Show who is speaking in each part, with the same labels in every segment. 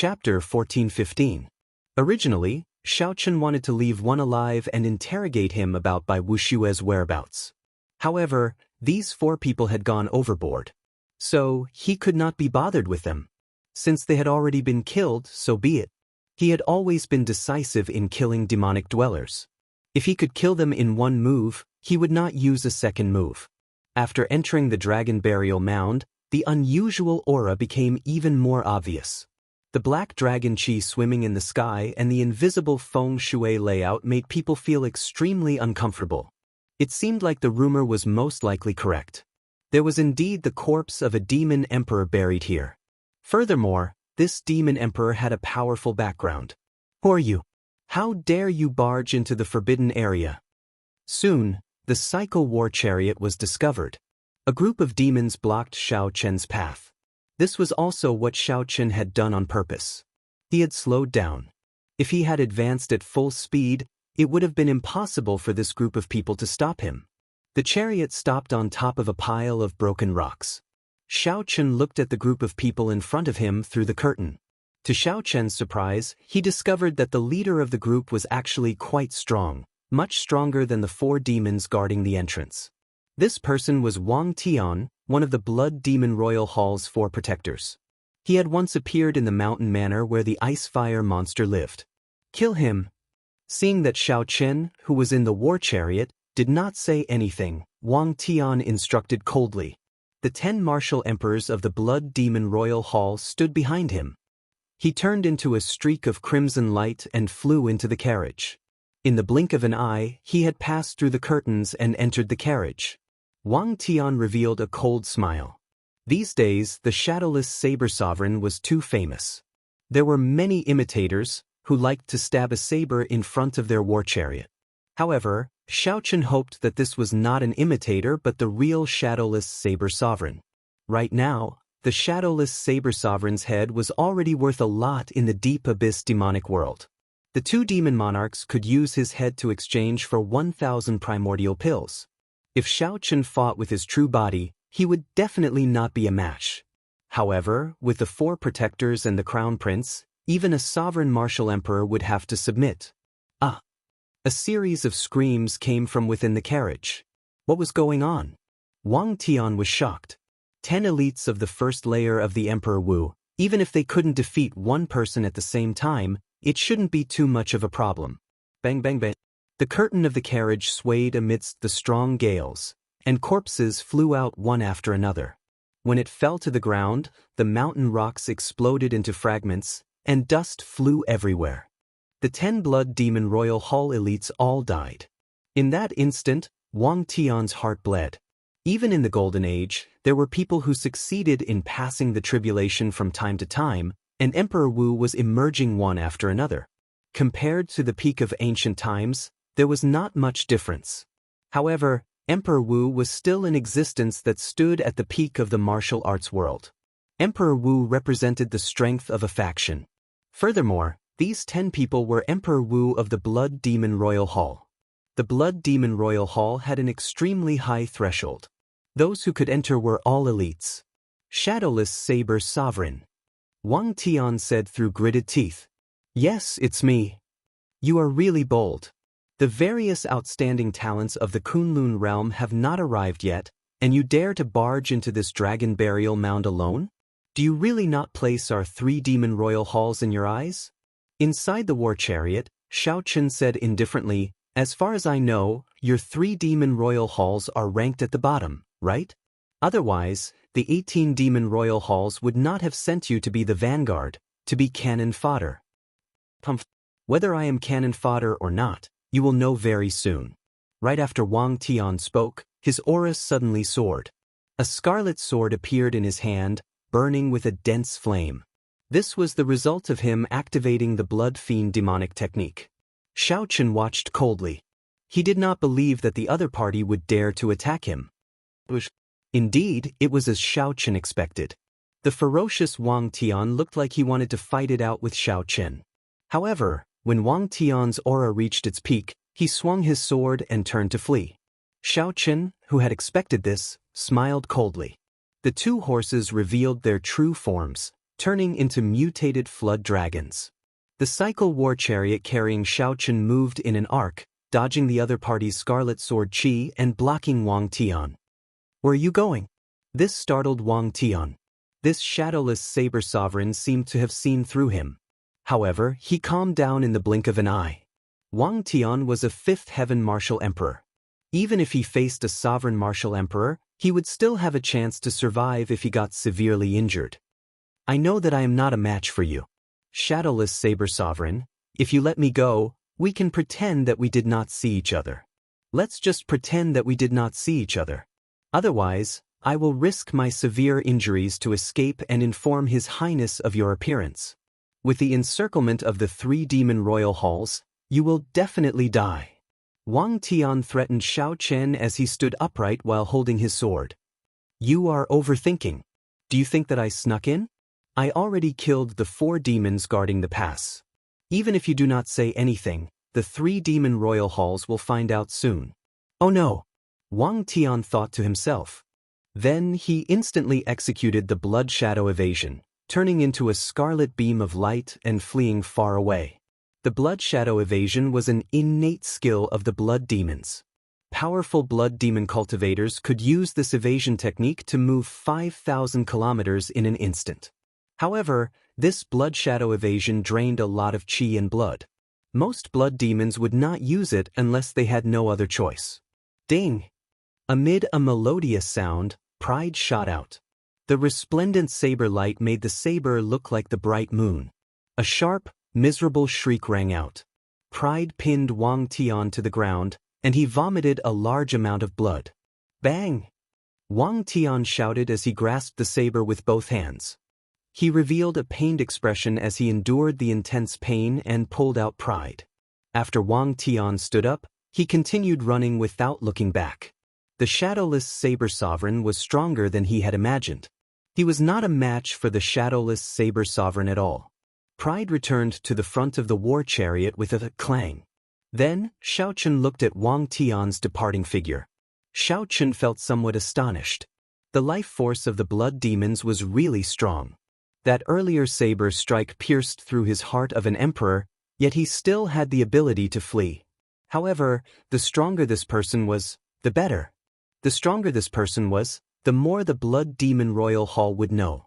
Speaker 1: Chapter 1415. Originally, Xiaochen wanted to leave one alive and interrogate him about Wuxia's whereabouts. However, these 4 people had gone overboard. So, he could not be bothered with them. Since they had already been killed, so be it. He had always been decisive in killing demonic dwellers. If he could kill them in one move, he would not use a second move. After entering the dragon burial mound, the unusual aura became even more obvious. The black dragon chi swimming in the sky and the invisible feng shui layout made people feel extremely uncomfortable. It seemed like the rumor was most likely correct. There was indeed the corpse of a demon emperor buried here. Furthermore, this demon emperor had a powerful background. Who are you? How dare you barge into the forbidden area? Soon, the cycle war chariot was discovered. A group of demons blocked Xiaochen's path. This was also what Xiaochen had done on purpose. He had slowed down. If he had advanced at full speed, it would have been impossible for this group of people to stop him. The chariot stopped on top of a pile of broken rocks. Xiaochen looked at the group of people in front of him through the curtain. To Xiaochen's surprise, he discovered that the leader of the group was actually quite strong, much stronger than the 4 demons guarding the entrance. This person was Wang Tian, one of the Blood Demon Royal Hall's 4 protectors. He had once appeared in the mountain manor where the ice-fire monster lived. Kill him. Seeing that Xiaochen, who was in the war chariot, did not say anything, Wang Tian instructed coldly. The 10 martial emperors of the Blood Demon Royal Hall stood behind him. He turned into a streak of crimson light and flew into the carriage. In the blink of an eye, he had passed through the curtains and entered the carriage. Wang Tian revealed a cold smile. These days, the shadowless saber sovereign was too famous. There were many imitators who liked to stab a saber in front of their war chariot. However, Xiaochen hoped that this was not an imitator but the real shadowless saber sovereign. Right now, the shadowless saber sovereign's head was already worth a lot in the deep abyss demonic world. The 2 demon monarchs could use his head to exchange for 1,000 primordial pills. If Xiaochen fought with his true body, he would definitely not be a match. However, with the 4 protectors and the crown prince, even a sovereign martial emperor would have to submit. A series of screams came from within the carriage. What was going on? Wang Tian was shocked. 10 elites of the first layer of the Emperor Wu, even if they couldn't defeat one person at the same time, it shouldn't be too much of a problem. Bang bang bang. The curtain of the carriage swayed amidst the strong gales, and corpses flew out one after another. When it fell to the ground, the mountain rocks exploded into fragments, and dust flew everywhere. The 10 Blood Demon Royal Hall elites all died. In that instant, Wang Tian's heart bled. Even in the Golden Age, there were people who succeeded in passing the tribulation from time to time, and Emperor Wu was emerging one after another. Compared to the peak of ancient times, there was not much difference. However, Emperor Wu was still in existence that stood at the peak of the martial arts world. Emperor Wu represented the strength of a faction. Furthermore, these 10 people were Emperor Wu of the Blood Demon Royal Hall. The Blood Demon Royal Hall had an extremely high threshold. Those who could enter were all elites. Shadowless Saber Sovereign. Wang Tian said through gritted teeth. Yes, it's me. You are really bold. The various outstanding talents of the Kunlun realm have not arrived yet, and you dare to barge into this dragon burial mound alone? Do you really not place our 3 demon royal halls in your eyes? Inside the war chariot, Xiaochen said indifferently, as far as I know, your 3 demon royal halls are ranked at the bottom, right? Otherwise, the 18 demon royal halls would not have sent you to be the vanguard, to be cannon fodder. Whether I am cannon fodder or not, you will know very soon. Right after Wang Tian spoke, his aura suddenly soared. A scarlet sword appeared in his hand, burning with a dense flame. This was the result of him activating the Blood Fiend demonic technique. Xiaochen watched coldly. He did not believe that the other party would dare to attack him. Indeed, it was as Xiaochen expected. The ferocious Wang Tian looked like he wanted to fight it out with Xiaochen. However, when Wang Tian's aura reached its peak, he swung his sword and turned to flee. Xiaochen, who had expected this, smiled coldly. The 2 horses revealed their true forms, turning into mutated flood dragons. The cycle war chariot carrying Xiaochen moved in an arc, dodging the other party's scarlet sword Qi and blocking Wang Tian. "Where are you going?" This startled Wang Tian. This shadowless saber sovereign seemed to have seen through him. However, he calmed down in the blink of an eye. Wang Tian was a fifth heaven martial emperor. Even if he faced a sovereign martial emperor, he would still have a chance to survive if he got severely injured. "I know that I am not a match for you. Shadowless saber sovereign, if you let me go, we can pretend that we did not see each other. Let's just pretend that we did not see each other. Otherwise, I will risk my severe injuries to escape and inform His Highness of your appearance. With the encirclement of the 3 demon royal halls, you will definitely die." Wang Tian threatened Xiaochen as he stood upright while holding his sword. "You are overthinking. Do you think that I snuck in? I already killed the 4 demons guarding the pass. Even if you do not say anything, the 3 demon royal halls will find out soon." "Oh no," Wang Tian thought to himself. Then he instantly executed the blood shadow evasion, turning into a scarlet beam of light and fleeing far away. The blood shadow evasion was an innate skill of the blood demons. Powerful blood demon cultivators could use this evasion technique to move 5,000 kilometers in an instant. However, this blood shadow evasion drained a lot of qi and blood. Most blood demons would not use it unless they had no other choice. Ding! Amid a melodious sound, Pride shot out. The resplendent saber light made the saber look like the bright moon. A sharp, miserable shriek rang out. Pride pinned Wang Tian to the ground, and he vomited a large amount of blood. Bang! Wang Tian shouted as he grasped the saber with both hands. He revealed a pained expression as he endured the intense pain and pulled out Pride. After Wang Tian stood up, he continued running without looking back. The shadowless saber sovereign was stronger than he had imagined. He was not a match for the shadowless saber sovereign at all. Pride returned to the front of the war chariot with a clang. Then, Xiaochen looked at Wang Tian's departing figure. Xiaochen felt somewhat astonished. The life force of the blood demons was really strong. That earlier saber strike pierced through his heart of an emperor, yet he still had the ability to flee. However, the stronger this person was, the better. The stronger this person was, the more the blood demon royal hall would know.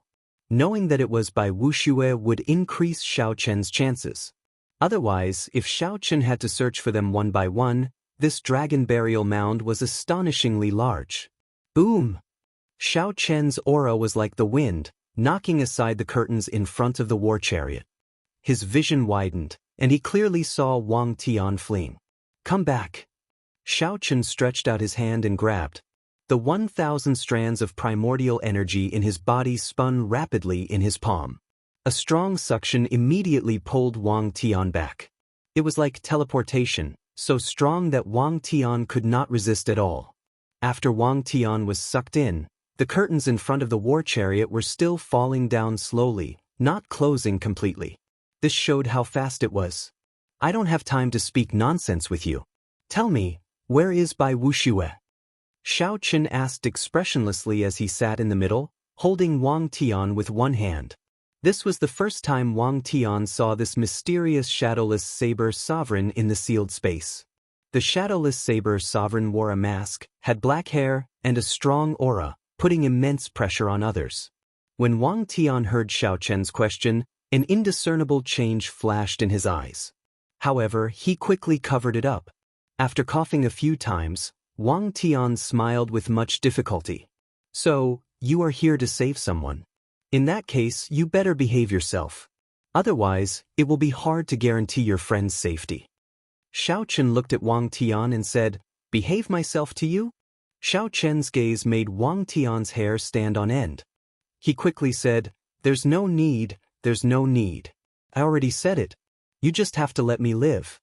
Speaker 1: Knowing that it was by Wuxia would increase Xiaochen's chances. Otherwise, if Xiaochen had to search for them one by one, this dragon burial mound was astonishingly large. Boom! Xiaochen's aura was like the wind, knocking aside the curtains in front of the war chariot. His vision widened, and he clearly saw Wang Tian fleeing. "Come back." Xiaochen stretched out his hand and grabbed. The 1,000 strands of primordial energy in his body spun rapidly in his palm. A strong suction immediately pulled Wang Tian back. It was like teleportation, so strong that Wang Tian could not resist at all. After Wang Tian was sucked in, the curtains in front of the war chariot were still falling down slowly, not closing completely. This showed how fast it was. "I don't have time to speak nonsense with you. Tell me, where is Bai Wuxia?" Xiaochen asked expressionlessly as he sat in the middle, holding Wang Tian with one hand. This was the first time Wang Tian saw this mysterious shadowless saber sovereign in the sealed space. The shadowless saber sovereign wore a mask, had black hair, and a strong aura, putting immense pressure on others. When Wang Tian heard Xiaochen's question, an indiscernible change flashed in his eyes. However, he quickly covered it up. After coughing a few times, Wang Tian smiled with much difficulty. "So, you are here to save someone. In that case, you better behave yourself. Otherwise, it will be hard to guarantee your friend's safety." Xiaochen looked at Wang Tian and said, "Behave myself to you?" Xiaochen's gaze made Wang Tian's hair stand on end. He quickly said, there's no need. I already said it. You just have to let me live.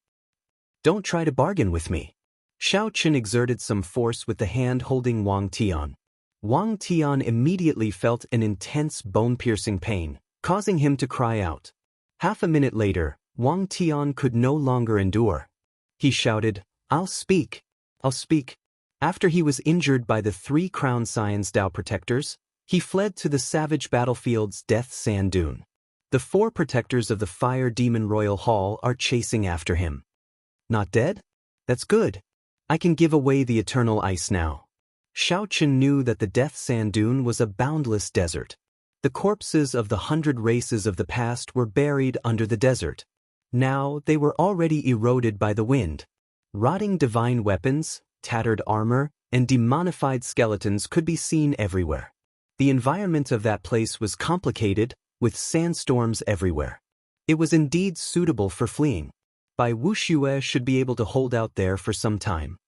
Speaker 1: Don't try to bargain with me." Xiaochen exerted some force with the hand holding Wang Tian. Wang Tian immediately felt an intense bone-piercing pain, causing him to cry out. Half a minute later, Wang Tian could no longer endure. He shouted, I'll speak. After he was injured by the 3 Crown Science Dao protectors, He fled to the savage battlefield's death sand dune. The 4 protectors of the Fire Demon Royal Hall are chasing after him. Not dead? That's good. I can give away the eternal ice now. Xiao Chen knew that the death sand dune was a boundless desert. The corpses of the 100 races of the past were buried under the desert. Now they were already eroded by the wind. Rotting divine weapons, tattered armor, and demonified skeletons could be seen everywhere. The environment of that place was complicated, with sandstorms everywhere. It was indeed suitable for fleeing. Bai Wuxia should be able to hold out there for some time.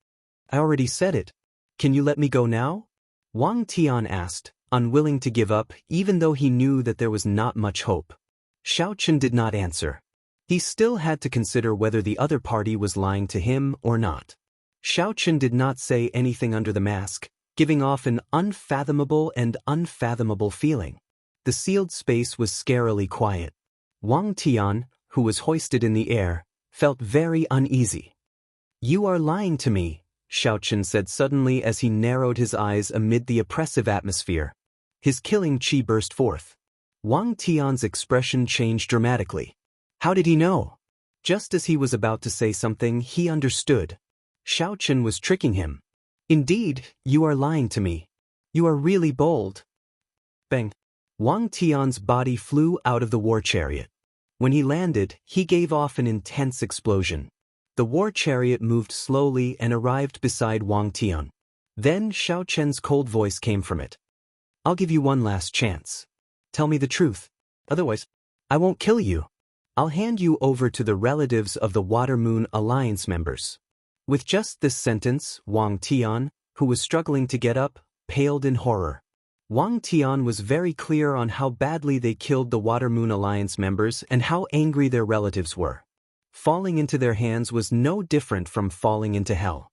Speaker 1: I already said it. Can you let me go now? Wang Tian asked, unwilling to give up even though he knew that there was not much hope. Xiao Chen did not answer. He still had to consider whether the other party was lying to him or not. Xiao Chen did not say anything under the mask, giving off an unfathomable feeling. The sealed space was scarily quiet. Wang Tian, who was hoisted in the air, felt very uneasy. You are lying to me, Xiao Chen said suddenly as he narrowed his eyes amid the oppressive atmosphere. His killing qi burst forth. Wang Tian's expression changed dramatically. How did he know? Just as he was about to say something, he understood. Xiao Chen was tricking him. Indeed, you are lying to me. You are really bold. Bang. Wang Tian's body flew out of the war chariot. When he landed, he gave off an intense explosion. The war chariot moved slowly and arrived beside Wang Tian. Then Xiao Chen's cold voice came from it. I'll give you one last chance. Tell me the truth. Otherwise, I won't kill you. I'll hand you over to the relatives of the Water Moon Alliance members. With just this sentence, Wang Tian, who was struggling to get up, paled in horror. Wang Tian was very clear on how badly they killed the Water Moon Alliance members and how angry their relatives were. Falling into their hands was no different from falling into hell.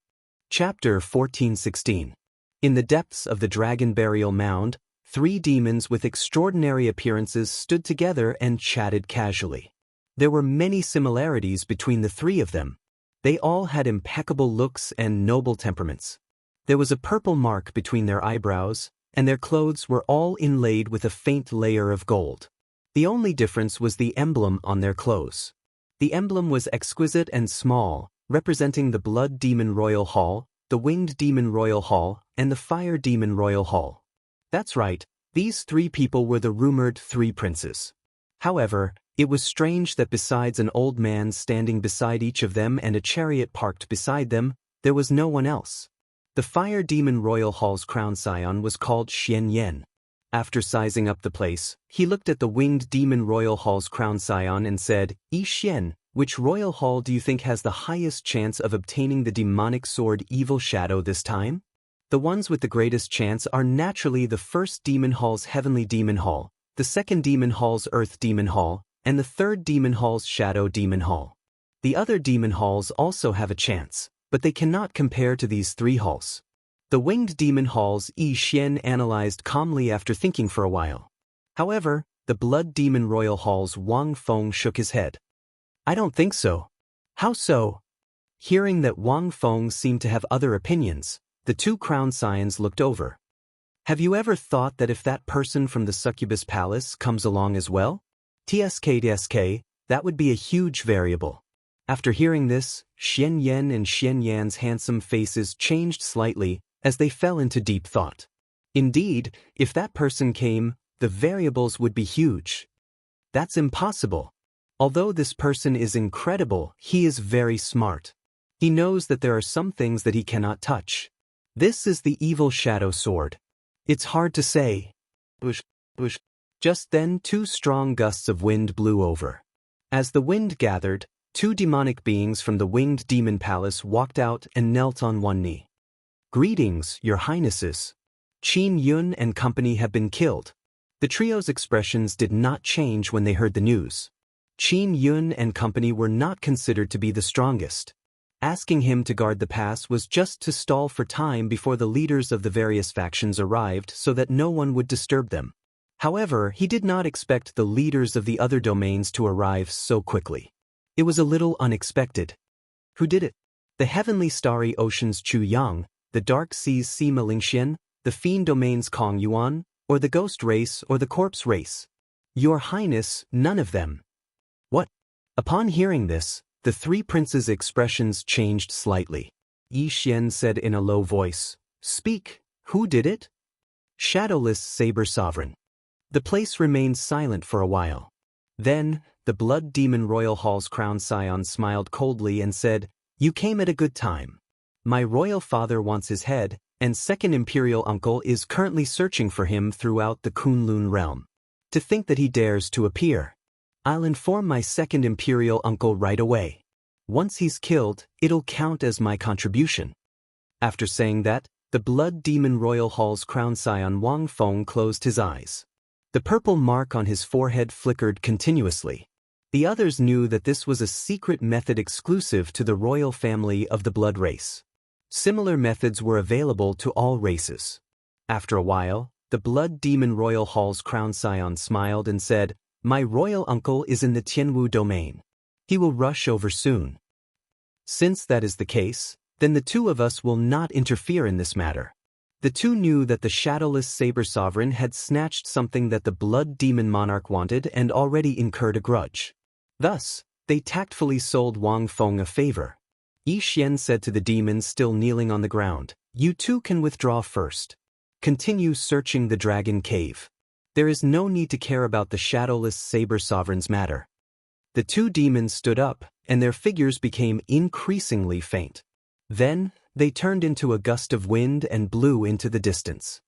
Speaker 1: Chapter 14:16. In the depths of the Dragon Burial Mound, 3 demons with extraordinary appearances stood together and chatted casually. There were many similarities between the 3 of them. They all had impeccable looks and noble temperaments. There was a purple mark between their eyebrows, and their clothes were all inlaid with a faint layer of gold. The only difference was the emblem on their clothes. The emblem was exquisite and small, representing the Blood Demon Royal Hall, the Winged Demon Royal Hall, and the Fire Demon Royal Hall. That's right, these 3 people were the rumored 3 princes. However, it was strange that besides an old man standing beside each of them and a chariot parked beside them, there was no one else. The Fire Demon Royal Hall's crown scion was called Xian Yan. After sizing up the place, he looked at the Winged Demon Royal Hall's crown scion and said, Yi Xian, which royal hall do you think has the highest chance of obtaining the demonic sword Evil Shadow this time? The ones with the greatest chance are naturally the first Demon Hall's Heavenly Demon Hall, the second Demon Hall's Earth Demon Hall, and the third Demon Hall's Shadow Demon Hall. The other Demon Halls also have a chance, but they cannot compare to these 3 halls. The Winged Demon Hall's Yi Xian analyzed calmly after thinking for a while. However, the Blood Demon Royal Hall's Wang Feng shook his head. I don't think so. How so? Hearing that Wang Feng seemed to have other opinions, the 2 crown scions looked over. Have you ever thought that if that person from the Succubus Palace comes along as well? TSK, that would be a huge variable. After hearing this, Xian Yan and Xian Yan's handsome faces changed slightly as they fell into deep thought. Indeed, if that person came, the variables would be huge. That's impossible. Although this person is incredible, he is very smart. He knows that there are some things that he cannot touch. This is the Evil Shadow Sword. It's hard to say. Whoosh, whoosh. Just then 2 strong gusts of wind blew over. As the wind gathered, 2 demonic beings from the Winged Demon Palace walked out and knelt on one knee. Greetings, your highnesses. Qin Yun and company have been killed. The trio's expressions did not change when they heard the news. Qin Yun and company were not considered to be the strongest. Asking him to guard the pass was just to stall for time before the leaders of the various factions arrived so that no one would disturb them. However, he did not expect the leaders of the other domains to arrive so quickly. It was a little unexpected. Who did it? The Heavenly Starry Ocean's Chu Yang, the Dark Seas Sima Lingxian, the Fiend Domain's Kong Yuan, or the ghost race or the corpse race. Your Highness, none of them. What? Upon hearing this, the three princes' expressions changed slightly. Yi Xian said in a low voice, "Speak, who did it?" "Shadowless Saber Sovereign." The place remained silent for a while. Then, the Blood Demon Royal Hall's crown scion smiled coldly and said, "You came at a good time. My royal father wants his head, and second imperial uncle is currently searching for him throughout the Kunlun realm. To think that he dares to appear. I'll inform my second imperial uncle right away. Once he's killed, it'll count as my contribution." After saying that, the Blood Demon Royal Hall's crown scion Wang Feng closed his eyes. The purple mark on his forehead flickered continuously. The others knew that this was a secret method exclusive to the royal family of the blood race. Similar methods were available to all races. After a while, the Blood Demon Royal Hall's crown scion smiled and said, "My royal uncle is in the Tianwu domain. He will rush over soon. Since that is the case, then the two of us will not interfere in this matter." The two knew that the Shadowless Saber Sovereign had snatched something that the Blood Demon Monarch wanted and already incurred a grudge. Thus, they tactfully sold Wang Feng a favor. Yi Xian said to the demons still kneeling on the ground, "You two can withdraw first. Continue searching the Dragon Cave. There is no need to care about the Shadowless Saber Sovereign's matter." The two demons stood up, and their figures became increasingly faint. Then, they turned into a gust of wind and blew into the distance.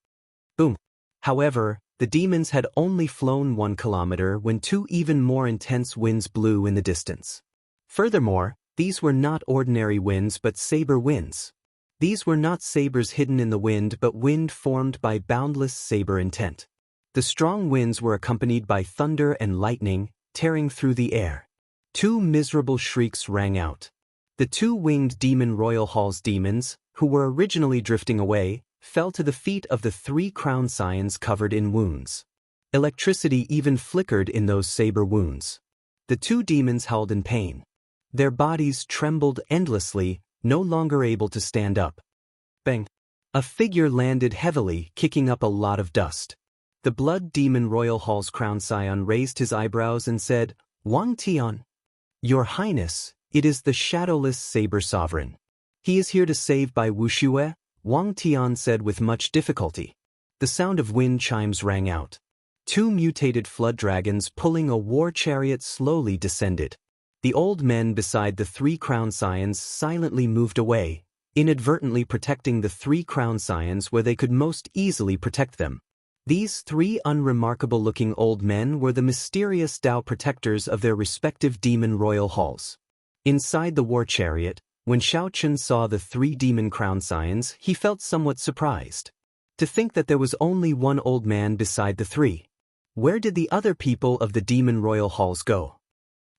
Speaker 1: Boom! However, the demons had only flown 1 kilometer when two even more intense winds blew in the distance. Furthermore, these were not ordinary winds but saber winds. These were not sabers hidden in the wind but wind formed by boundless saber intent. The strong winds were accompanied by thunder and lightning, tearing through the air. Two miserable shrieks rang out. The two-winged Demon Royal Hall's demons, who were originally drifting away, fell to the feet of the three crown scions covered in wounds. Electricity even flickered in those saber wounds. The two demons howled in pain. Their bodies trembled endlessly, no longer able to stand up. Bang! A figure landed heavily, kicking up a lot of dust. The Blood Demon Royal Hall's crown scion raised his eyebrows and said, "Wang Tian, Your Highness, it is the Shadowless Saber Sovereign. He is here to save by Wuxia," Wang Tian said with much difficulty. The sound of wind chimes rang out. Two mutated flood dragons pulling a war chariot slowly descended. The old men beside the three crown scions silently moved away, inadvertently protecting the three crown scions where they could most easily protect them. These three unremarkable-looking old men were the mysterious Dao protectors of their respective demon royal halls. Inside the war chariot, when Shao Chun saw the three demon crown scions, he felt somewhat surprised. To think that there was only one old man beside the three. Where did the other people of the demon royal halls go?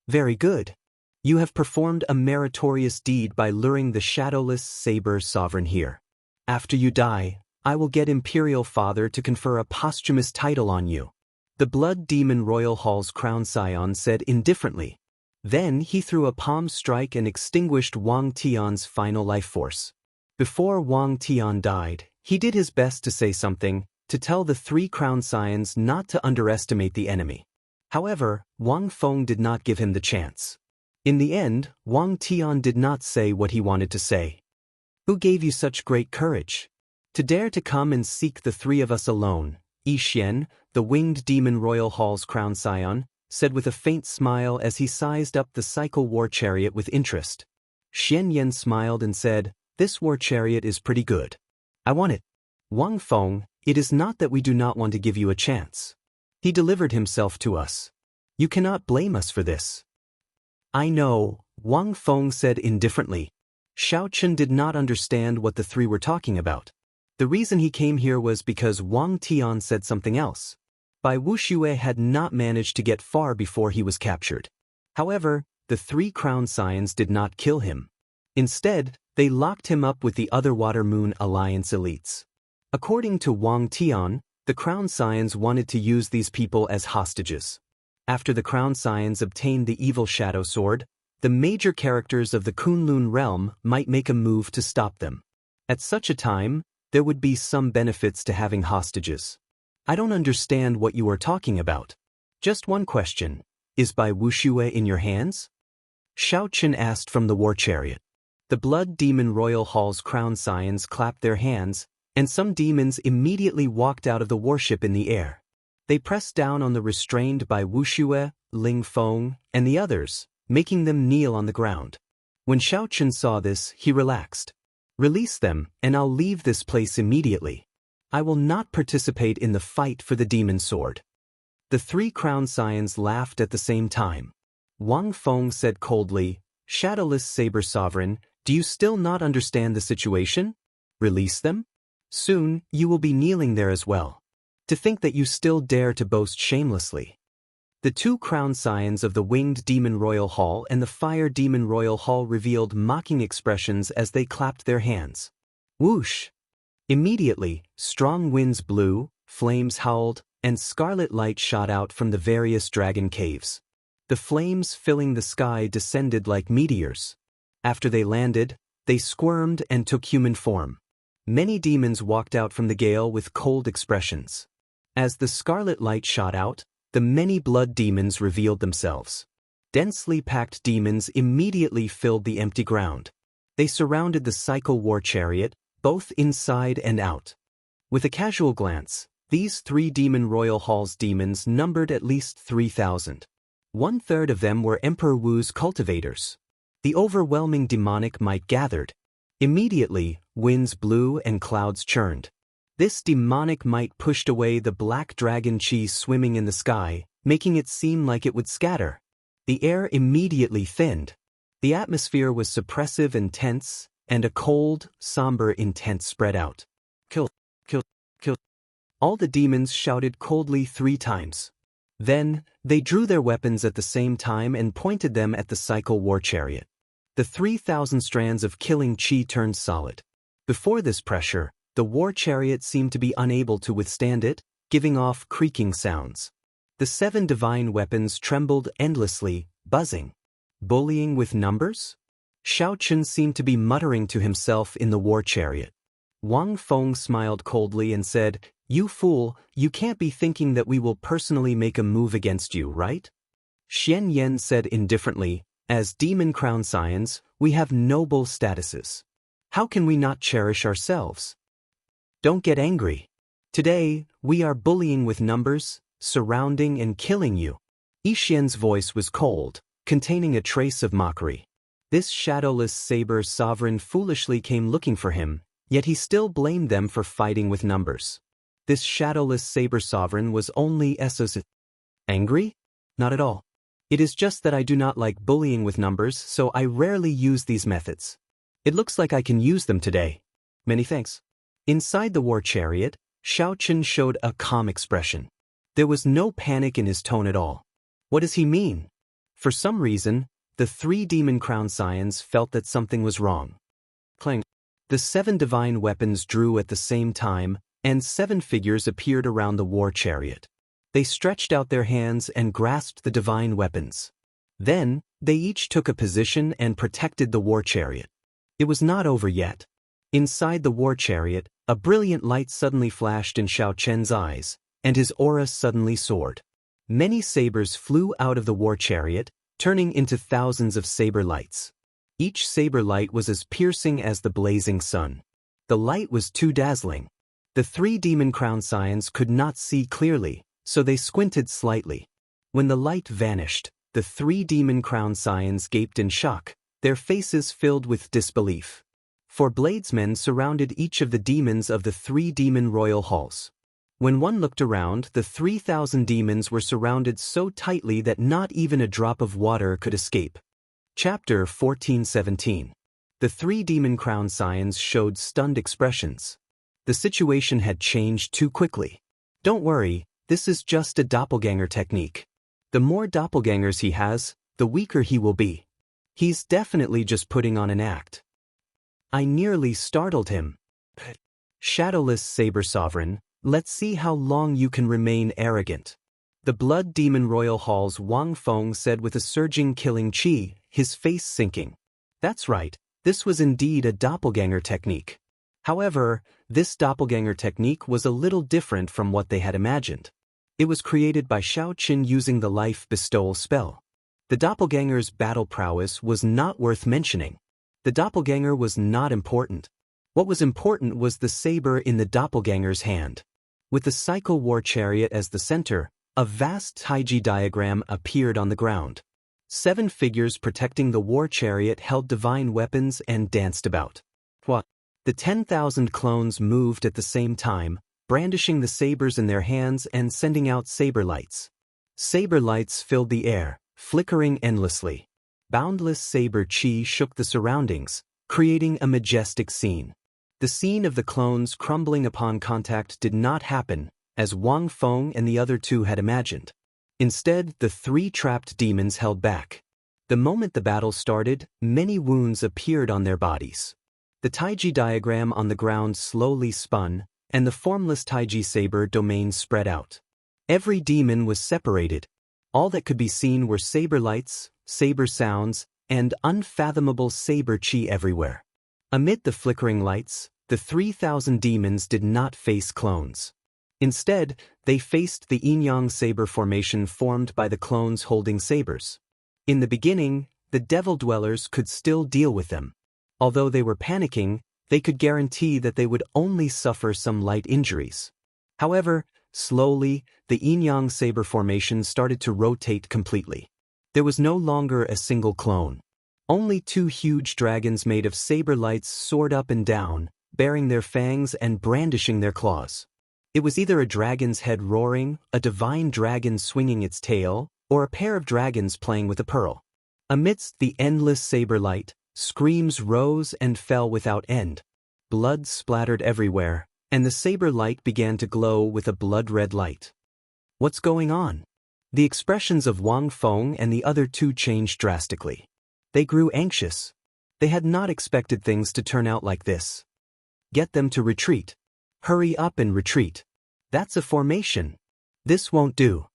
Speaker 1: Very good. You have performed a meritorious deed by luring the Shadowless Saber Sovereign here. After you die, I will get Imperial Father to confer a posthumous title on you." The Blood Demon Royal Hall's crown scion said indifferently. Then he threw a palm strike and extinguished Wang Tian's final life force. Before Wang Tian died, he did his best to say something, to tell the three crown scions not to underestimate the enemy. However, Wang Feng did not give him the chance. In the end, Wang Tian did not say what he wanted to say. "Who gave you such great courage? To dare to come and seek the three of us alone?" Yi Xian, the winged demon royal hall's crown scion, said with a faint smile as he sized up the cycle war chariot with interest. Xian Yan smiled and said, "This war chariot is pretty good. I want it." "Wang Feng, it is not that we do not want to give you a chance. He delivered himself to us. You cannot blame us for this." "I know," Wang Feng said indifferently. Shao Chun did not understand what the three were talking about. The reason he came here was because Wang Tian said something else. Bai Wuxia had not managed to get far before he was captured. However, the three crown scions did not kill him. Instead, they locked him up with the other Water Moon Alliance elites. According to Wang Tian, the crown scions wanted to use these people as hostages. After the crown scions obtained the evil shadow sword, the major characters of the Kunlun realm might make a move to stop them. At such a time, there would be some benefits to having hostages. I don't understand what you are talking about. Just one question. Is Bai Wuxia in your hands? Shao Chen asked from the war chariot. The Blood Demon Royal Hall's crown scions clapped their hands, and some demons immediately walked out of the warship in the air. They pressed down on the restrained Bai Wuxia, Ling Feng, and the others, making them kneel on the ground. When Shao Chen saw this, he relaxed. Release them, and I'll leave this place immediately. I will not participate in the fight for the demon sword. The three crown scions laughed at the same time. Wang Feng said coldly, Shadowless Saber Sovereign, do you still not understand the situation? Release them? Soon, you will be kneeling there as well. To think that you still dare to boast shamelessly. The two crown scions of the Winged Demon Royal Hall and the Fire Demon Royal Hall revealed mocking expressions as they clapped their hands. Whoosh! Immediately, strong winds blew, flames howled, and scarlet light shot out from the various dragon caves. The flames filling the sky descended like meteors. After they landed, they squirmed and took human form. Many demons walked out from the gale with cold expressions. As the scarlet light shot out, the many blood demons revealed themselves. Densely packed demons immediately filled the empty ground. They surrounded the cycle war chariot, both inside and out. With a casual glance, these three Demon Royal Hall's demons numbered at least 3,000. 1/3 of them were Emperor Wu's cultivators. The overwhelming demonic might gathered. Immediately, winds blew and clouds churned. This demonic might pushed away the black dragon chi swimming in the sky, making it seem like it would scatter. The air immediately thinned. The atmosphere was suppressive and tense, and a cold, somber intent spread out. Kill, kill, kill. All the demons shouted coldly 3 times. Then, they drew their weapons at the same time and pointed them at the cycle war chariot. The 3,000 strands of killing chi turned solid. Before this pressure, the war chariot seemed to be unable to withstand it, giving off creaking sounds. The 7 divine weapons trembled endlessly, buzzing. Bullying with numbers? Shao Chen seemed to be muttering to himself in the war chariot. Wang Feng smiled coldly and said, You fool, you can't be thinking that we will personally make a move against you, right? Xian Yan said indifferently, As Demon Crown Scions, we have noble statuses. How can we not cherish ourselves? Don't get angry. Today, we are bullying with numbers, surrounding and killing you. Yixian's voice was cold, containing a trace of mockery. This shadowless saber sovereign foolishly came looking for him, yet he still blamed them for fighting with numbers. This shadowless saber sovereign was only angry? Not at all. It is just that I do not like bullying with numbers, so I rarely use these methods. It looks like I can use them today. Many thanks. Inside the war chariot, Shao Chen showed a calm expression. There was no panic in his tone at all. What does he mean? For some reason, the 3 Demon Crown Scions felt that something was wrong. Clang. The 7 divine weapons drew at the same time, and 7 figures appeared around the war chariot. They stretched out their hands and grasped the divine weapons. Then, they each took a position and protected the war chariot. It was not over yet. Inside the war chariot, a brilliant light suddenly flashed in Shao Chen's eyes, and his aura suddenly soared. Many sabers flew out of the war chariot, turning into thousands of saber lights. Each saber light was as piercing as the blazing sun. The light was too dazzling. The 3 Demon Crown Scions could not see clearly, so they squinted slightly. When the light vanished, the 3 Demon Crown Scions gaped in shock, their faces filled with disbelief. 4 bladesmen surrounded each of the demons of the 3 Demon Royal Halls. When one looked around, the 3,000 demons were surrounded so tightly that not even a drop of water could escape. Chapter 14:17. The 3 Demon Crown Scions showed stunned expressions. The situation had changed too quickly. Don't worry, this is just a doppelganger technique. The more doppelgangers he has, the weaker he will be. He's definitely just putting on an act. I nearly startled him. Shadowless Saber Sovereign, let's see how long you can remain arrogant. The Blood Demon Royal Hall's Wang Feng said with a surging killing chi, his face sinking. That's right, this was indeed a doppelganger technique. However, this doppelganger technique was a little different from what they had imagined. It was created by Xiaoqin using the life bestowal spell. The doppelganger's battle prowess was not worth mentioning. The doppelganger was not important. What was important was the saber in the doppelganger's hand. With the cycle war chariot as the center, a vast Taiji diagram appeared on the ground. 7 figures protecting the war chariot held divine weapons and danced about. What? The 10,000 clones moved at the same time, brandishing the sabers in their hands and sending out saber lights. Saber lights filled the air, flickering endlessly. Boundless saber chi shook the surroundings, creating a majestic scene. The scene of the clones crumbling upon contact did not happen, as Wang Feng and the other 2 had imagined. Instead, the 3 trapped demons held back. The moment the battle started, many wounds appeared on their bodies. The Taiji diagram on the ground slowly spun, and the formless Taiji saber domain spread out. Every demon was separated. All that could be seen were saber lights, saber sounds, and unfathomable saber chi everywhere. Amid the flickering lights, the 3,000 demons did not face clones. Instead, they faced the yin-yang saber formation formed by the clones holding sabers. In the beginning, the devil dwellers could still deal with them. Although they were panicking, they could guarantee that they would only suffer some light injuries. However, slowly, the yin-yang saber formation started to rotate completely. There was no longer a single clone. Only 2 huge dragons made of saber lights soared up and down, baring their fangs and brandishing their claws. It was either a dragon's head roaring, a divine dragon swinging its tail, or a pair of dragons playing with a pearl. Amidst the endless saber light, screams rose and fell without end. Blood splattered everywhere, and the saber light began to glow with a blood-red light. What's going on? The expressions of Wang Feng and the other 2 changed drastically. They grew anxious. They had not expected things to turn out like this. Get them to retreat. Hurry up and retreat. That's a formation. This won't do.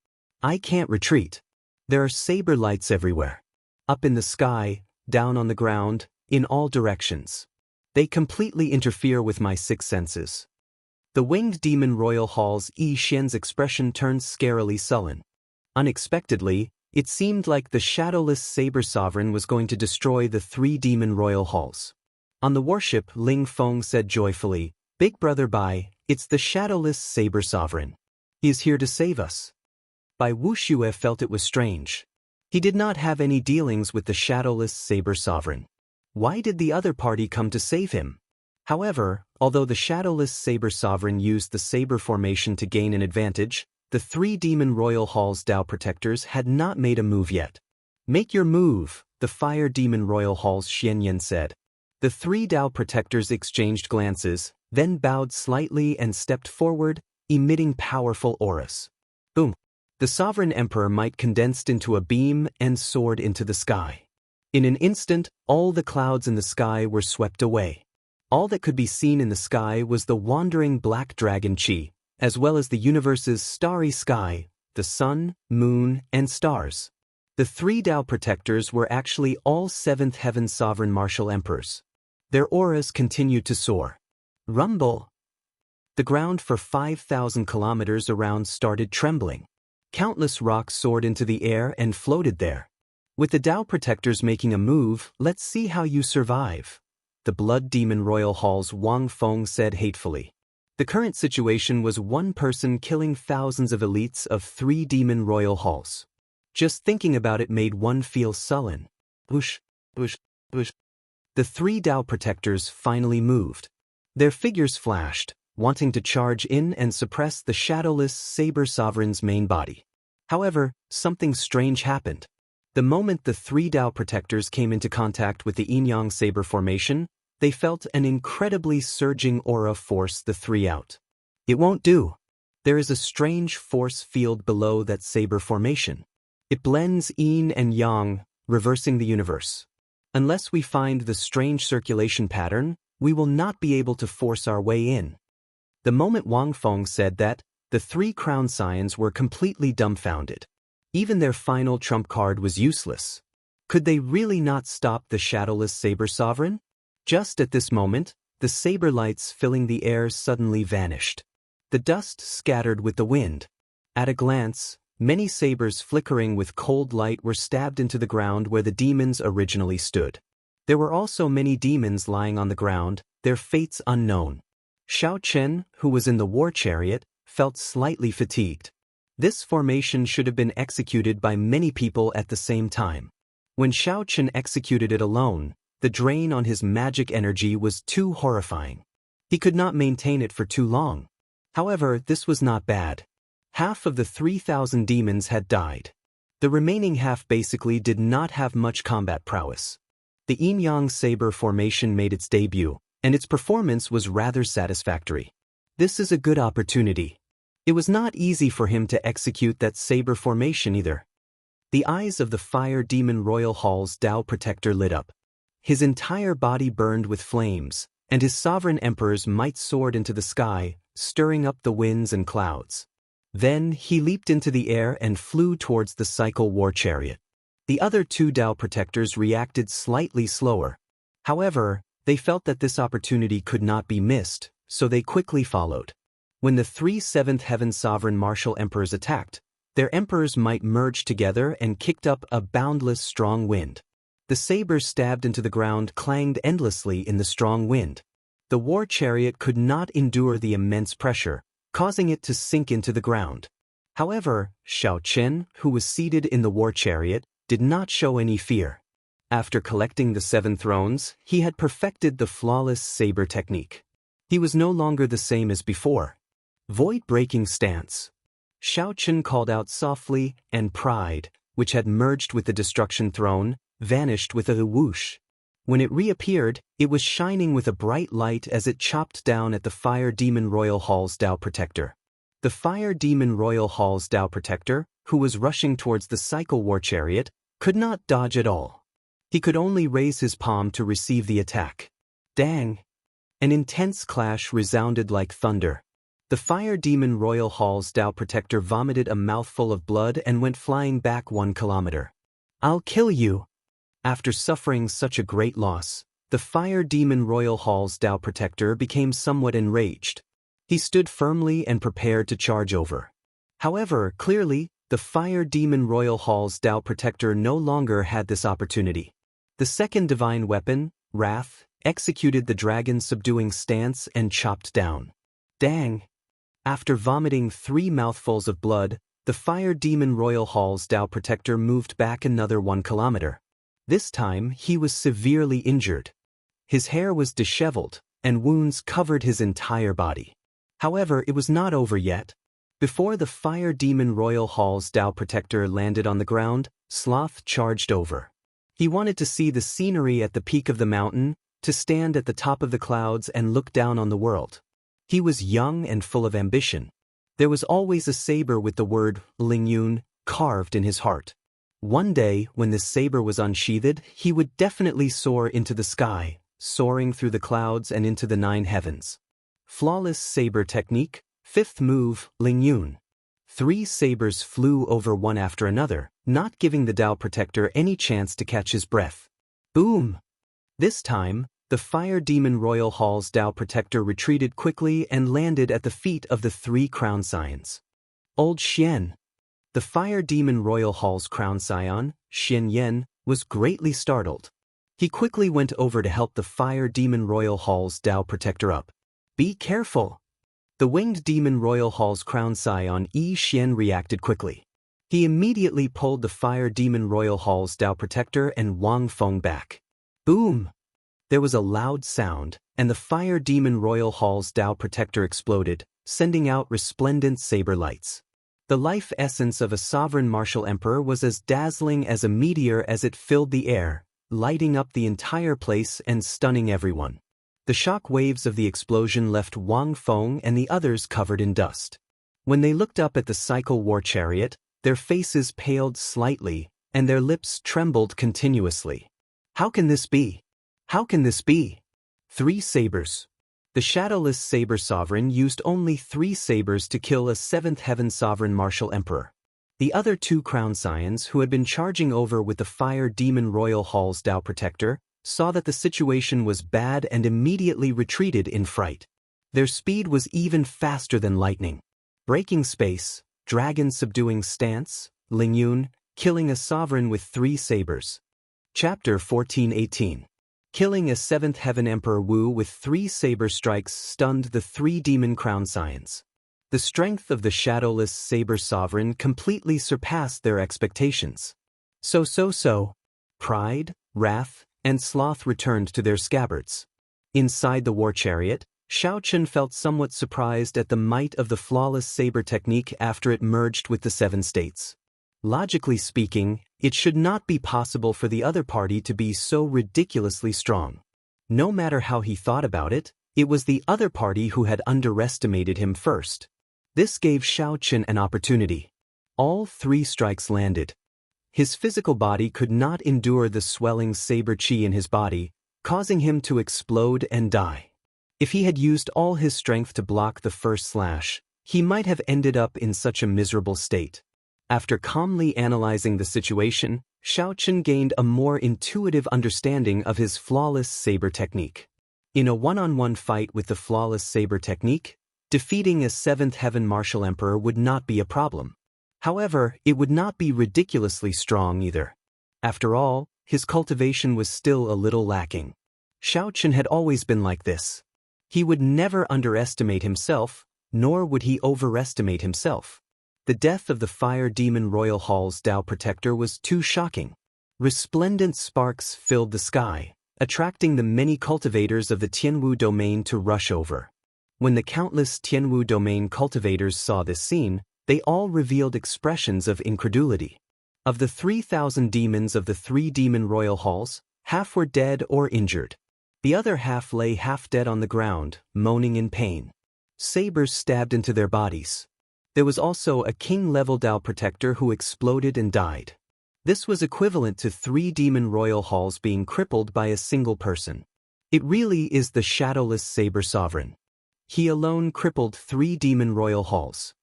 Speaker 1: I can't retreat. There are saber lights everywhere. Up in the sky, down on the ground, in all directions. They completely interfere with my 6 senses. The winged demon royal hall's Yi Xian's expression turned scarily sullen. Unexpectedly, it seemed like the shadowless saber sovereign was going to destroy the 3 demon royal halls. On the warship, Ling Feng said joyfully, "Big brother Bai, it's the shadowless saber sovereign. He is here to save us." Bai Wuxia felt it was strange. He did not have any dealings with the shadowless saber sovereign. Why did the other party come to save him? However, although the shadowless saber sovereign used the saber formation to gain an advantage, the 3 demon royal hall's Dao protectors had not made a move yet. "Make your move," the fire demon royal hall's Xianyan said. The 3 Dao protectors exchanged glances, then bowed slightly and stepped forward, emitting powerful auras. Boom! The sovereign emperor might condensed into a beam and soared into the sky. In an instant, all the clouds in the sky were swept away. All that could be seen in the sky was the wandering black dragon chi, as well as the universe's starry sky, the sun, moon, and stars. The 3 Dao protectors were actually all 7th heaven sovereign martial emperors. Their auras continued to soar. Rumble! The ground for 5,000 kilometers around started trembling. Countless rocks soared into the air and floated there. With the Dao protectors making a move, let's see how you survive. The Blood Demon Royal Hall's Wang Feng said hatefully. The current situation was one person killing thousands of elites of 3 Demon Royal Halls. Just thinking about it made one feel sullen. Whoosh, whoosh, whoosh. The 3 Dao protectors finally moved. Their figures flashed, wanting to charge in and suppress the shadowless Saber Sovereign's main body. However, something strange happened. The moment the 3 Dao protectors came into contact with the Yin-Yang Saber formation, they felt an incredibly surging aura force the 3 out. It won't do. There is a strange force field below that saber formation. It blends yin and yang, reversing the universe. Unless we find the strange circulation pattern, we will not be able to force our way in. The moment Wang Feng said that, the 3 crown scions were completely dumbfounded. Even their final trump card was useless. Could they really not stop the shadowless Saber Sovereign? Just at this moment, the saber lights filling the air suddenly vanished. The dust scattered with the wind. At a glance, many sabers flickering with cold light were stabbed into the ground where the demons originally stood. There were also many demons lying on the ground, their fates unknown. Xiao Chen, who was in the war chariot, felt slightly fatigued. This formation should have been executed by many people at the same time. When Xiao Chen executed it alone, the drain on his magic energy was too horrifying. He could not maintain it for too long. However, this was not bad. Half of the 3,000 demons had died. The remaining half basically did not have much combat prowess. The yin-yang saber formation made its debut, and its performance was rather satisfactory. This is a good opportunity. It was not easy for him to execute that saber formation either. The eyes of the fire demon Royal Hall's Tao protector lit up. His entire body burned with flames, and his sovereign emperor's might soared into the sky, stirring up the winds and clouds. Then he leaped into the air and flew towards the cycle war chariot. The other two Tao protectors reacted slightly slower. However, they felt that this opportunity could not be missed, so they quickly followed. When the 3 seventh heaven sovereign martial emperors attacked, their emperors' might merged together and kicked up a boundless strong wind. The sabers stabbed into the ground clanged endlessly in the strong wind. The war chariot could not endure the immense pressure, causing it to sink into the ground. However, Xiao Chen, who was seated in the war chariot, did not show any fear. After collecting the 7 thrones, he had perfected the flawless saber technique. He was no longer the same as before. Void-breaking stance. Xiao Chen called out softly, and pride, which had merged with the destruction throne, vanished with a whoosh. When it reappeared, it was shining with a bright light as it chopped down at the Fire Demon Royal Hall's Tao Protector. The Fire Demon Royal Hall's Tao Protector, who was rushing towards the Cycle War Chariot, could not dodge at all. He could only raise his palm to receive the attack. Dang! An intense clash resounded like thunder. The Fire Demon Royal Hall's Tao Protector vomited a mouthful of blood and went flying back 1 kilometer. "I'll kill you!" After suffering such a great loss, the Fire Demon Royal Hall's Tao Protector became somewhat enraged. He stood firmly and prepared to charge over. However, clearly, the Fire Demon Royal Hall's Tao Protector no longer had this opportunity. The second divine weapon, Wrath, executed the dragon subduing stance and chopped down. Dang! After vomiting 3 mouthfuls of blood, the Fire Demon Royal Hall's Tao Protector moved back another 1 kilometer. This time, he was severely injured. His hair was disheveled, and wounds covered his entire body. However, it was not over yet. Before the Fire Demon Royal Hall's Tao Protector landed on the ground, Sloth charged over. He wanted to see the scenery at the peak of the mountain, to stand at the top of the clouds and look down on the world. He was young and full of ambition. There was always a saber with the word Lingyun carved in his heart. One day, when the saber was unsheathed, he would definitely soar into the sky, soaring through the clouds and into the 9 heavens. Flawless saber technique, 5th move, Lingyun. 3 sabers flew over one after another, not giving the Tao Protector any chance to catch his breath. Boom! This time, the Fire Demon Royal Hall's Tao Protector retreated quickly and landed at the feet of the 3 crown scions. Old Xian. The Fire Demon Royal Hall's crown scion, Xian Yan, was greatly startled. He quickly went over to help the Fire Demon Royal Hall's Tao Protector up. Be careful! The Winged Demon Royal Hall's crown scion Yi Xian reacted quickly. He immediately pulled the Fire Demon Royal Hall's Tao Protector and Wang Feng back. Boom! There was a loud sound, and the Fire Demon Royal Hall's Tao Protector exploded, sending out resplendent saber lights. The life essence of a sovereign martial emperor was as dazzling as a meteor as it filled the air, lighting up the entire place and stunning everyone. The shock waves of the explosion left Wang Feng and the others covered in dust. When they looked up at the Cycle War Chariot, their faces paled slightly, and their lips trembled continuously. How can this be? How can this be? 3 sabers. The Shadowless Saber Sovereign used only 3 sabers to kill a 7th Heaven Sovereign Martial Emperor. The other 2 crown scions who had been charging over with the Fire Demon Royal Hall's Tao Protector saw that the situation was bad and immediately retreated in fright. Their speed was even faster than lightning. Breaking space, dragon subduing stance, Lingyun, killing a sovereign with 3 sabers. Chapter 14:18. Killing a 7th Heaven Emperor Wu with 3 saber strikes stunned the 3 demon crown scions. The strength of the shadowless saber sovereign completely surpassed their expectations. So. Pride, wrath, and sloth returned to their scabbards. Inside the war chariot, Xiaochen felt somewhat surprised at the might of the flawless saber technique after it merged with the 7 states. Logically speaking, it should not be possible for the other party to be so ridiculously strong. No matter how he thought about it, it was the other party who had underestimated him first. This gave Xiaochen an opportunity. All 3 strikes landed. His physical body could not endure the swelling saber chi in his body, causing him to explode and die. If he had used all his strength to block the first slash, he might have ended up in such a miserable state. After calmly analyzing the situation, Xiaochen gained a more intuitive understanding of his flawless saber technique. In a one-on-one fight with the flawless saber technique, defeating a 7th Heaven Martial Emperor would not be a problem. However, it would not be ridiculously strong either. After all, his cultivation was still a little lacking. Xiaochen had always been like this. He would never underestimate himself, nor would he overestimate himself. The death of the Fire Demon Royal Hall's Dao Protector was too shocking. Resplendent sparks filled the sky, attracting the many cultivators of the Tianwu domain to rush over. When the countless Tianwu domain cultivators saw this scene, they all revealed expressions of incredulity. Of the 3,000 demons of the 3 demon royal halls, half were dead or injured. The other half lay half dead on the ground, moaning in pain. Sabers stabbed into their bodies. There was also a king-level Dao Protector who exploded and died. This was equivalent to 3 demon royal halls being crippled by a single person. It really is the shadowless saber sovereign. He alone crippled 3 demon royal halls.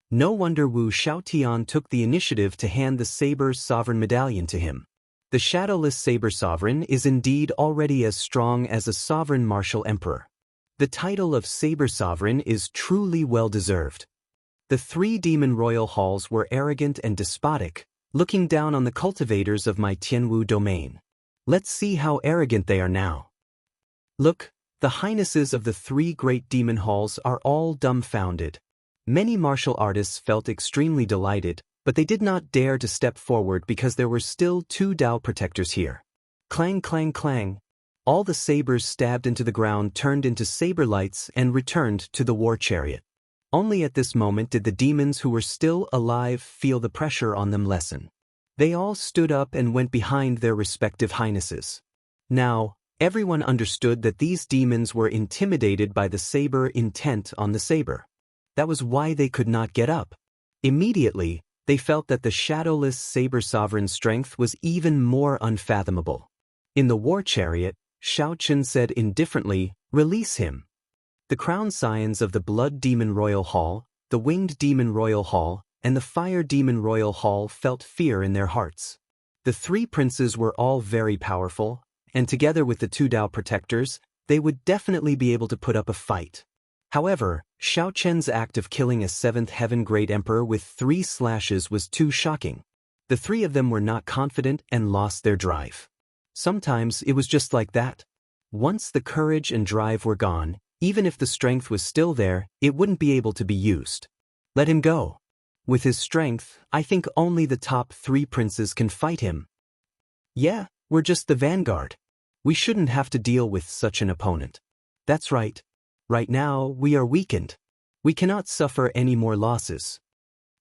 Speaker 1: No wonder Wu Xiaotian took the initiative to hand the saber sovereign medallion to him. The shadowless saber sovereign is indeed already as strong as a sovereign martial emperor. The title of saber sovereign is truly well-deserved. The 3 demon royal halls were arrogant and despotic, looking down on the cultivators of my Tianwu domain. Let's see how arrogant they are now. Look, the highnesses of the 3 great demon halls are all dumbfounded. Many martial artists felt extremely delighted, but they did not dare to step forward because there were still 2 Dao Protectors here. Clang, clang, clang. All the sabers stabbed into the ground turned into saber lights and returned to the war chariot. Only at this moment did the demons who were still alive feel the pressure on them lessen. They all stood up and went behind their respective highnesses. Now, everyone understood that these demons were intimidated by the saber intent on the saber. That was why they could not get up. Immediately, they felt that the shadowless saber sovereign's strength was even more unfathomable. In the war chariot, Xiaochen said indifferently, "Release him." The crown scions of the Blood Demon Royal Hall, the Winged Demon Royal Hall, and the Fire Demon Royal Hall felt fear in their hearts. The 3 princes were all very powerful, and together with the 2 Dao Protectors, they would definitely be able to put up a fight. However, Xiaochen's act of killing a 7th Heaven Great Emperor with 3 slashes was too shocking. The 3 of them were not confident and lost their drive. Sometimes it was just like that. Once the courage and drive were gone, even if the strength was still there, it wouldn't be able to be used. Let him go. With his strength, I think only the top 3 princes can fight him. Yeah, we're just the vanguard. We shouldn't have to deal with such an opponent. That's right. Right now, we are weakened. We cannot suffer any more losses.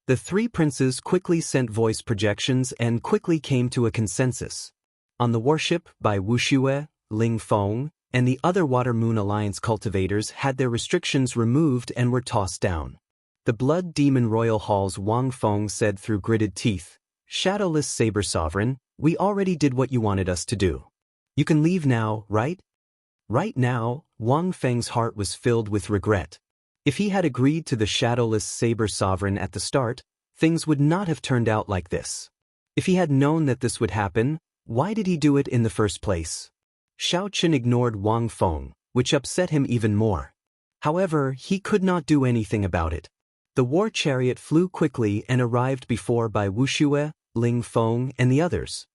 Speaker 1: The 3 princes quickly sent voice projections and quickly came to a consensus. On the warship by Wuxia, Ling Feng, and the other Water Moon Alliance cultivators had their restrictions removed and were tossed down. The Blood Demon Royal Hall's Wang Feng said through gritted teeth, "Shadowless Saber Sovereign, we already did what you wanted us to do. You can leave now, right?" Right now, Wang Feng's heart was filled with regret. If he had agreed to the Shadowless Saber Sovereign at the start, things would not have turned out like this. If he had known that this would happen, why did he do it in the first place? Xiao Chen ignored Wang Feng, which upset him even more. However, he could not do anything about it. The war chariot flew quickly and arrived before Bai Wuxia, Ling Feng, and the others.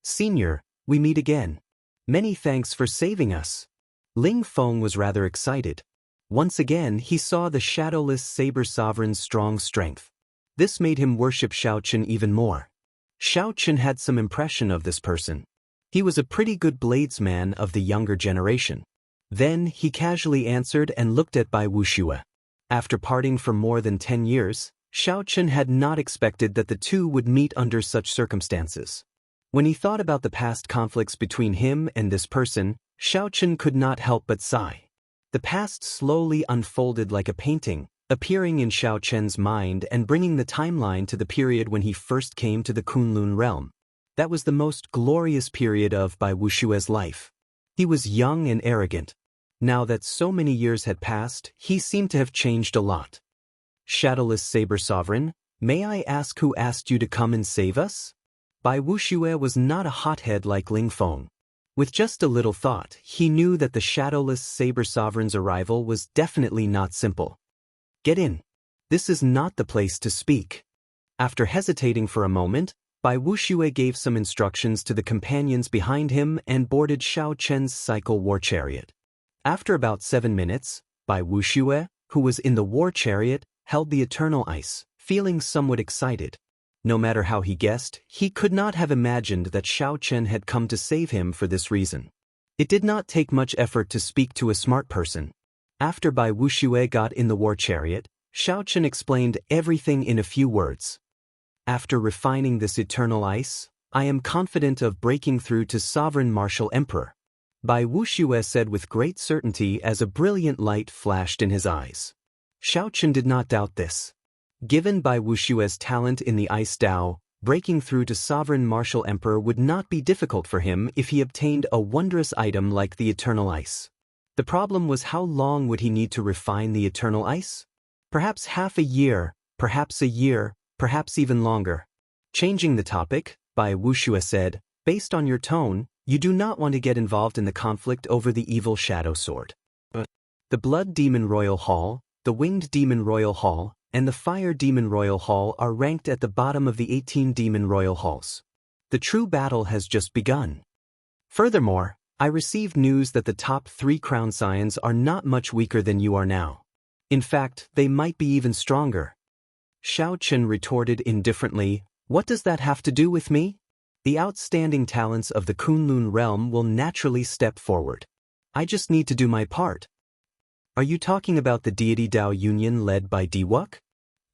Speaker 1: "Senior, we meet again. Many thanks for saving us." Ling Feng was rather excited. Once again he saw the shadowless saber sovereign's strong strength. This made him worship Xiao Chen even more. Xiao Chen had some impression of this person. He was a pretty good bladesman of the younger generation. Then he casually answered and looked at Bai Wuxia. After parting for more than 10 years, Xiao Chen had not expected that the two would meet under such circumstances. When he thought about the past conflicts between him and this person, Xiao Chen could not help but sigh. The past slowly unfolded like a painting, appearing in Xiao Chen's mind and bringing the timeline to the period when he first came to the Kunlun realm. That was the most glorious period of Bai Wuxia's life. He was young and arrogant. Now that so many years had passed, he seemed to have changed a lot. "Shadowless Saber Sovereign, may I ask who asked you to come and save us?" Bai Wuxia was not a hothead like Ling Feng. With just a little thought, he knew that the Shadowless Saber Sovereign's arrival was definitely not simple. "Get in. This is not the place to speak." After hesitating for a moment, Bai Wuxia gave some instructions to the companions behind him and boarded Xiao Chen's cycle war chariot. After about 7 minutes, Bai Wuxia, who was in the war chariot, held the eternal ice, feeling somewhat excited. No matter how he guessed, he could not have imagined that Xiao Chen had come to save him for this reason. It did not take much effort to speak to a smart person. After Bai Wuxia got in the war chariot, Xiao Chen explained everything in a few words. "After refining this eternal ice, I am confident of breaking through to Sovereign Martial Emperor," Bai Wuxia said with great certainty as a brilliant light flashed in his eyes. Xiao Chen did not doubt this. Given Bai Wuxia's talent in the Ice Dao, breaking through to Sovereign Martial Emperor would not be difficult for him if he obtained a wondrous item like the Eternal Ice. The problem was how long would he need to refine the Eternal Ice? Perhaps half a year, perhaps a year, perhaps even longer. Changing the topic, Bai Wuxia said, "Based on your tone, you do not want to get involved in the conflict over the evil shadow sword. The Blood Demon Royal Hall, the Winged Demon Royal Hall, and the Fire Demon Royal Hall are ranked at the bottom of the 18 Demon Royal Halls. The true battle has just begun. Furthermore, I received news that the top 3 crown scions are not much weaker than you are now. In fact, they might be even stronger." Xiao Chen retorted indifferently, "What does that have to do with me? The outstanding talents of the Kunlun realm will naturally step forward. I just need to do my part." "Are you talking about the deity Dao Union led by Diwuk?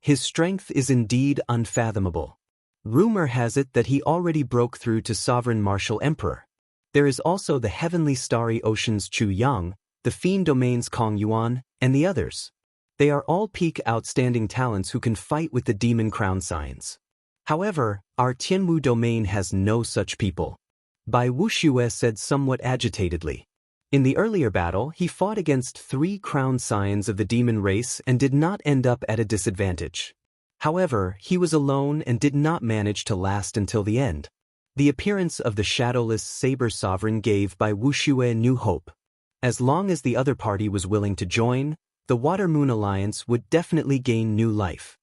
Speaker 1: His strength is indeed unfathomable. Rumor has it that he already broke through to Sovereign Martial Emperor. There is also the Heavenly Starry Ocean's Chu Yang, the Fiend Domain's Kong Yuan, and the others. They are all peak outstanding talents who can fight with the Demon Crown Scions. However, our Tianwu domain has no such people," Bai Wuxia said somewhat agitatedly. In the earlier battle, he fought against 3 crown scions of the demon race and did not end up at a disadvantage. However, he was alone and did not manage to last until the end. The appearance of the shadowless Saber Sovereign gave Bai Wuxia new hope. As long as the other party was willing to join, the Water Moon Alliance would definitely gain new life.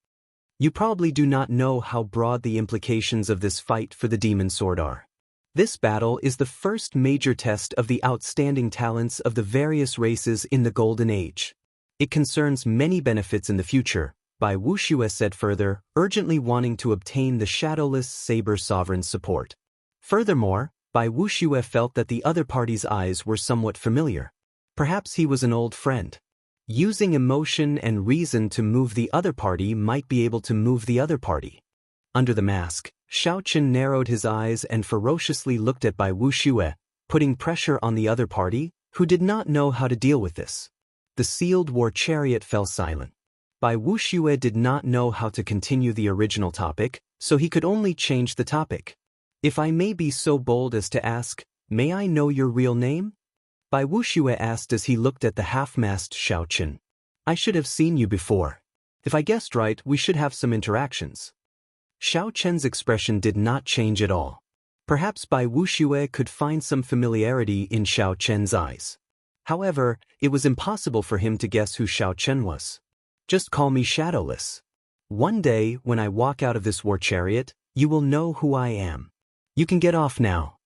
Speaker 1: You probably do not know how broad the implications of this fight for the Demon Sword are. This battle is the first major test of the outstanding talents of the various races in the Golden Age. It concerns many benefits in the future, Bai Wuxia said further, urgently wanting to obtain the Shadowless Saber Sovereign's support. Furthermore, Bai Wuxia felt that the other party's eyes were somewhat familiar. Perhaps he was an old friend. Using emotion and reason to move the other party might be able to move the other party. Under the mask, Xiao Chen narrowed his eyes and ferociously looked at Bai Wuxia, putting pressure on the other party, who did not know how to deal with this. The sealed war chariot fell silent. Bai Wuxia did not know how to continue the original topic, so he could only change the topic. "If I may be so bold as to ask, may I know your real name?" Bai Wuxia asked as he looked at the half-masked Xiao Chen. "I should have seen you before. If I guessed right, we should have some interactions." Xiao Chen's expression did not change at all. Perhaps Bai Wuxia could find some familiarity in Xiao Chen's eyes. However, it was impossible for him to guess who Xiao Chen was. Just call me Shadowless. One day, when I walk out of this war chariot, you will know who I am. You can get off now.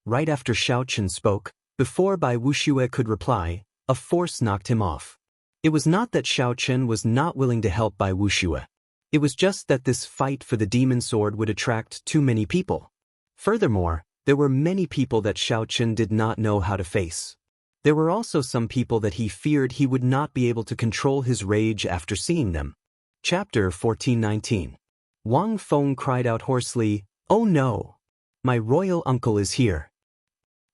Speaker 1: Right after Xiao Chen spoke, before Bai Wuxia could reply, a force knocked him off. It was not that Xiao Chen was not willing to help Bai Wuxia. It was just that this fight for the demon sword would attract too many people. Furthermore, there were many people that Xiao Chen did not know how to face. There were also some people that he feared he would not be able to control his rage after seeing them. Chapter 14:19. Wang Feng cried out hoarsely, "Oh no! My royal uncle is here."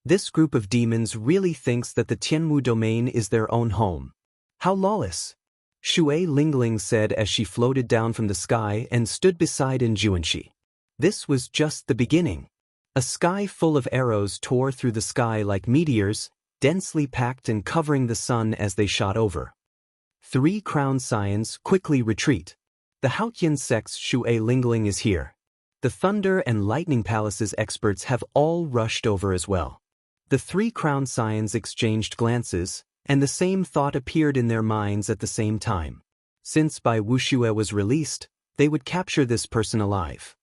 Speaker 1: This group of demons really thinks that the Tianwu domain is their own home. How lawless! Shui Lingling said as she floated down from the sky and stood beside Jianghu. This was just the beginning. A sky full of arrows tore through the sky like meteors, densely packed and covering the sun as they shot over. 3 crown scions quickly retreat. The Haotian sect's Shui Lingling is here. The Thunder and Lightning Palace's experts have all rushed over as well. The 3 crown scions exchanged glances, and the same thought appeared in their minds at the same time. Since Bai Wuxia was released, they would capture this person alive.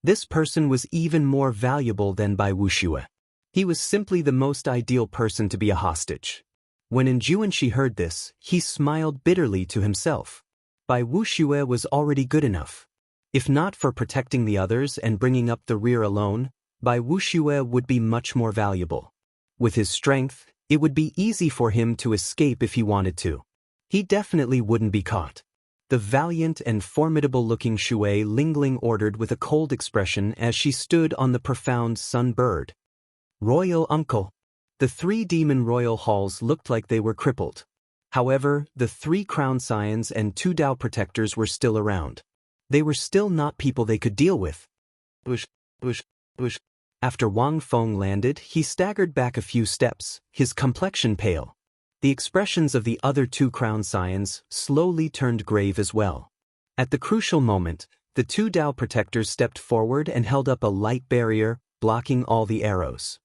Speaker 1: This person was even more valuable than Bai Wuxia. He was simply the most ideal person to be a hostage. When Jianghu heard this, he smiled bitterly to himself. Bai Wuxia was already good enough. If not for protecting the others and bringing up the rear alone, Bai Wuxia would be much more valuable. With his strength, it would be easy for him to escape if he wanted to. He definitely wouldn't be caught. The valiant and formidable-looking Shui Lingling ordered with a cold expression as she stood on the profound sun bird. "Royal uncle." The 3 demon royal halls looked like they were crippled. However, the 3 crown scions and 2 Dao protectors were still around. They were still not people they could deal with. Bush. After Wang Feng landed, he staggered back a few steps, his complexion pale. The expressions of the other 2 crown scions slowly turned grave as well. At the crucial moment, the 2 Dao protectors stepped forward and held up a light barrier, blocking all the arrows.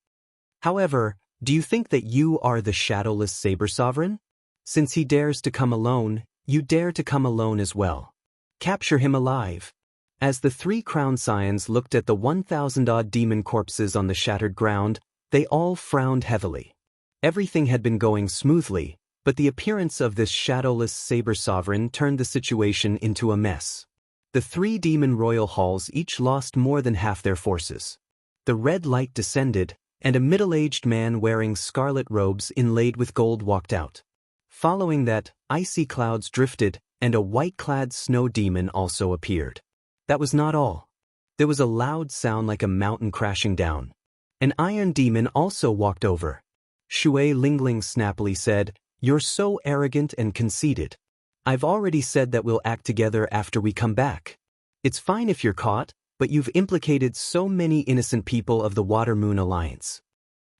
Speaker 1: However, do you think that you are the shadowless saber sovereign? Since he dares to come alone, you dare to come alone as well. Capture him alive. As the 3 crown scions looked at the 1,000-odd demon corpses on the shattered ground, they all frowned heavily. Everything had been going smoothly, but the appearance of this shadowless saber sovereign turned the situation into a mess. The 3 demon royal halls each lost more than half their forces. The red light descended, and a middle-aged man wearing scarlet robes inlaid with gold walked out. Following that, icy clouds drifted, and a white-clad snow demon also appeared. That was not all. There was a loud sound like a mountain crashing down. An iron demon also walked over. Shui Lingling snappily said, "You're so arrogant and conceited. I've already said that we'll act together after we come back. It's fine if you're caught, but you've implicated so many innocent people of the Water Moon Alliance."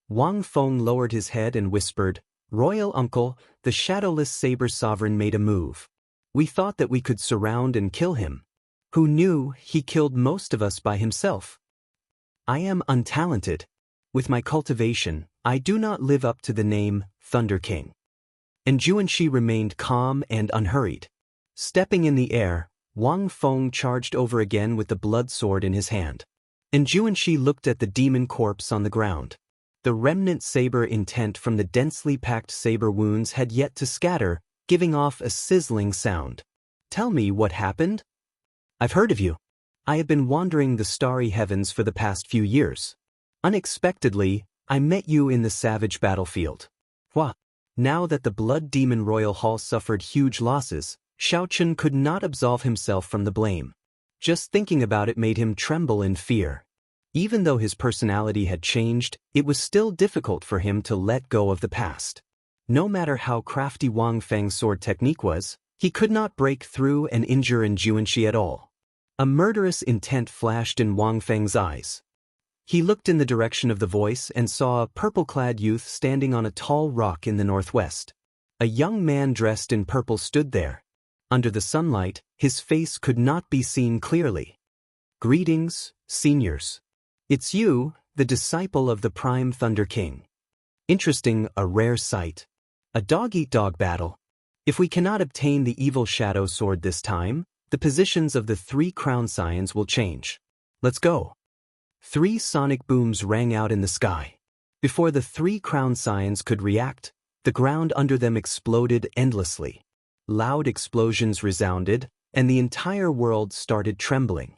Speaker 1: Wang Feng lowered his head and whispered, "Royal uncle, the shadowless saber sovereign made a move. We thought that we could surround and kill him. Who knew he killed most of us by himself? I am untalented. With my cultivation, I do not live up to the name Thunder King." And Jianghu remained calm and unhurried. Stepping in the air, Wang Feng charged over again with the blood sword in his hand. And Jianghu looked at the demon corpse on the ground. The remnant saber intent from the densely packed saber wounds had yet to scatter, giving off a sizzling sound. "Tell me what happened? I've heard of you. I have been wandering the starry heavens for the past few years. Unexpectedly, I met you in the savage battlefield. What?" Now that the Blood Demon Royal Hall suffered huge losses, Xiao Chen could not absolve himself from the blame. Just thinking about it made him tremble in fear. Even though his personality had changed, it was still difficult for him to let go of the past. No matter how crafty Wang Feng's sword technique was, he could not break through and injure Jianghu at all. A murderous intent flashed in Wang Feng's eyes. He looked in the direction of the voice and saw a purple-clad youth standing on a tall rock in the northwest. A young man dressed in purple stood there. Under the sunlight, his face could not be seen clearly. "Greetings, seniors. It's you, the disciple of the Prime Thunder King. Interesting, a rare sight. A dog-eat-dog battle. If we cannot obtain the evil shadow sword this time, the positions of the 3 crown scions will change. Let's go. 3 sonic booms rang out in the sky. Before the 3 crown scions could react, the ground under them exploded endlessly. Loud explosions resounded, and the entire world started trembling.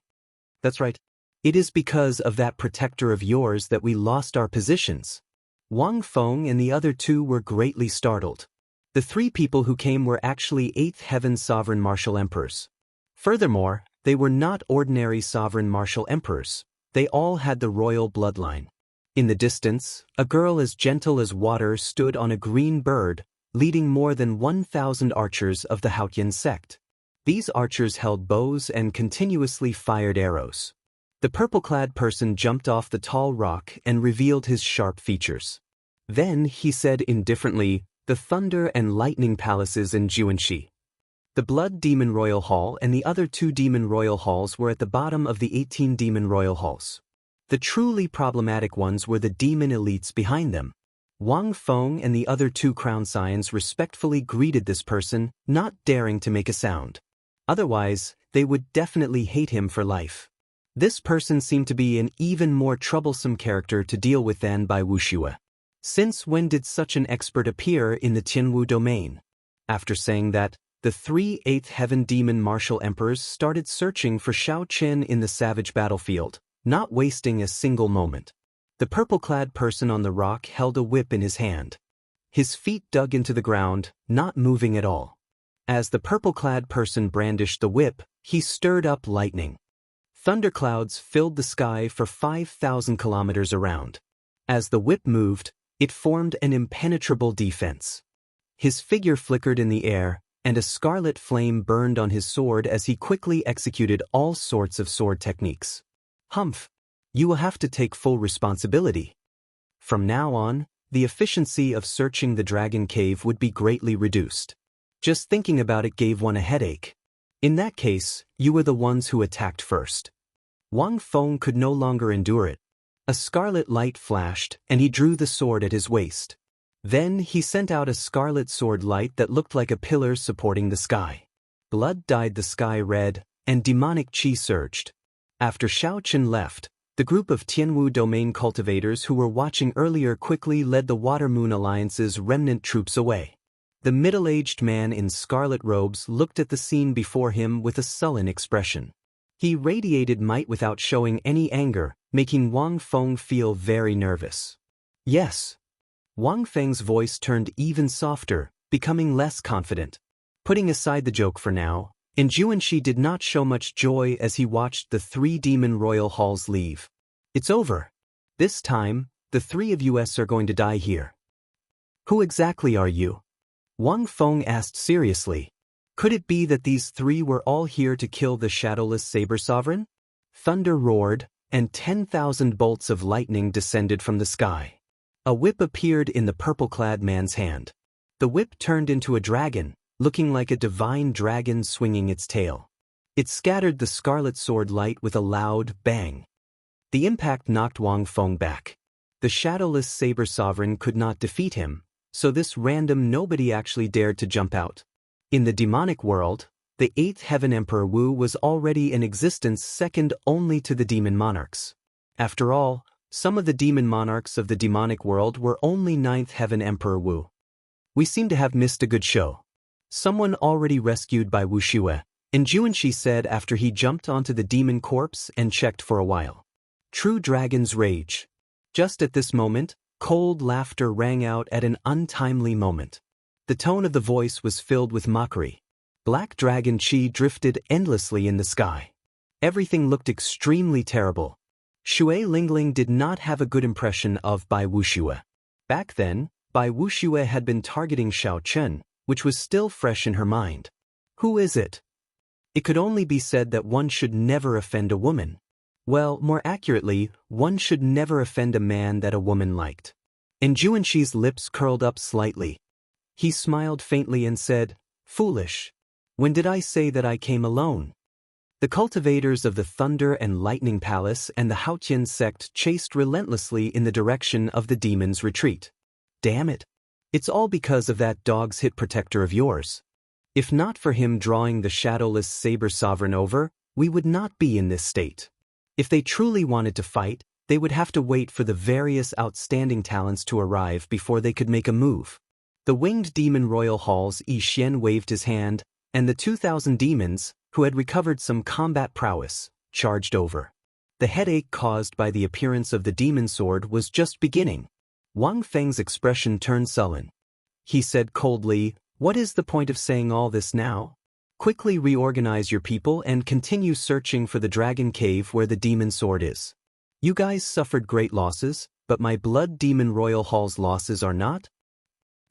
Speaker 1: That's right. It is because of that protector of yours that we lost our positions. Wang Feng and the other 2 were greatly startled. The 3 people who came were actually 8th Heaven Sovereign Martial Emperors. Furthermore, they were not ordinary Sovereign Martial Emperors. They all had the royal bloodline. In the distance, a girl as gentle as water stood on a green bird, leading more than 1,000 archers of the Haotian sect. These archers held bows and continuously fired arrows. The purple-clad person jumped off the tall rock and revealed his sharp features. Then he said indifferently, "The Thunder and Lightning Palaces in Jianghu." The Blood Demon Royal Hall and the other 2 Demon Royal Halls were at the bottom of the 18 Demon Royal Halls. The truly problematic ones were the demon elites behind them. Wang Feng and the other 2 crown scions respectfully greeted this person, not daring to make a sound. Otherwise, they would definitely hate him for life. This person seemed to be an even more troublesome character to deal with than by Wuxia. Since when did such an expert appear in the Jianghu domain? After saying that, the 3 8th Heaven Demon Martial Emperors started searching for Shao Chen in the savage battlefield, not wasting a single moment. The purple-clad person on the rock held a whip in his hand. His feet dug into the ground, not moving at all. As the purple-clad person brandished the whip, he stirred up lightning. Thunderclouds filled the sky for 5,000 kilometers around. As the whip moved, it formed an impenetrable defense. His figure flickered in the air, and a scarlet flame burned on his sword as he quickly executed all sorts of sword techniques. Humph! You will have to take full responsibility. From now on, the efficiency of searching the dragon cave would be greatly reduced. Just thinking about it gave one a headache. In that case, you were the ones who attacked first. Wang Feng could no longer endure it. A scarlet light flashed, and he drew the sword at his waist. Then he sent out a scarlet sword light that looked like a pillar supporting the sky. Blood dyed the sky red, and demonic chi surged. After Shao Chen left, the group of Jianghu domain cultivators who were watching earlier quickly led the Water Moon Alliance's remnant troops away. The middle-aged man in scarlet robes looked at the scene before him with a sullen expression. He radiated might without showing any anger, making Wang Feng feel very nervous. Yes. Wang Feng's voice turned even softer, becoming less confident. Putting aside the joke for now, Jianghu did not show much joy as he watched the 3 Demon Royal Halls leave. It's over. This time, the 3 of us are going to die here. Who exactly are you? Wang Feng asked seriously. Could it be that these 3 were all here to kill the shadowless Saber Sovereign? Thunder roared, and 10,000 bolts of lightning descended from the sky. A whip appeared in the purple-clad man's hand. The whip turned into a dragon, looking like a divine dragon swinging its tail. It scattered the scarlet sword light with a loud bang. The impact knocked Wang Feng back. The shadowless Saber Sovereign could not defeat him, so this random nobody actually dared to jump out. In the demonic world, the 8th Heaven Emperor Wu was already in existence second only to the demon monarchs. After all, some of the demon monarchs of the demonic world were only 9th Heaven Emperor Wu. We seem to have missed a good show. Someone already rescued by Wuxia, Jianghu said after he jumped onto the demon corpse and checked for a while. True dragon's rage. Just at this moment, cold laughter rang out at an untimely moment. The tone of the voice was filled with mockery. Black dragon chi drifted endlessly in the sky. Everything looked extremely terrible. Shui Lingling did not have a good impression of Bai Wuxia. Back then, Bai Wuxia had been targeting Shao Chen, which was still fresh in her mind. Who is it? It could only be said that one should never offend a woman. Well, more accurately, one should never offend a man that a woman liked. Jianghu's lips curled up slightly. He smiled faintly and said, "Foolish. When did I say that I came alone?" The cultivators of the Thunder and Lightning Palace and the Haotian sect chased relentlessly in the direction of the demon's retreat. Damn it. It's all because of that dog's hit protector of yours. If not for him drawing the shadowless Saber Sovereign over, we would not be in this state. If they truly wanted to fight, they would have to wait for the various outstanding talents to arrive before they could make a move. The winged demon royal halls Yi Xian waved his hand, and the 2,000 demons, who had recovered some combat prowess, charged over. The headache caused by the appearance of the demon sword was just beginning. Wang Feng's expression turned sullen. He said coldly, "What is the point of saying all this now? Quickly reorganize your people and continue searching for the dragon cave where the demon sword is. You guys suffered great losses, but my blood demon royal hall's losses are not.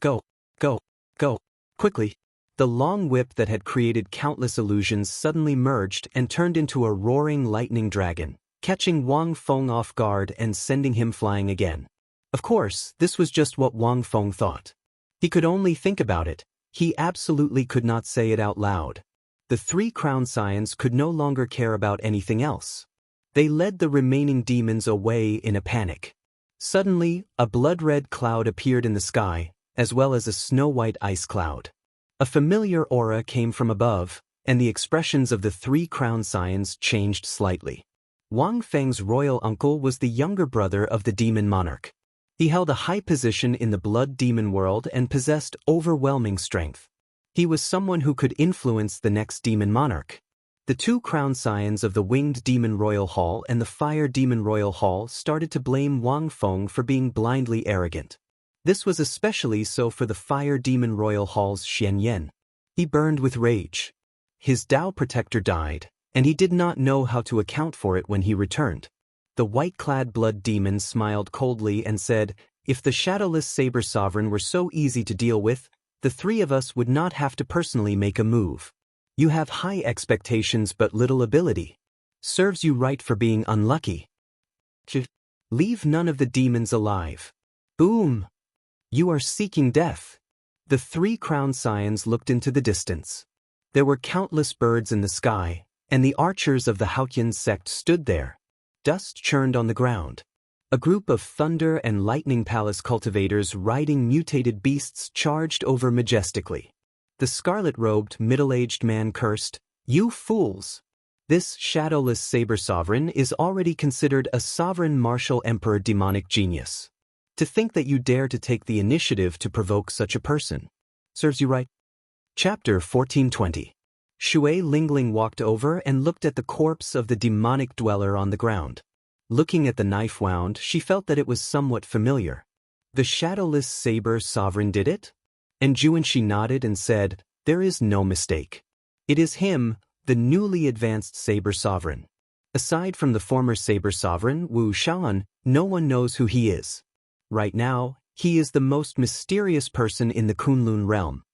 Speaker 1: Go, go, go, quickly." The long whip that had created countless illusions suddenly merged and turned into a roaring lightning dragon, catching Wang Feng off guard and sending him flying again. Of course, this was just what Wang Feng thought. He could only think about it. He absolutely could not say it out loud. The 3 crown scions could no longer care about anything else. They led the remaining demons away in a panic. Suddenly, a blood-red cloud appeared in the sky, as well as a snow-white ice cloud. A familiar aura came from above, and the expressions of the 3 crown scions changed slightly. Wang Feng's royal uncle was the younger brother of the demon monarch. He held a high position in the blood demon world and possessed overwhelming strength. He was someone who could influence the next demon monarch. The 2 crown scions of the winged demon royal hall and the fire demon royal hall started to blame Wang Feng for being blindly arrogant. This was especially so for the fire demon royal hall's Xian Yan. He burned with rage. His Dao protector died, and he did not know how to account for it when he returned. The white-clad blood demon smiled coldly and said, "If the shadowless Saber Sovereign were so easy to deal with, the 3 of us would not have to personally make a move. You have high expectations but little ability. Serves you right for being unlucky. Leave none of the demons alive." Boom! "You are seeking death." The 3 crown scions looked into the distance. There were countless birds in the sky, and the archers of the Haotian sect stood there. Dust churned on the ground. A group of Thunder and Lightning Palace cultivators riding mutated beasts charged over majestically. The scarlet-robed, middle-aged man cursed, "You fools! This shadowless Saber Sovereign is already considered a sovereign martial emperor demonic genius. To think that you dare to take the initiative to provoke such a person. Serves you right." Chapter 1420. Shui Lingling walked over and looked at the corpse of the demonic dweller on the ground. Looking at the knife wound, she felt that it was somewhat familiar. The shadowless Saber Sovereign did it? And Juanshi nodded and said, "There is no mistake. It is him, the newly advanced Saber Sovereign. Aside from the former Saber Sovereign, Wuxia, no one knows who he is. Right now, he is the most mysterious person in the Kunlun realm.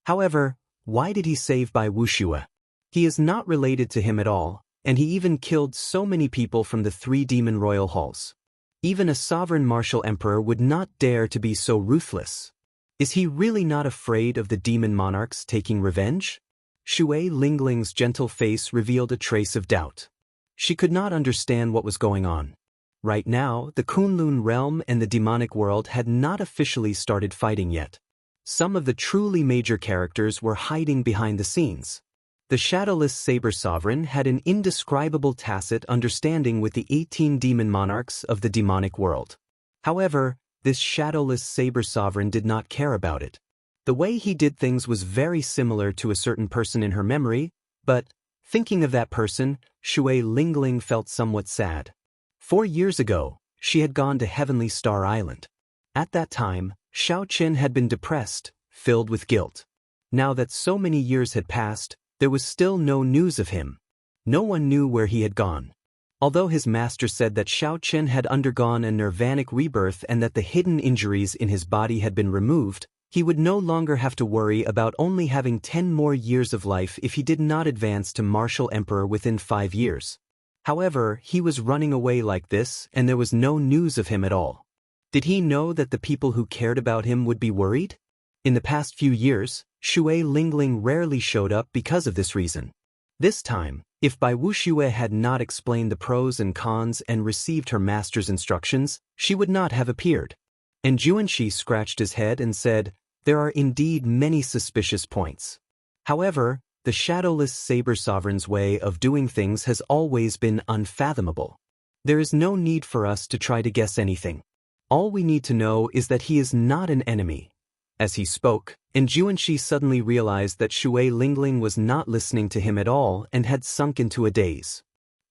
Speaker 1: However, why did he save by Wuxia? He is not related to him at all, and he even killed so many people from the 3 demon royal halls. Even a sovereign martial emperor would not dare to be so ruthless. Is he really not afraid of the demon monarchs taking revenge?" Shui Lingling's gentle face revealed a trace of doubt. She could not understand what was going on. Right now, the Kunlun realm and the demonic world had not officially started fighting yet. Some of the truly major characters were hiding behind the scenes. The shadowless Saber Sovereign had an indescribable tacit understanding with the 18 demon monarchs of the demonic world. However, this shadowless Saber Sovereign did not care about it. The way he did things was very similar to a certain person in her memory, but, thinking of that person, Shui Lingling felt somewhat sad. 4 years ago, she had gone to Heavenly Star Island. At that time, Xiao Qin had been depressed, filled with guilt. Now that so many years had passed, there was still no news of him. No one knew where he had gone. Although his master said that Xiao Qin had undergone a nirvanic rebirth and that the hidden injuries in his body had been removed, he would no longer have to worry about only having 10 more years of life if he did not advance to Martial Emperor within 5 years. However, he was running away like this and there was no news of him at all. Did he know that the people who cared about him would be worried? In the past few years, Shui Lingling rarely showed up because of this reason. This time, If Bai Wuxia had not explained the pros and cons and received her master's instructions, she would not have appeared. And Jianghu scratched his head and said, "There are indeed many suspicious points. However, the shadowless saber sovereign's way of doing things has always been unfathomable. There is no need for us to try to guess anything. All we need to know is that he is not an enemy." As he spoke, and Jianghu suddenly realized that Shui Lingling was not listening to him at all and had sunk into a daze.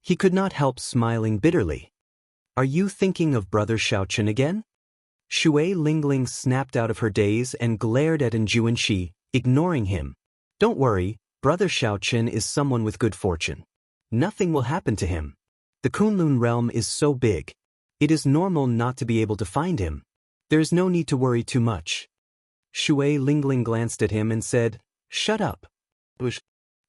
Speaker 1: He could not help smiling bitterly. "Are you thinking of Brother Shaochen again?" Shui Lingling snapped out of her daze and glared at Jianghu, ignoring him. "Don't worry, Brother Shaochen is someone with good fortune. Nothing will happen to him. The Kunlun realm is so big. It is normal not to be able to find him. There is no need to worry too much." Shui Lingling glanced at him and said, "Shut up."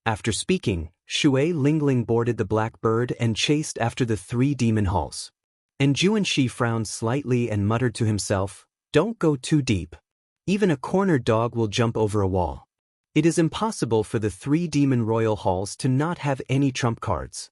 Speaker 1: After speaking, Shui Lingling boarded the black bird and chased after the 3 demon halls. And Jianghu frowned slightly and muttered to himself, "Don't go too deep. Even a cornered dog will jump over a wall. It is impossible for the 3 demon royal halls to not have any trump cards."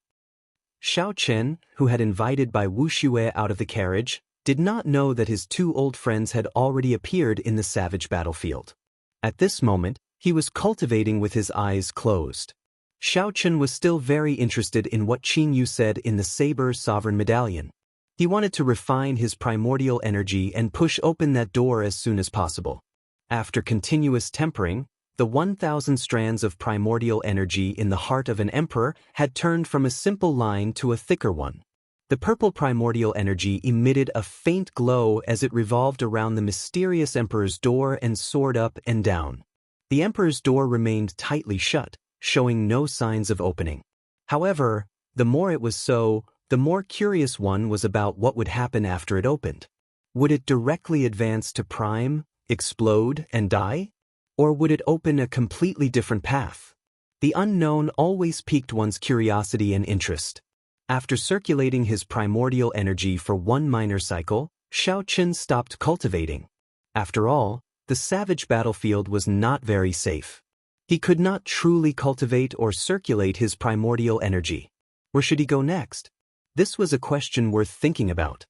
Speaker 1: Xiao Chen, who had invited Bai Wuxia out of the carriage, did not know that his 2 old friends had already appeared in the savage battlefield. At this moment, he was cultivating with his eyes closed. Xiao Chen was still very interested in what Qin Yu said in the Saber Sovereign Medallion. He wanted to refine his primordial energy and push open that door as soon as possible. After continuous tempering, the 1,000 strands of primordial energy in the heart of an emperor had turned from a simple line to a thicker one. The purple primordial energy emitted a faint glow as it revolved around the mysterious emperor's door and soared up and down. The emperor's door remained tightly shut, showing no signs of opening. However, the more it was so, the more curious one was about what would happen after it opened. Would it directly advance to prime, explode, and die? Or would it open a completely different path? The unknown always piqued one's curiosity and interest. After circulating his primordial energy for 1 minor cycle, Xiao Chen stopped cultivating. After all, the savage battlefield was not very safe. He could not truly cultivate or circulate his primordial energy. Where should he go next? This was a question worth thinking about.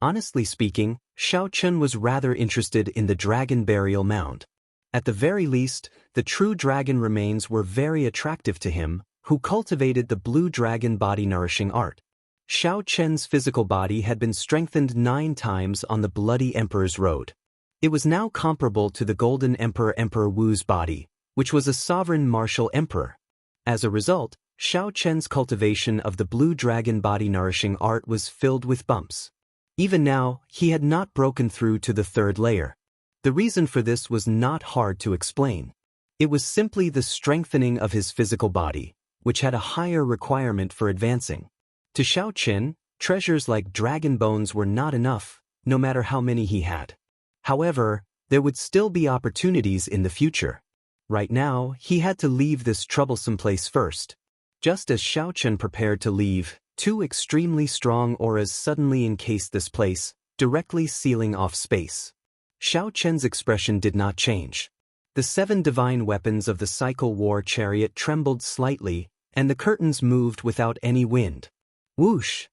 Speaker 1: Honestly speaking, Xiao Chen was rather interested in the dragon burial mound. At the very least, the true dragon remains were very attractive to him, who cultivated the blue dragon body-nourishing art. Xiao Chen's physical body had been strengthened 9 times on the Bloody Emperor's Road. It was now comparable to the Golden Emperor Emperor Wu's body, which was a sovereign martial emperor. As a result, Xiao Chen's cultivation of the blue dragon body-nourishing art was filled with bumps. Even now, he had not broken through to the 3rd layer. The reason for this was not hard to explain. It was simply the strengthening of his physical body, which had a higher requirement for advancing. To Xiao Chen, treasures like dragon bones were not enough, no matter how many he had. However, there would still be opportunities in the future. Right now, he had to leave this troublesome place first. Just as Xiao Chen prepared to leave, 2 extremely strong auras suddenly encased this place, directly sealing off space. Xiao Chen's expression did not change. The 7 divine weapons of the Cycle War Chariot trembled slightly, and the curtains moved without any wind. Whoosh!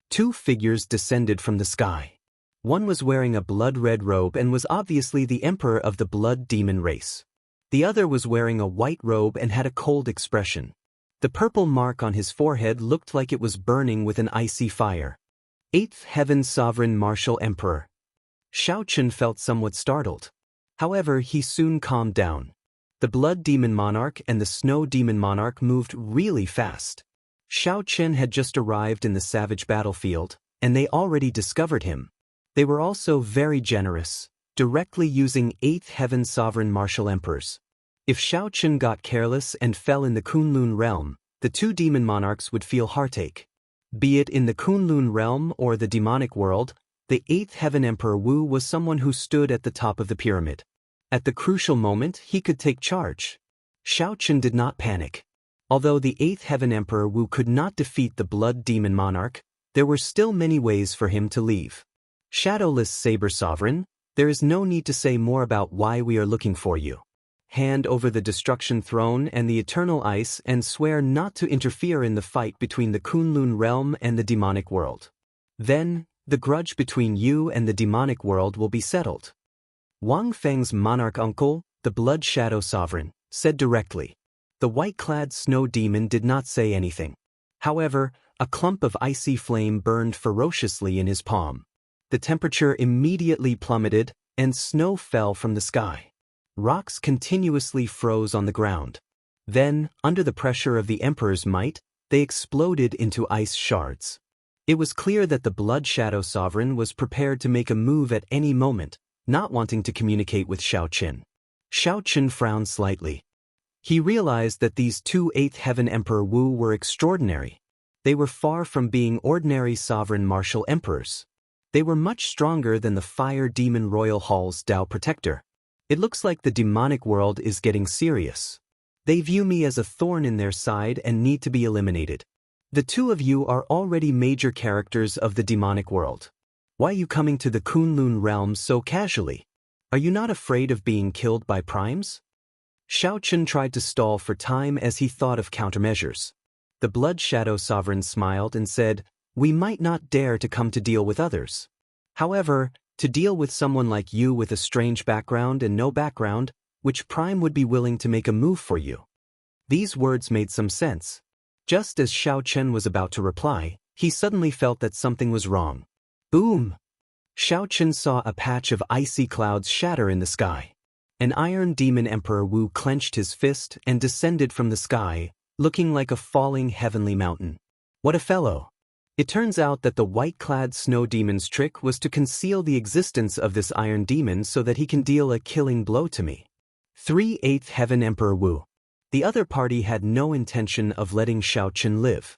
Speaker 1: 2 figures descended from the sky. One was wearing a blood-red robe and was obviously the emperor of the blood demon race. The other was wearing a white robe and had a cold expression. The purple mark on his forehead looked like it was burning with an icy fire. 8th Heaven Sovereign Martial Emperor. Xiao Chen felt somewhat startled. However, he soon calmed down. The Blood Demon Monarch and the Snow Demon Monarch moved really fast. Xiao Chen had just arrived in the savage battlefield, and they already discovered him. They were also very generous, directly using 8th Heaven Sovereign Martial Emperors. If Xiao Chen got careless and fell in the Kunlun realm, the 2 demon monarchs would feel heartache. Be it in the Kunlun realm or the demonic world, the 8th Heaven Emperor Wu was someone who stood at the top of the pyramid. At the crucial moment, he could take charge. Xiao Chen did not panic. Although the 8th Heaven Emperor Wu could not defeat the Blood Demon Monarch, there were still many ways for him to leave. Shadowless Saber Sovereign, there is no need to say more about why we are looking for you. hand over the destruction throne and the eternal ice and swear not to interfere in the fight between the Kunlun realm and the demonic world. Then, the grudge between you and the demonic world will be settled. Wang Feng's monarch uncle, the Blood Shadow Sovereign, said directly. The white-clad snow demon did not say anything. However, a clump of icy flame burned ferociously in his palm. The temperature immediately plummeted, and snow fell from the sky. Rocks continuously froze on the ground. Then, under the pressure of the Emperor's might, they exploded into ice shards. It was clear that the Blood Shadow Sovereign was prepared to make a move at any moment, not wanting to communicate with Xiaoqin. Xiaoqin frowned slightly. He realized that these two Eighth Heaven Emperor Wu were extraordinary. They were far from being ordinary sovereign martial emperors. They were much stronger than the Fire Demon Royal Hall's Dao Protector. It looks like the demonic world is getting serious. They view me as a thorn in their side and need to be eliminated. The two of you are already major characters of the demonic world. Why are you coming to the Kunlun realm so casually? Are you not afraid of being killed by primes? Xiaoqin tried to stall for time as he thought of countermeasures. The Blood Shadow Sovereign smiled and said, "We might not dare to come to deal with others. However, to deal with someone like you with a strange background and no background, which prime would be willing to make a move for you?" These words made some sense. Just as Xiaoqin was about to reply, he suddenly felt that something was wrong. Boom! Xiaoqin saw a patch of icy clouds shatter in the sky. An Iron Demon Emperor Wu clenched his fist and descended from the sky, looking like a falling heavenly mountain. What a fellow! It turns out that the white-clad snow demon's trick was to conceal the existence of this Iron Demon so that he can deal a killing blow to me. 8th Heaven Emperor Wu. The other party had no intention of letting Xiaoqin live.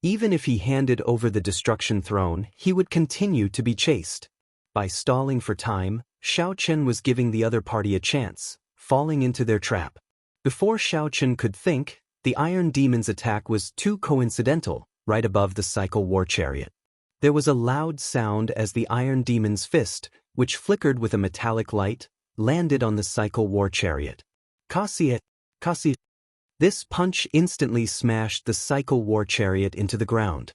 Speaker 1: Even if he handed over the destruction throne, he would continue to be chased. By stalling for time, Xiaoqin was giving the other party a chance, falling into their trap. Before Xiaoqin could think, the Iron Demon's attack was too coincidental, right above the Cycle War Chariot. There was a loud sound as the Iron Demon's fist, which flickered with a metallic light, landed on the Cycle War Chariot. Kasi. This punch instantly smashed the Cycle War Chariot into the ground.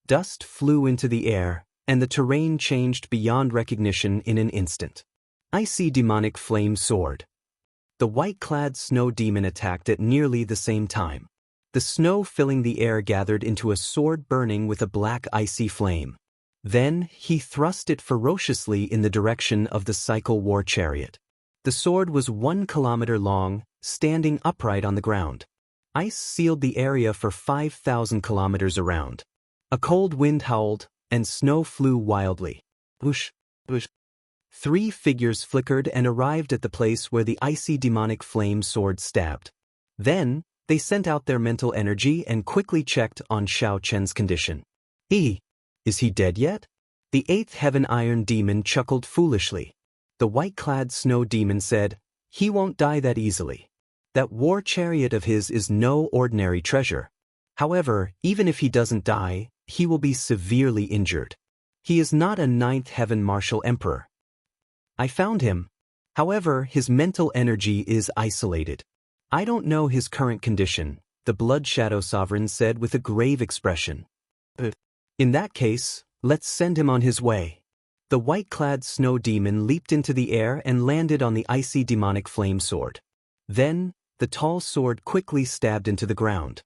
Speaker 1: Dust flew into the air, and the terrain changed beyond recognition in an instant. Icy demonic flame sword. The white-clad snow demon attacked at nearly the same time. The snow filling the air gathered into a sword burning with a black icy flame. Then, he thrust it ferociously in the direction of the Cycle War Chariot. The sword was 1 kilometer long, standing upright on the ground. Ice sealed the area for 5,000 kilometers around. A cold wind howled, and snow flew wildly. Whoosh, whoosh. 3 figures flickered and arrived at the place where the icy demonic flame sword stabbed. Then, they sent out their mental energy and quickly checked on Xiaoqin's condition. Is he dead yet? The 8th Heaven Iron Demon chuckled foolishly. The white-clad snow demon said, "He won't die that easily. That war chariot of his is no ordinary treasure. However, even if he doesn't die, he will be severely injured. He is not a 9th Heaven Martial Emperor. I found him. However, his mental energy is isolated. I don't know his current condition," the Blood Shadow Sovereign said with a grave expression. "In that case, let's send him on his way." The white-clad snow demon leaped into the air and landed on the icy demonic flame sword. Then, the tall sword quickly stabbed into the ground.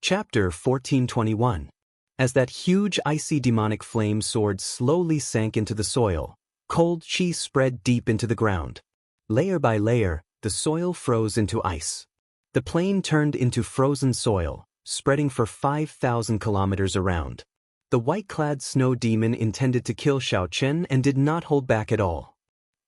Speaker 1: Chapter 1421. As that huge icy demonic flame sword slowly sank into the soil, cold chi spread deep into the ground. Layer by layer, the soil froze into ice. The plain turned into frozen soil, spreading for 5,000 kilometers around. The white-clad snow demon intended to kill Xiaoqin and did not hold back at all.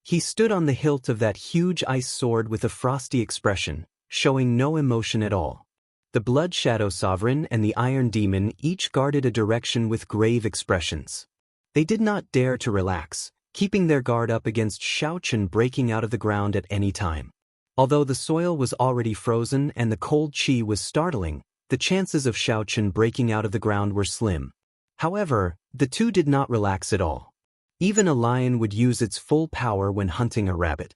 Speaker 1: He stood on the hilt of that huge ice sword with a frosty expression, showing no emotion at all. The Blood Shadow Sovereign and the Iron Demon each guarded a direction with grave expressions. They did not dare to relax, keeping their guard up against Xiaoqin breaking out of the ground at any time. Although the soil was already frozen and the cold chi was startling, the chances of Xiaoqin breaking out of the ground were slim. However, the two did not relax at all. Even a lion would use its full power when hunting a rabbit.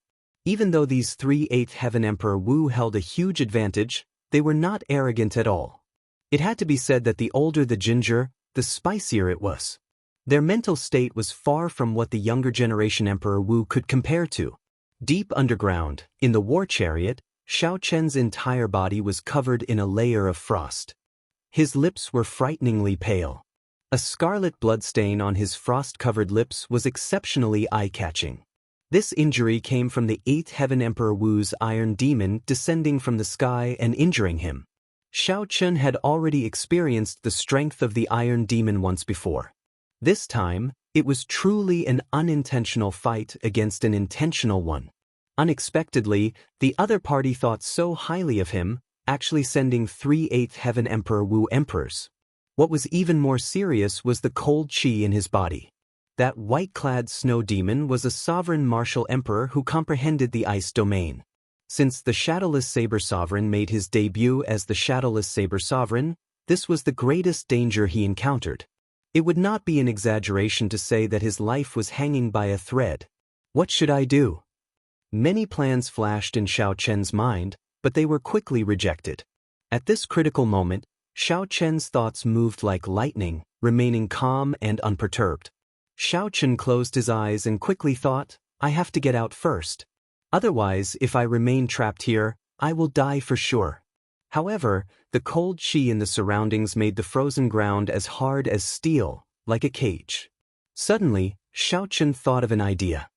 Speaker 1: Even though these 3/8 Heaven Emperor Wu held a huge advantage, they were not arrogant at all. It had to be said that the older the ginger, the spicier it was. Their mental state was far from what the younger generation Emperor Wu could compare to. Deep underground, in the war chariot, Xiao Chen's entire body was covered in a layer of frost. His lips were frighteningly pale. A scarlet bloodstain on his frost-covered lips was exceptionally eye-catching. This injury came from the 8th Heaven Emperor Wu's iron demon descending from the sky and injuring him. Xiao Chen had already experienced the strength of the iron demon once before. This time, it was truly an unintentional fight against an intentional one. Unexpectedly, the other party thought so highly of him, actually sending 3/8 Heaven Emperor Wu emperors. What was even more serious was the cold qi in his body. That white-clad snow demon was a sovereign martial emperor who comprehended the ice domain. Since the Shadowless Saber Sovereign made his debut as the Shadowless Saber Sovereign, this was the greatest danger he encountered. It would not be an exaggeration to say that his life was hanging by a thread. What should I do? Many plans flashed in Xiao Chen's mind, but they were quickly rejected. At this critical moment, Xiao Chen's thoughts moved like lightning, remaining calm and unperturbed. Xiao Chen closed his eyes and quickly thought, I have to get out first. Otherwise, if I remain trapped here, I will die for sure. However, the cold qi in the surroundings made the frozen ground as hard as steel, like a cage. Suddenly, Xiao Chen thought of an idea.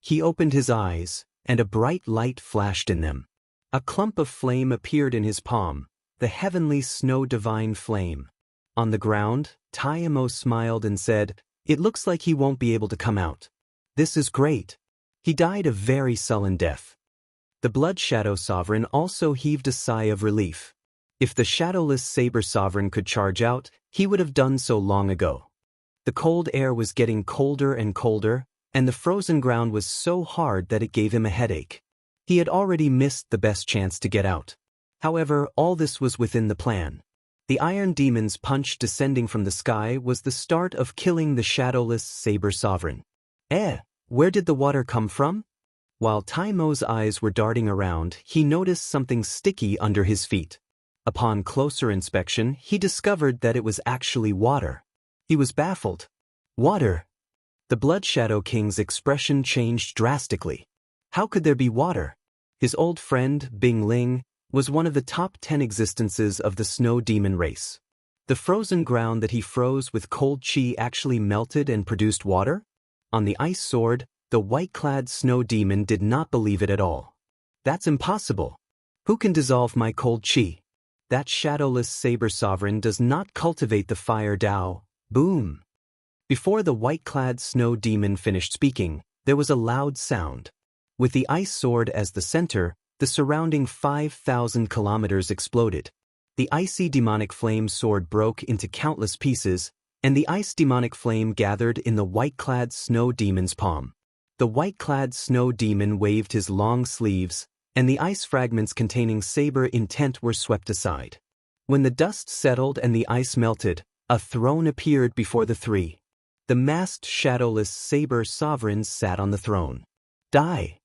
Speaker 1: He opened his eyes, and a bright light flashed in them. A clump of flame appeared in his palm, the heavenly snow divine flame. On the ground, Taimo smiled and said, It looks like he won't be able to come out. This is great. He died a very sullen death. The Blood Shadow Sovereign also heaved a sigh of relief. If the Shadowless Saber Sovereign could charge out, he would have done so long ago. The cold air was getting colder and colder, and the frozen ground was so hard that it gave him a headache. He had already missed the best chance to get out. However, all this was within the plan. The Iron Demon's punch descending from the sky was the start of killing the Shadowless Saber Sovereign. Where did the water come from? While Taimo's eyes were darting around, he noticed something sticky under his feet. Upon closer inspection, he discovered that it was actually water. He was baffled. Water? The Blood Shadow King's expression changed drastically. How could there be water? His old friend, Bing Ling, was one of the top 10 existences of the snow demon race. The frozen ground that he froze with cold qi actually melted and produced water? On the ice sword, the white-clad snow demon did not believe it at all. That's impossible. Who can dissolve my cold qi? That Shadowless Saber Sovereign does not cultivate the fire Dao. Boom! Before the white-clad snow demon finished speaking, there was a loud sound. With the ice sword as the center, the surrounding 5,000 kilometers exploded. The icy demonic flame sword broke into countless pieces, and the ice demonic flame gathered in the white-clad snow demon's palm. The white-clad snow demon waved his long sleeves, and the ice fragments containing saber intent were swept aside. When the dust settled and the ice melted, a throne appeared before the three. The masked Shadowless Saber Sovereigns sat on the throne. Die!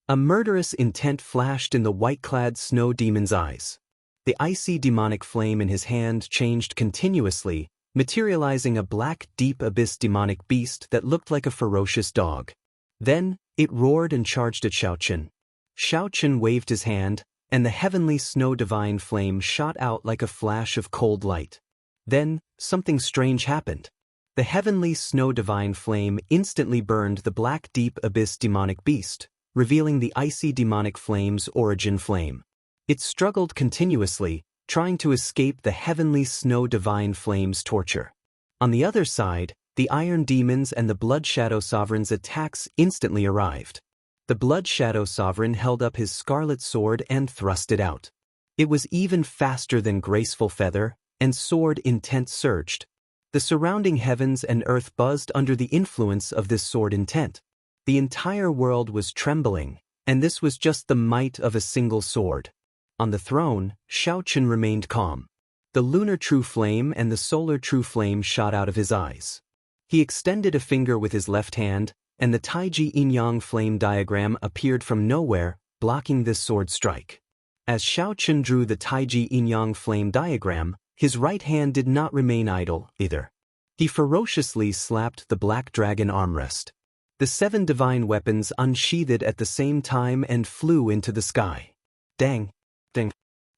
Speaker 1: A murderous intent flashed in the white-clad snow demon's eyes. The icy demonic flame in his hand changed continuously, materializing a black deep abyss demonic beast that looked like a ferocious dog. Then, it roared and charged at Xiao Chen. Xiao Chen waved his hand, and the heavenly snow divine flame shot out like a flash of cold light. Then, something strange happened. The heavenly snow divine flame instantly burned the black deep abyss demonic beast, revealing the icy demonic flame's origin flame. It struggled continuously, trying to escape the heavenly snow divine flame's torture. On the other side, the Iron Demons and the Blood Shadow Sovereign's attacks instantly arrived. The Blood Shadow Sovereign held up his scarlet sword and thrust it out. It was even faster than Graceful Feather, and sword intent surged. The surrounding heavens and earth buzzed under the influence of this sword intent. The entire world was trembling, and this was just the might of a single sword. On the throne, Xiao Chen remained calm. The lunar true flame and the solar true flame shot out of his eyes. He extended a finger with his left hand, and the Taiji Yin-Yang flame diagram appeared from nowhere, blocking this sword strike. As Xiaochun drew the Taiji Yin-Yang flame diagram, his right hand did not remain idle, either. He ferociously slapped the black dragon armrest. The 7 divine weapons unsheathed at the same time and flew into the sky. Dang! Dang!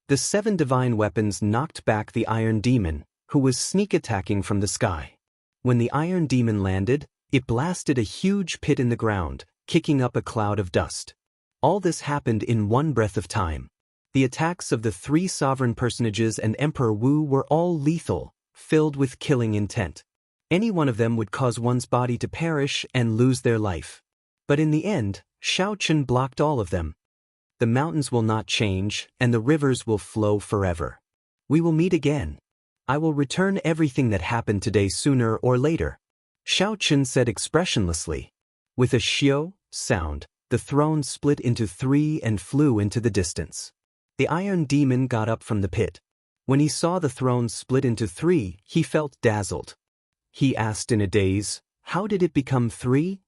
Speaker 1: The 7 divine weapons knocked back the Iron Demon, who was sneak attacking from the sky. When the Iron Demon landed, it blasted a huge pit in the ground, kicking up a cloud of dust. All this happened in one breath of time. The attacks of the 3 sovereign personages and Emperor Wu were all lethal, filled with killing intent. Any one of them would cause one's body to perish and lose their life. But in the end, Xiaochun blocked all of them. The mountains will not change, and the rivers will flow forever. We will meet again. I will return everything that happened today sooner or later. Xiaochun said expressionlessly. With a xiao sound, the throne split into 3 and flew into the distance. The Iron Demon got up from the pit. When he saw the throne split into 3, he felt dazzled. He asked in a daze, how did it become 3?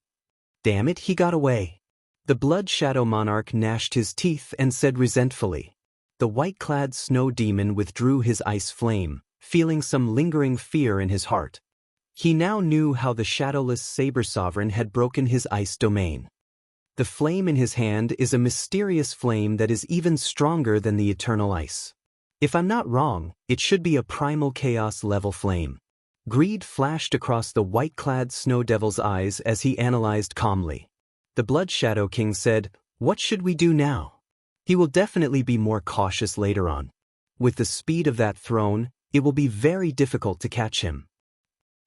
Speaker 1: Damn it, he got away. The Blood Shadow Monarch gnashed his teeth and said resentfully. The white-clad snow demon withdrew his ice flame, feeling some lingering fear in his heart. He now knew how the shadowless Saber Sovereign had broken his ice domain. The flame in his hand is a mysterious flame that is even stronger than the eternal ice. If I'm not wrong, it should be a primal chaos-level flame. Greed flashed across the white-clad snow devil's eyes as he analyzed calmly. The Blood Shadow King said, what should we do now? He will definitely be more cautious later on. With the speed of that throne, it will be very difficult to catch him.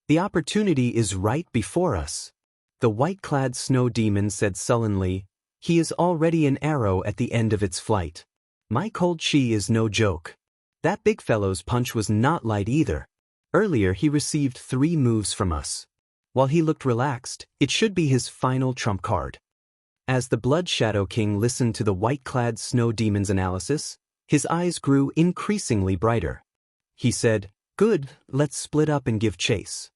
Speaker 1: The opportunity is right before us. The white-clad snow demon said sullenly, he is already an arrow at the end of its flight. My cold chi is no joke. That big fellow's punch was not light either. Earlier he received 3 moves from us. While he looked relaxed, it should be his final trump card. As the Blood Shadow King listened to the white-clad snow demon's analysis, his eyes grew increasingly brighter. He said, good, let's split up and give chase.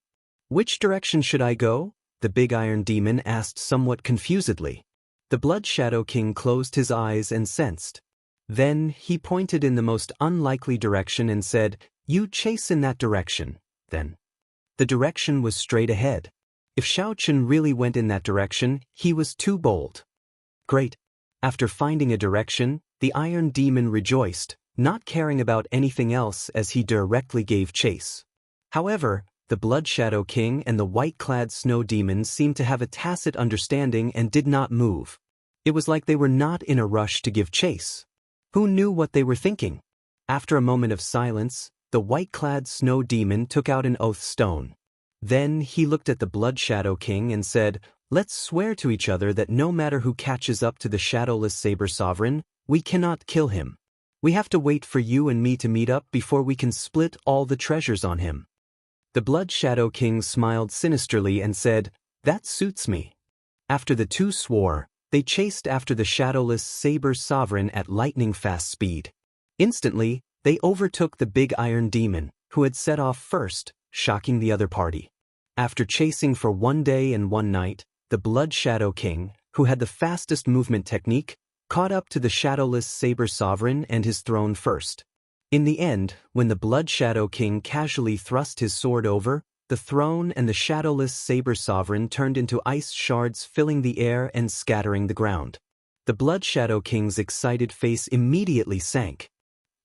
Speaker 1: Which direction should I go? The big Iron Demon asked somewhat confusedly. The Blood Shadow King closed his eyes and sensed. Then he pointed in the most unlikely direction and said, you chase in that direction, then. The direction was straight ahead. If Xiaochun really went in that direction, he was too bold. Great. After finding a direction, the Iron Demon rejoiced, not caring about anything else as he directly gave chase. However, the Blood Shadow King and the white-clad snow demon seemed to have a tacit understanding and did not move. It was like they were not in a rush to give chase. Who knew what they were thinking? After a moment of silence, the white-clad snow demon took out an oath stone. Then he looked at the Blood Shadow King and said, let's swear to each other that no matter who catches up to the shadowless Saber Sovereign, we cannot kill him. We have to wait for you and me to meet up before we can split all the treasures on him. The Blood Shadow King smiled sinisterly and said, that suits me. After the 2 swore, they chased after the shadowless Saber Sovereign at lightning-fast speed. Instantly, they overtook the big Iron Demon, who had set off first, shocking the other party. After chasing for 1 day and 1 night, the Blood Shadow King, who had the fastest movement technique, caught up to the shadowless Saber Sovereign and his throne first. In the end, when the Blood Shadow King casually thrust his sword over, the throne and the shadowless Saber Sovereign turned into ice shards filling the air and scattering the ground. The Blood Shadow King's excited face immediately sank.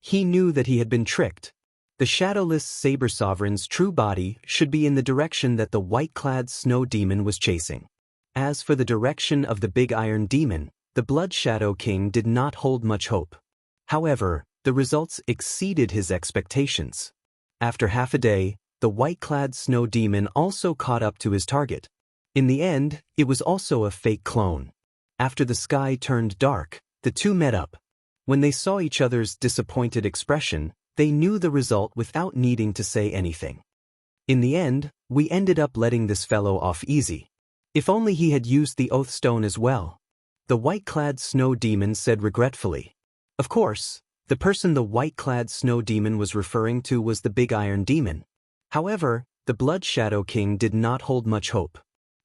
Speaker 1: He knew that he had been tricked. The shadowless Saber Sovereign's true body should be in the direction that the white-clad snow demon was chasing. As for the direction of the big Iron Demon, the Blood Shadow King did not hold much hope. However, the results exceeded his expectations. After half a day, the white-clad snow demon also caught up to his target. In the end, it was also a fake clone. After the sky turned dark, the 2 met up. When they saw each other's disappointed expression, they knew the result without needing to say anything. In the end, we ended up letting this fellow off easy. If only he had used the oath stone as well. The white-clad snow demon said regretfully. Of course, the person the white-clad snow demon was referring to was the big Iron Demon. However, the Blood Shadow King did not hold much hope.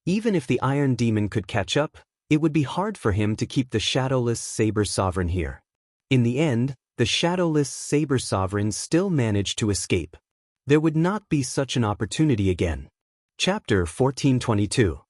Speaker 1: Even if the Iron Demon could catch up, it would be hard for him to keep the shadowless Saber Sovereign here. In the end, the shadowless Saber Sovereign still managed to escape. There would not be such an opportunity again. Chapter 1422.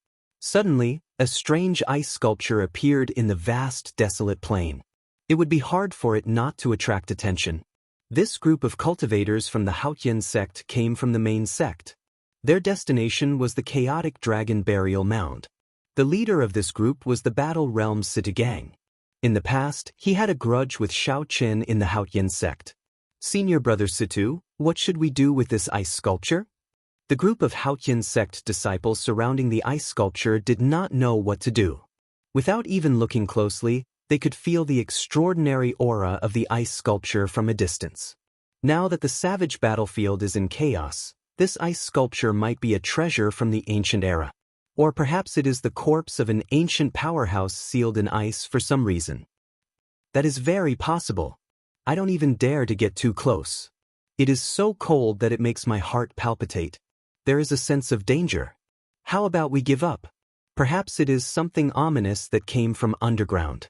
Speaker 1: Suddenly, a strange ice sculpture appeared in the vast, desolate plain. It would be hard for it not to attract attention. This group of cultivators from the Haotian sect came from the main sect. Their destination was the chaotic dragon burial mound. The leader of this group was the Battle Realm's Sitagang. In the past, he had a grudge with Shao Qin in the Haotian sect. Senior Brother Situ, what should we do with this ice sculpture? The group of Haotian sect disciples surrounding the ice sculpture did not know what to do. Without even looking closely, they could feel the extraordinary aura of the ice sculpture from a distance. Now that the savage battlefield is in chaos, this ice sculpture might be a treasure from the ancient era. Or perhaps it is the corpse of an ancient powerhouse sealed in ice for some reason. That is very possible. I don't even dare to get too close. It is so cold that it makes my heart palpitate. There is a sense of danger. How about we give up? Perhaps it is something ominous that came from underground.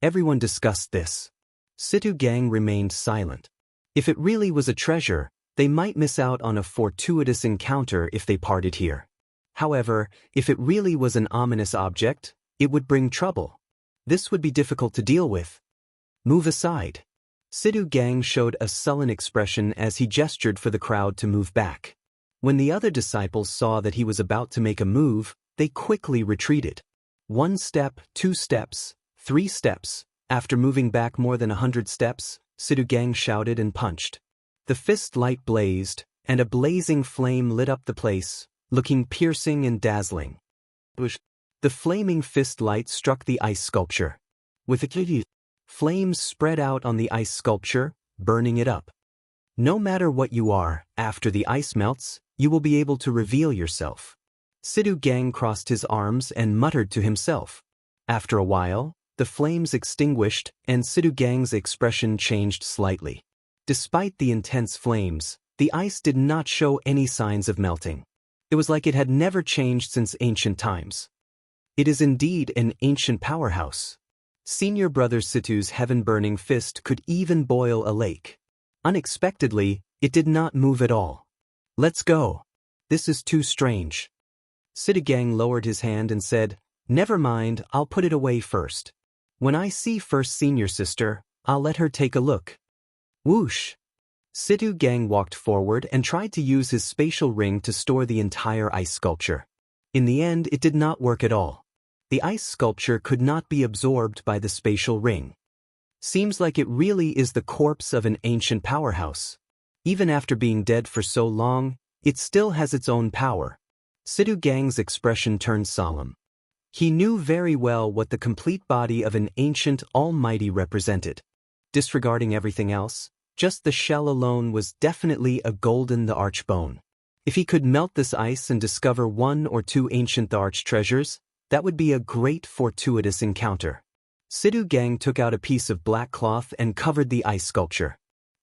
Speaker 1: Everyone discussed this. Situ Gang remained silent. If it really was a treasure, they might miss out on a fortuitous encounter if they parted here. However, if it really was an ominous object, it would bring trouble. This would be difficult to deal with. Move aside. Situ Gang showed a sullen expression as he gestured for the crowd to move back. When the other disciples saw that he was about to make a move, they quickly retreated. 1 step, 2 steps, 3 steps. After moving back more than 100 steps, Situ Gang shouted and punched. The fist light blazed, and a blazing flame lit up the place, looking piercing and dazzling. The flaming fist light struck the ice sculpture. With it, flames spread out on the ice sculpture, burning it up. No matter what you are, after the ice melts, you will be able to reveal yourself. Situ Gang crossed his arms and muttered to himself. After a while, the flames extinguished and Situ Gang's expression changed slightly. Despite the intense flames, the ice did not show any signs of melting. It was like it had never changed since ancient times. It is indeed an ancient powerhouse. Senior Brother Situ's heaven-burning fist could even boil a lake. Unexpectedly, it did not move at all. Let's go. This is too strange. Situ Gang lowered his hand and said, Never mind, I'll put it away first. When I see first senior sister, I'll let her take a look. Whoosh! Situ Gang walked forward and tried to use his spatial ring to store the entire ice sculpture. In the end, it did not work at all. The ice sculpture could not be absorbed by the spatial ring. Seems like it really is the corpse of an ancient powerhouse. Even after being dead for so long, it still has its own power. Situ Gang's expression turned solemn. He knew very well what the complete body of an ancient almighty represented. Disregarding everything else, just the shell alone was definitely a golden the arch bone. If he could melt this ice and discover 1 or 2 ancient the arch treasures, that would be a great fortuitous encounter. Situ Gang took out a piece of black cloth and covered the ice sculpture.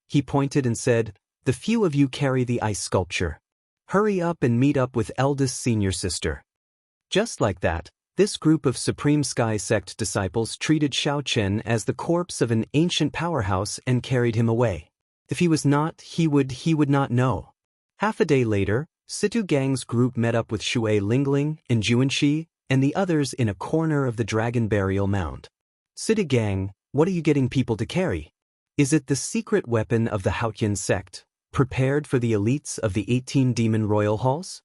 Speaker 1: He pointed and said, The few of you carry the ice sculpture. Hurry up and meet up with eldest senior sister. Just like that, this group of Supreme Sky Sect disciples treated Shao Chen as the corpse of an ancient powerhouse and carried him away. If he was not, he would not know. Half a day later, Situ Gang's group met up with Shui Lingling and Jianghu and the others in a corner of the dragon burial mound. Situ Gang, what are you getting people to carry? Is it the secret weapon of the Haotian sect, prepared for the elites of the 18 demon royal halls?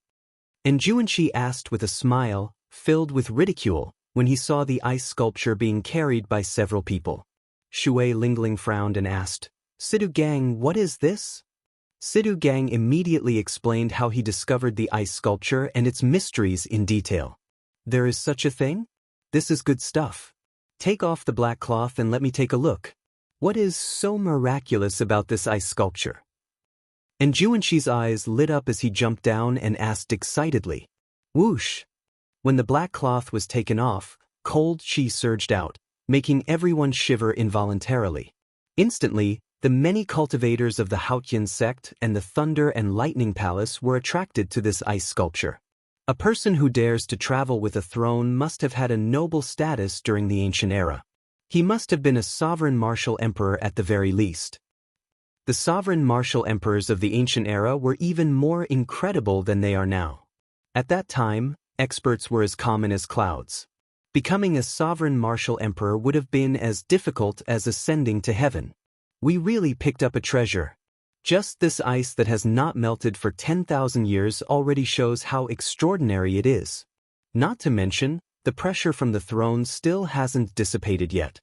Speaker 1: And Jianghu asked with a smile, filled with ridicule, when he saw the ice sculpture being carried by several people. Shui Lingling frowned and asked, Situ Gang, what is this? Situ Gang immediately explained how he discovered the ice sculpture and its mysteries in detail. There is such a thing? This is good stuff. Take off the black cloth and let me take a look. What is so miraculous about this ice sculpture? And Jianghu's eyes lit up as he jumped down and asked excitedly, Whoosh! When the black cloth was taken off, cold chi surged out, making everyone shiver involuntarily. Instantly, the many cultivators of the Haotian sect and the Thunder and Lightning Palace were attracted to this ice sculpture. A person who dares to travel with a throne must have had a noble status during the ancient era. He must have been a sovereign martial emperor at the very least. The sovereign martial emperors of the ancient era were even more incredible than they are now. At that time, experts were as common as clouds. Becoming a sovereign martial emperor would have been as difficult as ascending to heaven. We really picked up a treasure. Just this ice that has not melted for 10,000 years already shows how extraordinary it is. Not to mention, the pressure from the throne still hasn't dissipated yet.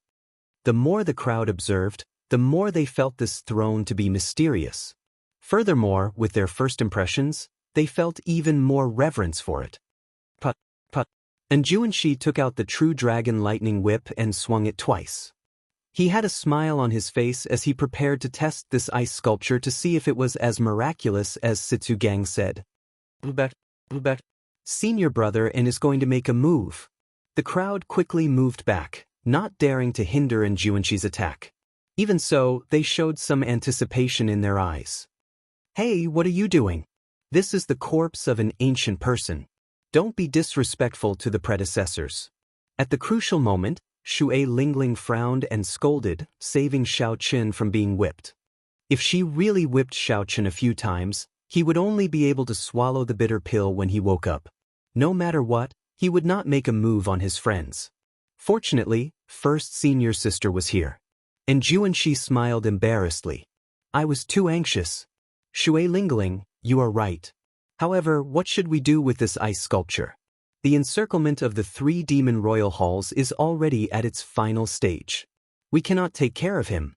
Speaker 1: The more the crowd observed, the more they felt this throne to be mysterious. Furthermore, with their first impressions, they felt even more reverence for it. Put. And Jianghu took out the true dragon lightning whip and swung it twice. He had a smile on his face as he prepared to test this ice sculpture to see if it was as miraculous as Gang said. Senior brother and is going to make a move. The crowd quickly moved back, not daring to hinder Jianghu's attack. Even so, they showed some anticipation in their eyes. Hey, what are you doing? This is the corpse of an ancient person. Don't be disrespectful to the predecessors. At the crucial moment, Shui Lingling frowned and scolded, saving Xiao Qin from being whipped. If she really whipped Xiao Qin a few times, he would only be able to swallow the bitter pill when he woke up. No matter what, he would not make a move on his friends. Fortunately, first senior sister was here. And Jianghu smiled embarrassedly. I was too anxious. Shui Lingling, you are right. However, what should we do with this ice sculpture? The encirclement of the 3 demon royal halls is already at its final stage. We cannot take care of him.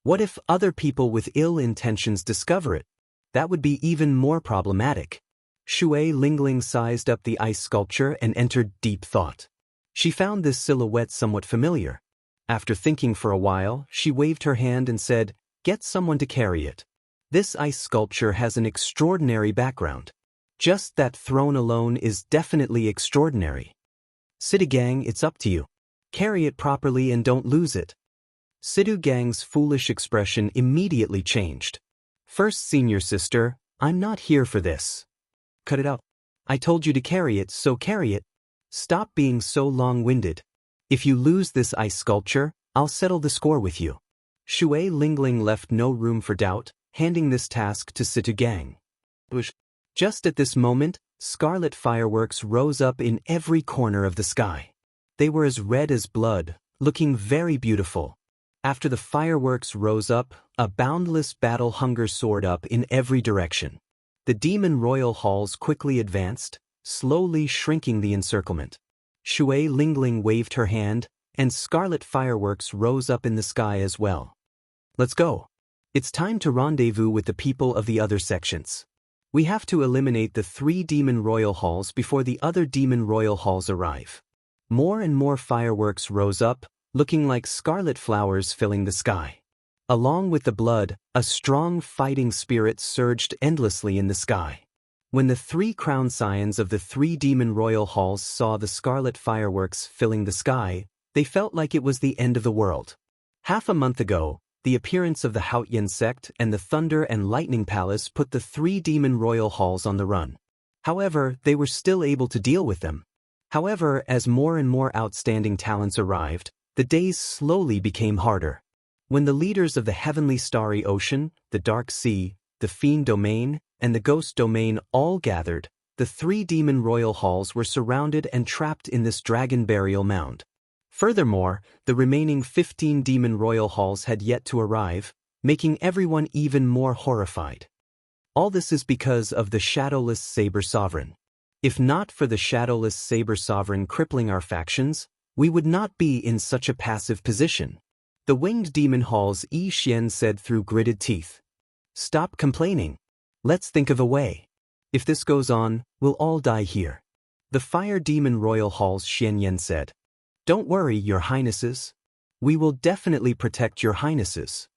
Speaker 1: What if other people with ill intentions discover it? That would be even more problematic. Shui Lingling sized up the ice sculpture and entered deep thought. She found this silhouette somewhat familiar. After thinking for a while, she waved her hand and said, "Get someone to carry it." This ice sculpture has an extraordinary background. Just that throne alone is definitely extraordinary. Sidu Gang, it's up to you. Carry it properly and don't lose it. Sidu Gang's foolish expression immediately changed. First senior sister, I'm not here for this. Cut it out. I told you to carry it, so carry it. Stop being so long-winded. If you lose this ice sculpture, I'll settle the score with you. Shui Lingling left no room for doubt, handing this task to Situ Gang. Just at this moment, scarlet fireworks rose up in every corner of the sky. They were as red as blood, looking very beautiful. After the fireworks rose up, a boundless battle hunger soared up in every direction. The demon royal halls quickly advanced, slowly shrinking the encirclement. Shui Lingling waved her hand, and scarlet fireworks rose up in the sky as well. Let's go. It's time to rendezvous with the people of the other sections. We have to eliminate the 3 demon royal halls before the other demon royal halls arrive. More and more fireworks rose up, looking like scarlet flowers filling the sky. Along with the blood, a strong fighting spirit surged endlessly in the sky. When the 3 crown scions of the 3 demon royal halls saw the scarlet fireworks filling the sky, they felt like it was the end of the world. Half a month ago, the appearance of the Haotian sect and the Thunder and Lightning Palace put the 3 demon royal halls on the run. However, they were still able to deal with them. However, as more and more outstanding talents arrived, the days slowly became harder. When the leaders of the Heavenly Starry Ocean, the Dark Sea, the Fiend Domain, and the Ghost Domain all gathered, the 3 demon royal halls were surrounded and trapped in this dragon burial mound. Furthermore, the remaining 15 demon royal halls had yet to arrive, making everyone even more horrified. All this is because of the Shadowless Saber Sovereign. If not for the Shadowless Saber Sovereign crippling our factions, we would not be in such a passive position. The Winged Demon Halls Yi Xian said through gritted teeth. Stop complaining. Let's think of a way. If this goes on, we'll all die here. The Fire Demon Royal Halls Xian Yan said. Don't worry, your highnesses. We will definitely protect your highnesses.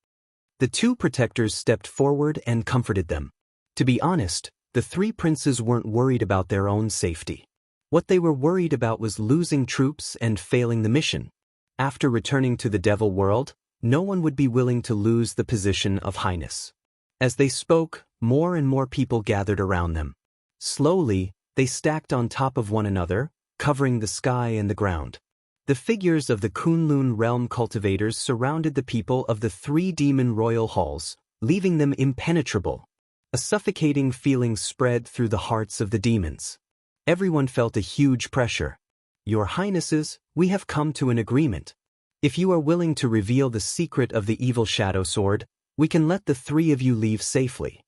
Speaker 1: The 2 protectors stepped forward and comforted them. To be honest, the 3 princes weren't worried about their own safety. What they were worried about was losing troops and failing the mission. After returning to the Devil World, no one would be willing to lose the position of highness. As they spoke, more and more people gathered around them. Slowly, They stacked on top of one another, covering the sky and the ground. The figures of the Kunlun realm cultivators surrounded the people of the three demon royal halls, leaving them impenetrable. A suffocating feeling spread through the hearts of the demons. Everyone felt a huge pressure. Your Highnesses, we have come to an agreement. If you are willing to reveal the secret of the evil shadow sword, we can let the three of you leave safely.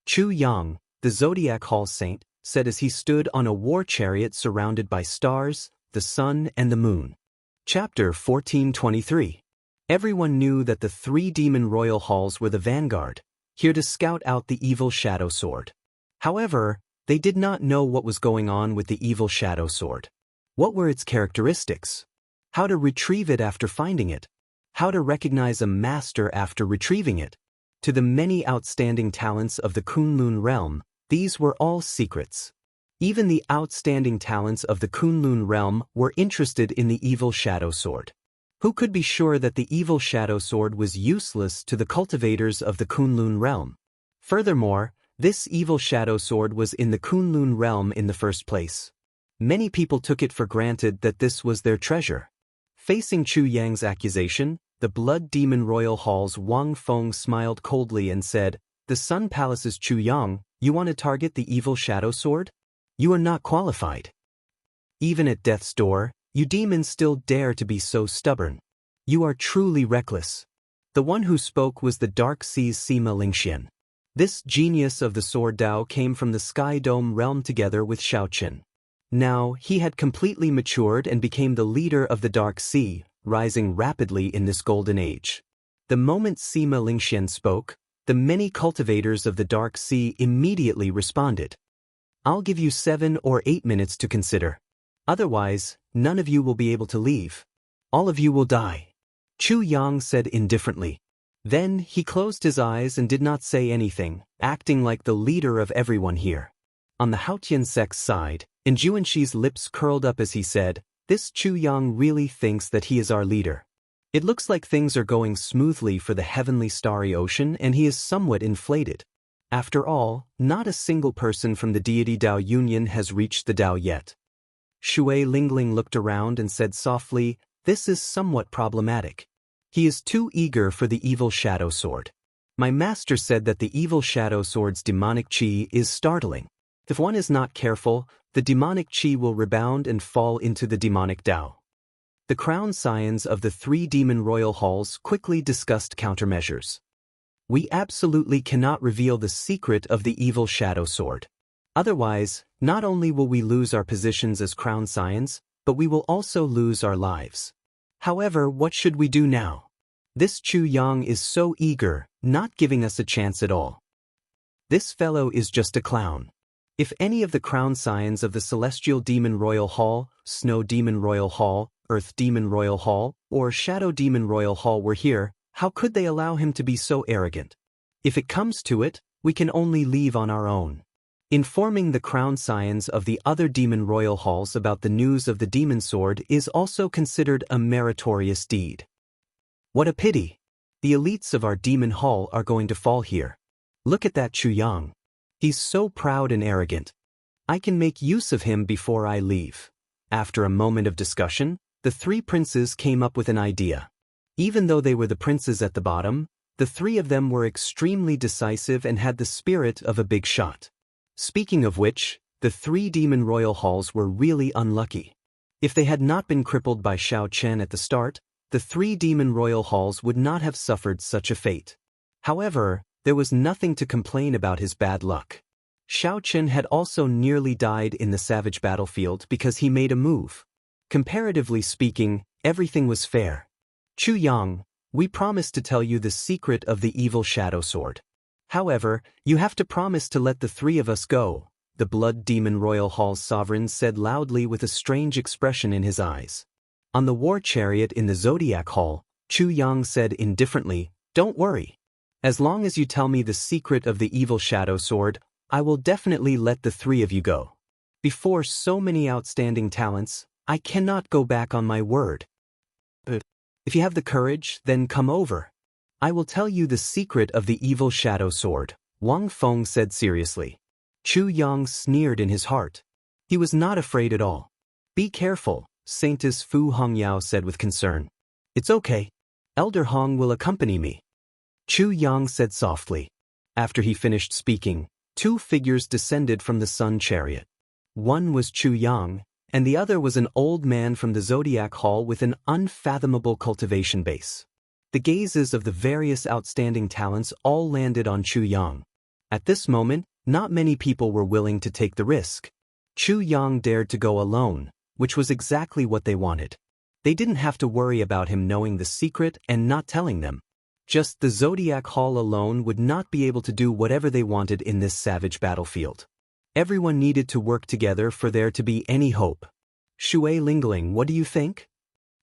Speaker 1: Chu Yang, the Zodiac Hall Saint, said as he stood on a war chariot surrounded by stars, the sun and the moon. Chapter 1423. Everyone knew that the three demon royal halls were the vanguard, here to scout out the evil shadow sword. However, they did not know what was going on with the evil shadow sword. What were its characteristics? How to retrieve it after finding it? How to recognize a master after retrieving it? To the many outstanding talents of the Kunlun realm, these were all secrets. Even the outstanding talents of the Kunlun realm were interested in the evil shadow sword. Who could be sure that the evil shadow sword was useless to the cultivators of the Kunlun realm? Furthermore, this evil shadow sword was in the Kunlun realm in the first place. Many people took it for granted that this was their treasure. Facing Chu Yang's accusation, the Blood Demon Royal Hall's Wang Feng smiled coldly and said, "The Sun Palace's Chu Yang, you want to target the evil shadow sword? You are not qualified. Even at death's door, you demons still dare to be so stubborn. You are truly reckless." The one who spoke was the Dark Sea's Sima Lingxian. This genius of the Sword Dao came from the Sky Dome realm together with Shaoqin. Now, he had completely matured and became the leader of the Dark Sea, rising rapidly in this golden age. The moment Sima Lingxian spoke, the many cultivators of the Dark Sea immediately responded. "I'll give you 7 or 8 minutes to consider. Otherwise, none of you will be able to leave. All of you will die," Chu Yang said indifferently. Then he closed his eyes and did not say anything, acting like the leader of everyone here. On the Haotian sect's side, Injuanshi's lips curled up as he said, "This Chu Yang really thinks that he is our leader. It looks like things are going smoothly for the heavenly starry ocean and he is somewhat inflated. After all, not a single person from the deity Dao Union has reached the Dao yet." Shui Lingling looked around and said softly, "This is somewhat problematic. He is too eager for the evil shadow sword. My master said that the evil shadow sword's demonic chi is startling. If one is not careful, the demonic chi will rebound and fall into the demonic Dao." The crown scions of the three demon royal halls quickly discussed countermeasures. "We absolutely cannot reveal the secret of the evil shadow sword. Otherwise, not only will we lose our positions as crown scions, but we will also lose our lives. However, what should we do now? This Chu Yang is so eager, not giving us a chance at all. This fellow is just a clown. If any of the crown scions of the Celestial Demon Royal Hall, Snow Demon Royal Hall, Earth Demon Royal Hall, or Shadow Demon Royal Hall were here, how could they allow him to be so arrogant? If it comes to it, we can only leave on our own." Informing the crown scions of the other demon royal halls about the news of the demon sword is also considered a meritorious deed. What a pity! The elites of our demon hall are going to fall here. Look at that Chu Yang. He's so proud and arrogant. I can make use of him before I leave. After a moment of discussion, the three princes came up with an idea. Even though they were the princes at the bottom, the three of them were extremely decisive and had the spirit of a big shot. Speaking of which, the three demon royal halls were really unlucky. If they had not been crippled by Xiao Chen at the start, the three demon royal halls would not have suffered such a fate. However, there was nothing to complain about his bad luck. Xiao Chen had also nearly died in the savage battlefield because he made a move. Comparatively speaking, everything was fair. Chu Yang, we promised to tell you the secret of the evil shadow sword. However, you have to promise to let the three of us go, the Blood Demon Royal Hall's sovereign said loudly with a strange expression in his eyes. On the war chariot in the Zodiac Hall, Chu Yang said indifferently, "Don't worry. As long as you tell me the secret of the evil shadow sword, I will definitely let the three of you go. Before so many outstanding talents, I cannot go back on my word. But if you have the courage, then come over. I will tell you the secret of the evil shadow sword," Wang Feng said seriously. Chu Yang sneered in his heart. He was not afraid at all. "Be careful," Saintess Fu Hongyao said with concern. "It's okay. Elder Hong will accompany me," Chu Yang said softly. After he finished speaking, two figures descended from the sun chariot. One was Chu Yang, and the other was an old man from the Zodiac Hall with an unfathomable cultivation base. The gazes of the various outstanding talents all landed on Chu Yang. At this moment, not many people were willing to take the risk. Chu Yang dared to go alone, which was exactly what they wanted. They didn't have to worry about him knowing the secret and not telling them. Just the Zodiac Hall alone would not be able to do whatever they wanted in this savage battlefield. Everyone needed to work together for there to be any hope. "Shui Lingling, what do you think?"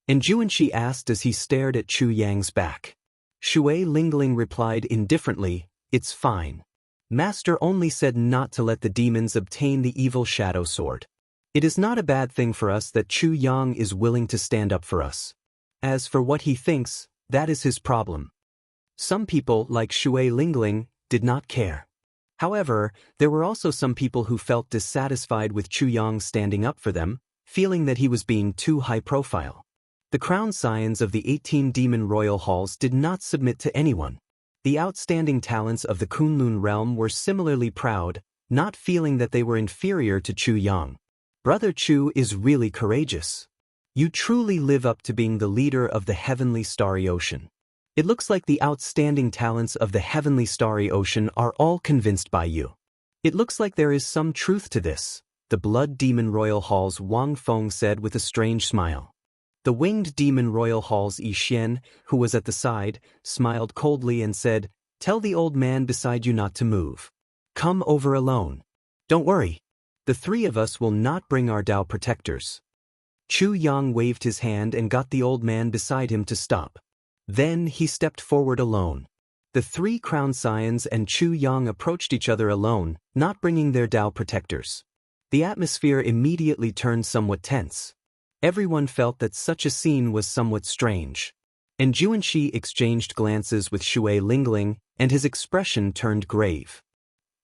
Speaker 1: And Juanshi asked as he stared at Chu Yang's back. Shui Lingling replied indifferently, "It's fine. Master only said not to let the demons obtain the evil shadow sword. It is not a bad thing for us that Chu Yang is willing to stand up for us. As for what he thinks, that is his problem." Some people, like Shui Lingling, did not care. However, there were also some people who felt dissatisfied with Chu Yang standing up for them, feeling that he was being too high-profile. The crown scions of the 18 demon royal halls did not submit to anyone. The outstanding talents of the Kunlun realm were similarly proud, not feeling that they were inferior to Chu Yang. "Brother Chu is really courageous. You truly live up to being the leader of the heavenly starry ocean. It looks like the outstanding talents of the heavenly starry ocean are all convinced by you. It looks like there is some truth to this," the Blood Demon Royal Hall's Wang Feng said with a strange smile. The Winged Demon Royal Hall's Yi Xian, who was at the side, smiled coldly and said, "Tell the old man beside you not to move. Come over alone. Don't worry. The three of us will not bring our Tao protectors." Chu Yang waved his hand and got the old man beside him to stop. Then he stepped forward alone. The three crown scions and Chu Yang approached each other alone, not bringing their Tao protectors. The atmosphere immediately turned somewhat tense. Everyone felt that such a scene was somewhat strange. And Juanshi exchanged glances with Shui Lingling, and his expression turned grave.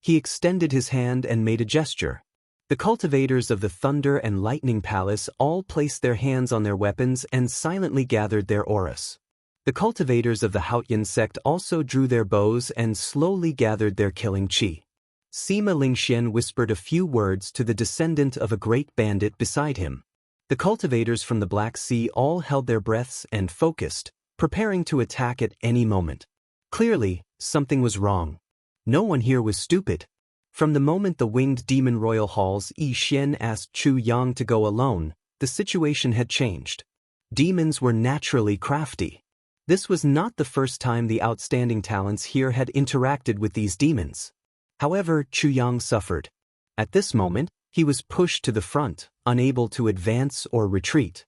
Speaker 1: He extended his hand and made a gesture. The cultivators of the Thunder and Lightning Palace all placed their hands on their weapons and silently gathered their auras. The cultivators of the Haotian sect also drew their bows and slowly gathered their killing chi. Sima Lingxian whispered a few words to the descendant of a great bandit beside him. The cultivators from the Black Sea all held their breaths and focused, preparing to attack at any moment. Clearly, something was wrong. No one here was stupid. From the moment the Winged Demon Royal Hall's Yi Xian asked Chu Yang to go alone, the situation had changed. Demons were naturally crafty. This was not the first time the outstanding talents here had interacted with these demons. However, Chu Yang suffered. At this moment, he was pushed to the front, unable to advance or retreat.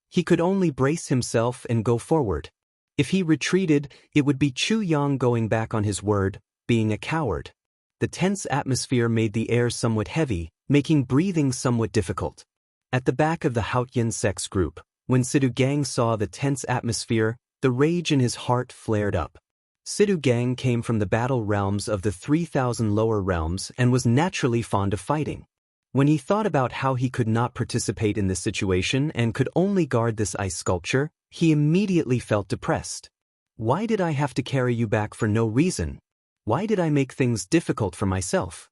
Speaker 1: He could only brace himself and go forward. If he retreated, it would be Chu Yang going back on his word, being a coward. The tense atmosphere made the air somewhat heavy, making breathing somewhat difficult. At the back of the Haotian sex group, when Sidhu Gang saw the tense atmosphere, the rage in his heart flared up. Sidhu Gang came from the battle realms of the 3,000 lower realms and was naturally fond of fighting. When he thought about how he could not participate in this situation and could only guard this ice sculpture, he immediately felt depressed. "Why did I have to carry you back for no reason? Why did I make things difficult for myself?"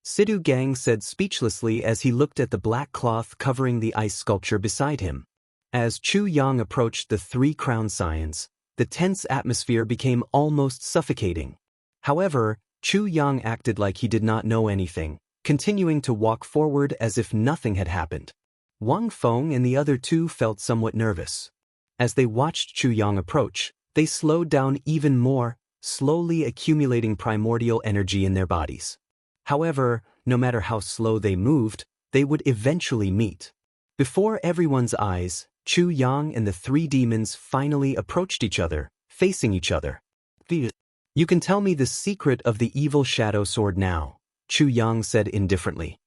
Speaker 1: Sidhu Gang said speechlessly as he looked at the black cloth covering the ice sculpture beside him. As Chu Yang approached the three crown scions, the tense atmosphere became almost suffocating. However, Chu Yang acted like he did not know anything, continuing to walk forward as if nothing had happened. Wang Feng and the other two felt somewhat nervous. As they watched Chu Yang approach, they slowed down even more, slowly accumulating primordial energy in their bodies. However, no matter how slow they moved, they would eventually meet. Before everyone's eyes, Chu Yang and the three demons finally approached each other, facing each other. "You can tell me the secret of the evil shadow sword now," Chu Yang said indifferently.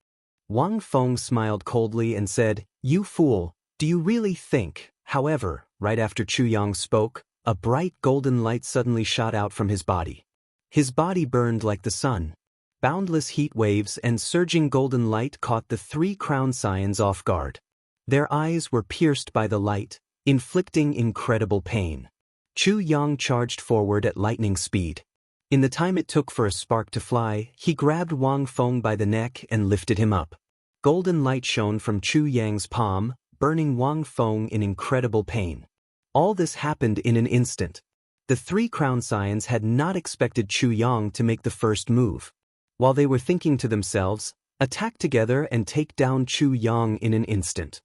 Speaker 1: Wang Feng smiled coldly and said, "You fool, do you really think?" However, right after Chu Yang spoke, a bright golden light suddenly shot out from his body. His body burned like the sun. Boundless heat waves and surging golden light caught the three crown scions off guard. Their eyes were pierced by the light, inflicting incredible pain. Chu Yang charged forward at lightning speed. In the time it took for a spark to fly, he grabbed Wang Feng by the neck and lifted him up. Golden light shone from Chu Yang's palm, burning Wang Feng in incredible pain. All this happened in an instant. The three crown scions had not expected Chu Yang to make the first move. While they were thinking to themselves, attack together and take down Chu Yang in an instant.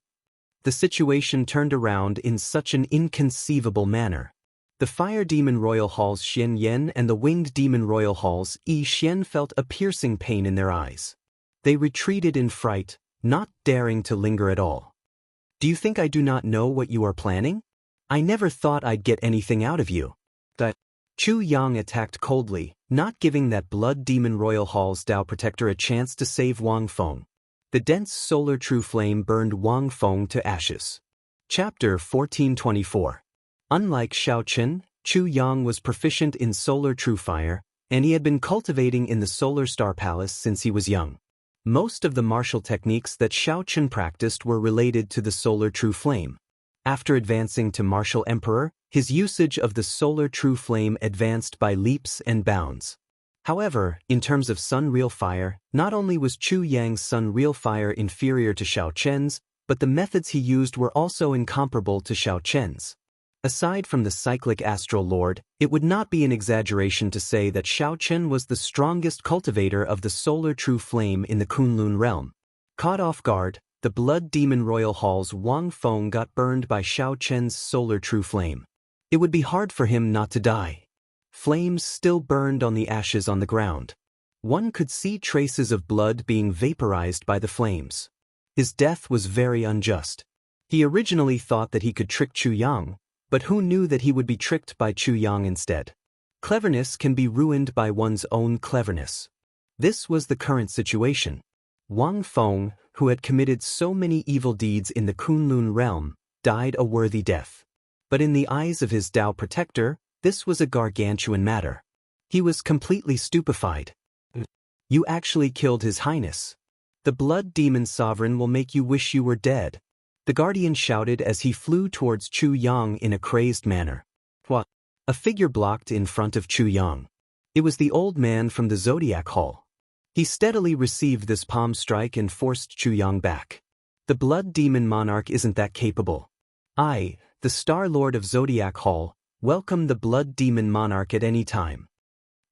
Speaker 1: The situation turned around in such an inconceivable manner. The Fire Demon Royal Hall's Xian Yan and the Winged Demon Royal Hall's Yi Xian felt a piercing pain in their eyes. They retreated in fright, not daring to linger at all. Do you think I do not know what you are planning? I never thought I'd get anything out of you. Chu Yang attacked coldly, not giving that Blood Demon Royal Hall's Dao Protector a chance to save Wang Feng. The dense solar true flame burned Wang Feng to ashes. Chapter 1424. Unlike Xiao Chen, Chu Yang was proficient in solar true fire, and he had been cultivating in the Solar Star Palace since he was young. Most of the martial techniques that Xiao Chen practiced were related to the solar true flame. After advancing to Martial Emperor, his usage of the solar true flame advanced by leaps and bounds. However, in terms of Sun Real Fire, not only was Chu Yang's Sun Real Fire inferior to Xiao Chen's, but the methods he used were also incomparable to Xiao Chen's. Aside from the cyclic Astral Lord, it would not be an exaggeration to say that Xiao Chen was the strongest cultivator of the solar true flame in the Kunlun realm. Caught off guard, the Blood Demon Royal Hall's Wang Feng got burned by Xiao Chen's solar true flame. It would be hard for him not to die. Flames still burned on the ashes on the ground. One could see traces of blood being vaporized by the flames. His death was very unjust. He originally thought that he could trick Chu Yang, but who knew that he would be tricked by Chu Yang instead? Cleverness can be ruined by one's own cleverness. This was the current situation. Wang Feng, who had committed so many evil deeds in the Kunlun realm, died a worthy death. But in the eyes of his Dao protector, this was a gargantuan matter. He was completely stupefied. You actually killed His Highness. The Blood Demon Sovereign will make you wish you were dead. The guardian shouted as he flew towards Chu Yang in a crazed manner. What? A figure blocked in front of Chu Yang. It was the old man from the Zodiac Hall. He steadily received this palm strike and forced Chu Yang back. The Blood Demon Monarch isn't that capable. I, the Star Lord of Zodiac Hall, welcome the Blood Demon Monarch at any time.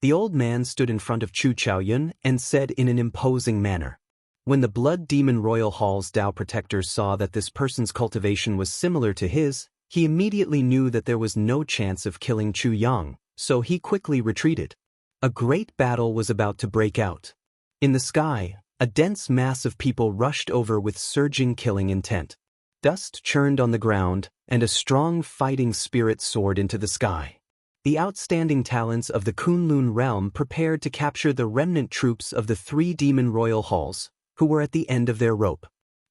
Speaker 1: The old man stood in front of Chu Chaoyun and said in an imposing manner. When the Blood Demon Royal Hall's Dao protectors saw that this person's cultivation was similar to his, he immediately knew that there was no chance of killing Chu Yang, so he quickly retreated. A great battle was about to break out. In the sky, a dense mass of people rushed over with surging killing intent. Dust churned on the ground, and a strong fighting spirit soared into the sky. The outstanding talents of the Kunlun realm prepared to capture the remnant troops of the three demon royal halls, who were at the end of their rope.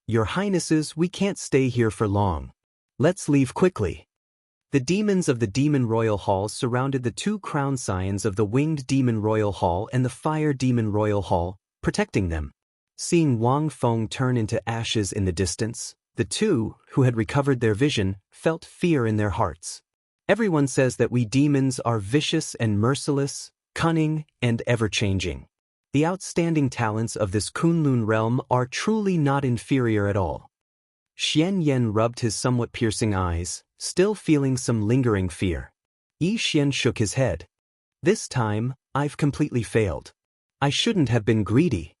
Speaker 1: Your Highnesses, we can't stay here for long. Let's leave quickly. The demons of the Demon Royal Hall surrounded the two crown scions of the Winged Demon Royal Hall and the Fire Demon Royal Hall, protecting them. Seeing Wang Feng turn into ashes in the distance, the two, who had recovered their vision, felt fear in their hearts. Everyone says that we demons are vicious and merciless, cunning, and ever-changing. The outstanding talents of this Kunlun realm are truly not inferior at all. Xian Yan rubbed his somewhat piercing eyes, still feeling some lingering fear. Yi Xian shook his head. This time, I've completely failed. I shouldn't have been greedy.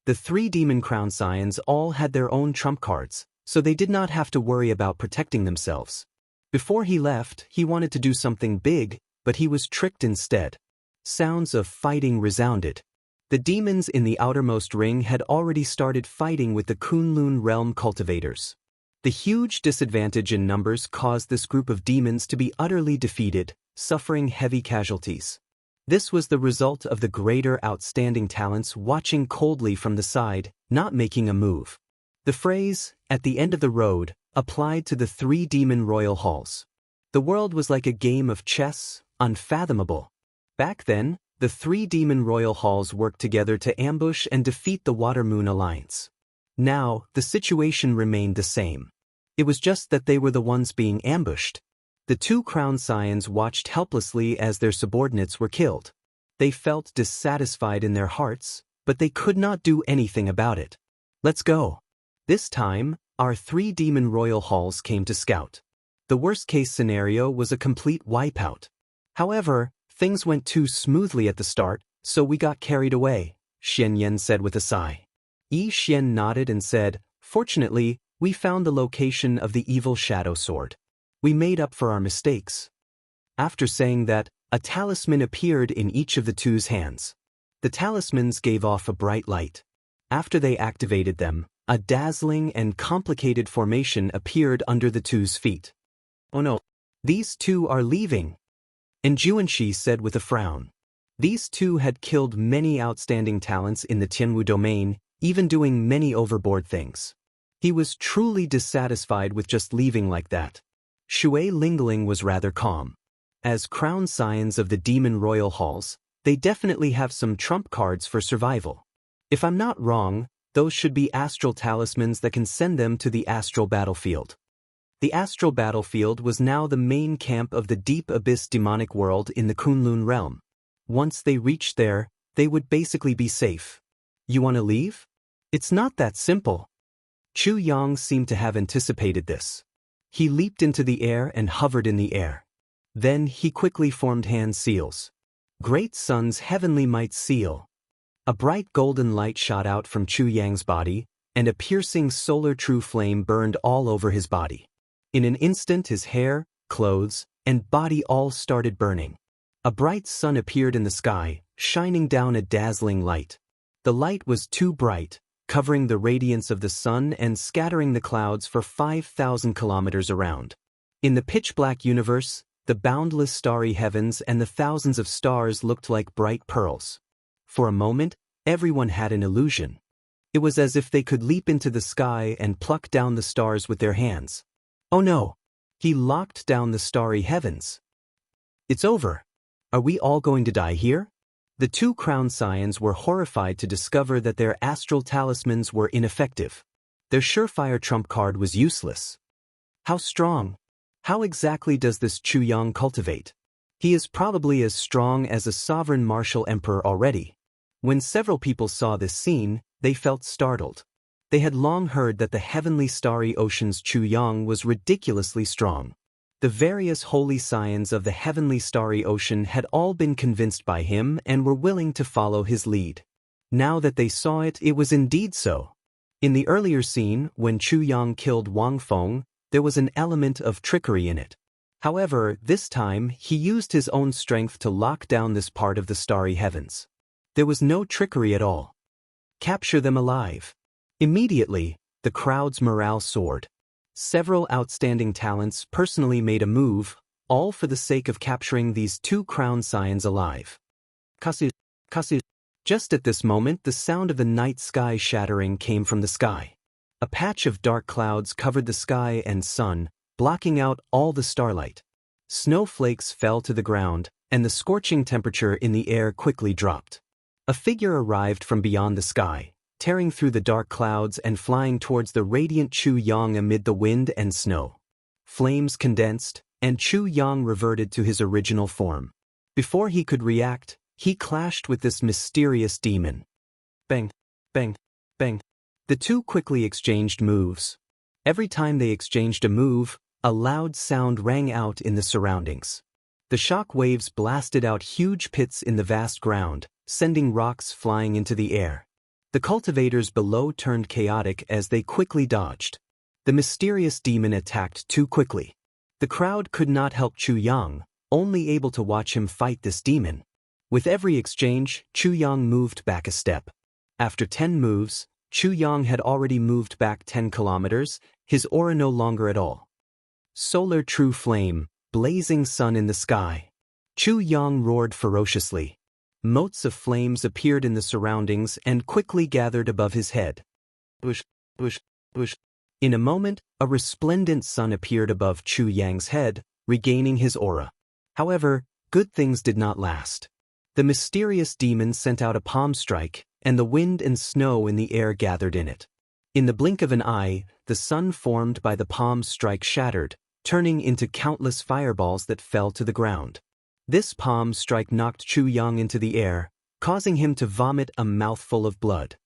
Speaker 1: The three demon crown scions all had their own trump cards, so they did not have to worry about protecting themselves. Before he left, he wanted to do something big, but he was tricked instead. Sounds of fighting resounded. The demons in the outermost ring had already started fighting with the Kunlun realm cultivators. The huge disadvantage in numbers caused this group of demons to be utterly defeated, suffering heavy casualties. This was the result of the greater outstanding talents watching coldly from the side, not making a move. The phrase, "at the end of the road," applied to the three demon royal halls. The world was like a game of chess, unfathomable. Back then, the three demon royal halls worked together to ambush and defeat the Water Moon Alliance. Now, the situation remained the same. It was just that they were the ones being ambushed. The two crown scions watched helplessly as their subordinates were killed. They felt dissatisfied in their hearts, but they could not do anything about it. Let's go. This time, our three demon royal halls came to scout. The worst-case scenario was a complete wipeout. However, things went too smoothly at the start, so we got carried away, Xian Yan said with a sigh. Yi Xian nodded and said, "Fortunately, we found the location of the evil shadow sword. We made up for our mistakes." After saying that, a talisman appeared in each of the two's hands. The talismans gave off a bright light. After they activated them, a dazzling and complicated formation appeared under the two's feet. "Oh no, these two are leaving," and Juanxi said with a frown. These two had killed many outstanding talents in the Tianwu domain, even doing many overboard things. He was truly dissatisfied with just leaving like that. Shui Lingling was rather calm. As crown scions of the demon royal halls, they definitely have some trump cards for survival. If I'm not wrong, those should be astral talismans that can send them to the astral battlefield. The astral battlefield was now the main camp of the deep abyss demonic world in the Kunlun realm. Once they reached there, they would basically be safe. You want to leave? It's not that simple. Chu Yang seemed to have anticipated this. He leaped into the air and hovered in the air. Then he quickly formed hand seals. Great Sun's heavenly might seal. A bright golden light shot out from Chu Yang's body, and a piercing solar true flame burned all over his body. In an instant his hair, clothes, and body all started burning. A bright sun appeared in the sky, shining down a dazzling light. The light was too bright, covering the radiance of the sun and scattering the clouds for 5,000 kilometers around. In the pitch-black universe, the boundless starry heavens and the thousands of stars looked like bright pearls. For a moment, everyone had an illusion. It was as if they could leap into the sky and pluck down the stars with their hands. Oh no! He locked down the starry heavens. It's over. Are we all going to die here? The two crown scions were horrified to discover that their astral talismans were ineffective. Their surefire trump card was useless. How strong? How exactly does this Chu Yang cultivate? He is probably as strong as a sovereign martial emperor already. When several people saw this scene, they felt startled. They had long heard that the heavenly starry ocean's Chu Yang was ridiculously strong. The various holy scions of the heavenly starry ocean had all been convinced by him and were willing to follow his lead. Now that they saw it, it was indeed so. In the earlier scene, when Chu Yang killed Wang Feng, there was an element of trickery in it. However, this time, he used his own strength to lock down this part of the starry heavens. There was no trickery at all. Capture them alive. Immediately, the crowd's morale soared. Several outstanding talents personally made a move, all for the sake of capturing these two crown scions alive. Kasu. Just at this moment, the sound of the night sky shattering came from the sky. A patch of dark clouds covered the sky and sun, blocking out all the starlight. Snowflakes fell to the ground, and the scorching temperature in the air quickly dropped. A figure arrived from beyond the sky, tearing through the dark clouds and flying towards the radiant Chu Yang amid the wind and snow. Flames condensed, and Chu Yang reverted to his original form. Before he could react, he clashed with this mysterious demon. Bang, bang, bang. The two quickly exchanged moves. Every time they exchanged a move, a loud sound rang out in the surroundings. The shock waves blasted out huge pits in the vast ground, sending rocks flying into the air. The cultivators below turned chaotic as they quickly dodged. The mysterious demon attacked too quickly. The crowd could not help Chu Yang, only able to watch him fight this demon. With every exchange, Chu Yang moved back a step. After 10 moves, Chu Yang had already moved back 10 kilometers, his aura no longer at all. Solar true flame, blazing sun in the sky. Chu Yang roared ferociously. Motes of flames appeared in the surroundings and quickly gathered above his head. Bush, bush, bush. In a moment, a resplendent sun appeared above Chu Yang's head, regaining his aura. However, good things did not last. The mysterious demon sent out a palm strike, and the wind and snow in the air gathered in it. In the blink of an eye, the sun formed by the palm strike shattered, turning into countless fireballs that fell to the ground. This palm strike knocked Chu Yang into the air, causing him to vomit a mouthful of blood.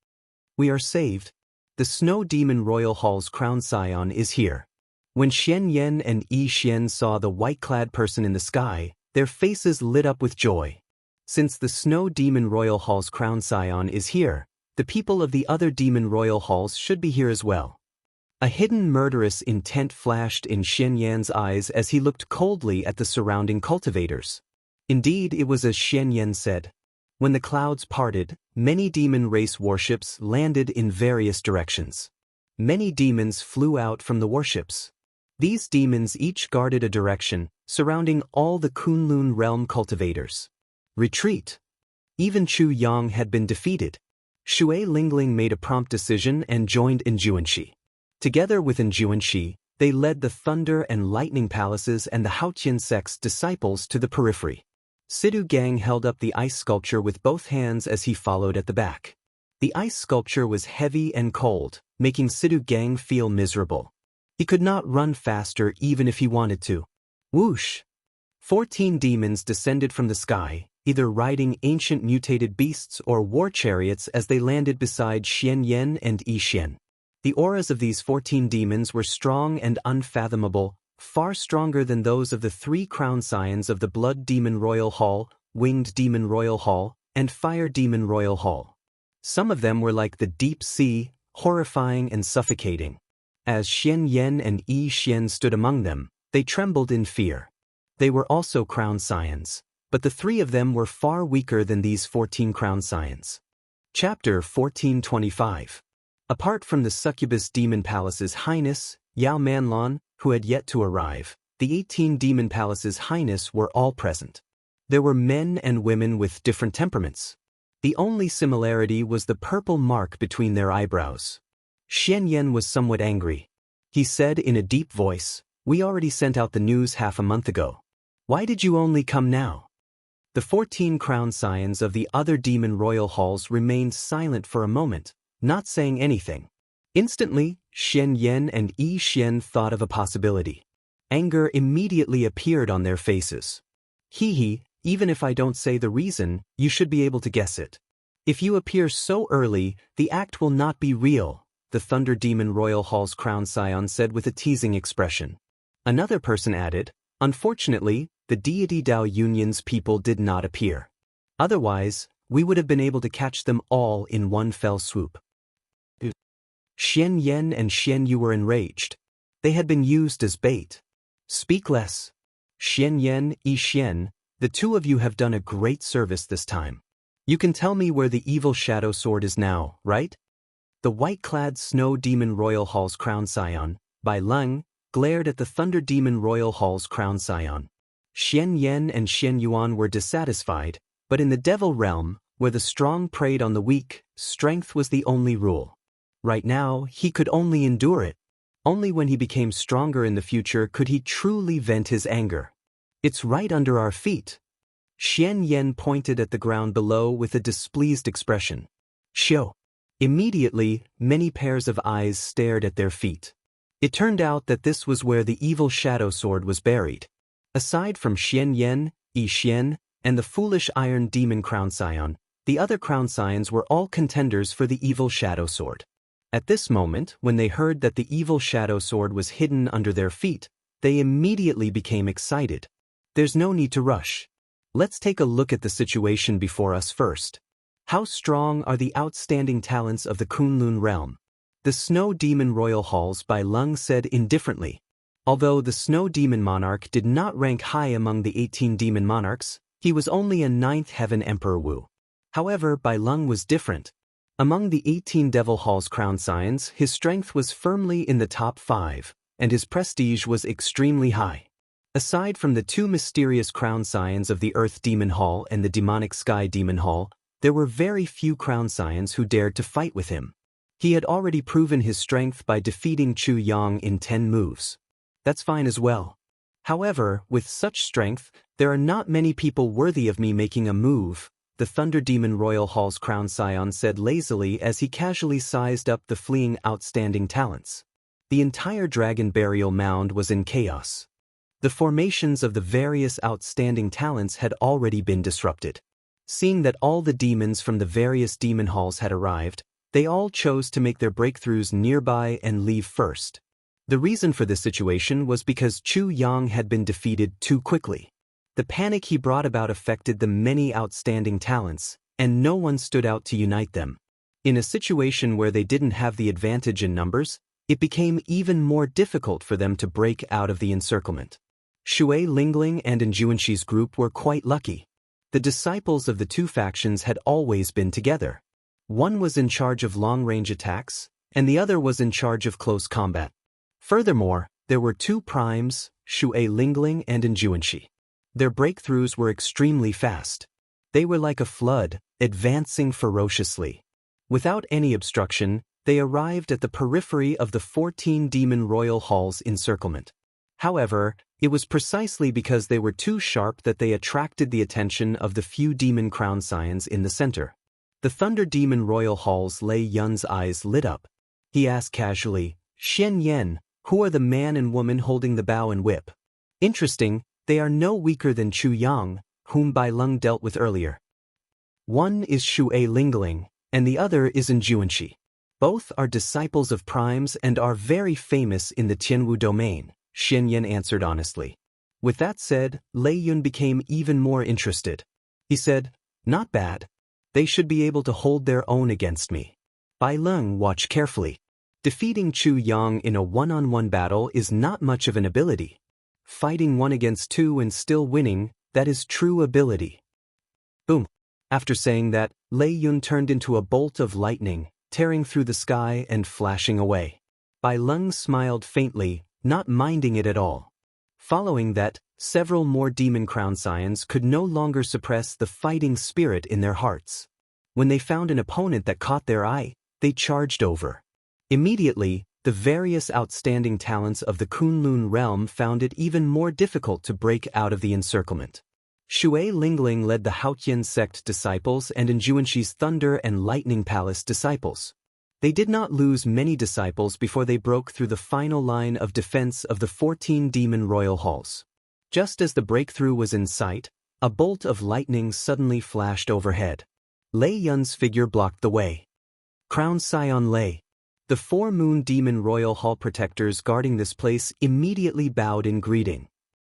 Speaker 1: We are saved. The Snow Demon Royal Hall's crown scion is here. When Xian Yan and Yi Xian saw the white-clad person in the sky, their faces lit up with joy. Since the Snow Demon Royal Hall's crown scion is here, the people of the other Demon Royal Halls should be here as well. A hidden murderous intent flashed in Xian Yan's eyes as he looked coldly at the surrounding cultivators. Indeed, it was as Xian Yan said. When the clouds parted, many demon race warships landed in various directions. Many demons flew out from the warships. These demons each guarded a direction, surrounding all the Kunlun realm cultivators. Retreat. Even Chu Yang had been defeated. Shui Lingling made a prompt decision and joined Injuanxi. Together with Injuanxi, they led the Thunder and Lightning Palaces and the Haotian sect's disciples to the periphery. Sidhu Gang held up the ice sculpture with both hands as he followed at the back. The ice sculpture was heavy and cold, making Sidhu Gang feel miserable. He could not run faster even if he wanted to. Whoosh! 14 demons descended from the sky, either riding ancient mutated beasts or war chariots as they landed beside Xian Yan and Yi Xian. The auras of these 14 demons were strong and unfathomable, far stronger than those of the 3 crown scions of the Blood Demon Royal Hall, Winged Demon Royal Hall, and Fire Demon Royal Hall. Some of them were like the deep sea, horrifying and suffocating. As Xian Yan and Yi Xian stood among them, they trembled in fear. They were also crown scions, but the 3 of them were far weaker than these 14 crown scions. Chapter 1425. Apart from the succubus demon palace's highness, Yao Manlon, who had yet to arrive, the 18 demon palace's highness were all present. There were men and women with different temperaments. The only similarity was the purple mark between their eyebrows. Xian Yan was somewhat angry. He said in a deep voice, "We already sent out the news half a month ago. Why did you only come now?" The 14 crown scions of the other demon royal halls remained silent for a moment, not saying anything. Instantly, Xian Yan and Yi Xian thought of a possibility. Anger immediately appeared on their faces. Hee, even if I don't say the reason, you should be able to guess it. If you appear so early, the act will not be real, the Thunder Demon Royal Hall's crown scion said with a teasing expression. Another person added, unfortunately, the deity Dao Union's people did not appear. Otherwise, we would have been able to catch them all in one fell swoop. Xian Yan and Xian Yu were enraged. They had been used as bait. Speak less. Xian Yan, Yi Xian, the 2 of you have done a great service this time. You can tell me where the evil shadow sword is now, right? The white-clad Snow Demon Royal Hall's crown scion, Bai Leng, glared at the Thunder Demon Royal Hall's crown scion. Xian Yan and Xian Yuan were dissatisfied, but in the Devil Realm, where the strong preyed on the weak, strength was the only rule. Right now, he could only endure it. Only when he became stronger in the future could he truly vent his anger. It's right under our feet. Xian Yan pointed at the ground below with a displeased expression. Shio. Immediately, many pairs of eyes stared at their feet. It turned out that this was where the evil shadow sword was buried. Aside from Xian Yan, Yi Xian, and the foolish Iron Demon Crown Scion, the other Crown Scions were all contenders for the evil shadow sword. At this moment, when they heard that the evil shadow sword was hidden under their feet, they immediately became excited. There's no need to rush. Let's take a look at the situation before us first. How strong are the outstanding talents of the Kunlun realm? The Snow Demon Royal Halls Bai Leng said indifferently. Although the Snow Demon Monarch did not rank high among the 18 demon monarchs, he was only a 9th Heaven Emperor Wu. However, Bai Leng was different. Among the 18 Devil Hall's crown scions, his strength was firmly in the top 5, and his prestige was extremely high. Aside from the 2 mysterious crown scions of the Earth Demon Hall and the Demonic Sky Demon Hall, there were very few crown scions who dared to fight with him. He had already proven his strength by defeating Chu Yang in 10 moves. That's fine as well. However, with such strength, there are not many people worthy of me making a move, the Thunder Demon Royal Hall's Crown Scion said lazily as he casually sized up the fleeing outstanding talents. The entire dragon burial mound was in chaos. The formations of the various outstanding talents had already been disrupted. Seeing that all the demons from the various demon halls had arrived, they all chose to make their breakthroughs nearby and leave first. The reason for this situation was because Chu Yang had been defeated too quickly. The panic he brought about affected the many outstanding talents, and no one stood out to unite them. In a situation where they didn't have the advantage in numbers, it became even more difficult for them to break out of the encirclement. Shui Lingling and Enjuanshi's group were quite lucky. The disciples of the two factions had always been together. One was in charge of long-range attacks, and the other was in charge of close combat. Furthermore, there were two primes, Shui Lingling and Enjuanshi. Their breakthroughs were extremely fast. They were like a flood, advancing ferociously. Without any obstruction, they arrived at the periphery of the 14 Demon Royal Hall's encirclement. However, it was precisely because they were too sharp that they attracted the attention of the few Demon Crown Scions in the center. The Thunder Demon Royal Hall's Lei Yun's eyes lit up. He asked casually, "Xian Yan, who are the man and woman holding the bow and whip?" Interesting, they are no weaker than Chu Yang, whom Bai Lung dealt with earlier. One is Shui Lingling, and the other is Enjuanshi. Both are disciples of primes and are very famous in the Tianwu domain, Xian Yan answered honestly. With that said, Lei Yun became even more interested. He said, "Not bad. They should be able to hold their own against me." Bai Lung watched carefully. Defeating Chu Yang in a one-on-one battle is not much of an ability. Fighting one against two and still winning, that is true ability. Boom. After saying that, Lei Yun turned into a bolt of lightning, tearing through the sky and flashing away. Bai Lung smiled faintly, not minding it at all. Following that, several more Demon Crown Scions could no longer suppress the fighting spirit in their hearts. When they found an opponent that caught their eye, they charged over. Immediately, the various outstanding talents of the Kunlun realm found it even more difficult to break out of the encirclement. Shui Lingling led the Haotian sect disciples and Enjuanshi's Thunder and Lightning Palace disciples. They did not lose many disciples before they broke through the final line of defense of the 14 Demon Royal Halls. Just as the breakthrough was in sight, a bolt of lightning suddenly flashed overhead. Lei Yun's figure blocked the way. Crown Scion Lei. The 4 Moon Demon Royal Hall protectors guarding this place immediately bowed in greeting.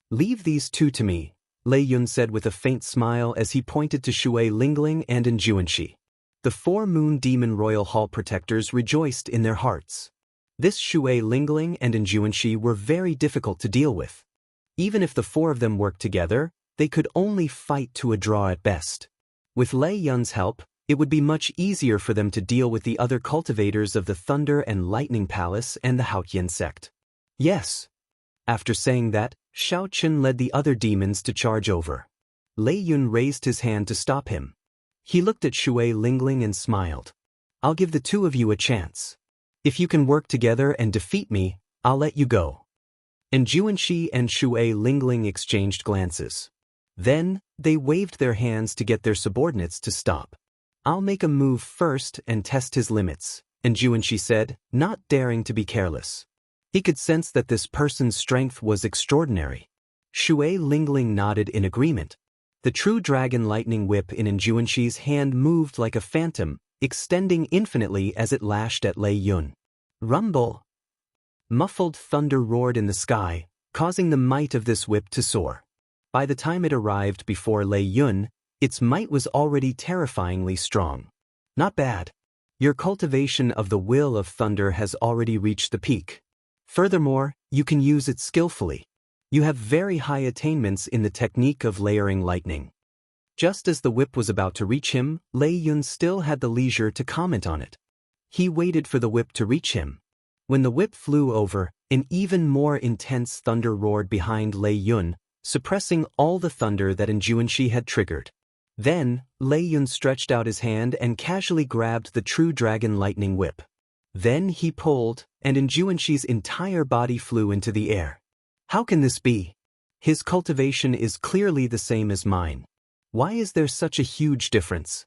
Speaker 1: "Leave these two to me," Lei Yun said with a faint smile as he pointed to Shui Lingling and Enjuanshi. The 4 Moon Demon Royal Hall protectors rejoiced in their hearts. This Shui Lingling and Enjuanshi were very difficult to deal with. Even if the 4 of them worked together, they could only fight to a draw at best. With Lei Yun's help, it would be much easier for them to deal with the other cultivators of the Thunder and Lightning Palace and the Haotian sect. Yes. After saying that, Shao Chun led the other demons to charge over. Lei Yun raised his hand to stop him. He looked at Shui Lingling and smiled. "I'll give the two of you a chance. If you can work together and defeat me, I'll let you go." Enjuanshi and Shui Lingling exchanged glances. Then, they waved their hands to get their subordinates to stop. "I'll make a move first and test his limits," Enjuanshi said, not daring to be careless. He could sense that this person's strength was extraordinary. Shui Lingling nodded in agreement. The true dragon lightning whip in Enjuanshi's hand moved like a phantom, extending infinitely as it lashed at Lei Yun. Rumble! Muffled thunder roared in the sky, causing the might of this whip to soar. By the time it arrived before Lei Yun, its might was already terrifyingly strong. "Not bad. Your cultivation of the will of thunder has already reached the peak. Furthermore, you can use it skillfully. You have very high attainments in the technique of layering lightning." Just as the whip was about to reach him, Lei Yun still had the leisure to comment on it. He waited for the whip to reach him. When the whip flew over, an even more intense thunder roared behind Lei Yun, suppressing all the thunder that Enjuanshi had triggered. Then, Lei Yun stretched out his hand and casually grabbed the true dragon lightning whip. Then he pulled, and Enjuanshi's entire body flew into the air. "How can this be? His cultivation is clearly the same as mine." Why is there such a huge difference?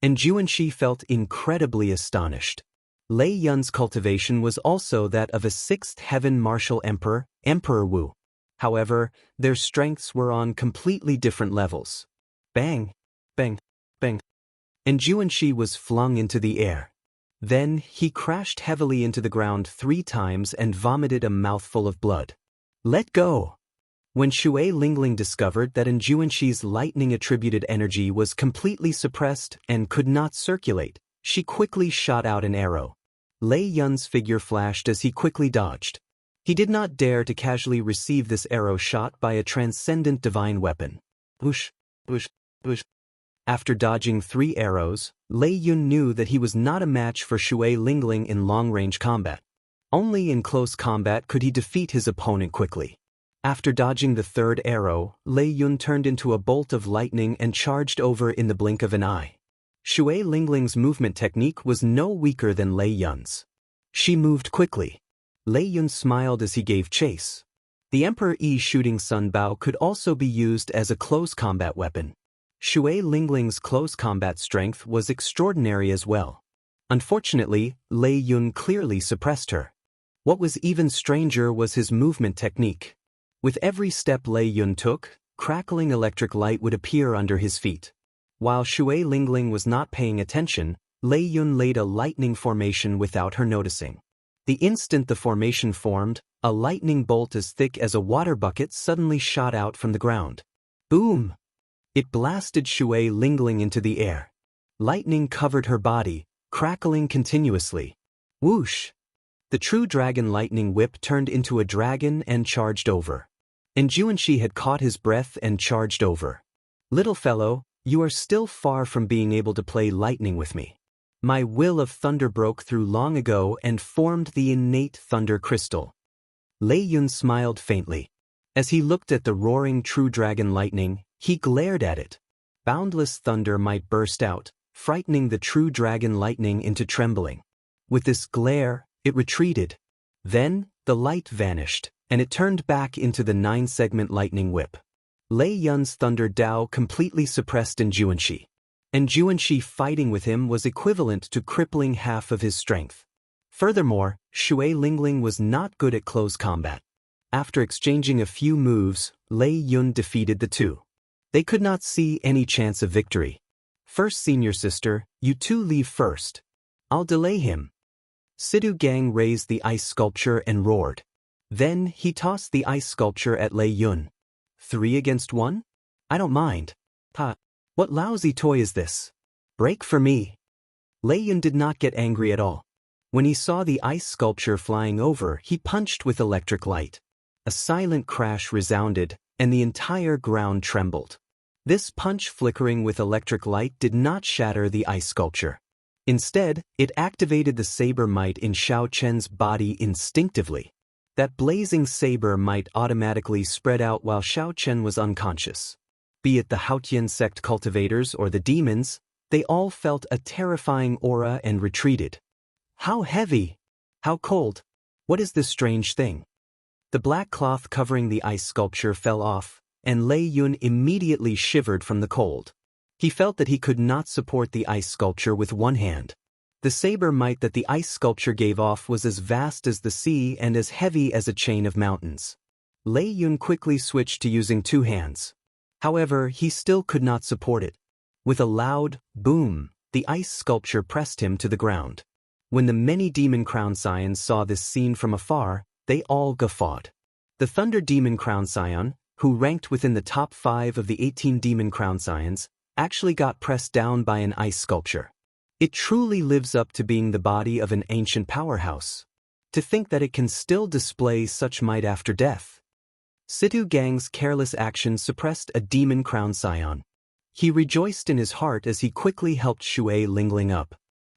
Speaker 1: And Jianghu felt incredibly astonished. Lei Yun's cultivation was also that of a sixth heaven martial emperor, Emperor Wu. However, their strengths were on completely different levels. Bang, bang, bang. And Jianghu was flung into the air. Then, he crashed heavily into the ground 3 times and vomited a mouthful of blood. Let go! When Shui Lingling discovered that Jianghu's lightning-attributed energy was completely suppressed and could not circulate, she quickly shot out an arrow. Lei Yun's figure flashed as he quickly dodged. He did not dare to casually receive this arrow shot by a transcendent divine weapon. Whoosh, whoosh, whoosh. After dodging 3 arrows, Lei Yun knew that he was not a match for Shui Lingling in long-range combat. Only in close combat could he defeat his opponent quickly. After dodging the 3rd arrow, Lei Yun turned into a bolt of lightning and charged over in the blink of an eye. Shui Lingling's movement technique was no weaker than Lei Yun's. She moved quickly. Lei Yun smiled as he gave chase. The Emperor Yi shooting Sun Bao could also be used as a close combat weapon. Shui Lingling's close combat strength was extraordinary as well. Unfortunately, Lei Yun clearly suppressed her. What was even stranger was his movement technique. With every step Lei Yun took, crackling electric light would appear under his feet. While Shui Lingling was not paying attention, Lei Yun laid a lightning formation without her noticing. The instant the formation formed, a lightning bolt as thick as a water bucket suddenly shot out from the ground. Boom! It blasted Shui Lingling into the air. Lightning covered her body, crackling continuously. Whoosh! The true dragon lightning whip turned into a dragon and charged over. And Jianghu had caught his breath and charged over. Little fellow, you are still far from being able to play lightning with me. My will of thunder broke through long ago and formed the innate thunder crystal. Lei Yun smiled faintly. As he looked at the roaring true dragon lightning, he glared at it. Boundless thunder might burst out, frightening the true dragon lightning into trembling. With this glare, it retreated. Then, the light vanished, and it turned back into the 9-segment lightning whip. Lei Yun's thunder Dao completely suppressed Jianghu. And Jianghu fighting with him was equivalent to crippling half of his strength. Furthermore, Shui Lingling was not good at close combat. After exchanging a few moves, Lei Yun defeated the two. They could not see any chance of victory. First, senior sister, you two leave first. I'll delay him. Sidhu Gang raised the ice sculpture and roared. Then, he tossed the ice sculpture at Lei Yun. 3 against 1? I don't mind. Ha! What lousy toy is this? Break for me. Lei Yun did not get angry at all. When he saw the ice sculpture flying over, he punched with electric light. A silent crash resounded, and the entire ground trembled. This punch flickering with electric light did not shatter the ice sculpture. Instead, it activated the saber might in Xiao Chen's body instinctively. That blazing saber might automatically spread out while Xiao Chen was unconscious. Be it the Haotian sect cultivators or the demons, they all felt a terrifying aura and retreated. How heavy! How cold! What is this strange thing? The black cloth covering the ice sculpture fell off, and Lei Yun immediately shivered from the cold. He felt that he could not support the ice sculpture with one hand. The saber might that the ice sculpture gave off was as vast as the sea and as heavy as a chain of mountains. Lei Yun quickly switched to using 2 hands. However, he still could not support it. With a loud boom, the ice sculpture pressed him to the ground. When the many demon crown scions saw this scene from afar, they all guffawed. The Thunder Demon Crown Scion, who ranked within the top 5 of the 18 Demon Crown Scions, actually got pressed down by an ice sculpture. It truly lives up to being the body of an ancient powerhouse. To think that it can still display such might after death. Sidhu Gang's careless action suppressed a Demon Crown Scion. He rejoiced in his heart as he quickly helped Shui Lingling up.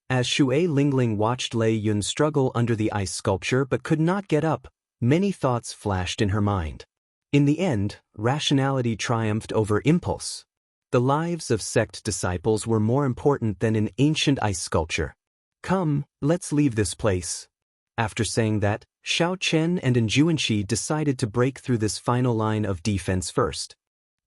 Speaker 1: As Shui Lingling watched Lei Yun struggle under the ice sculpture but could not get up, many thoughts flashed in her mind. In the end, rationality triumphed over impulse. The lives of sect disciples were more important than an ancient ice sculpture. Come, let's leave this place. After saying that, Xiao Chen and Jianghu decided to break through this final line of defense first.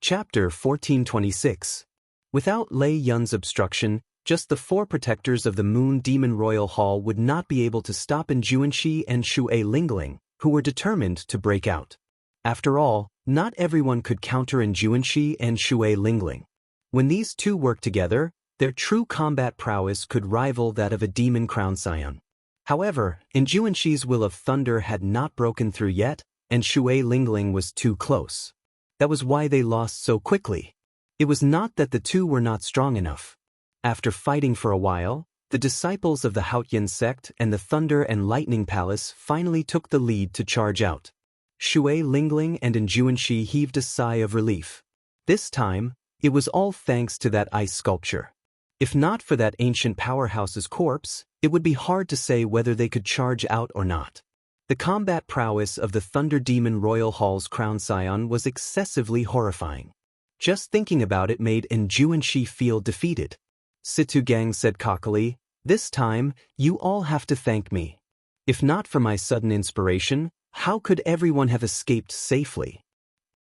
Speaker 1: Chapter 1426. Without Lei Yun's obstruction, just the 4 protectors of the Moon Demon Royal Hall would not be able to stop Jianghu and Shui Lingling, who were determined to break out. After all, not everyone could counter Jianghu and Shui Lingling. When these two worked together, their true combat prowess could rival that of a demon crown scion. However, Jianghu's will of thunder had not broken through yet, and Shui Lingling was too close. That was why they lost so quickly. It was not that the two were not strong enough. After fighting for a while, the disciples of the Haotian sect and the Thunder and Lightning Palace finally took the lead to charge out. Shui Lingling and Jianghu heaved a sigh of relief. This time, it was all thanks to that ice sculpture. If not for that ancient powerhouse's corpse, it would be hard to say whether they could charge out or not. The combat prowess of the Thunder Demon Royal Hall's crown scion was excessively horrifying. Just thinking about it made Jianghu feel defeated. Situ Gang said cockily, "This time, you all have to thank me. If not for my sudden inspiration, how could everyone have escaped safely?"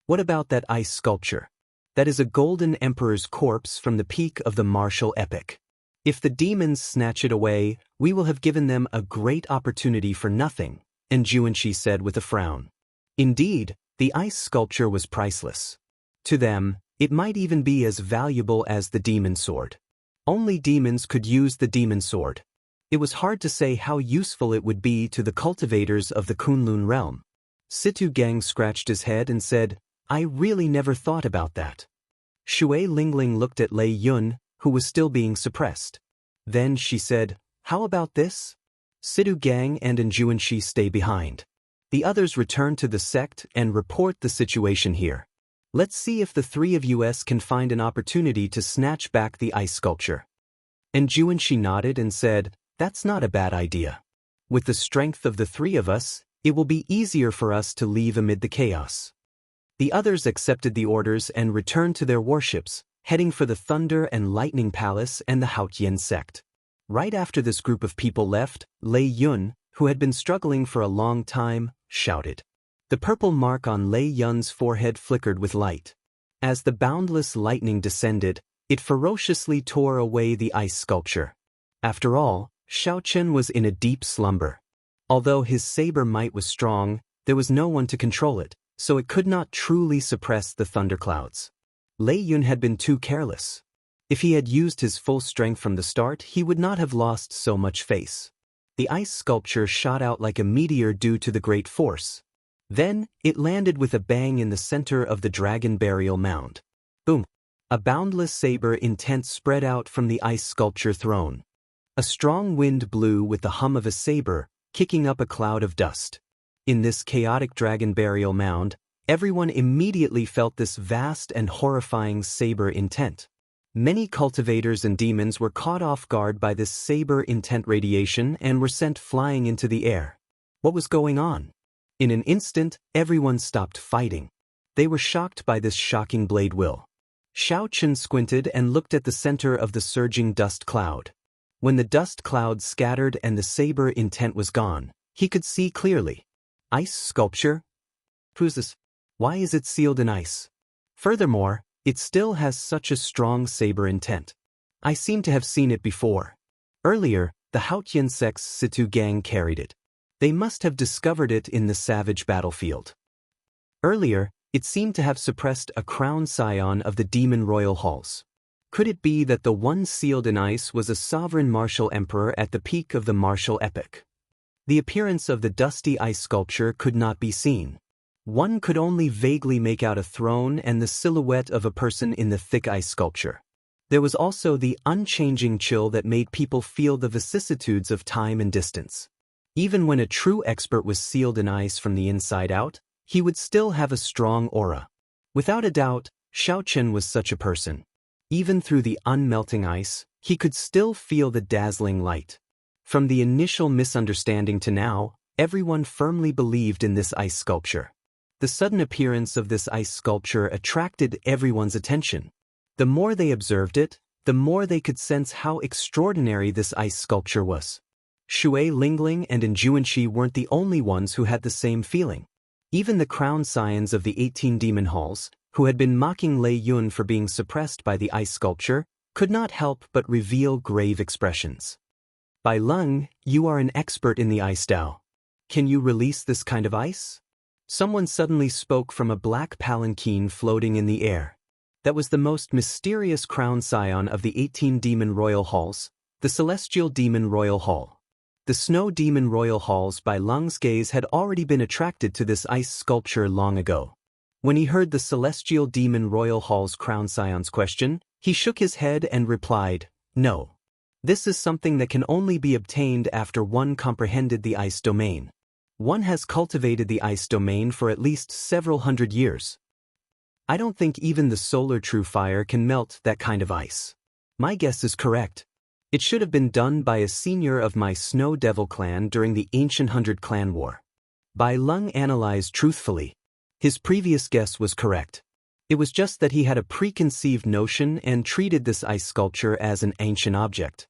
Speaker 1: "What about that ice sculpture?" "That is a golden emperor's corpse from the peak of the martial epic. If the demons snatch it away, we will have given them a great opportunity for nothing," Jianghu said with a frown. Indeed, the ice sculpture was priceless. To them, it might even be as valuable as the demon sword. Only demons could use the demon sword. It was hard to say how useful it would be to the cultivators of the Kunlun realm. Situ Gang scratched his head and said, "I really never thought about that." Shui Lingling looked at Lei Yun, who was still being suppressed. Then she said, "How about this? Situ Gang and Jianghu stay behind. The others return to the sect and report the situation here. Let's see if the 3 of us can find an opportunity to snatch back the ice sculpture." Jianghu nodded and said, "That's not a bad idea. With the strength of the 3 of us, it will be easier for us to leave amid the chaos." The others accepted the orders and returned to their warships, heading for the Thunder and Lightning Palace and the Haotian sect. Right after this group of people left, Lei Yun, who had been struggling for a long time, shouted. The purple mark on Lei Yun's forehead flickered with light. As the boundless lightning descended, it ferociously tore away the ice sculpture. After all, Xiaochen was in a deep slumber. Although his saber might was strong, there was no one to control it, so it could not truly suppress the thunderclouds. Lei Yun had been too careless. If he had used his full strength from the start, he would not have lost so much face. The ice sculpture shot out like a meteor due to the great force. Then, it landed with a bang in the center of the dragon burial mound. Boom! A boundless saber intent spread out from the ice sculpture throne. A strong wind blew with the hum of a saber, kicking up a cloud of dust. In this chaotic dragon burial mound, everyone immediately felt this vast and horrifying saber intent. Many cultivators and demons were caught off guard by this saber intent radiation and were sent flying into the air. What was going on? In an instant, everyone stopped fighting. They were shocked by this shocking blade will. Xiaochen squinted and looked at the center of the surging dust cloud. When the dust cloud scattered and the saber intent was gone, he could see clearly. Ice sculpture? Who's this? Why is it sealed in ice? Furthermore, it still has such a strong saber intent. I seem to have seen it before. Earlier, the Haotian sect's Situ Gang carried it. They must have discovered it in the savage battlefield. Earlier, it seemed to have suppressed a crown scion of the demon royal halls. Could it be that the one sealed in ice was a sovereign martial emperor at the peak of the martial epic? The appearance of the dusty ice sculpture could not be seen. One could only vaguely make out a throne and the silhouette of a person in the thick ice sculpture. There was also the unchanging chill that made people feel the vicissitudes of time and distance. Even when a true expert was sealed in ice from the inside out, he would still have a strong aura. Without a doubt, Xiaochen was such a person. Even through the unmelting ice, he could still feel the dazzling light. From the initial misunderstanding to now, everyone firmly believed in this ice sculpture. The sudden appearance of this ice sculpture attracted everyone's attention. The more they observed it, the more they could sense how extraordinary this ice sculpture was. Shui Lingling and Jianghu weren't the only ones who had the same feeling. Even the crown scions of the 18 demon halls, who had been mocking Lei Yun for being suppressed by the ice sculpture, could not help but reveal grave expressions. Bai Lung, you are an expert in the ice Dao. Can you release this kind of ice? Someone suddenly spoke from a black palanquin floating in the air. That was the most mysterious crown scion of the 18 demon royal halls, the celestial demon royal hall. The snow demon royal halls. Bai Lung's gaze had already been attracted to this ice sculpture long ago. When he heard the celestial demon royal hall's crown scion's question, he shook his head and replied, "No. This is something that can only be obtained after one comprehended the ice domain. One has cultivated the ice domain for at least several hundred years. I don't think even the solar true fire can melt that kind of ice. My guess is correct. It should have been done by a senior of my Snow Devil clan during the ancient 100 Clan War." Bai Lung analyzed truthfully. His previous guess was correct. It was just that he had a preconceived notion and treated this ice sculpture as an ancient object.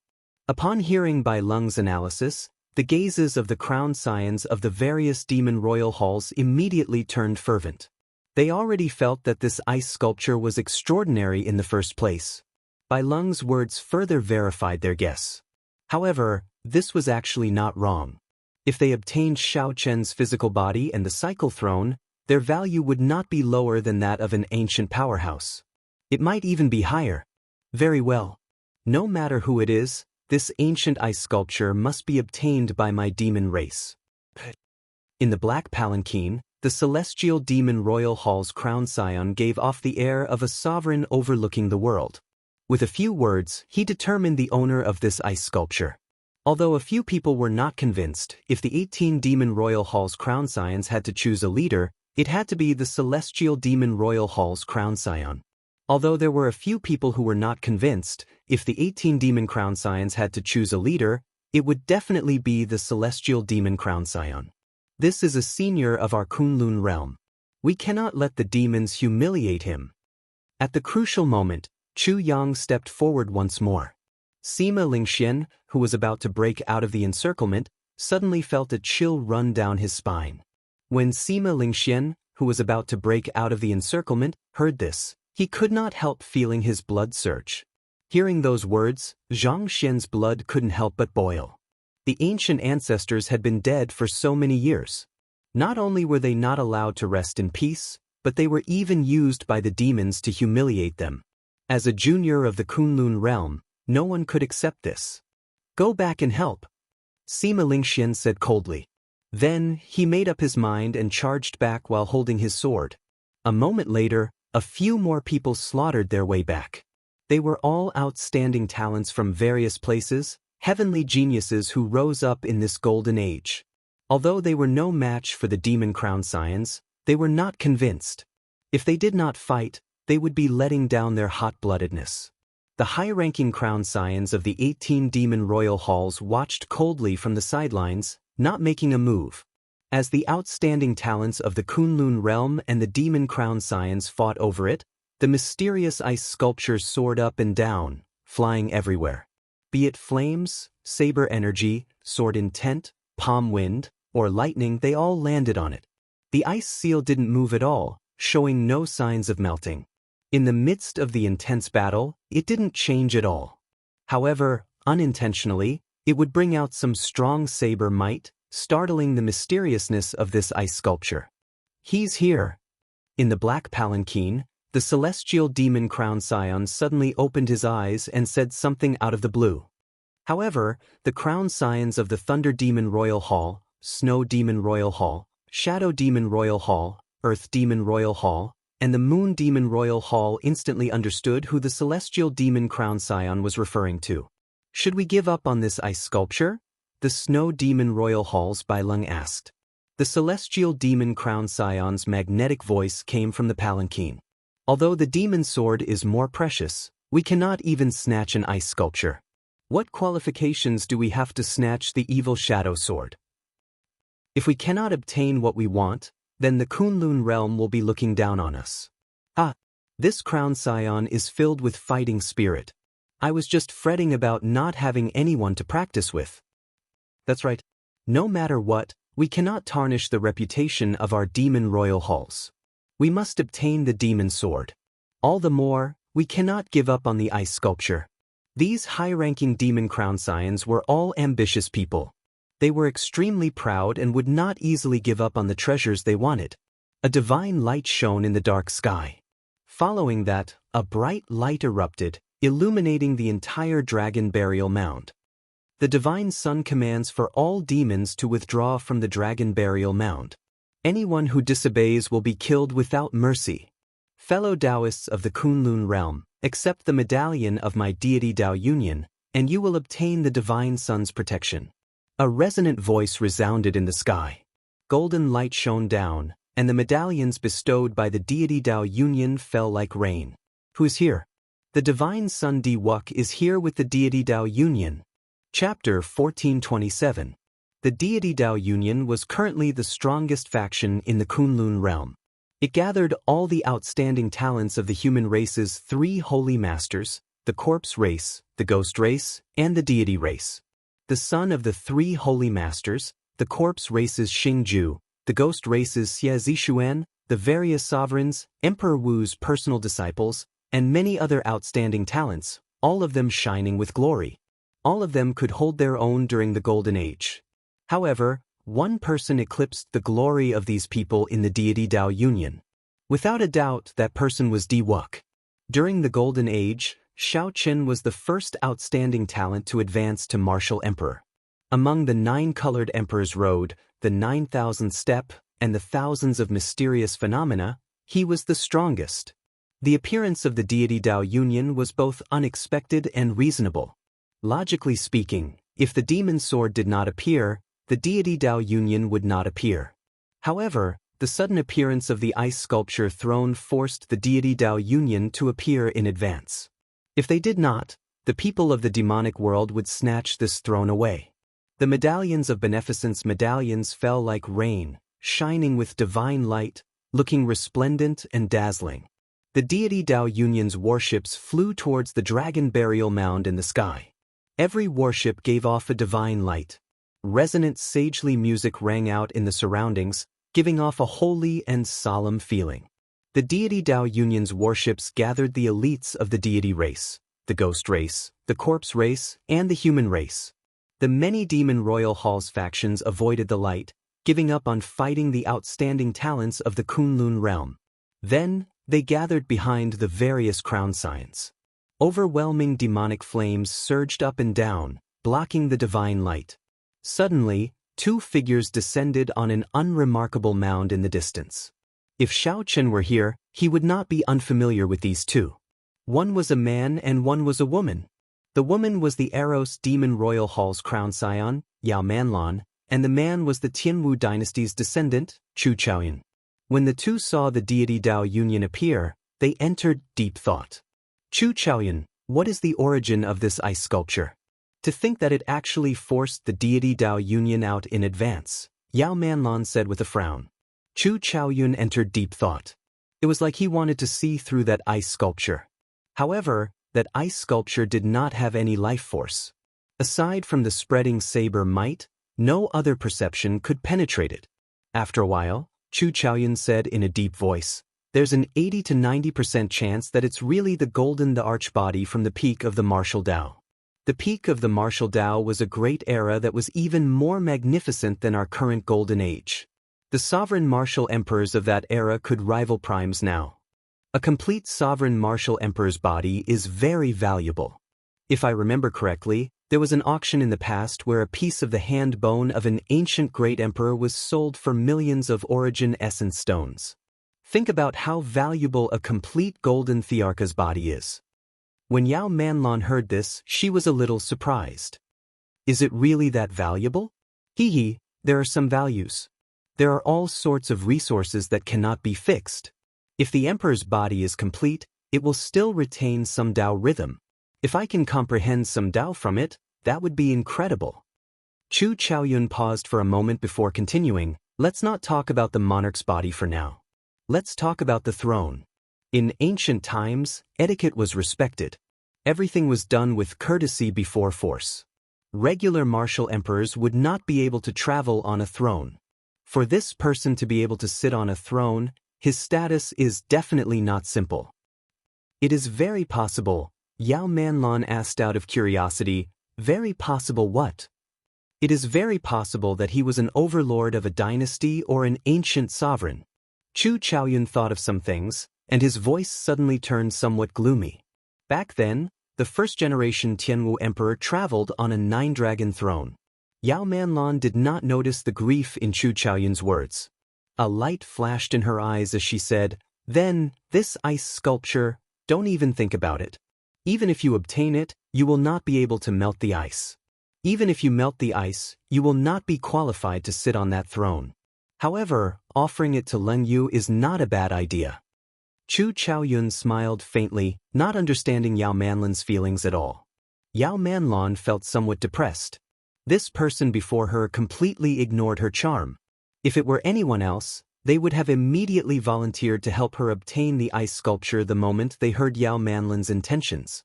Speaker 1: Upon hearing Bai Lung's analysis, the gazes of the crown scions of the various demon royal halls immediately turned fervent. They already felt that this ice sculpture was extraordinary in the first place. Bai Lung's words further verified their guess. However, this was actually not wrong. If they obtained Xiao Chen's physical body and the cycle throne, their value would not be lower than that of an ancient powerhouse. It might even be higher. Very well. No matter who it is, this ancient ice sculpture must be obtained by my demon race. In the black palanquin, the celestial demon royal hall's crown scion gave off the air of a sovereign overlooking the world. With a few words, he determined the owner of this ice sculpture. Although a few people were not convinced, if the 18 demon royal hall's crown scions had to choose a leader, it had to be the celestial demon royal hall's crown scion. Although there were a few people who were not convinced, if the 18 demon crown scions had to choose a leader, it would definitely be the celestial demon crown scion. This is a senior of our Kunlun realm. We cannot let the demons humiliate him. At the crucial moment, Chu Yang stepped forward once more. Sima Lingxian, who was about to break out of the encirclement, suddenly felt a chill run down his spine. When Sima Lingxian, who was about to break out of the encirclement, heard this, he could not help feeling his blood surge. Hearing those words, Zhang Xian's blood couldn't help but boil. The ancient ancestors had been dead for so many years. Not only were they not allowed to rest in peace, but they were even used by the demons to humiliate them. As a junior of the Kunlun realm, no one could accept this. "Go back and help," Sima Lingxian said coldly. Then, he made up his mind and charged back while holding his sword. A moment later, a few more people slaughtered their way back. They were all outstanding talents from various places, heavenly geniuses who rose up in this golden age. Although they were no match for the demon crown scions, they were not convinced. If they did not fight, they would be letting down their hot-bloodedness. The high-ranking crown scions of the 18 demon royal halls watched coldly from the sidelines, not making a move. As the outstanding talents of the Kunlun realm and the demon crown scions fought over it, the mysterious ice sculpture soared up and down, flying everywhere. Be it flames, saber energy, sword intent, palm wind, or lightning, they all landed on it. The ice seal didn't move at all, showing no signs of melting. In the midst of the intense battle, it didn't change at all. However, unintentionally, it would bring out some strong saber might, startling the mysteriousness of this ice sculpture. "He's here." In the black palanquin, the celestial demon crown scion suddenly opened his eyes and said something out of the blue. However, the crown scions of the Thunder Demon Royal Hall, Snow Demon Royal Hall, Shadow Demon Royal Hall, Earth Demon Royal Hall, and the Moon Demon Royal Hall instantly understood who the celestial demon crown scion was referring to. "Should we give up on this ice sculpture?" the Snow Demon Royal Hall's Bai Lung asked. The celestial demon crown scion's magnetic voice came from the palanquin. "Although the demon sword is more precious, we cannot even snatch an ice sculpture. What qualifications do we have to snatch the evil shadow sword? If we cannot obtain what we want, then the Kunlun realm will be looking down on us. This crown scion is filled with fighting spirit. I was just fretting about not having anyone to practice with." That's right. No matter what, we cannot tarnish the reputation of our demon royal halls. We must obtain the demon sword. All the more, we cannot give up on the ice sculpture. These high-ranking demon crown scions were all ambitious people. They were extremely proud and would not easily give up on the treasures they wanted. A divine light shone in the dark sky. Following that, a bright light erupted, illuminating the entire dragon burial mound. The divine sun commands for all demons to withdraw from the dragon burial mound. Anyone who disobeys will be killed without mercy. Fellow Taoists of the Kunlun realm, accept the medallion of my deity Tao Union, and you will obtain the divine sun's protection. A resonant voice resounded in the sky. Golden light shone down, and the medallions bestowed by the deity Tao Union fell like rain. Who is here? The divine sun Di Wuk is here with the deity Tao Union. Chapter 1427. The deity Tao Union was currently the strongest faction in the Kunlun realm. It gathered all the outstanding talents of the human race's three holy masters, the corpse race, the ghost race, and the deity race. The son of the three holy masters, the corpse race's Xingju, the ghost race's Xie Zishuan, the various sovereigns, Emperor Wu's personal disciples, and many other outstanding talents, all of them shining with glory. All of them could hold their own during the Golden Age. However, one person eclipsed the glory of these people in the deity Tao Union. Without a doubt, that person was Di Wuk. During the Golden Age, Shao Qin was the first outstanding talent to advance to martial emperor. Among the 9-colored emperor's road, the 9,000 step, and the thousands of mysterious phenomena, he was the strongest. The appearance of the deity Tao Union was both unexpected and reasonable. Logically speaking, if the demon sword did not appear, the deity Tao Union would not appear. However, the sudden appearance of the ice sculpture throne forced the deity Tao Union to appear in advance. If they did not, the people of the demonic world would snatch this throne away. The medallions of beneficence medallions fell like rain, shining with divine light, looking resplendent and dazzling. The deity Tao Union's warships flew towards the dragon burial mound in the sky. Every warship gave off a divine light. Resonant sagely music rang out in the surroundings, giving off a holy and solemn feeling. The deity Tao Union's warships gathered the elites of the deity race, the ghost race, the corpse race, and the human race. The many demon royal halls factions avoided the light, giving up on fighting the outstanding talents of the Kunlun realm. Then, they gathered behind the various crown scions. Overwhelming demonic flames surged up and down, blocking the divine light. Suddenly, two figures descended on an unremarkable mound in the distance. If Shao Qin were here, he would not be unfamiliar with these two. One was a man and one was a woman. The woman was the Eros Demon Royal Hall's crown scion, Yao Manlan, and the man was the Tianwu dynasty's descendant, Chu Chaoyan. When the two saw the deity Tao Union appear, they entered deep thought. Chu Chaoyan, what is the origin of this ice sculpture? To think that it actually forced the deity Tao Union out in advance, Yao Manlan said with a frown. Chu Chaoyun entered deep thought. It was like he wanted to see through that ice sculpture. However, that ice sculpture did not have any life force. Aside from the spreading saber might, no other perception could penetrate it. After a while, Chu Chaoyun said in a deep voice, "There's an 80 to 90% chance that it's really the golden the archbody from the peak of the martial Tao." The peak of the martial Tao was a great era that was even more magnificent than our current golden age. The sovereign martial emperors of that era could rival primes now. A complete sovereign martial emperor's body is very valuable. If I remember correctly, there was an auction in the past where a piece of the hand bone of an ancient great emperor was sold for millions of origin essence stones. Think about how valuable a complete golden Thearcha's body is. When Yao Manlan heard this, she was a little surprised. Is it really that valuable? Hee, there are some values. There are all sorts of resources that cannot be fixed. If the emperor's body is complete, it will still retain some Tao rhythm. If I can comprehend some Tao from it, that would be incredible. Chu Chaoyun paused for a moment before continuing. Let's not talk about the monarch's body for now. Let's talk about the throne. In ancient times, etiquette was respected. Everything was done with courtesy before force. Regular martial emperors would not be able to travel on a throne. For this person to be able to sit on a throne, his status is definitely not simple. It is very possible, Yao Manlon asked out of curiosity. Very possible what? It is very possible that he was an overlord of a dynasty or an ancient sovereign. Chu Chaoyun thought of some things, and his voice suddenly turned somewhat gloomy. Back then, the first-generation Tianwu emperor traveled on a 9-dragon throne. Yao Manlon did not notice the grief in Chu Chaoyun's words. A light flashed in her eyes as she said, "Then, this ice sculpture, don't even think about it. Even if you obtain it, you will not be able to melt the ice. Even if you melt the ice, you will not be qualified to sit on that throne. However, offering it to Leng Yu is not a bad idea." Chu Chaoyun smiled faintly, not understanding Yao Manlon's feelings at all. Yao Manlon felt somewhat depressed. This person before her completely ignored her charm. If it were anyone else, they would have immediately volunteered to help her obtain the ice sculpture the moment they heard Yao Manlon's intentions.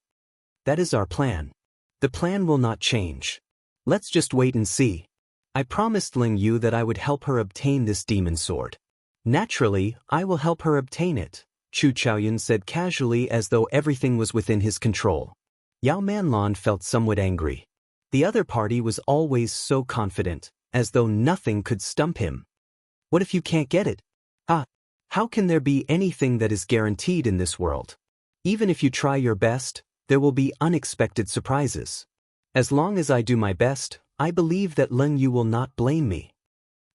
Speaker 1: "That is our plan. The plan will not change. Let's just wait and see. I promised Leng Yu that I would help her obtain this demon sword. Naturally, I will help her obtain it," Chu Chaoyun said casually as though everything was within his control. Yao Manlon felt somewhat angry. The other party was always so confident, as though nothing could stump him. What if you can't get it? How can there be anything that is guaranteed in this world? Even if you try your best, there will be unexpected surprises. As long as I do my best, I believe that Leng Yu will not blame me.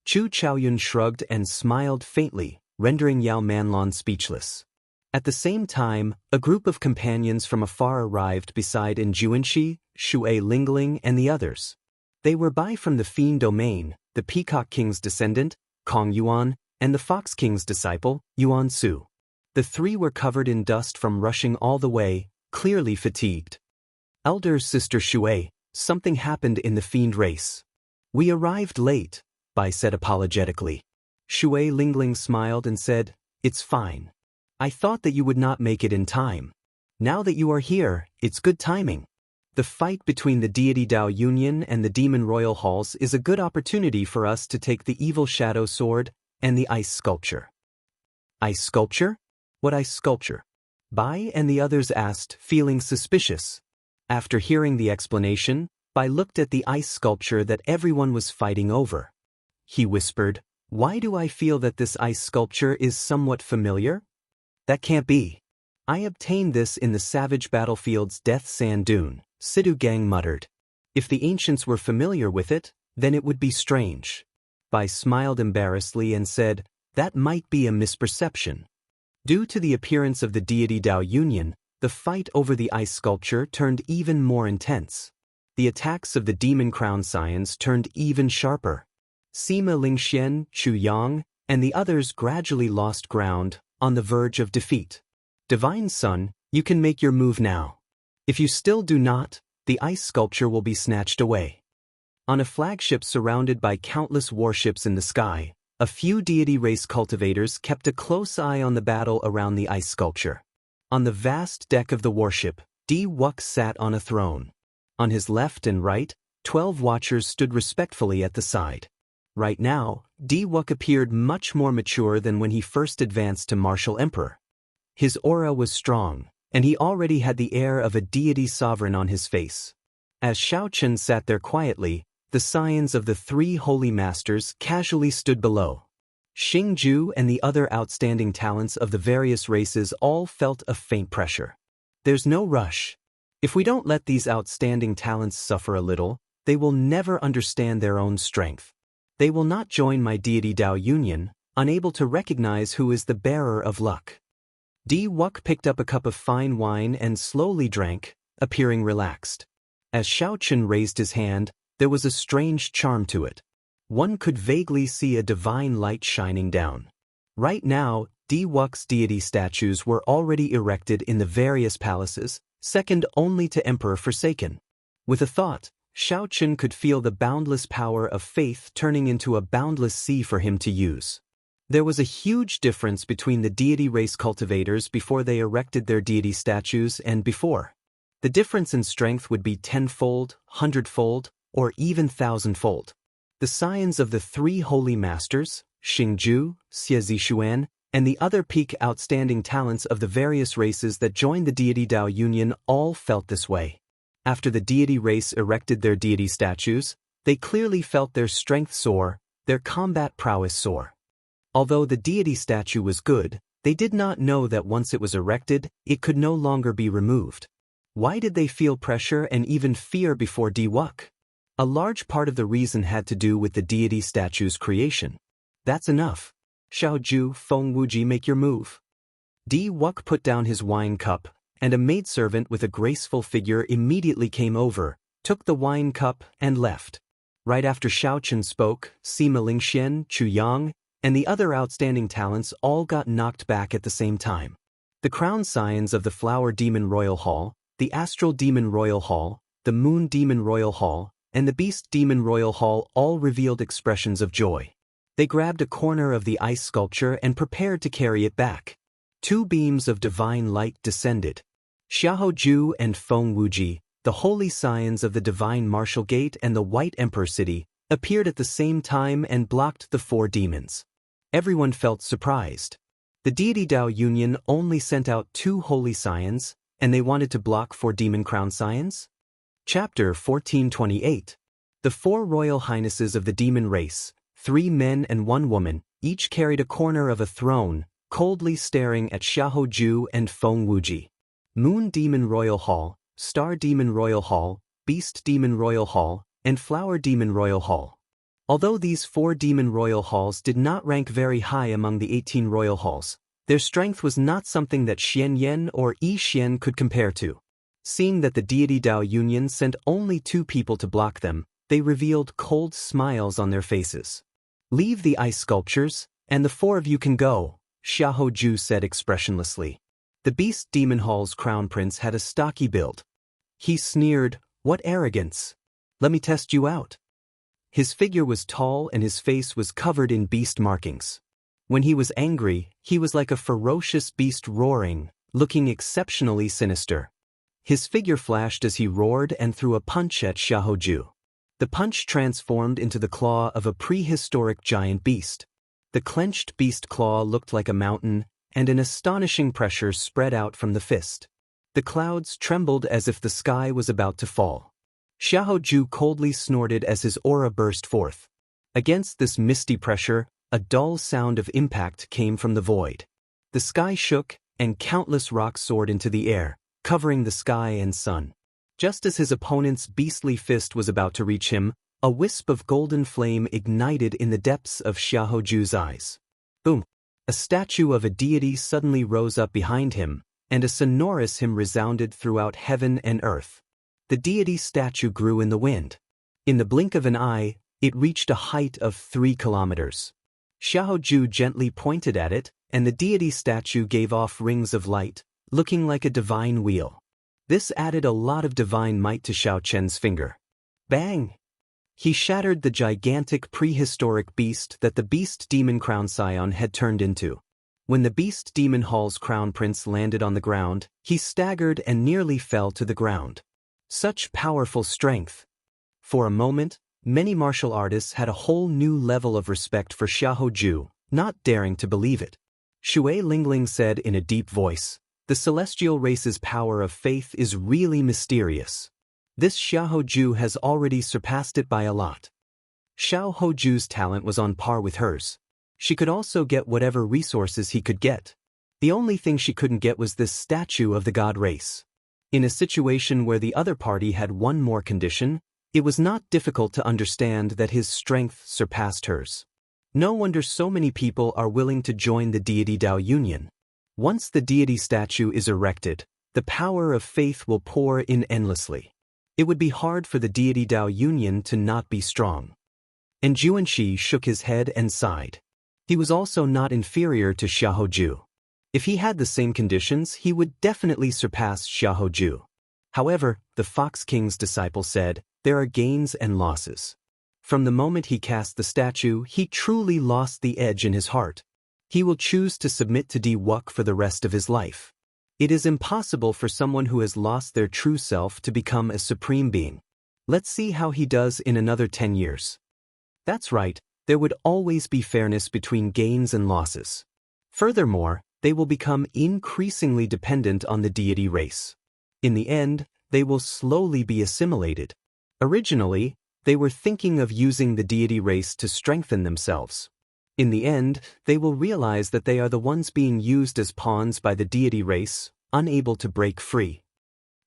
Speaker 1: Chu Chaoyun shrugged and smiled faintly, rendering Yao Manlon speechless. At the same time, a group of companions from afar arrived beside Juanxi, Shui Lingling, and the others. They were by from the Fiend Domain, the Peacock King's descendant, Kong Yuan, and the Fox King's disciple, Yuan Su. The three were covered in dust from rushing all the way, clearly fatigued. "Elder Sister Shui, something happened in the Fiend race. We arrived late," Bai said apologetically. Shui Lingling smiled and said, "It's fine. I thought that you would not make it in time. Now that you are here, it's good timing. The fight between the Deity Dao Union and the Demon Royal Halls is a good opportunity for us to take the Evil Shadow Sword and the ice sculpture." "Ice sculpture? What ice sculpture?" Bai and the others asked, feeling suspicious. After hearing the explanation, Bai looked at the ice sculpture that everyone was fighting over. He whispered, "Why do I feel that this ice sculpture is somewhat familiar? That can't be. I obtained this in the savage battlefield's Death Sand Dune," Sidhu Gang muttered. "If the ancients were familiar with it, then it would be strange." Bai smiled embarrassedly and said, "That might be a misperception." Due to the appearance of the Deity Dao Union, the fight over the ice sculpture turned even more intense. The attacks of the Demon Crown Scions turned even sharper. Sima Lingxian, Chu Yang, and the others gradually lost ground, on the verge of defeat. "Divine Son, you can make your move now. If you still do not, the ice sculpture will be snatched away." On a flagship surrounded by countless warships in the sky, a few deity race cultivators kept a close eye on the battle around the ice sculpture. On the vast deck of the warship, Di Wuk sat on a throne. On his left and right, 12 watchers stood respectfully at the side. Right now, Di Wuk appeared much more mature than when he first advanced to Martial Emperor. His aura was strong, and he already had the air of a deity sovereign on his face. As Shao Chen sat there quietly, the scions of the 3 holy masters casually stood below. Xing Ju and the other outstanding talents of the various races all felt a faint pressure. There's no rush. If we don't let these outstanding talents suffer a little, they will never understand their own strength. They will not join my Deity Dao Union, unable to recognize who is the bearer of luck. Di Wuk picked up a cup of fine wine and slowly drank, appearing relaxed. As Shao Chen raised his hand, there was a strange charm to it. One could vaguely see a divine light shining down. Right now, Di Wuk's deity statues were already erected in the various palaces, second only to Emperor Forsaken. With a thought, Shao Chen could feel the boundless power of faith turning into a boundless sea for him to use. There was a huge difference between the deity race cultivators before they erected their deity statues and before. The difference in strength would be 10-fold, 100-fold, or even 1,000-fold. The scions of the 3 holy masters, Xingju, Xie Zishuan, and the other peak outstanding talents of the various races that joined the deity Dao Union all felt this way. After the deity race erected their deity statues, they clearly felt their strength soar, their combat prowess soar. Although the deity statue was good, they did not know that once it was erected, it could no longer be removed. Why did they feel pressure and even fear before Diwuk? A large part of the reason had to do with the deity statue's creation. That's enough. Xiaoju, Feng Wuji, make your move. Diwuk put down his wine cup, and a maidservant with a graceful figure immediately came over, took the wine cup, and left. Right after Xiaochen spoke, Sima Lingxian, Chu Yang, and the other outstanding talents all got knocked back at the same time. The crown scions of the Flower Demon Royal Hall, the Astral Demon Royal Hall, the Moon Demon Royal Hall, and the Beast Demon Royal Hall all revealed expressions of joy. They grabbed a corner of the ice sculpture and prepared to carry it back. 2 beams of divine light descended. Xiaoju and Feng Wuji, the holy scions of the Divine Martial Gate and the White Emperor City, appeared at the same time and blocked the 4 demons. Everyone felt surprised. The deity Dao Union only sent out 2 holy scions, and they wanted to block 4 demon crown scions? Chapter 1428. The 4 royal highnesses of the demon race, 3 men and 1 woman, each carried a corner of a throne, coldly staring at Xiaoju and Feng Wuji. Moon Demon Royal Hall, Star Demon Royal Hall, Beast Demon Royal Hall, and Flower Demon Royal Hall. Although these 4 demon royal halls did not rank very high among the 18 royal halls, their strength was not something that Xian Yan or Yi Xian could compare to. Seeing that the deity Dao Union sent only 2 people to block them, they revealed cold smiles on their faces. Leave the ice sculptures, and the 4 of you can go, Xiaoju said expressionlessly. The Beast Demon Hall's crown prince had a stocky build. He sneered, "What arrogance! Let me test you out." His figure was tall and his face was covered in beast markings. When he was angry, he was like a ferocious beast roaring, looking exceptionally sinister. His figure flashed as he roared and threw a punch at Xiaoju. The punch transformed into the claw of a prehistoric giant beast. The clenched beast claw looked like a mountain, and an astonishing pressure spread out from the fist. The clouds trembled as if the sky was about to fall. Xiaoju coldly snorted as his aura burst forth. Against this misty pressure, a dull sound of impact came from the void. The sky shook, and countless rocks soared into the air, covering the sky and sun. Just as his opponent's beastly fist was about to reach him, a wisp of golden flame ignited in the depths of Xiaoju's eyes. Boom! A statue of a deity suddenly rose up behind him, and a sonorous hymn resounded throughout heaven and earth. The deity statue grew in the wind. In the blink of an eye, it reached a height of 3 kilometers. Xiaoju gently pointed at it, and the deity statue gave off rings of light, looking like a divine wheel. This added a lot of divine might to Xiaochen's finger. Bang! He shattered the gigantic prehistoric beast that the Beast Demon Crown Scion had turned into. When the Beast Demon Hall's crown prince landed on the ground, he staggered and nearly fell to the ground. Such powerful strength! For a moment, many martial artists had a whole new level of respect for Xiaoju, not daring to believe it. Shui Lingling said in a deep voice, "The celestial race's power of faith is really mysterious. This Xiaoju has already surpassed it by a lot." Xiaoju's talent was on par with hers. She could also get whatever resources he could get. The only thing she couldn't get was this statue of the god race. In a situation where the other party had one more condition, it was not difficult to understand that his strength surpassed hers. No wonder so many people are willing to join the deity Dao Union. Once the deity statue is erected, the power of faith will pour in endlessly. It would be hard for the deity Dao Union to not be strong. And Juanxi shook his head and sighed. He was also not inferior to Xiaoju. If he had the same conditions, he would definitely surpass Xiaoju. However, the Fox King's disciple said, there are gains and losses. From the moment he cast the statue, he truly lost the edge in his heart. He will choose to submit to Diwuk for the rest of his life. It is impossible for someone who has lost their true self to become a supreme being. Let's see how he does in another 10 years. That's right, there would always be fairness between gains and losses. Furthermore, they will become increasingly dependent on the deity race. In the end, they will slowly be assimilated. Originally, they were thinking of using the deity race to strengthen themselves. In the end, they will realize that they are the ones being used as pawns by the deity race, unable to break free.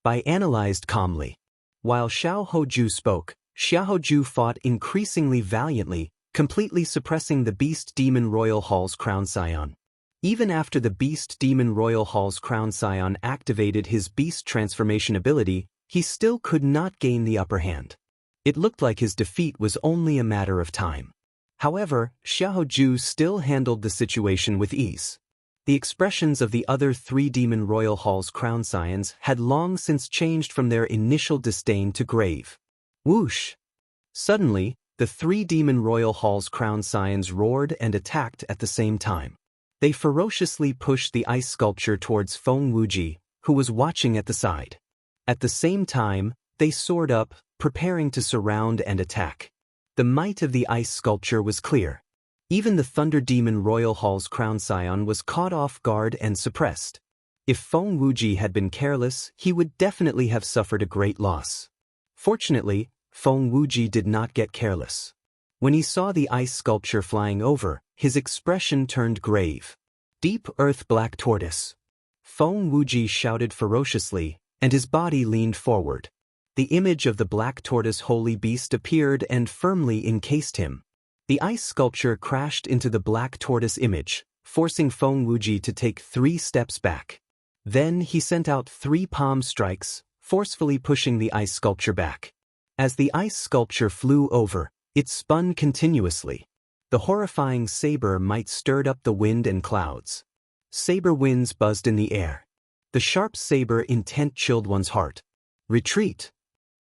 Speaker 1: Bai analyzed calmly. While Xiao Hoju spoke, Xiao Hoju fought increasingly valiantly, completely suppressing the Beast Demon Royal Hall's Crown Scion. Even after the Beast Demon Royal Hall's Crown Scion activated his beast transformation ability, he still could not gain the upper hand. It looked like his defeat was only a matter of time. However, Xiao Hoju still handled the situation with ease. The expressions of the other 3 Demon Royal Hall's Crown Scions had long since changed from their initial disdain to grave. Whoosh! Suddenly, the 3 Demon Royal Hall's Crown Scions roared and attacked at the same time. They ferociously pushed the ice sculpture towards Feng Wuji, who was watching at the side. At the same time, they soared up, preparing to surround and attack. The might of the ice sculpture was clear. Even the Thunder Demon Royal Hall's Crown Scion was caught off guard and suppressed. If Feng Wuji had been careless, he would definitely have suffered a great loss. Fortunately, Feng Wuji did not get careless. When he saw the ice sculpture flying over, his expression turned grave. Deep Earth Black Tortoise. Feng Wuji shouted ferociously, and his body leaned forward. The image of the Black Tortoise Holy Beast appeared and firmly encased him. The ice sculpture crashed into the Black Tortoise image, forcing Feng Wuji to take 3 steps back. Then he sent out 3 palm strikes, forcefully pushing the ice sculpture back. As the ice sculpture flew over, it spun continuously. The horrifying saber might stirred up the wind and clouds. Saber winds buzzed in the air. The sharp saber intent chilled one's heart. Retreat!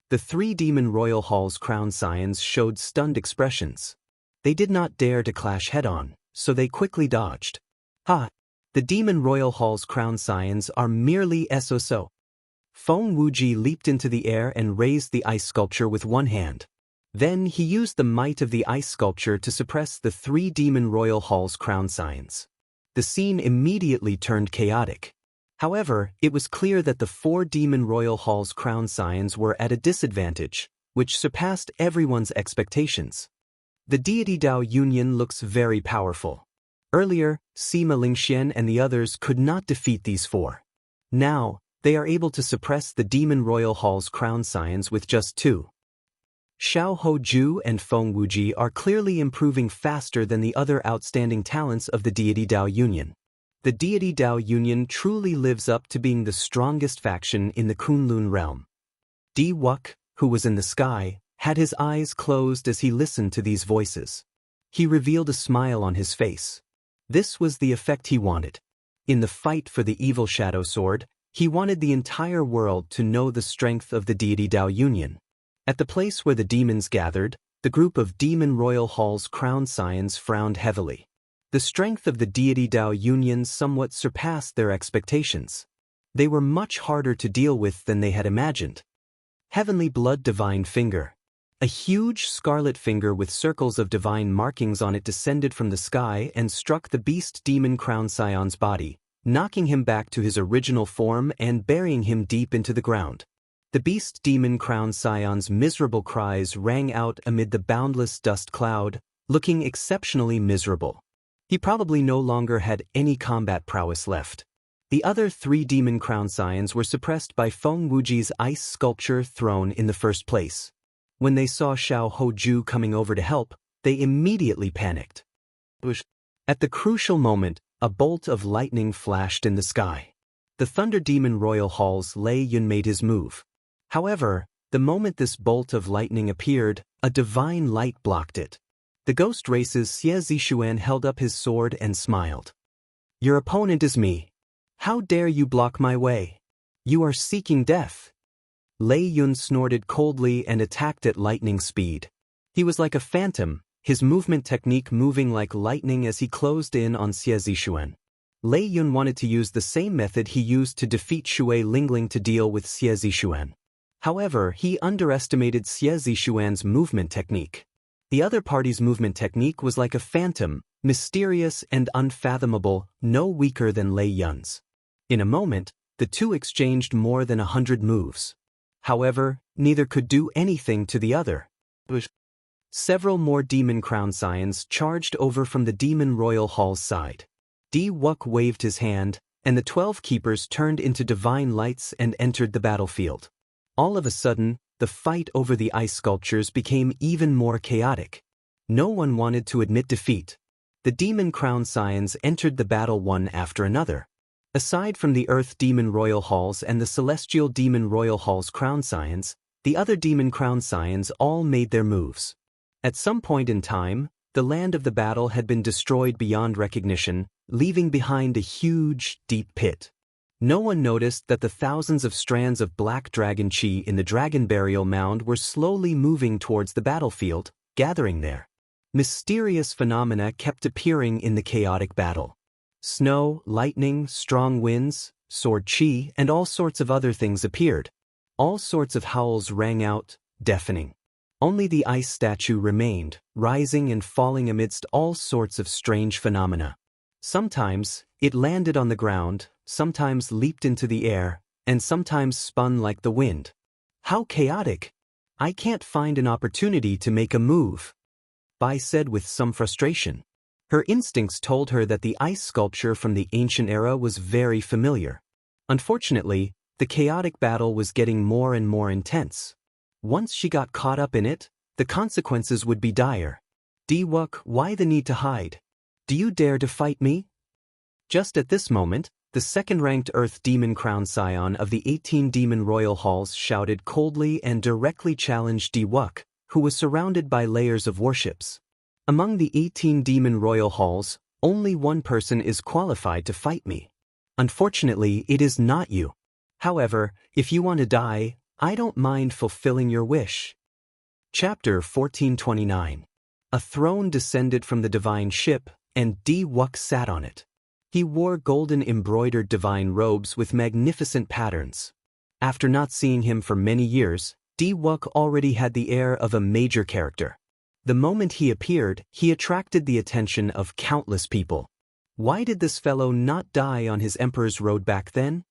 Speaker 1: The 3 Demon Royal Hall's Crown Scions showed stunned expressions. They did not dare to clash head-on, so they quickly dodged. Ha! The Demon Royal Hall's Crown Scions are merely so. Feng Wuji leaped into the air and raised the ice sculpture with one hand. Then he used the might of the ice sculpture to suppress the 3 Demon Royal Hall's Crown Scions. The scene immediately turned chaotic. However, it was clear that the 4 Demon Royal Hall's Crown Scions were at a disadvantage, which surpassed everyone's expectations. The deity Dao Union looks very powerful. Earlier, Sima Lingxian and the others could not defeat these 4. Now, they are able to suppress the Demon Royal Hall's Crown Scions with just 2. Xiao Hoju and Feng Wuji are clearly improving faster than the other outstanding talents of the deity Dao Union. The deity Dao Union truly lives up to being the strongest faction in the Kunlun realm. Di Wuk, who was in the sky, had his eyes closed as he listened to these voices. He revealed a smile on his face. This was the effect he wanted. In the fight for the evil shadow sword, he wanted the entire world to know the strength of the deity Dao Union. At the place where the demons gathered, the group of Demon Royal Hall's Crown Scions frowned heavily. The strength of the deity Dao Union somewhat surpassed their expectations. They were much harder to deal with than they had imagined. Heavenly Blood Divine Finger. A huge scarlet finger with circles of divine markings on it descended from the sky and struck the Beast Demon Crown Scion's body, knocking him back to his original form and burying him deep into the ground. The Beast Demon Crown Scion's miserable cries rang out amid the boundless dust cloud, looking exceptionally miserable. He probably no longer had any combat prowess left. The other 3 Demon Crown Scions were suppressed by Feng Wuji's ice sculpture thrown in the first place. When they saw Xiao Hoju coming over to help, they immediately panicked. At the crucial moment, a bolt of lightning flashed in the sky. The Thunder Demon Royal Hall's Lei Yun made his move. However, the moment this bolt of lightning appeared, a divine light blocked it. The ghost race's Xie Zishuan held up his sword and smiled. Your opponent is me. How dare you block my way? You are seeking death. Lei Yun snorted coldly and attacked at lightning speed. He was like a phantom, his movement technique moving like lightning as he closed in on Xie Zishuan. Lei Yun wanted to use the same method he used to defeat Shui Lingling to deal with Xie Zishuan. However, he underestimated Xie Zishuan's movement technique. The other party's movement technique was like a phantom, Mysterious and unfathomable, no weaker than Lei Yun's. In a moment, the two exchanged more than 100 moves. However, neither could do anything to the other. Several more demon crown scions charged over from the demon royal hall's side. Di Wuk waved his hand, and the 12 keepers turned into divine lights and entered the battlefield. All of a sudden, the fight over the ice sculptures became even more chaotic. No one wanted to admit defeat. The demon crown scions entered the battle one after another. Aside from the Earth Demon Royal Halls and the Celestial Demon Royal Halls crown scions, the other demon crown scions all made their moves. At some point in time, the land of the battle had been destroyed beyond recognition, leaving behind a huge, deep pit. No one noticed that the thousands of strands of black dragon chi in the dragon burial mound were slowly moving towards the battlefield, gathering there. Mysterious phenomena kept appearing in the chaotic battle. Snow, lightning, strong winds, sword chi, and all sorts of other things appeared. All sorts of howls rang out, deafening. Only the ice statue remained, rising and falling amidst all sorts of strange phenomena. Sometimes, it landed on the ground, sometimes leaped into the air, and sometimes spun like the wind. How chaotic! I can't find an opportunity to make a move, Bai said with some frustration. Her instincts told her that the ice sculpture from the ancient era was very familiar. Unfortunately, the chaotic battle was getting more and more intense. Once she got caught up in it, the consequences would be dire. Di Wuk, why the need to hide? Do you dare to fight me? Just at this moment, the second-ranked Earth Demon Crown Scion of the 18 Demon Royal Halls shouted coldly and directly challenged Di Wuk, who was surrounded by layers of warships. Among the 18 Demon Royal Halls, only one person is qualified to fight me. Unfortunately, it is not you. However, if you want to die, I don't mind fulfilling your wish. Chapter 1429. A throne descended from the divine ship, and Di Wuk sat on it. He wore golden embroidered divine robes with magnificent patterns. After not seeing him for many years, Di Wuk already had the air of a major character. The moment he appeared, he attracted the attention of countless people. Why did this fellow not die on his emperor's road back then?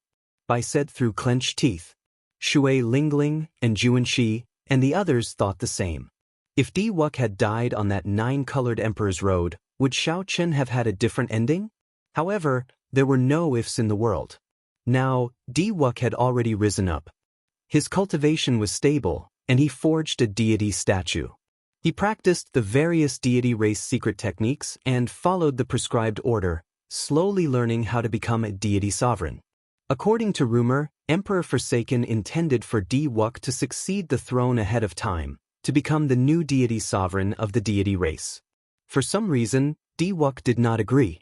Speaker 1: Bai said through clenched teeth. Shui Lingling and Juanxi and the others thought the same. If Di Wuk had died on that 9-colored emperor's road, would Shao Chen have had a different ending? However, there were no ifs in the world. Now, Di Wuk had already risen up. His cultivation was stable, and he forged a deity statue. He practiced the various deity race secret techniques and followed the prescribed order, slowly learning how to become a deity sovereign. According to rumor, Emperor Forsaken intended for Di Wuk to succeed the throne ahead of time, to become the new deity sovereign of the deity race. For some reason, Di Wuk did not agree.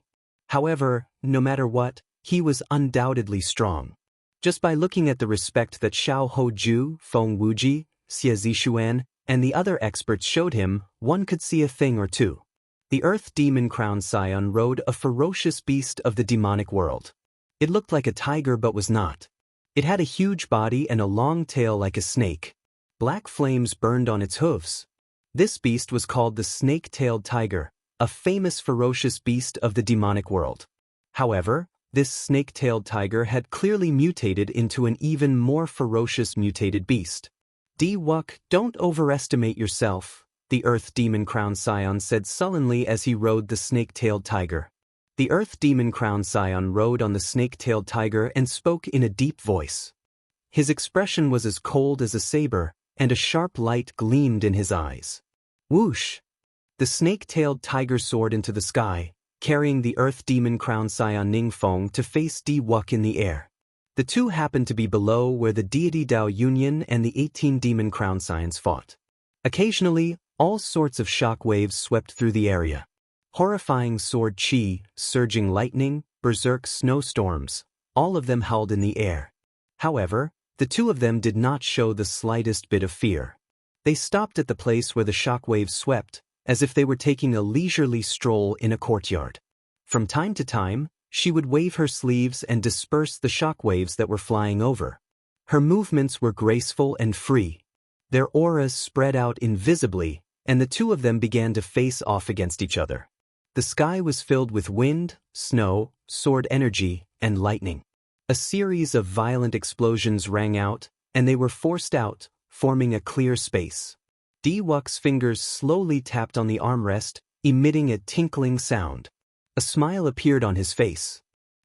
Speaker 1: However, no matter what, he was undoubtedly strong. Just by looking at the respect that Xiao Hoju, Feng Wuji, Xie Zishuan, and the other experts showed him, one could see a thing or two. The Earth Demon Crown Scion rode a ferocious beast of the demonic world. It looked like a tiger but was not. It had a huge body and a long tail like a snake. Black flames burned on its hooves. This beast was called the snake-tailed tiger, a famous ferocious beast of the demonic world. However, this snake-tailed tiger had clearly mutated into an even more ferocious mutated beast. Di Wuk, don't overestimate yourself, the Earth Demon Crown Scion said sullenly as he rode the snake-tailed tiger. The Earth Demon Crown Scion rode on the snake-tailed tiger and spoke in a deep voice. His expression was as cold as a saber, and a sharp light gleamed in his eyes. Whoosh! The snake-tailed tiger soared into the sky, carrying the Earth Demon Crown Scion Ningfeng to face Di Wuk in the air. The two happened to be below where the deity Dao Union and the 18 Demon Crown Scions fought. Occasionally, all sorts of shock waves swept through the area. Horrifying sword chi, surging lightning, berserk snowstorms, all of them howled in the air. However, the two of them did not show the slightest bit of fear. They stopped at the place where the shock waves swept, as if they were taking a leisurely stroll in a courtyard. From time to time, she would wave her sleeves and disperse the shock waves that were flying over. Her movements were graceful and free. Their auras spread out invisibly, and the two of them began to face off against each other. The sky was filled with wind, snow, sword energy, and lightning. A series of violent explosions rang out, and they were forced out, forming a clear space. Wuxia's fingers slowly tapped on the armrest, emitting a tinkling sound. A smile appeared on his face.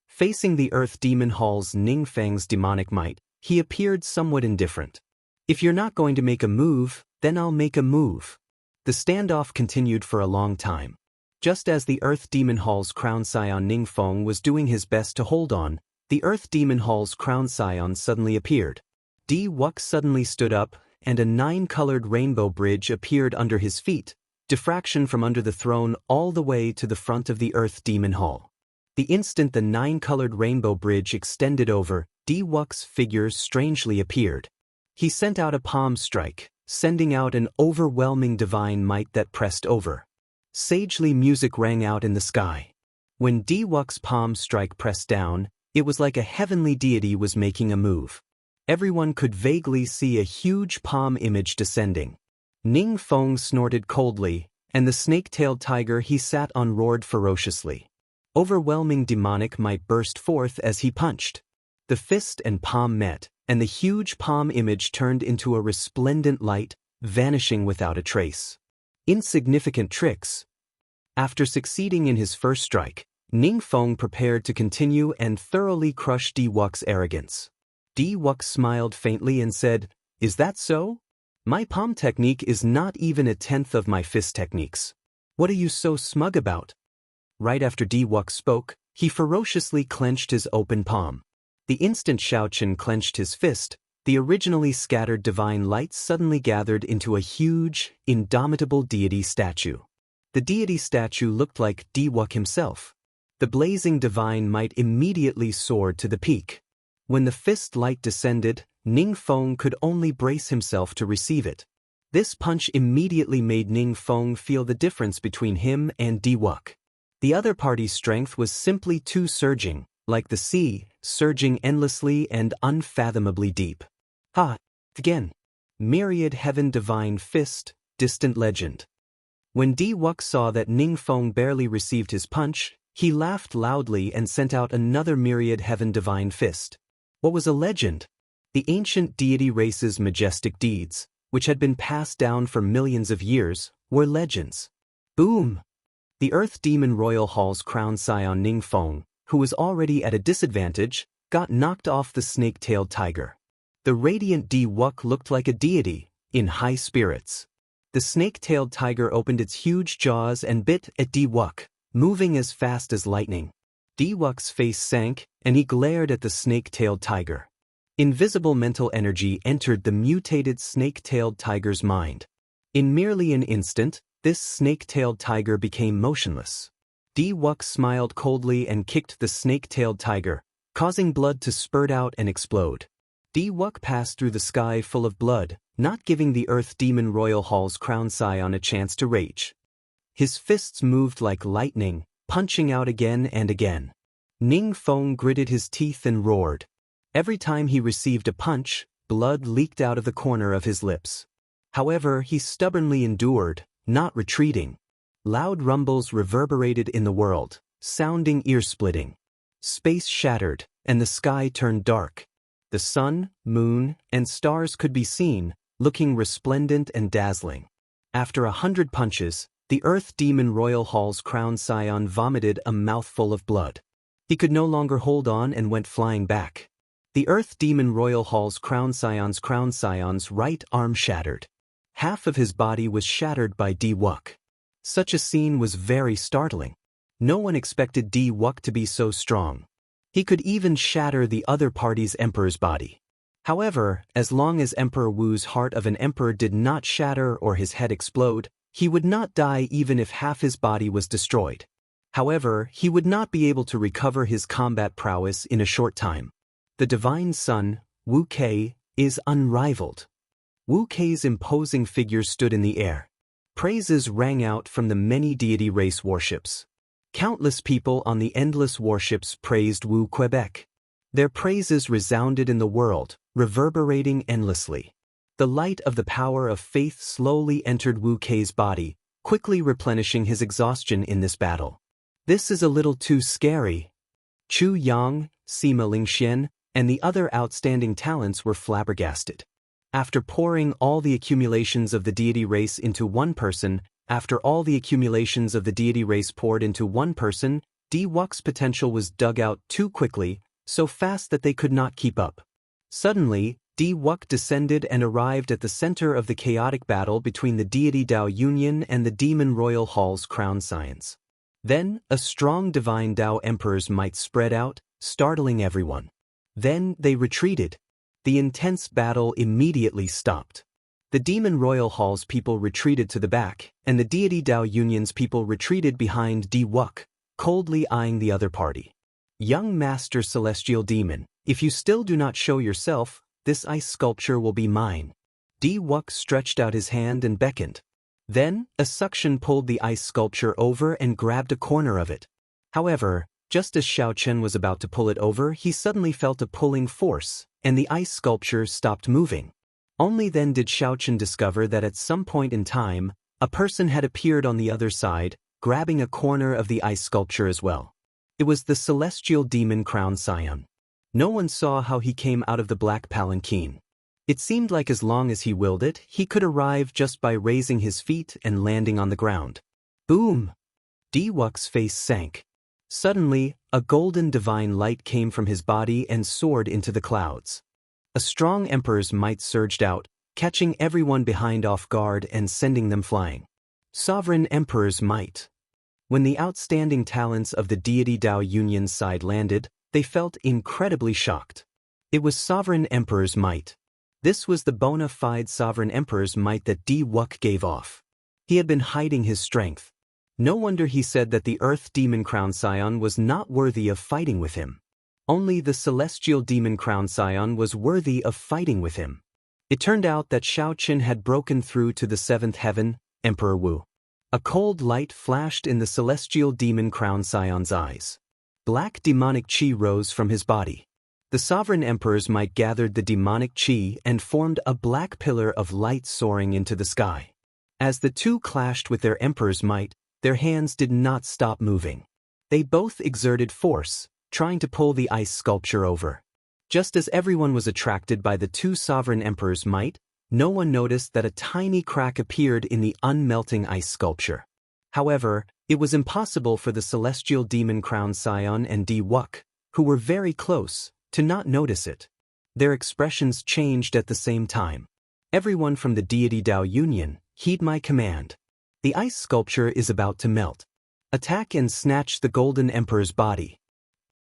Speaker 1: Facing the Earth Demon Hall's Ningfang's demonic might, he appeared somewhat indifferent. If you're not going to make a move, then I'll make a move. The standoff continued for a long time. Just as the Earth Demon Hall's Crown Scion Ningfeng was doing his best to hold on, the Earth Demon Hall's Crown Scion suddenly appeared. Wuxia suddenly stood up, and a 9-colored rainbow bridge appeared under his feet, diffraction from under the throne all the way to the front of the Earth Demon Hall. The instant the 9-colored rainbow bridge extended over, Wuxia's figure strangely appeared. He sent out a palm strike, sending out an overwhelming divine might that pressed over. Sagely music rang out in the sky. When Wuxia's palm strike pressed down, it was like a heavenly deity was making a move. Everyone could vaguely see a huge palm image descending. Ningfeng snorted coldly, and the snake-tailed tiger he sat on roared ferociously. Overwhelming demonic might burst forth as he punched. The fist and palm met, and the huge palm image turned into a resplendent light, vanishing without a trace. Insignificant tricks. After succeeding in his first strike, Ningfeng prepared to continue and thoroughly crush Wuxia's arrogance. Wuxia smiled faintly and said, "Is that so? My palm technique is not even a tenth of my fist techniques. What are you so smug about?" Right after Wuxia spoke, he ferociously clenched his open palm. The instant Shaochen clenched his fist, the originally scattered divine light suddenly gathered into a huge, indomitable deity statue. The deity statue looked like Wuxia himself. The blazing divine might immediately soared to the peak. When the fist light descended, Ningfeng could only brace himself to receive it. This punch immediately made Ningfeng feel the difference between him and Wuxia. The other party's strength was simply too surging, like the sea, surging endlessly and unfathomably deep. Again. Myriad Heaven Divine Fist, Distant Legend. When Wuxia saw that Ningfeng barely received his punch, he laughed loudly and sent out another Myriad Heaven Divine Fist. What was a legend? The ancient deity race's majestic deeds, which had been passed down for millions of years, were legends. Boom! The Earth Demon Royal Hall's Crown Scion Ningfeng, who was already at a disadvantage, got knocked off the snake-tailed tiger. The radiant Wuxia looked like a deity, in high spirits. The snake-tailed tiger opened its huge jaws and bit at Wuxia, moving as fast as lightning. Wuxia's face sank, and he glared at the snake-tailed tiger. Invisible mental energy entered the mutated snake-tailed tiger's mind. In merely an instant, this snake-tailed tiger became motionless. Wuxia smiled coldly and kicked the snake-tailed tiger, causing blood to spurt out and explode. Wuxia passed through the sky full of blood, not giving the Earth Demon Royal Hall's Crown Scion a chance to rage. His fists moved like lightning, punching out again and again. Ningfeng gritted his teeth and roared. Every time he received a punch, blood leaked out of the corner of his lips. However, he stubbornly endured, not retreating. Loud rumbles reverberated in the world, sounding ear-splitting. Space shattered, and the sky turned dark. The sun, moon, and stars could be seen, looking resplendent and dazzling. After 100 punches, the Earth Demon Royal Hall's Crown Scion vomited a mouthful of blood. He could no longer hold on and went flying back. The Earth Demon Royal Hall's Crown Scion's right arm shattered. Half of his body was shattered by Wuxia. Such a scene was very startling. No one expected Wuxia to be so strong. He could even shatter the other party's emperor's body. However, as long as Emperor Wu's heart of an emperor did not shatter or his head explode, he would not die even if half his body was destroyed. However, he would not be able to recover his combat prowess in a short time. The divine son, Wuxia, is unrivaled. Wuxia's imposing figure stood in the air. Praises rang out from the many deity race warships. Countless people on the endless warships praised Wu Quebec. Their praises resounded in the world, reverberating endlessly. The light of the power of faith slowly entered Wuxia's body, quickly replenishing his exhaustion in this battle. This is a little too scary. Chu Yang, Sima Lingxian, and the other outstanding talents were flabbergasted. After pouring all the accumulations of the deity race into one person, after all the accumulations of the deity race poured into one person, Di Wux's potential was dug out too quickly, so fast that they could not keep up. Suddenly, Di Wux descended and arrived at the center of the chaotic battle between the deity Dao Union and the demon Royal Hall's crown science. Then, a strong divine Dao Emperor's might spread out, startling everyone. Then, they retreated. The intense battle immediately stopped. The demon Royal Hall's people retreated to the back, and the deity Dao Union's people retreated behind Di Wux, coldly eyeing the other party. Young Master Celestial Demon, if you still do not show yourself, this ice sculpture will be mine. Di Wux stretched out his hand and beckoned. Then, a suction pulled the ice sculpture over and grabbed a corner of it. However, just as Xiao Chen was about to pull it over, he suddenly felt a pulling force, and the ice sculpture stopped moving. Only then did Xiao Chen discover that at some point in time, a person had appeared on the other side, grabbing a corner of the ice sculpture as well. It was the celestial demon Crown Scion. No one saw how he came out of the black palanquin. It seemed like as long as he willed it, he could arrive just by raising his feet and landing on the ground. Boom! Di Wux's face sank. Suddenly, a golden divine light came from his body and soared into the clouds. A strong emperor's might surged out, catching everyone behind off guard and sending them flying. Sovereign Emperor's might. When the outstanding talents of the deity Dao Union's side landed, they felt incredibly shocked. It was Sovereign Emperor's might. This was the bona fide Sovereign Emperor's might that Di Wux gave off. He had been hiding his strength. No wonder he said that the Earth Demon Crown Scion was not worthy of fighting with him. Only the Celestial Demon Crown Scion was worthy of fighting with him. It turned out that Xiao Chen had broken through to the seventh heaven, Emperor Wu. A cold light flashed in the Celestial Demon Crown Scion's eyes. Black demonic chi rose from his body. The Sovereign Emperor's might gathered the demonic chi and formed a black pillar of light soaring into the sky. As the two clashed with their Emperor's might, their hands did not stop moving. They both exerted force, trying to pull the ice sculpture over. Just as everyone was attracted by the two Sovereign Emperor's might, no one noticed that a tiny crack appeared in the unmelting ice sculpture. However, it was impossible for the Celestial Demon Crown Scion and Di Wux, who were very close, to not notice it. Their expressions changed at the same time. Everyone from the deity Dao Union, heed my command. The ice sculpture is about to melt. Attack and snatch the Golden Emperor's body.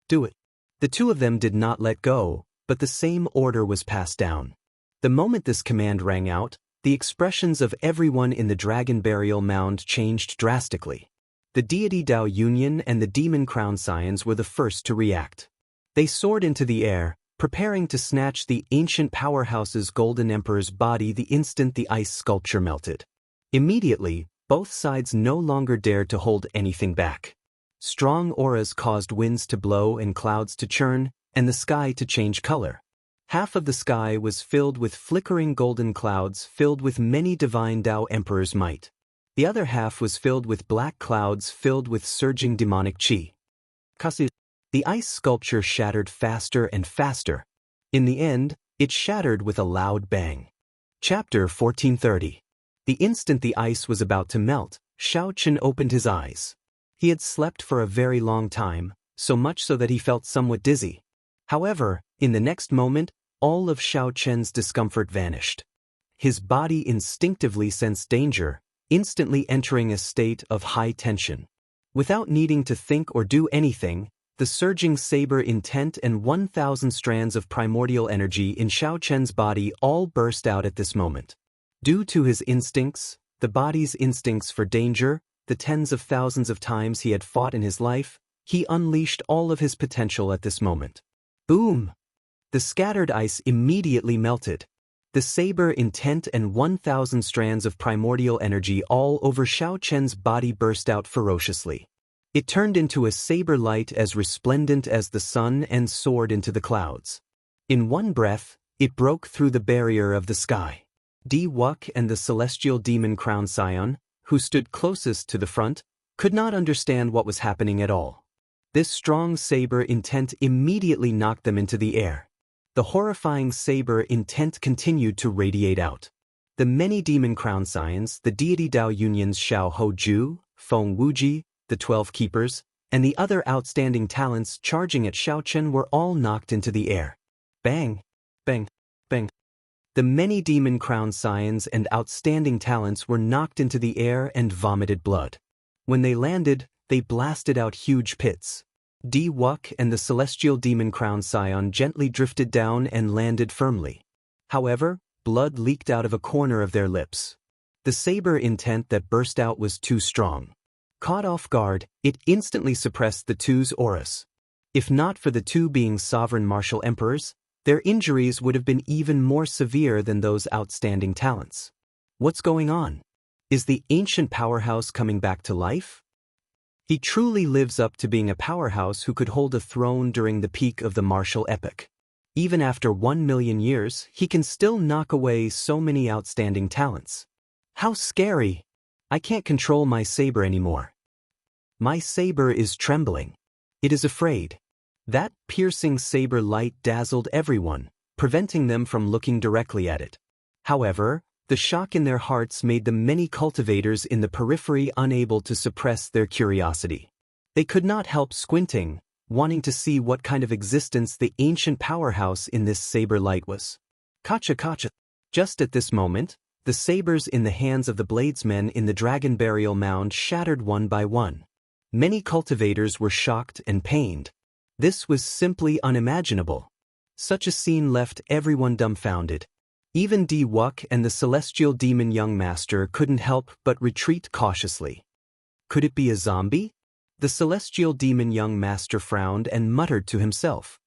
Speaker 1: Do it. The two of them did not let go, but the same order was passed down. The moment this command rang out, the expressions of everyone in the Dragon Burial Mound changed drastically. The deity Dao Union and the Demon Crown Scions were the first to react. They soared into the air, preparing to snatch the ancient powerhouse's Golden Emperor's body the instant the ice sculpture melted. Immediately, both sides no longer dared to hold anything back. Strong auras caused winds to blow and clouds to churn, and the sky to change color. Half of the sky was filled with flickering golden clouds filled with many divine Dao Emperor's might. The other half was filled with black clouds filled with surging demonic chi. The ice sculpture shattered faster and faster. In the end, it shattered with a loud bang. Chapter 1430. The instant the ice was about to melt, Xiao Chen opened his eyes. He had slept for a very long time, so much so that he felt somewhat dizzy. However, in the next moment, all of Xiao Chen's discomfort vanished. His body instinctively sensed danger, instantly entering a state of high tension. Without needing to think or do anything, the surging saber intent and 1,000 strands of primordial energy in Xiao Chen's body all burst out at this moment. Due to his instincts, the body's instincts for danger, the tens of thousands of times he had fought in his life, he unleashed all of his potential at this moment. Boom! The scattered ice immediately melted. The saber intent and 1,000 strands of primordial energy all over Xiao Chen's body burst out ferociously. It turned into a saber light as resplendent as the sun and soared into the clouds. In one breath, it broke through the barrier of the sky. Di Wux and the Celestial Demon Crown Scion, who stood closest to the front, could not understand what was happening at all. This strong saber intent immediately knocked them into the air. The horrifying saber intent continued to radiate out. The many demon crown scions, the deity Dao Unions Xiao Ho Ju, Feng Wuji, the 12 keepers, and the other outstanding talents charging at Xiaochen were all knocked into the air. Bang! Bang! Bang! The many demon crown scions and outstanding talents were knocked into the air and vomited blood. When they landed, they blasted out huge pits. Di Wuk and the celestial demon crown scion gently drifted down and landed firmly. However, blood leaked out of a corner of their lips. The saber intent that burst out was too strong. Caught off guard, it instantly suppressed the two's auras. If not for the two being sovereign martial emperors, their injuries would have been even more severe than those outstanding talents. What's going on? Is the ancient powerhouse coming back to life? He truly lives up to being a powerhouse who could hold a throne during the peak of the martial epoch. Even after 1 million years, he can still knock away so many outstanding talents. How scary! I can't control my saber anymore. My saber is trembling. It is afraid. That piercing saber light dazzled everyone, preventing them from looking directly at it. However, the shock in their hearts made the many cultivators in the periphery unable to suppress their curiosity. They could not help squinting, wanting to see what kind of existence the ancient powerhouse in this saber light was. Kacha kacha. Just at this moment, the sabers in the hands of the bladesmen in the dragon burial mound shattered one by one. Many cultivators were shocked and pained. This was simply unimaginable. Such a scene left everyone dumbfounded. Even Di Wuk and the celestial demon young master couldn't help but retreat cautiously. Could it be a zombie? The celestial demon young master frowned and muttered to himself.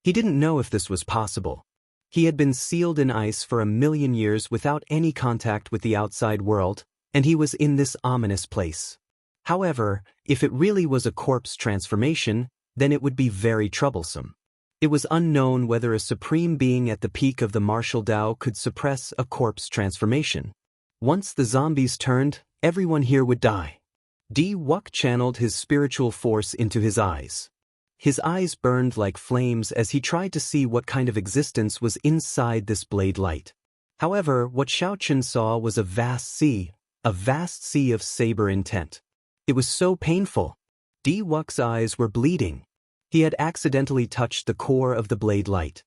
Speaker 1: He didn't know if this was possible. He had been sealed in ice for 1 million years without any contact with the outside world, and he was in this ominous place. However, if it really was a corpse transformation, then it would be very troublesome. It was unknown whether a supreme being at the peak of the martial Dao could suppress a corpse transformation. Once the zombies turned, everyone here would die. Di Wuk channeled his spiritual force into his eyes. His eyes burned like flames as he tried to see what kind of existence was inside this blade light. However, what Xiaochen saw was a vast sea of saber intent. It was so painful. Di Wuk's eyes were bleeding. He had accidentally touched the core of the blade light.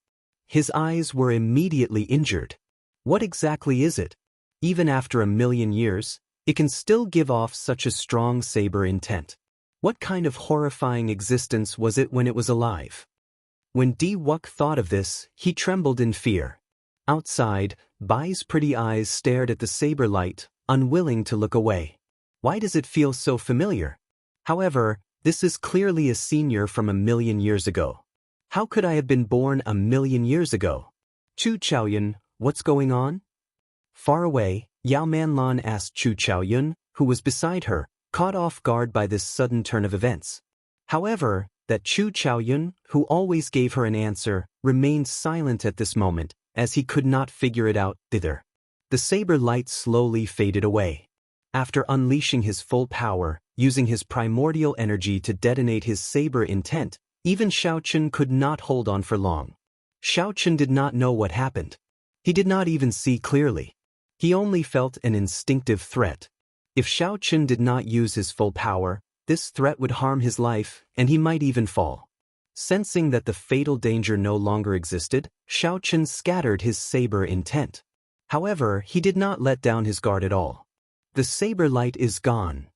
Speaker 1: His eyes were immediately injured. What exactly is it? Even after 1 million years, it can still give off such a strong saber intent. What kind of horrifying existence was it when it was alive? When Di Wuk thought of this, he trembled in fear. Outside, Bai's pretty eyes stared at the saber light, unwilling to look away. Why does it feel so familiar? However, this is clearly a senior from 1 million years ago. How could I have been born 1 million years ago? Chu Chaoyun, what's going on? Far away, Yao Manlan asked Chu Chaoyun, who was beside her, caught off guard by this sudden turn of events. However, that Chu Chaoyun, who always gave her an answer, remained silent at this moment, as he could not figure it out thither. The saber light slowly faded away. After unleashing his full power, using his primordial energy to detonate his saber intent, even Xiaochen could not hold on for long. Xiaochen did not know what happened. He did not even see clearly. He only felt an instinctive threat. If Xiaochen did not use his full power, this threat would harm his life, and he might even fall. Sensing that the fatal danger no longer existed, Xiaochen scattered his saber intent. However, he did not let down his guard at all. The saber light is gone.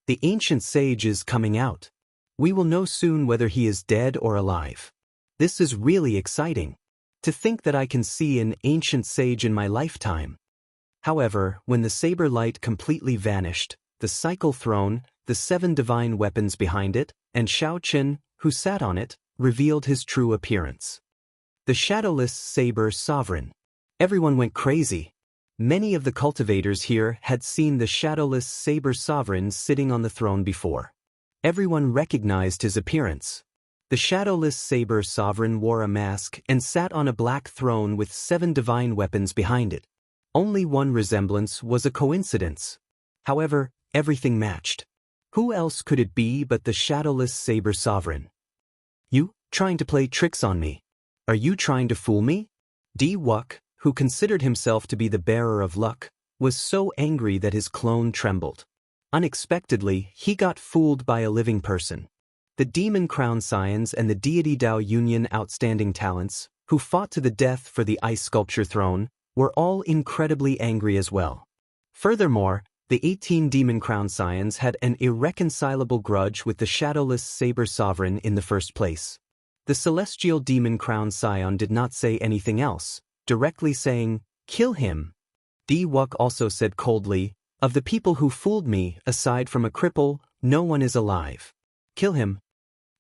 Speaker 1: The ancient sage is coming out. We will know soon whether he is dead or alive. This is really exciting. To think that I can see an ancient sage in my lifetime. However, when the saber light completely vanished, the cycle throne, the 7 divine weapons behind it, and Xiaochen, who sat on it, revealed his true appearance. The shadowless saber sovereign. Everyone went crazy. Many of the cultivators here had seen the shadowless saber sovereign sitting on the throne before. Everyone recognized his appearance. The shadowless saber sovereign wore a mask and sat on a black throne with 7 divine weapons behind it. Only one resemblance was a coincidence. However, everything matched. Who else could it be but the shadowless saber sovereign? You, trying to play tricks on me? Are you trying to fool me? Wuck, who considered himself to be the bearer of luck, was so angry that his clone trembled. Unexpectedly, he got fooled by a living person. The Demon Crown Scions and the Deity Dao Union Outstanding Talents, who fought to the death for the ice sculpture throne, were all incredibly angry as well. Furthermore, the 18 Demon Crown Scions had an irreconcilable grudge with the shadowless Saber Sovereign in the first place. The Celestial Demon Crown Scion did not say anything else, directly saying, "Kill him." Wuck also said coldly, "Of the people who fooled me, aside from a cripple, no one is alive. Kill him."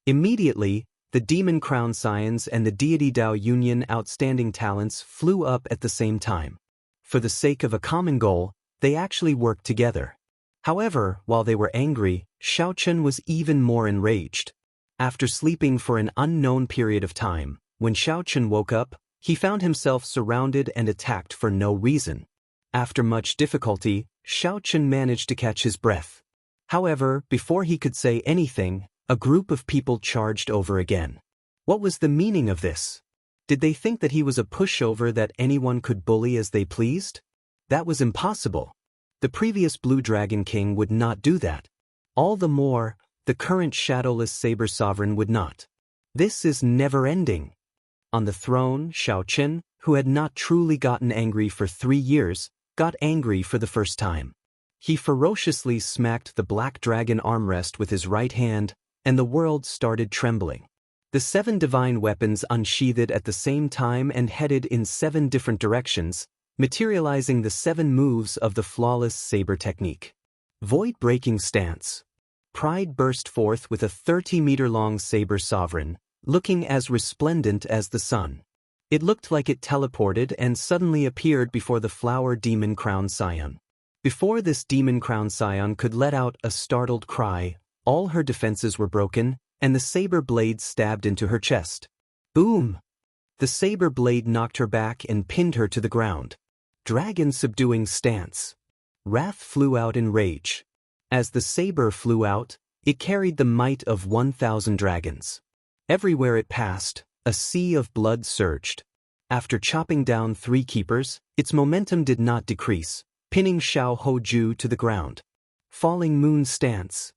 Speaker 1: Immediately, the Demon Crown Scions and the Deity Dao Union Outstanding Talents flew up at the same time. For the sake of a common goal, they actually worked together. However, while they were angry, Xiaochen was even more enraged. After sleeping for an unknown period of time, when Xiaochen woke up, he found himself surrounded and attacked for no reason. After much difficulty, Xiaochen managed to catch his breath. However, before he could say anything, a group of people charged over again. What was the meaning of this? Did they think that he was a pushover that anyone could bully as they pleased? That was impossible. The previous Blue Dragon King would not do that. All the more, the current shadowless Saber Sovereign would not. This is never-ending. On the throne, Xiaochen, who had not truly gotten angry for 3 years, got angry for the first time. He ferociously smacked the black dragon armrest with his right hand, and the world started trembling. The 7 divine weapons unsheathed at the same time and headed in 7 different directions, materializing the 7 moves of the flawless saber technique. Void-breaking stance. Pride burst forth with a 30-meter-long saber sovereign, looking as resplendent as the sun. It looked like it teleported and suddenly appeared before the Flower Demon Crown Scion. Before this Demon Crown Scion could let out a startled cry, all her defenses were broken, and the saber blade stabbed into her chest. Boom! The saber blade knocked her back and pinned her to the ground. Dragon subduing stance. Wrath flew out in rage. As the saber flew out, it carried the might of 1,000 dragons. Everywhere it passed, a sea of blood surged. After chopping down 3 keepers, its momentum did not decrease, pinning Xiao Hoju to the ground. Falling moon stance.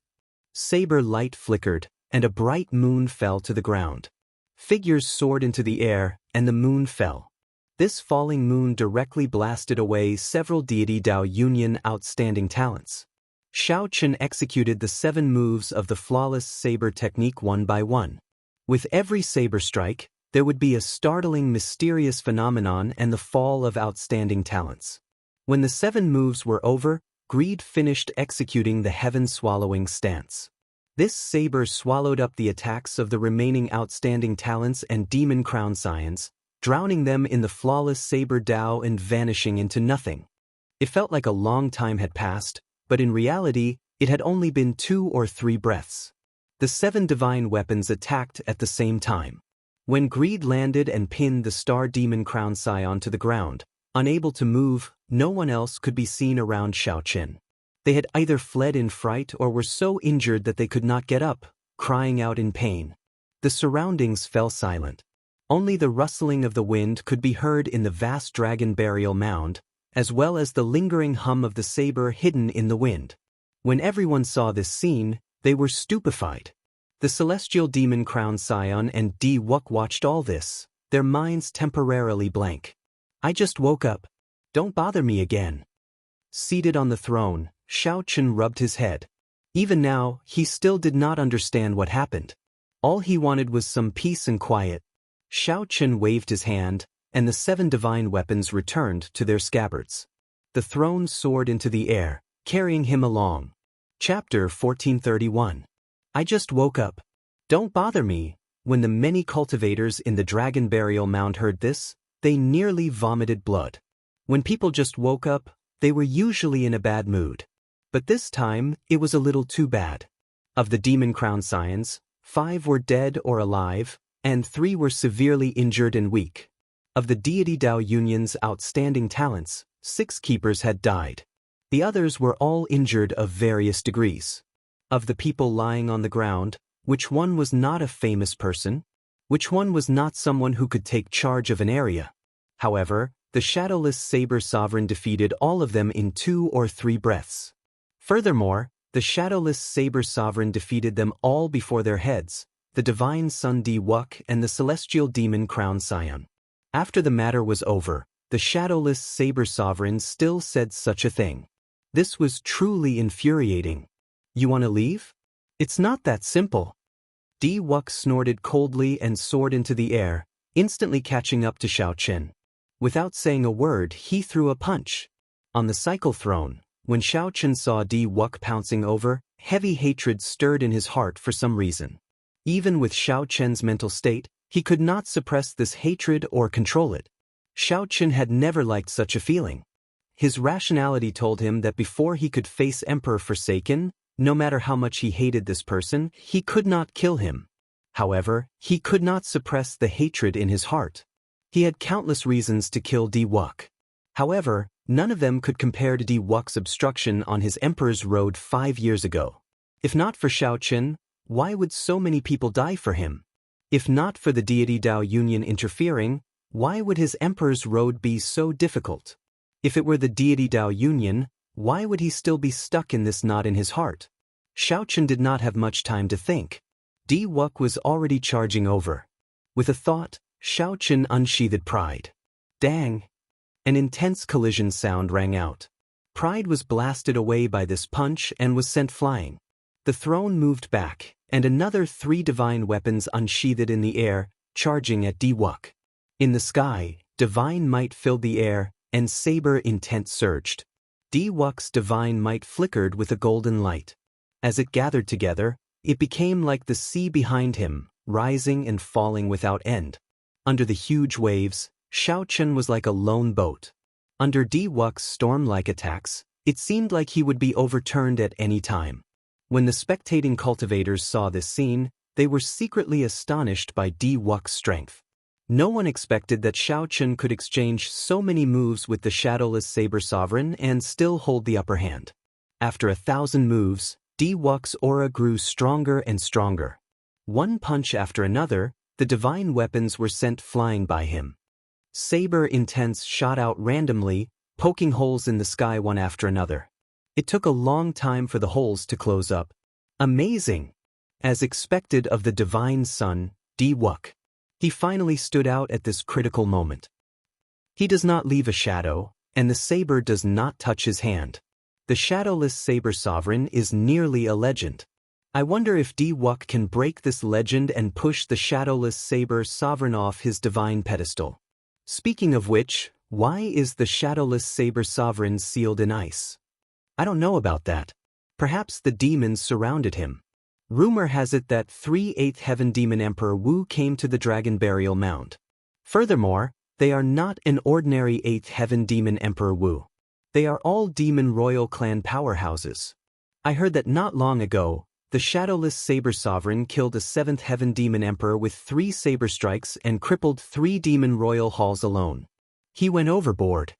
Speaker 1: Saber light flickered, and a bright moon fell to the ground. Figures soared into the air, and the moon fell. This falling moon directly blasted away several Deity Dao Union Outstanding Talents. Xiaochen executed the 7 moves of the flawless saber technique one by one. With every saber strike, there would be a startling mysterious phenomenon and the fall of outstanding talents. When the 7 moves were over, Greed finished executing the heaven-swallowing stance. This saber swallowed up the attacks of the remaining outstanding talents and Demon Crown Scions, drowning them in the flawless saber Dao and vanishing into nothing. It felt like a long time had passed, but in reality, it had only been 2 or 3 breaths. The 7 divine weapons attacked at the same time. When Greed landed and pinned the Star Demon Crown Scion to the ground, unable to move, no one else could be seen around Xiaochen. They had either fled in fright or were so injured that they could not get up, crying out in pain. The surroundings fell silent. Only the rustling of the wind could be heard in the vast dragon burial mound, as well as the lingering hum of the saber hidden in the wind. When everyone saw this scene, they were stupefied. The Celestial Demon Crown Scion and Wuck watched all this, their minds temporarily blank. I just woke up. Don't bother me again. Seated on the throne, Xiaochen rubbed his head. Even now, he still did not understand what happened. All he wanted was some peace and quiet. Xiaochen waved his hand, and the 7 divine weapons returned to their scabbards. The throne soared into the air, carrying him along. Chapter 1431. I just woke up. Don't bother me. When the many cultivators in the dragon burial mound heard this, they nearly vomited blood. When people just woke up, they were usually in a bad mood. But this time, it was a little too bad. Of the Demon Crown Scions, 5 were dead or alive, and 3 were severely injured and weak. Of the Deity Dao Union's outstanding talents, 6 keepers had died. The others were all injured of various degrees. Of the people lying on the ground, which one was not a famous person? Which one was not someone who could take charge of an area? However, the shadowless saber sovereign defeated all of them in 2 or 3 breaths. Furthermore, the shadowless saber sovereign defeated them all before their heads, the divine son Di-Wuk and the celestial demon crown Scion. After the matter was over, the shadowless saber sovereign still said such a thing. This was truly infuriating. You want to leave? It's not that simple. Di-Wuk snorted coldly and soared into the air, instantly catching up to Xiao Chen. Without saying a word, he threw a punch. On the cycle throne, when Xiao Chen saw Di-Wuk pouncing over, heavy hatred stirred in his heart for some reason. Even with Xiao Chen's mental state, he could not suppress this hatred or control it. Xiao Chen had never liked such a feeling. His rationality told him that before he could face Emperor Forsaken, no matter how much he hated this person, he could not kill him. However, he could not suppress the hatred in his heart. He had countless reasons to kill Di-Wuk. However, none of them could compare to Di-Wuk's obstruction on his Emperor's Road 5 years ago. If not for Xiao Chen, why would so many people die for him? If not for the deity Dao Union interfering, why would his Emperor's Road be so difficult? If it were the deity Dao Union, why would he still be stuck in this knot in his heart? Xiao Chen did not have much time to think. Di-Wuk was already charging over. With a thought, Xiao Chen unsheathed pride. Dang! An intense collision sound rang out. Pride was blasted away by this punch and was sent flying. The throne moved back, and another 3 divine weapons unsheathed in the air, charging at Di-Wuk. In the sky, divine might filled the air, and saber intent surged. Di-Wuk's divine might flickered with a golden light. As it gathered together, it became like the sea behind him, rising and falling without end. Under the huge waves, Xiao Chen was like a lone boat. Under Di-Wuk's storm-like attacks, it seemed like he would be overturned at any time. When the spectating cultivators saw this scene, they were secretly astonished by Di-Wuk's strength. No one expected that Xiao Chen could exchange so many moves with the shadowless saber sovereign and still hold the upper hand. After 1,000 moves, Di-Wuk's aura grew stronger and stronger. One punch after another, the divine weapons were sent flying by him. Saber intents shot out randomly, poking holes in the sky one after another. It took a long time for the holes to close up. Amazing! As expected of the divine son, Di-Wuk. He finally stood out at this critical moment. He does not leave a shadow, and the saber does not touch his hand. The shadowless saber sovereign is nearly a legend. I wonder if Di-Wuk can break this legend and push the shadowless saber sovereign off his divine pedestal. Speaking of which, why is the shadowless saber sovereign sealed in ice? I don't know about that. Perhaps the demons surrounded him. Rumor has it that 3/8 Heaven Demon Emperor Wu came to the Dragon Burial Mound. Furthermore, they are not an ordinary 8th Heaven Demon Emperor Wu. They are all demon royal clan powerhouses. I heard that not long ago, the shadowless saber sovereign killed a 7th Heaven Demon Emperor with 3 saber strikes and crippled 3 demon royal halls alone. He went overboard.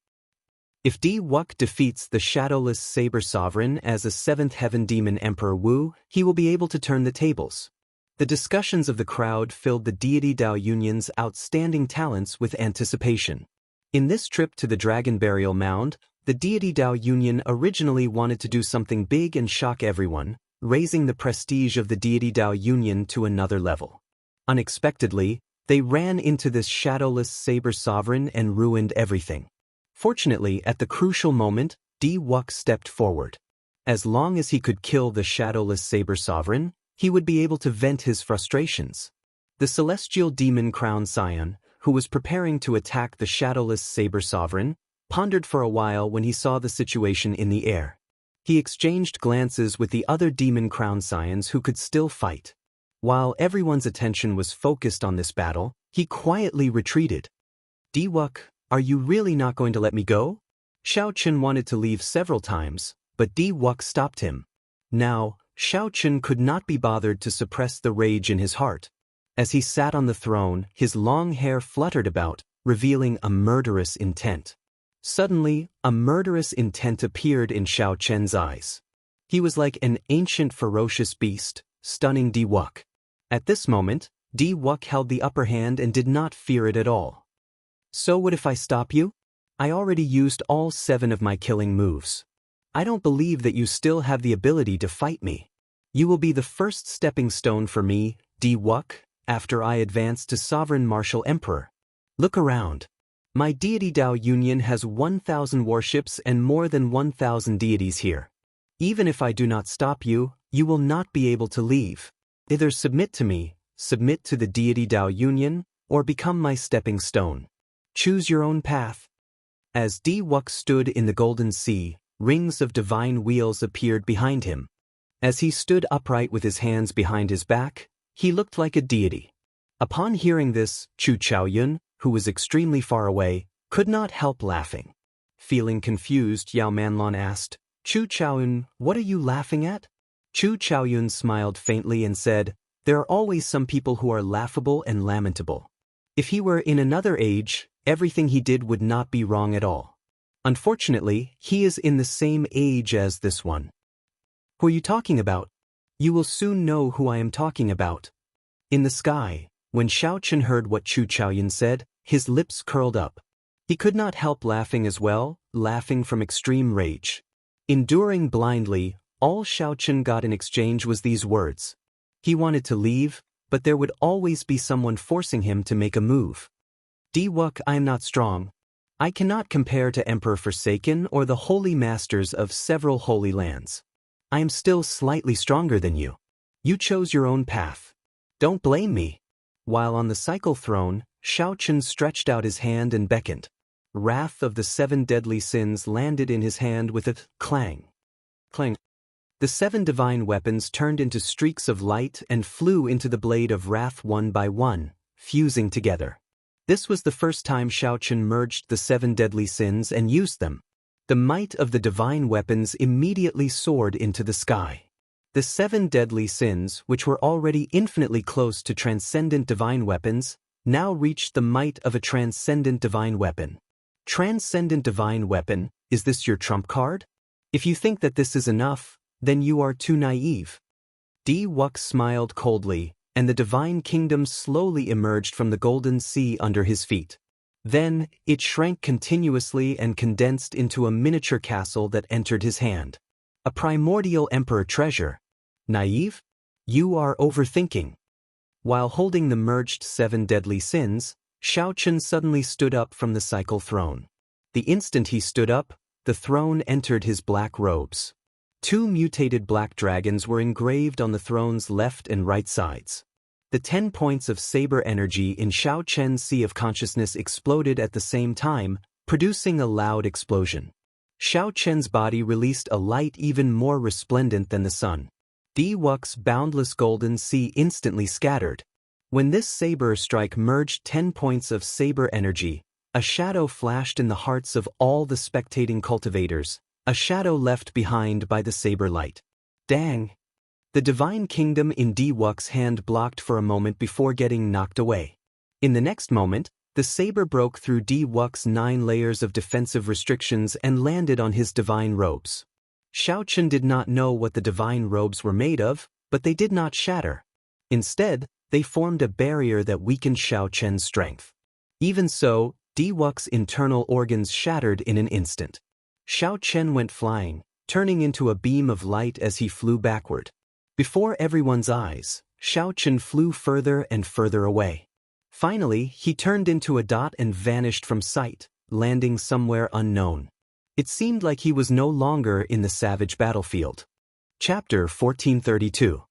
Speaker 1: If Di-Wuk defeats the shadowless saber sovereign as a 7th Heaven Demon Emperor Wu, he will be able to turn the tables. The discussions of the crowd filled the deity Dao Union's outstanding talents with anticipation. In this trip to the Dragon Burial Mound, the deity Dao Union originally wanted to do something big and shock everyone, raising the prestige of the deity Dao Union to another level. Unexpectedly, they ran into this shadowless saber sovereign and ruined everything. Fortunately, at the crucial moment, Di-Wuk stepped forward. As long as he could kill the shadowless saber sovereign, he would be able to vent his frustrations. The celestial demon crown Scion, who was preparing to attack the shadowless saber sovereign, pondered for a while when he saw the situation in the air. He exchanged glances with the other demon crown Scions who could still fight. While everyone's attention was focused on this battle, he quietly retreated. Di-Wuk, are you really not going to let me go? Xiao Chen wanted to leave several times, but Di-Wuk stopped him. Now, Xiao Chen could not be bothered to suppress the rage in his heart. As he sat on the throne, his long hair fluttered about, revealing a murderous intent. Suddenly, a murderous intent appeared in Xiao Chen's eyes. He was like an ancient ferocious beast, stunning Di Wuk. At this moment, Di Wuk held the upper hand and did not fear it at all. So what if I stop you? I already used all 7 of my killing moves. I don't believe that you still have the ability to fight me. You will be the first stepping stone for me, Di Wuk, after I advance to Sovereign Martial Emperor. Look around. My deity Dao Union has 1,000 warships and more than 1,000 deities here. Even if I do not stop you, you will not be able to leave. Either submit to me, submit to the deity Dao Union, or become my stepping stone. Choose your own path. As Di Wuk stood in the Golden Sea, rings of divine wheels appeared behind him. As he stood upright with his hands behind his back, he looked like a deity. Upon hearing this, Chu Chaoyun, who was extremely far away, could not help laughing. Feeling confused, Yao Manlon asked, Chu Chaoyun, what are you laughing at? Chu Chaoyun smiled faintly and said, there are always some people who are laughable and lamentable. If he were in another age, everything he did would not be wrong at all. Unfortunately, he is in the same age as this one. Who are you talking about? You will soon know who I am talking about. In the sky, when Xiao Chen heard what Chu Chaoyun said, his lips curled up. He could not help laughing as well, laughing from extreme rage. Enduring blindly, all Xiao Chen got in exchange was these words. He wanted to leave, but there would always be someone forcing him to make a move. Di Wuk, I am not strong. I cannot compare to Emperor Forsaken or the holy masters of several holy lands. I am still slightly stronger than you. You chose your own path. Don't blame me. While on the cycle throne, Xiao Chen stretched out his hand and beckoned. Wrath of the 7 deadly sins landed in his hand with a clang. Clang. The 7 divine weapons turned into streaks of light and flew into the blade of wrath one by one, fusing together. This was the first time Xiao Chen merged the 7 deadly sins and used them. The might of the divine weapons immediately soared into the sky. The 7 deadly sins, which were already infinitely close to transcendent divine weapons, now reached the might of a transcendent divine weapon. Transcendent divine weapon, is this your trump card? If you think that this is enough, then you are too naive. Di Wuk smiled coldly, and the divine kingdom slowly emerged from the Golden Sea under his feet. Then, it shrank continuously and condensed into a miniature castle that entered his hand. A primordial emperor treasure. Naive? You are overthinking. While holding the merged 7 deadly sins, Xiao Chen suddenly stood up from the cycle throne. The instant he stood up, the throne entered his black robes. 2 mutated black dragons were engraved on the throne's left and right sides. The 10 points of saber energy in Xiao Chen's sea of consciousness exploded at the same time, producing a loud explosion. Xiao Chen's body released a light even more resplendent than the sun. Di Wuk's boundless golden sea instantly scattered. When this saber strike merged 10 points of saber energy, a shadow flashed in the hearts of all the spectating cultivators, a shadow left behind by the saber light. Dang! The divine kingdom in Di Wuk's hand blocked for a moment before getting knocked away. In the next moment, the saber broke through Di Wuk's 9 layers of defensive restrictions and landed on his divine robes. Xiao Chen did not know what the divine robes were made of, but they did not shatter. Instead, they formed a barrier that weakened Xiao Chen's strength. Even so, Di Wuk's internal organs shattered in an instant. Xiao Chen went flying, turning into a beam of light as he flew backward. Before everyone's eyes, Xiao Chen flew further and further away. Finally, he turned into a dot and vanished from sight, landing somewhere unknown. It seemed like he was no longer in the savage battlefield. Chapter 1432.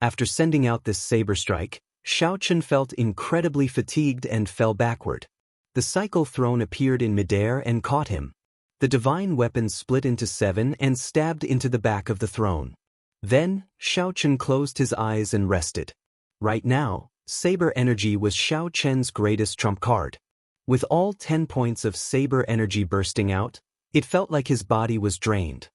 Speaker 1: After sending out this saber strike, Xiao Chen felt incredibly fatigued and fell backward. The cycle throne appeared in midair and caught him. The divine weapon split into 7 and stabbed into the back of the throne. Then, Xiao Chen closed his eyes and rested. Right now, saber energy was Xiao Chen's greatest trump card. With all 10 points of saber energy bursting out, it felt like his body was drained.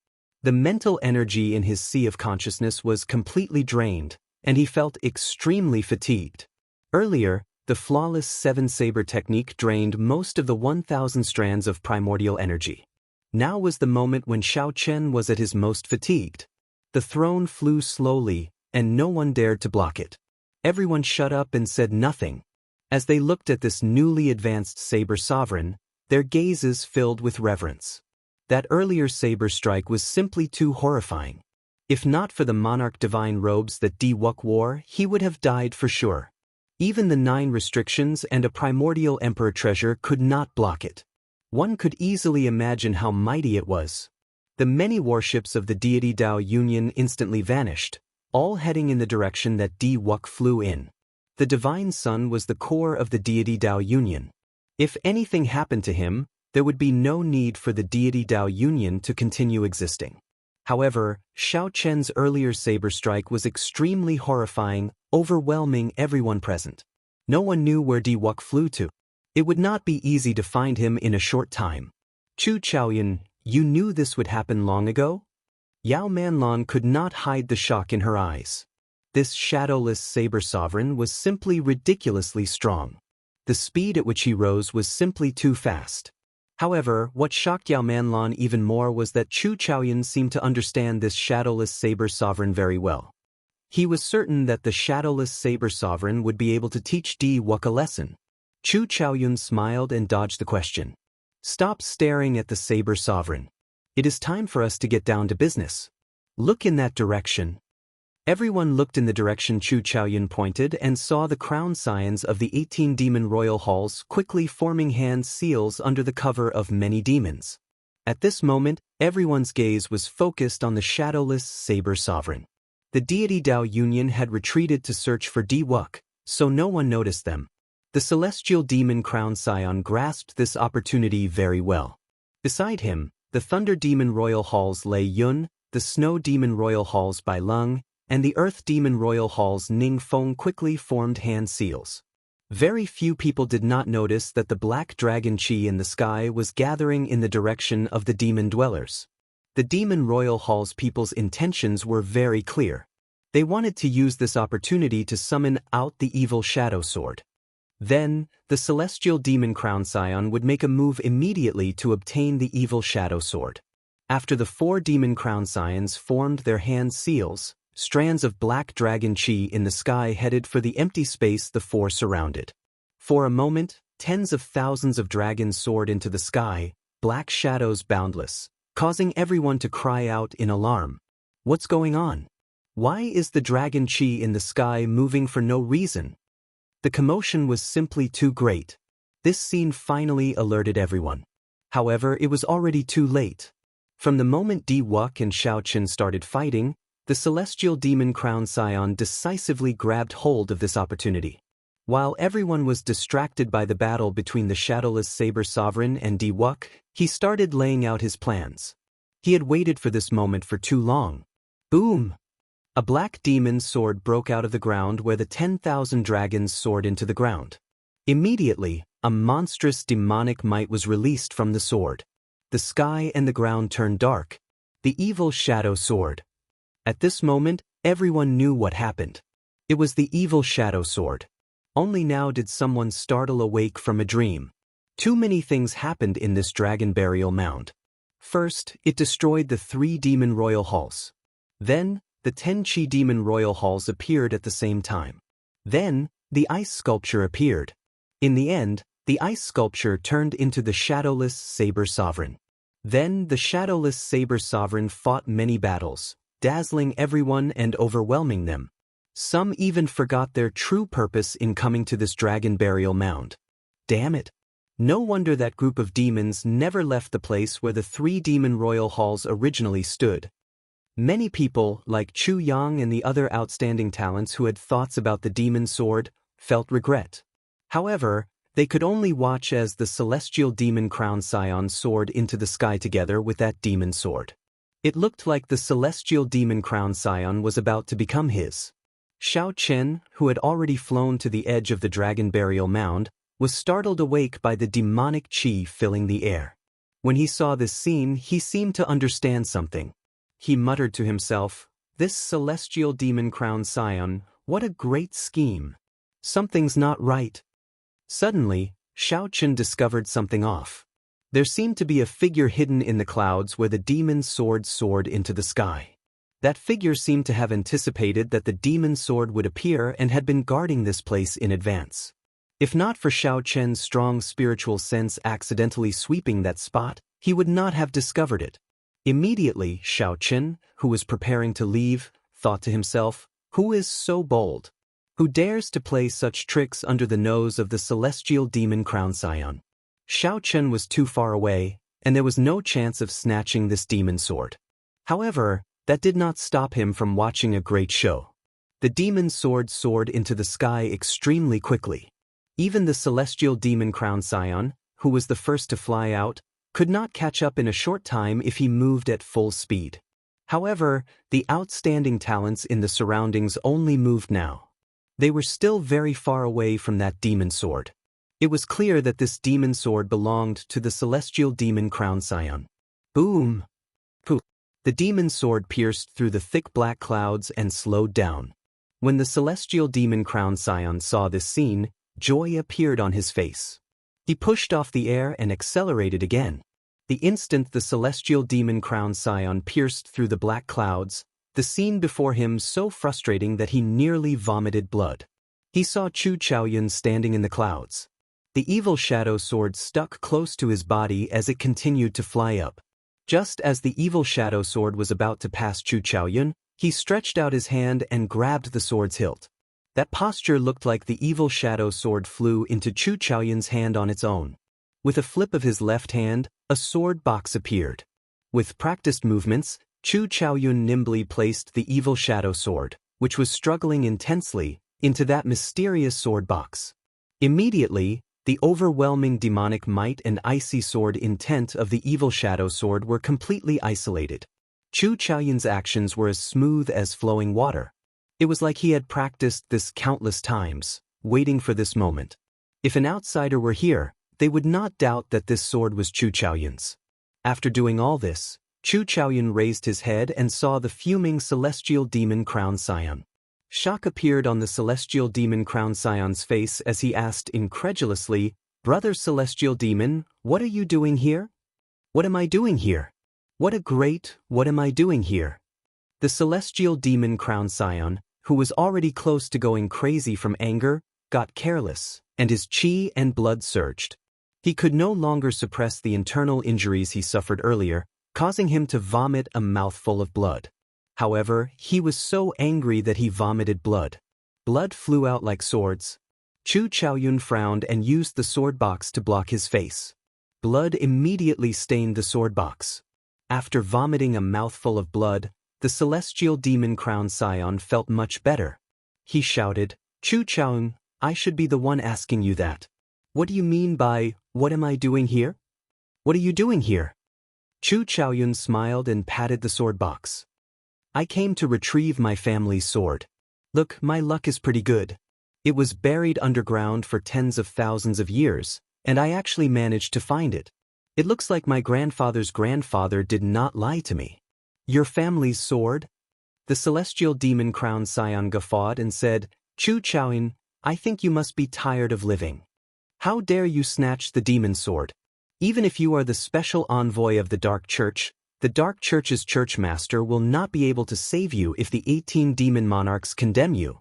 Speaker 1: The mental energy in his sea of consciousness was completely drained, and he felt extremely fatigued. Earlier, The flawless seven-saber technique drained most of the 1,000 strands of primordial energy. Now was the moment when Xiao Chen was at his most fatigued. The throne flew slowly, and no one dared to block it. Everyone shut up and said nothing. As they looked at this newly advanced saber sovereign, their gazes filled with reverence. That earlier saber strike was simply too horrifying. If not for the monarch divine robes that Di Wuk wore, he would have died for sure. Even the 9 restrictions and a primordial emperor treasure could not block it. One could easily imagine how mighty it was. The many warships of the deity Dao Union instantly vanished, all heading in the direction that Di Wuk flew in. The divine sun was the core of the deity Dao Union. If anything happened to him, there would be no need for the deity Dao Union to continue existing. However, Xiao Chen's earlier saber strike was extremely horrifying, overwhelming everyone present. No one knew where Di Wuk flew to. It would not be easy to find him in a short time. Chu Chaoyan, you knew this would happen long ago? Yao Manlon could not hide the shock in her eyes. This shadowless saber sovereign was simply ridiculously strong. The speed at which he rose was simply too fast. However, what shocked Yao Manlon even more was that Chu Chaoyan seemed to understand this shadowless saber sovereign very well. He was certain that the shadowless saber sovereign would be able to teach Di Wuk a lesson. Chu Chaoyan smiled and dodged the question. Stop staring at the saber sovereign. It is time for us to get down to business. Look in that direction. Everyone looked in the direction Chu Chaoyan pointed and saw the crown scions of the 18 demon royal halls quickly forming hand seals under the cover of many demons. At this moment, everyone's gaze was focused on the shadowless saber sovereign. The deity Dao Union had retreated to search for Di Wuk, so no one noticed them. The celestial demon crown scion grasped this opportunity very well. Beside him, the thunder demon royal halls Lei Yun, the snow demon royal halls Bai Lung, and the earth demon royal halls Ning Feng quickly formed hand seals. Very few people did not notice that the black dragon chi in the sky was gathering in the direction of the demon dwellers. The demon royal hall's people's intentions were very clear. They wanted to use this opportunity to summon out the evil shadow sword. Then, the celestial demon crown scion would make a move immediately to obtain the evil shadow sword. After the 4 demon crown scions formed their hand seals, strands of black dragon chi in the sky headed for the empty space the 4 surrounded. For a moment, tens of thousands of dragons soared into the sky, black shadows boundless, causing everyone to cry out in alarm. What's going on? Why is the dragon chi in the sky moving for no reason? The commotion was simply too great. This scene finally alerted everyone. However, it was already too late. From the moment Di Wuk and Xiao Chen started fighting, the celestial demon crown scion decisively grabbed hold of this opportunity. While everyone was distracted by the battle between the shadowless saber sovereign and Di Wuk, he started laying out his plans. He had waited for this moment for too long. Boom! A black demon sword broke out of the ground where the 10,000 dragons soared into the ground. Immediately, a monstrous demonic might was released from the sword. The sky and the ground turned dark. The evil shadow sword. At this moment, everyone knew what happened. It was the evil shadow sword. Only now did someone startle awake from a dream. Too many things happened in this dragon burial mound. First, it destroyed the 3 demon royal halls. Then, the 10 chi demon royal halls appeared at the same time. Then, the ice sculpture appeared. In the end, the ice sculpture turned into the shadowless saber sovereign. Then, the shadowless saber sovereign fought many battles, dazzling everyone and overwhelming them. Some even forgot their true purpose in coming to this dragon burial mound. Damn it! No wonder that group of demons never left the place where the 3 demon royal halls originally stood. Many people, like Chu Yang and the other outstanding talents who had thoughts about the demon sword, felt regret. However, they could only watch as the celestial demon crown scion soared into the sky together with that demon sword. It looked like the celestial demon crown scion was about to become his. Xiao Chen, who had already flown to the edge of the dragon burial mound, was startled awake by the demonic chi filling the air. When he saw this scene, he seemed to understand something. He muttered to himself, "This celestial demon crown scion, what a great scheme. Something's not right." Suddenly, Shao Chen discovered something off. There seemed to be a figure hidden in the clouds where the demon's sword soared into the sky. That figure seemed to have anticipated that the demon's sword would appear and had been guarding this place in advance. If not for Shao Chen's strong spiritual sense accidentally sweeping that spot, he would not have discovered it. Immediately, Shao Chen, who was preparing to leave, thought to himself, "Who is so bold? Who dares to play such tricks under the nose of the celestial demon crown scion?" Shao Chen was too far away, and there was no chance of snatching this demon sword. However, that did not stop him from watching a great show. The demon's sword soared into the sky extremely quickly. Even the celestial demon crown scion, who was the first to fly out, could not catch up in a short time if he moved at full speed. However, the outstanding talents in the surroundings only moved now. They were still very far away from that demon sword. It was clear that this demon sword belonged to the celestial demon crown scion. Boom! Poof! The demon sword pierced through the thick black clouds and slowed down. When the celestial demon crown scion saw this scene, joy appeared on his face. He pushed off the air and accelerated again. The instant the celestial demon crown scion pierced through the black clouds, the scene before him so frustrating that he nearly vomited blood. He saw Chu Chaoyun standing in the clouds. The evil shadow sword stuck close to his body as it continued to fly up. Just as the evil shadow sword was about to pass Chu Chaoyun, he stretched out his hand and grabbed the sword's hilt. That posture looked like the evil shadow sword flew into Chu Chaoyun's hand on its own. With a flip of his left hand, a sword box appeared. With practiced movements, Chu Chaoyun nimbly placed the evil shadow sword, which was struggling intensely, into that mysterious sword box. Immediately, the overwhelming demonic might and icy sword intent of the evil shadow sword were completely isolated. Chu Chaoyun's actions were as smooth as flowing water. It was like he had practiced this countless times, waiting for this moment. If an outsider were here, they would not doubt that this sword was Chu Chaoyun's. After doing all this, Chu Chaoyun raised his head and saw the fuming celestial demon crown scion. Shock appeared on the celestial demon crown scion's face as he asked incredulously, "Brother celestial demon, what are you doing here?" "What am I doing here? What am I doing here?" The celestial demon crown scion, who was already close to going crazy from anger, got careless, and his chi and blood surged. He could no longer suppress the internal injuries he suffered earlier, causing him to vomit a mouthful of blood. However, he was so angry that he vomited blood. Blood flew out like swords. Chu Chaoyun frowned and used the sword box to block his face. Blood immediately stained the sword box. After vomiting a mouthful of blood, the celestial demon crown scion felt much better. He shouted, "Chu Chaoyun, I should be the one asking you that. What do you mean by, what am I doing here? What are you doing here?" Chu Chaoyun smiled and patted the sword box. "I came to retrieve my family's sword. Look, my luck is pretty good. It was buried underground for tens of thousands of years, and I actually managed to find it. It looks like my grandfather's grandfather did not lie to me." "Your family's sword?" The celestial demon crown scion guffawed and said, "Chu Chaoyun, I think you must be tired of living. How dare you snatch the demon sword? Even if you are the special envoy of the Dark Church, the Dark Church's churchmaster will not be able to save you if the 18 demon monarchs condemn you."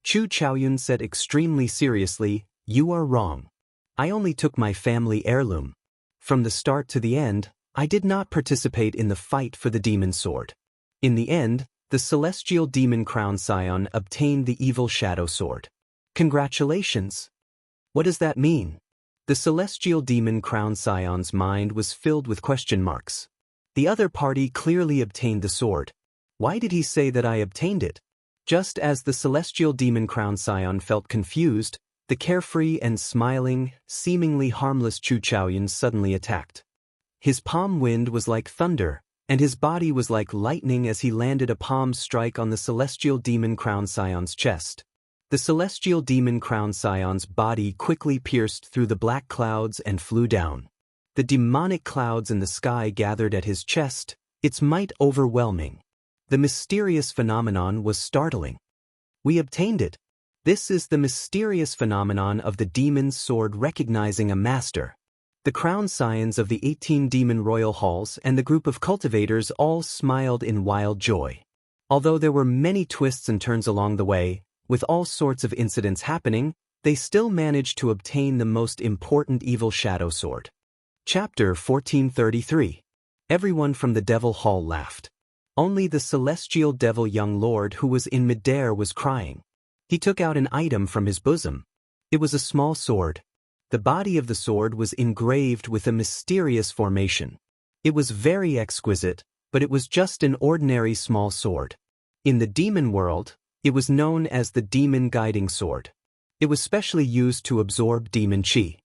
Speaker 1: Chu Chaoyun said extremely seriously, "You are wrong. I only took my family heirloom. From the start to the end, I did not participate in the fight for the demon sword. In the end, the celestial demon crown scion obtained the evil shadow sword." "Congratulations." "What does that mean?" The celestial demon crown scion's mind was filled with question marks. The other party clearly obtained the sword. Why did he say that I obtained it? Just as the celestial demon crown scion felt confused, the carefree and smiling, seemingly harmless Chu Chaoyun suddenly attacked. His palm wind was like thunder, and his body was like lightning as he landed a palm strike on the celestial demon crown scion's chest. The celestial demon crown scion's body quickly pierced through the black clouds and flew down. The demonic clouds in the sky gathered at his chest, its might overwhelming. The mysterious phenomenon was startling. "We obtained it. This is the mysterious phenomenon of the demon's sword recognizing a master. The crown scions of the 18 demon royal halls and the group of cultivators all smiled in wild joy. Although there were many twists and turns along the way, with all sorts of incidents happening, they still managed to obtain the most important evil shadow sword. Chapter 1433. Everyone from the Devil Hall laughed. Only the celestial devil young lord who was in midair was crying. He took out an item from his bosom. It was a small sword. The body of the sword was engraved with a mysterious formation. It was very exquisite, but it was just an ordinary small sword. In the demon world, it was known as the demon guiding sword. It was specially used to absorb demon chi.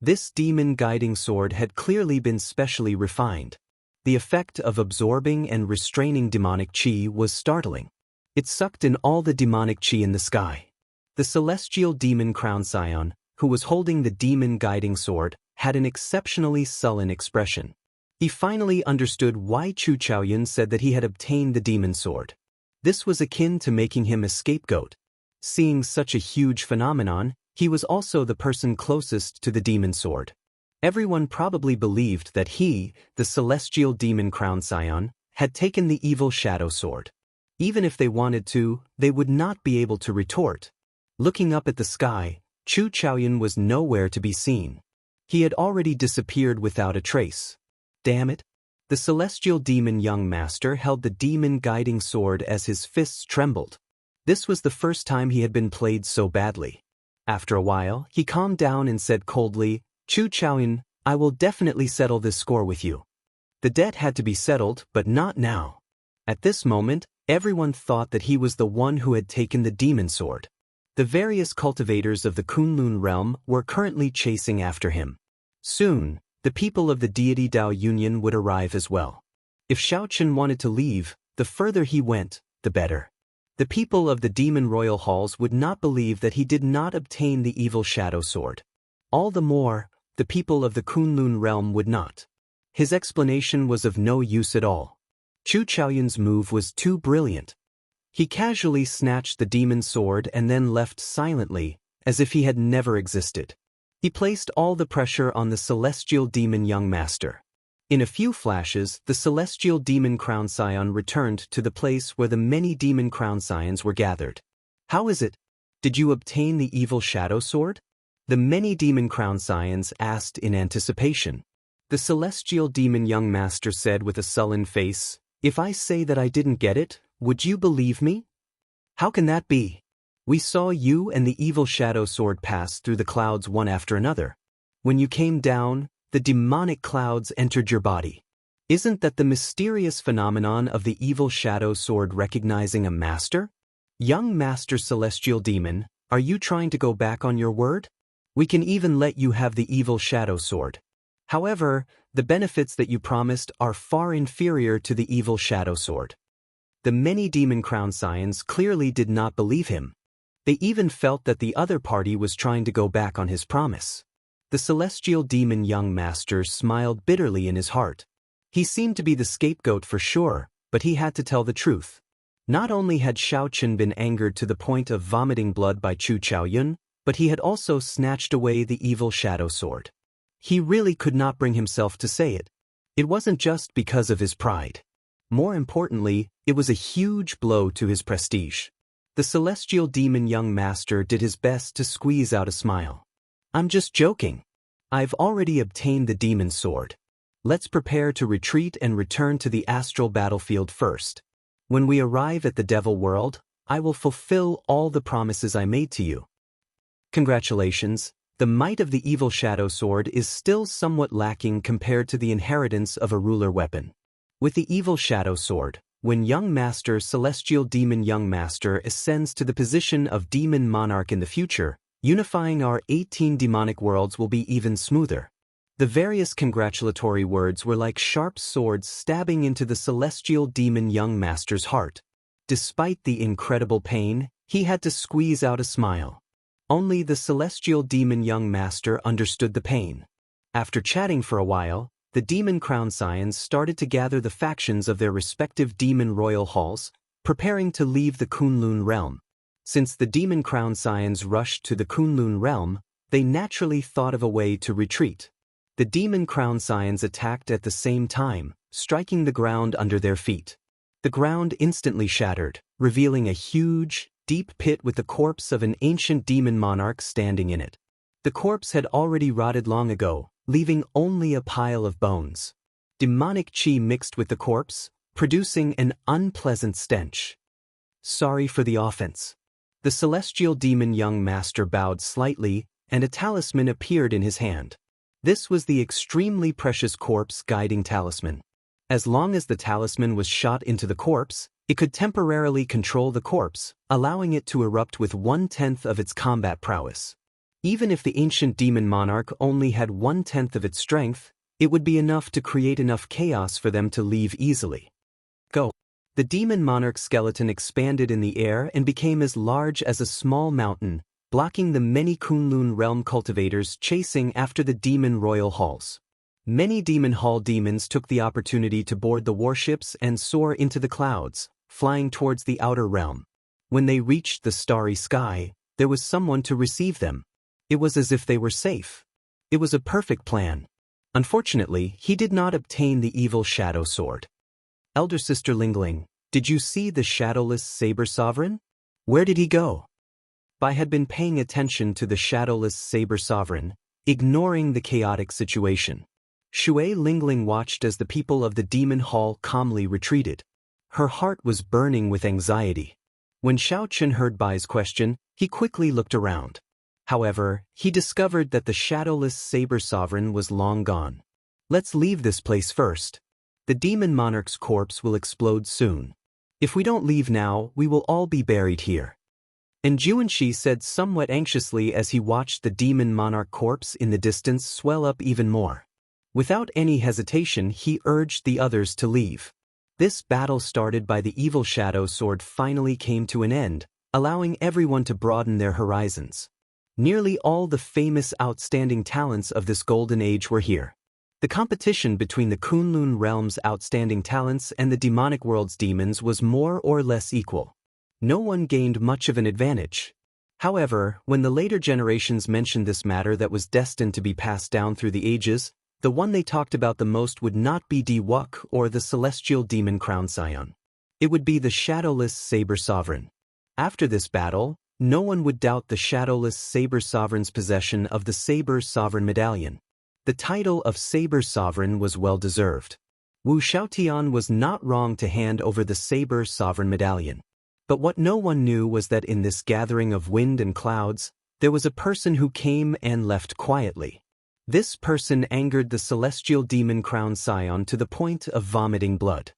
Speaker 1: This demon guiding sword had clearly been specially refined. The effect of absorbing and restraining demonic chi was startling. It sucked in all the demonic chi in the sky. The celestial demon crown scion, who was holding the demon guiding sword, had an exceptionally sullen expression. He finally understood why Chu Chaoyun said that he had obtained the demon sword. This was akin to making him a scapegoat. Seeing such a huge phenomenon, he was also the person closest to the demon sword. Everyone probably believed that he, the celestial demon crown scion, had taken the evil shadow sword. Even if they wanted to, they would not be able to retort. Looking up at the sky, Chu Chaoyun was nowhere to be seen. He had already disappeared without a trace. Damn it! The celestial demon young master held the demon guiding sword as his fists trembled. This was the first time he had been played so badly. After a while, he calmed down and said coldly, "Chu Chaoyun, I will definitely settle this score with you." The debt had to be settled, but not now. At this moment, everyone thought that he was the one who had taken the demon sword. The various cultivators of the Kunlun realm were currently chasing after him. Soon, the people of the deity Dao Union would arrive as well. If Shaochen wanted to leave, the further he went, the better. The people of the demon royal halls would not believe that he did not obtain the evil shadow sword. All the more, the people of the Kunlun realm would not. His explanation was of no use at all. Chu Chaoyun's move was too brilliant. He casually snatched the demon sword and then left silently, as if he had never existed. He placed all the pressure on the celestial demon young master. In a few flashes, the celestial demon crown scion returned to the place where the many demon crown scions were gathered. "How is it? Did you obtain the evil shadow sword?" The many demon crown scions asked in anticipation. The celestial demon young master said with a sullen face, "If I say that I didn't get it, would you believe me? How can that be? We saw you and the evil shadow sword pass through the clouds one after another. When you came down, the demonic clouds entered your body. Isn't that the mysterious phenomenon of the evil shadow sword recognizing a master? Young master celestial demon, are you trying to go back on your word? We can even let you have the evil shadow sword. However, the benefits that you promised are far inferior to the evil shadow sword." The many demon crown scions clearly did not believe him. They even felt that the other party was trying to go back on his promise. The celestial demon young master smiled bitterly in his heart. He seemed to be the scapegoat for sure, but he had to tell the truth. Not only had Shaochen been angered to the point of vomiting blood by Chu Chaoyun, but he had also snatched away the evil shadow sword. He really could not bring himself to say it. It wasn't just because of his pride. More importantly, it was a huge blow to his prestige. The celestial demon young master did his best to squeeze out a smile. "I'm just joking. I've already obtained the demon sword. Let's prepare to retreat and return to the astral battlefield first. When we arrive at the devil world, I will fulfill all the promises I made to you." Congratulations, the might of the evil shadow sword is still somewhat lacking compared to the inheritance of a ruler weapon. With the evil shadow sword, when young master celestial demon young master ascends to the position of demon monarch in the future, unifying our 18 demonic worlds will be even smoother. The various congratulatory words were like sharp swords stabbing into the celestial demon young master's heart. Despite the incredible pain, he had to squeeze out a smile. Only the celestial demon young master understood the pain. After chatting for a while, the demon crown scions started to gather the factions of their respective demon royal halls, preparing to leave the Kunlun realm. Since the demon crown scions rushed to the Kunlun realm, they naturally thought of a way to retreat. The demon crown scions attacked at the same time, striking the ground under their feet. The ground instantly shattered, revealing a huge, deep pit with the corpse of an ancient demon monarch standing in it. The corpse had already rotted long ago, leaving only a pile of bones. Demonic chi mixed with the corpse, producing an unpleasant stench. Sorry for the offense. The celestial demon young master bowed slightly, and a talisman appeared in his hand. This was the extremely precious corpse guiding talisman. As long as the talisman was shot into the corpse, it could temporarily control the corpse, allowing it to erupt with 1/10 of its combat prowess. Even if the ancient demon monarch only had 1/10 of its strength, it would be enough to create enough chaos for them to leave easily. Go. The demon monarch's skeleton expanded in the air and became as large as a small mountain, blocking the many Kunlun realm cultivators chasing after the demon royal halls. Many demon hall demons took the opportunity to board the warships and soar into the clouds, flying towards the outer realm. When they reached the starry sky, there was someone to receive them. It was as if they were safe. It was a perfect plan. Unfortunately, he did not obtain the evil shadow sword. Elder Sister Lingling, did you see the shadowless saber sovereign? Where did he go? Bai had been paying attention to the shadowless saber sovereign, ignoring the chaotic situation. Shui Lingling watched as the people of the demon hall calmly retreated. Her heart was burning with anxiety. When Xiao Chen heard Bai's question, he quickly looked around. However, he discovered that the shadowless saber sovereign was long gone. Let's leave this place first. The demon monarch's corpse will explode soon. If we don't leave now, we will all be buried here. And Juanshi said somewhat anxiously as he watched the demon monarch corpse in the distance swell up even more. Without any hesitation, he urged the others to leave. This battle started by the evil shadow sword finally came to an end, allowing everyone to broaden their horizons. Nearly all the famous outstanding talents of this golden age were here. The competition between the Kunlun realm's outstanding talents and the demonic world's demons was more or less equal. No one gained much of an advantage. However, when the later generations mentioned this matter that was destined to be passed down through the ages, the one they talked about the most would not be Di Wuk or the celestial demon crown scion. It would be the shadowless saber sovereign. After this battle, no one would doubt the shadowless saber sovereign's possession of the saber sovereign medallion. The title of saber sovereign was well deserved. Wu Xiaotian was not wrong to hand over the saber sovereign medallion. But what no one knew was that in this gathering of wind and clouds, there was a person who came and left quietly. This person angered the celestial demon crown scion to the point of vomiting blood.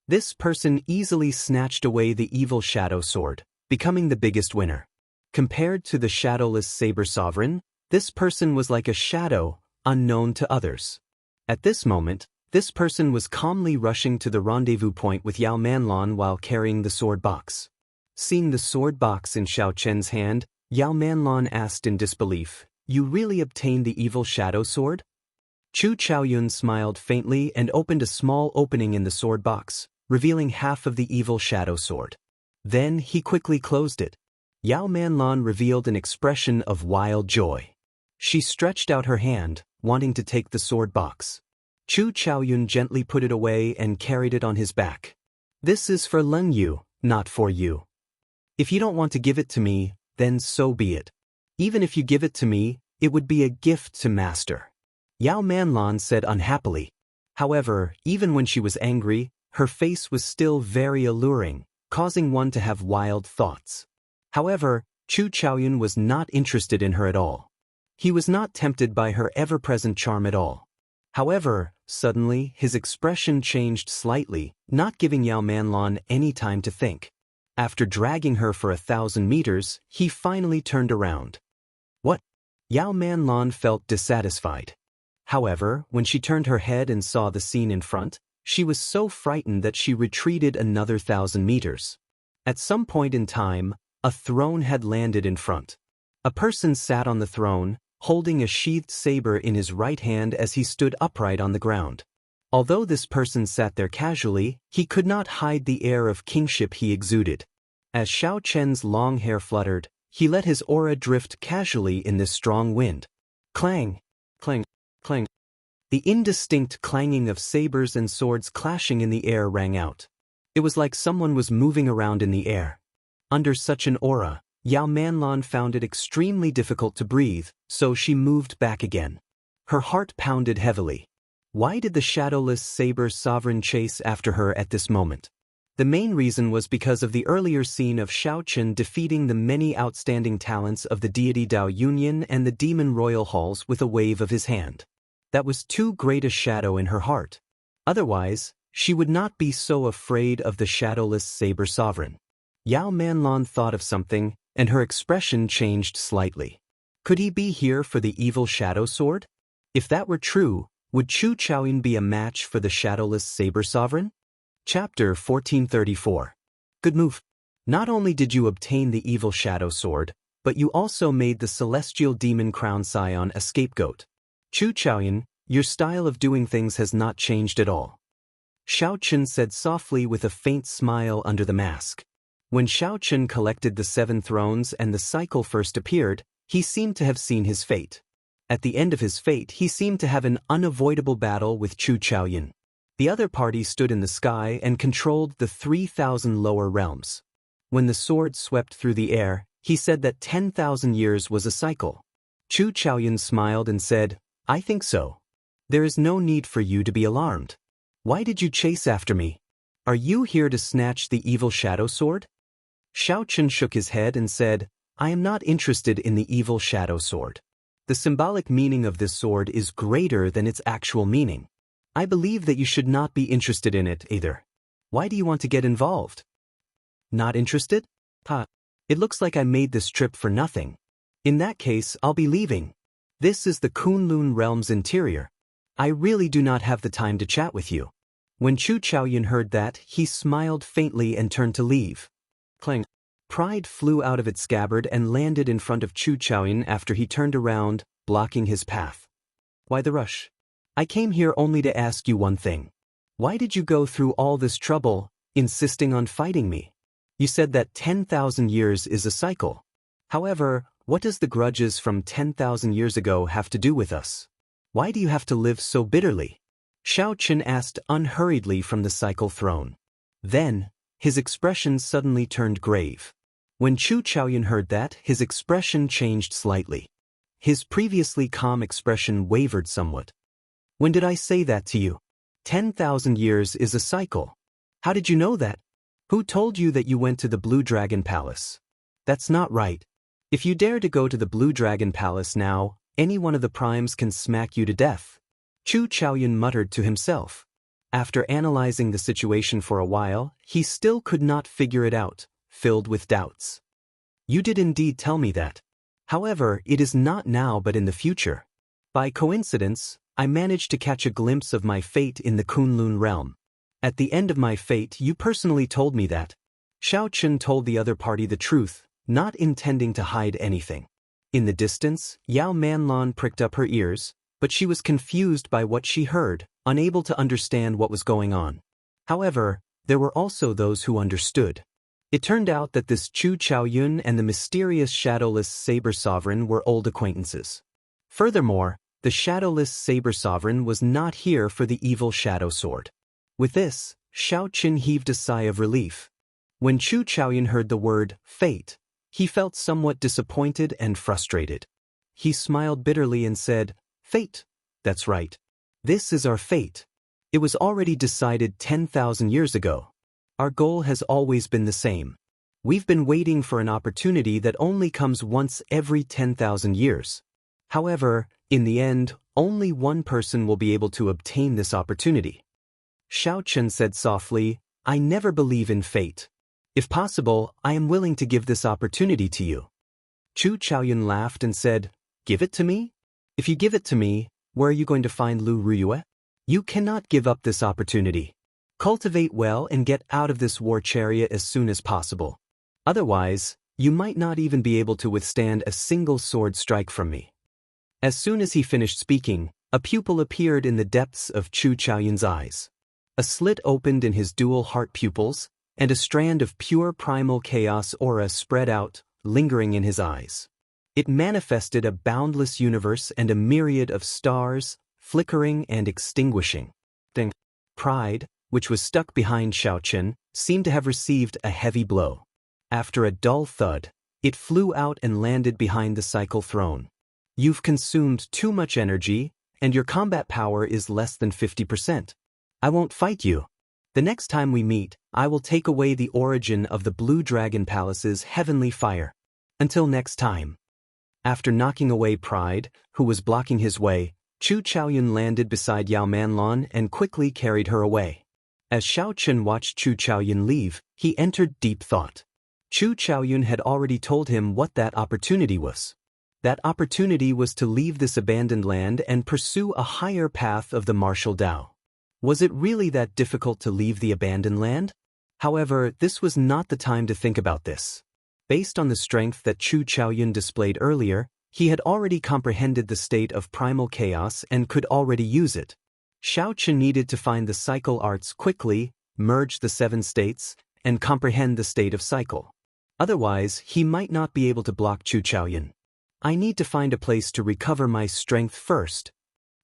Speaker 1: This person easily snatched away the evil shadow sword, becoming the biggest winner. Compared to the shadowless saber sovereign, this person was like a shadow, unknown to others. At this moment, this person was calmly rushing to the rendezvous point with Yao Manlon while carrying the sword box. Seeing the sword box in Xiao Chen's hand, Yao Manlon asked in disbelief, "You really obtained the evil shadow sword?" Chu Chaoyun smiled faintly and opened a small opening in the sword box, revealing half of the evil shadow sword. Then he quickly closed it. Yao Manlon revealed an expression of wild joy. She stretched out her hand, wanting to take the sword box. Chu Chaoyun gently put it away and carried it on his back. "This is for Leng Yu, not for you. If you don't want to give it to me, then so be it. Even if you give it to me, it would be a gift to Master," Yao Manlon said unhappily. However, even when she was angry, her face was still very alluring, causing one to have wild thoughts. However, Chu Chaoyun was not interested in her at all. He was not tempted by her ever-present charm at all. However, suddenly, his expression changed slightly, not giving Yao Manlon any time to think. After dragging her for 1,000 meters, he finally turned around. "What?" Yao Manlon felt dissatisfied. However, when she turned her head and saw the scene in front, she was so frightened that she retreated another 1,000 meters. At some point in time, a throne had landed in front. A person sat on the throne, holding a sheathed saber in his right hand as he stood upright on the ground. Although this person sat there casually, he could not hide the air of kingship he exuded. As Xiao Chen's long hair fluttered, he let his aura drift casually in this strong wind. Clang! Clang! Clang! The indistinct clanging of sabers and swords clashing in the air rang out. It was like someone was moving around in the air. Under such an aura, Yao Manlan found it extremely difficult to breathe, so she moved back again. Her heart pounded heavily. Why did the shadowless saber sovereign chase after her at this moment? The main reason was because of the earlier scene of Xiao Chen defeating the many outstanding talents of the deity Dao Yunyan and the demon royal halls with a wave of his hand. That was too great a shadow in her heart. Otherwise, she would not be so afraid of the shadowless saber sovereign. Yao Manlan thought of something, and her expression changed slightly. Could he be here for the evil shadow sword? If that were true, would Chu Chaoyun be a match for the shadowless saber sovereign? Chapter 1434. Good move. Not only did you obtain the evil shadow sword, but you also made the celestial demon crown scion a scapegoat. Chu Chaoyun, your style of doing things has not changed at all. Xiao Chen said softly with a faint smile under the mask. When Xiao Chen collected the 7 thrones and the cycle first appeared, he seemed to have seen his fate. At the end of his fate, he seemed to have an unavoidable battle with Chu Chaoyun. The other party stood in the sky and controlled the 3,000 lower realms. When the sword swept through the air, he said that 10,000 years was a cycle. Chu Chaoyun smiled and said, I think so. There is no need for you to be alarmed. Why did you chase after me? Are you here to snatch the evil shadow sword? Xiao Chen shook his head and said, I am not interested in the evil shadow sword. The symbolic meaning of this sword is greater than its actual meaning. I believe that you should not be interested in it either. Why do you want to get involved? Not interested? It looks like I made this trip for nothing. In that case, I'll be leaving. This is the Kunlun realm's interior. I really do not have the time to chat with you. When Chu Chaoyun heard that, he smiled faintly and turned to leave. Clang. Pride flew out of its scabbard and landed in front of Chu Chaoyun after he turned around, blocking his path. Why the rush? I came here only to ask you one thing. Why did you go through all this trouble, insisting on fighting me? You said that 10,000 years is a cycle. However, what does the grudges from 10,000 years ago have to do with us? Why do you have to live so bitterly? Xiao Chen asked unhurriedly from the cycle throne. Then, his expression suddenly turned grave. When Chu Chaoyun heard that, his expression changed slightly. His previously calm expression wavered somewhat. When did I say that to you? 10,000 years is a cycle. How did you know that? Who told you that you went to the Blue Dragon Palace? That's not right. If you dare to go to the Blue Dragon Palace now, any one of the primes can smack you to death. Chu Chaoyun muttered to himself. After analyzing the situation for a while, he still could not figure it out, filled with doubts. You did indeed tell me that. However, it is not now but in the future. By coincidence, I managed to catch a glimpse of my fate in the Kunlun realm. At the end of my fate, you personally told me that. Xiao Chen told the other party the truth, not intending to hide anything. In the distance, Yao Manlan pricked up her ears, but she was confused by what she heard, unable to understand what was going on. However, there were also those who understood. It turned out that this Chu Chaoyun and the mysterious shadowless saber sovereign were old acquaintances. Furthermore, the shadowless saber sovereign was not here for the evil shadow sword. With this, Xiao Chen heaved a sigh of relief. When Chu Chaoyun heard the word fate, he felt somewhat disappointed and frustrated. He smiled bitterly and said, Fate? That's right. This is our fate. It was already decided 10,000 years ago. Our goal has always been the same. We've been waiting for an opportunity that only comes once every 10,000 years. However, in the end, only one person will be able to obtain this opportunity. Xiao Chen said softly, I never believe in fate. If possible, I am willing to give this opportunity to you. Chu Chaoyun laughed and said, Give it to me? If you give it to me, where are you going to find Lu Ruyue? You cannot give up this opportunity. Cultivate well and get out of this war chariot as soon as possible. Otherwise, you might not even be able to withstand a single sword strike from me. As soon as he finished speaking, a pupil appeared in the depths of Chu Chaoyun's eyes. A slit opened in his dual heart pupils, and a strand of pure primal chaos aura spread out, lingering in his eyes. It manifested a boundless universe and a myriad of stars, flickering and extinguishing. Pride, which was stuck behind Xiaochen, seemed to have received a heavy blow. After a dull thud, it flew out and landed behind the cycle throne. You've consumed too much energy, and your combat power is less than 50%. I won't fight you. The next time we meet, I will take away the origin of the Blue Dragon Palace's heavenly fire. Until next time. After knocking away Pride, who was blocking his way, Chu Chaoyun landed beside Yao Manlon and quickly carried her away. As Xiaochen watched Chu Chaoyun leave, he entered deep thought. Chu Chaoyun had already told him what that opportunity was. That opportunity was to leave this abandoned land and pursue a higher path of the martial Tao. Was it really that difficult to leave the abandoned land? However, this was not the time to think about this. Based on the strength that Chu Chaoyun displayed earlier, he had already comprehended the state of primal chaos and could already use it. Xiaochen needed to find the cycle arts quickly, merge the 7 states, and comprehend the state of cycle. Otherwise, he might not be able to block Chu Chaoyun. I need to find a place to recover my strength first.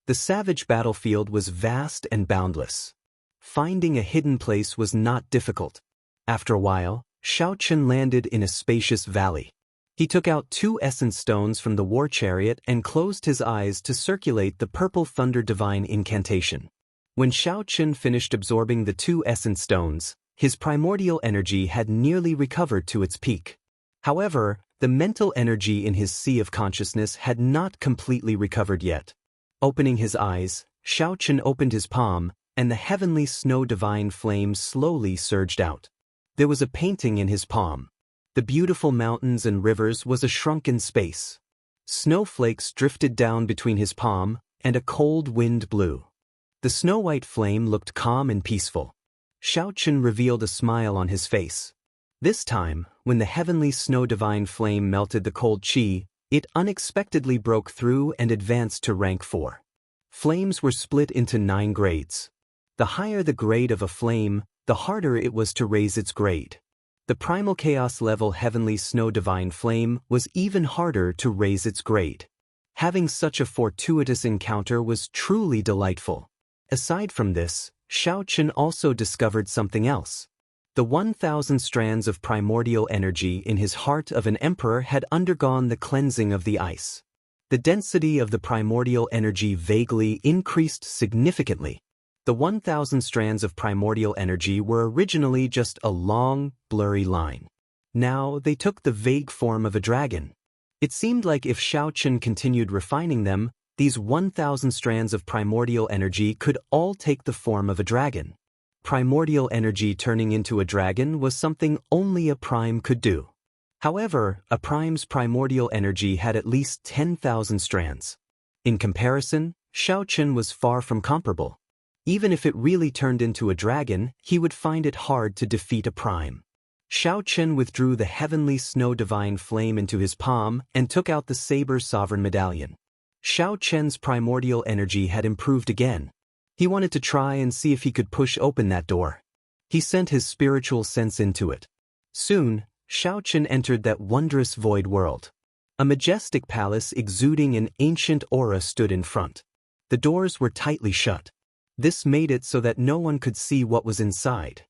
Speaker 1: The savage battlefield was vast and boundless. Finding a hidden place was not difficult. After a while, Xiaochen landed in a spacious valley. He took out 2 essence stones from the war chariot and closed his eyes to circulate the purple thunder divine incantation. When Xiaochen finished absorbing the 2 essence stones, his primordial energy had nearly recovered to its peak. However, the mental energy in his sea of consciousness had not completely recovered yet. Opening his eyes, Xiaochen opened his palm, and the heavenly snow divine flame slowly surged out. There was a painting in his palm. The beautiful mountains and rivers was a shrunken space. Snowflakes drifted down between his palm, and a cold wind blew. The snow-white flame looked calm and peaceful. Xiaochen revealed a smile on his face. This time, when the heavenly snow divine flame melted the cold qi, it unexpectedly broke through and advanced to rank 4. Flames were split into 9 grades. The higher the grade of a flame, the harder it was to raise its grade. The primal chaos level heavenly snow divine flame was even harder to raise its grade. Having such a fortuitous encounter was truly delightful. Aside from this, Xiaochen also discovered something else. The 1,000 strands of primordial energy in his heart of an emperor had undergone the cleansing of the ice. The density of the primordial energy vaguely increased significantly. The 1,000 strands of primordial energy were originally just a long, blurry line. Now they took the vague form of a dragon. It seemed like if Xiaochen continued refining them, these 1,000 strands of primordial energy could all take the form of a dragon. Primordial energy turning into a dragon was something only a prime could do. However, a prime's primordial energy had at least 10,000 strands. In comparison, Xiaochen was far from comparable. Even if it really turned into a dragon, he would find it hard to defeat a prime. Xiaochen withdrew the heavenly snow divine flame into his palm and took out the saber sovereign medallion. Xiaochen's primordial energy had improved again. He wanted to try and see if he could push open that door. He sent his spiritual sense into it. Soon, Xiaochen entered that wondrous void world. A majestic palace exuding an ancient aura stood in front. The doors were tightly shut. This made it so that no one could see what was inside.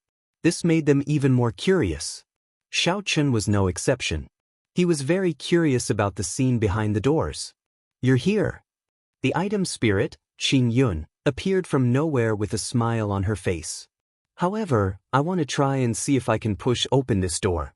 Speaker 1: This made them even more curious. Xiaochen was no exception. He was very curious about the scene behind the doors. "You're here." The item spirit, Qin Yun, appeared from nowhere with a smile on her face. "However, I want to try and see if I can push open this door."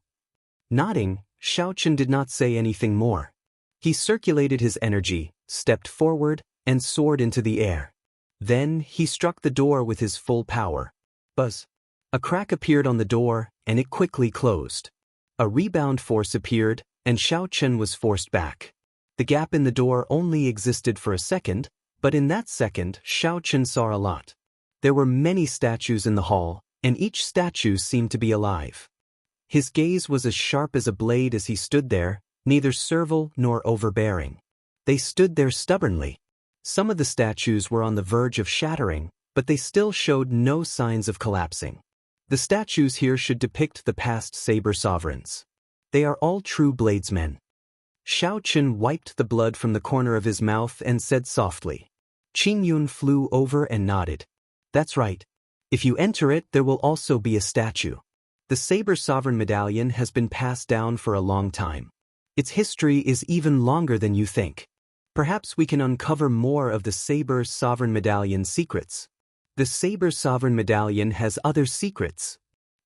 Speaker 1: Nodding, Xiaochen did not say anything more. He circulated his energy, stepped forward, and soared into the air. Then, he struck the door with his full power. Buzz. A crack appeared on the door, and it quickly closed. A rebound force appeared, and Xiaochen was forced back. The gap in the door only existed for a second, but in that second, Xiaochen saw a lot. There were many statues in the hall, and each statue seemed to be alive. His gaze was as sharp as a blade as he stood there, neither servile nor overbearing. They stood there stubbornly. Some of the statues were on the verge of shattering, but they still showed no signs of collapsing. The statues here should depict the past saber sovereigns. They are all true bladesmen. Xiao Qin wiped the blood from the corner of his mouth and said softly. Qing Yun flew over and nodded. That's right. If you enter it, there will also be a statue. The Saber Sovereign Medallion has been passed down for a long time. Its history is even longer than you think. Perhaps we can uncover more of the Saber Sovereign Medallion's secrets. The Saber Sovereign Medallion has other secrets.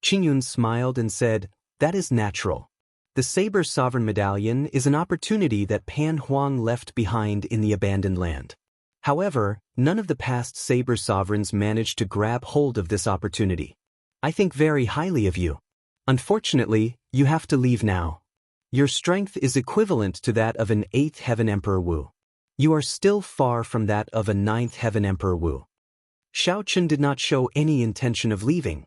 Speaker 1: Qing Yun smiled and said, that is natural. The Saber Sovereign Medallion is an opportunity that Pan Huang left behind in the abandoned land. However, none of the past Saber Sovereigns managed to grab hold of this opportunity. I think very highly of you. Unfortunately, you have to leave now. Your strength is equivalent to that of an 8th Heaven Emperor Wu. You are still far from that of a 9th Heaven Emperor Wu. Xiao Qin did not show any intention of leaving.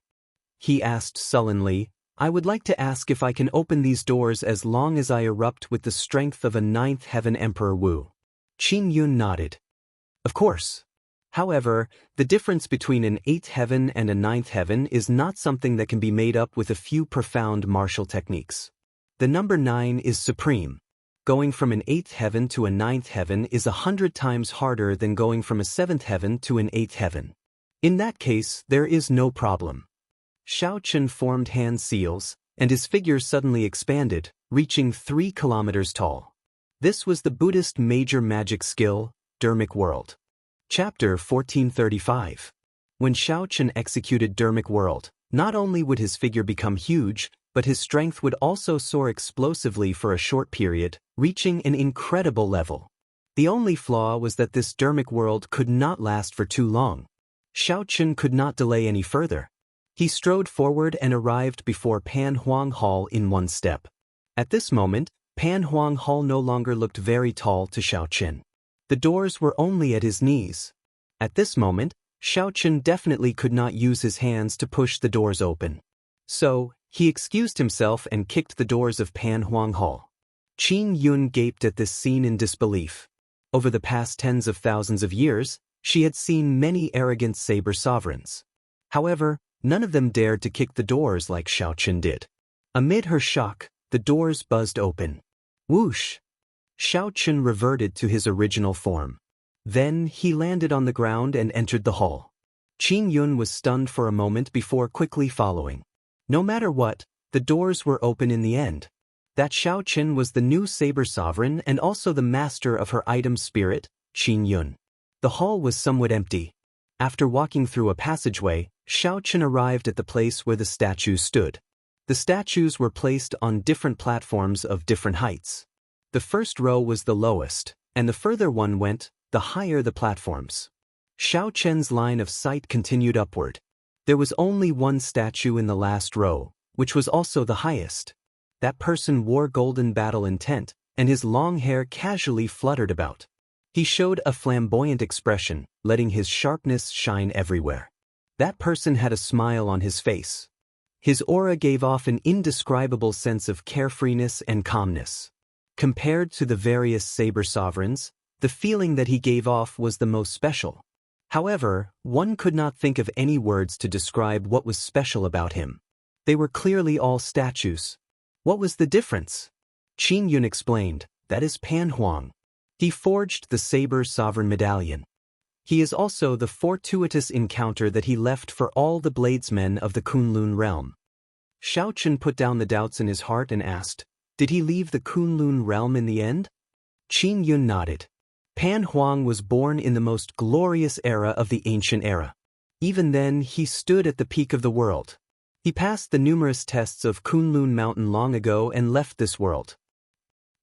Speaker 1: He asked sullenly, I would like to ask if I can open these doors as long as I erupt with the strength of a 9th Heaven Emperor Wu. Qing Yun nodded. Of course. However, the difference between an 8th heaven and a 9th heaven is not something that can be made up with a few profound martial techniques. The number 9 is supreme. Going from an 8th heaven to a 9th heaven is 100 times harder than going from a 7th heaven to an 8th heaven. In that case, there is no problem. Xiao Qin formed hand seals, and his figure suddenly expanded, reaching 3 kilometers tall. This was the Buddhist major magic skill, Dermic World. Chapter 1435. When Xiao Qin executed Dermic World, not only would his figure become huge, but his strength would also soar explosively for a short period, reaching an incredible level. The only flaw was that this Dermic World could not last for too long. Xiao Qin could not delay any further. He strode forward and arrived before Pan Huang Hall in one step. At this moment, Pan Huang Hall no longer looked very tall to Xiao Qin. The doors were only at his knees. At this moment, Xiao Qin definitely could not use his hands to push the doors open. So, he excused himself and kicked the doors of Pan Huang Hall. Qing Yun gaped at this scene in disbelief. Over the past tens of thousands of years, she had seen many arrogant saber sovereigns. However, none of them dared to kick the doors like Xiao Qin did. Amid her shock, the doors buzzed open. Whoosh! Xiao Qin reverted to his original form. Then he landed on the ground and entered the hall. Qing Yun was stunned for a moment before quickly following. No matter what, the doors were open in the end. That Xiao Qin was the new saber sovereign and also the master of her item spirit, Qing Yun. The hall was somewhat empty. After walking through a passageway, Xiao Qin arrived at the place where the statues stood. The statues were placed on different platforms of different heights. The first row was the lowest, and the further one went, the higher the platforms. Xiao Qin's line of sight continued upward. There was only one statue in the last row, which was also the highest. That person wore golden battle intent, and his long hair casually fluttered about. He showed a flamboyant expression, letting his sharpness shine everywhere. That person had a smile on his face. His aura gave off an indescribable sense of carefreeness and calmness. Compared to the various saber sovereigns, the feeling that he gave off was the most special. However, one could not think of any words to describe what was special about him. They were clearly all statues. What was the difference? Qing Yun explained, that is Pan Huang. He forged the Saber Sovereign Medallion. He is also the fortuitous encounter that he left for all the bladesmen of the Kunlun realm. Xiao Qin put down the doubts in his heart and asked, did he leave the Kunlun realm in the end? Qing Yun nodded. Pan Huang was born in the most glorious era of the ancient era. Even then, he stood at the peak of the world. He passed the numerous tests of Kunlun Mountain long ago and left this world.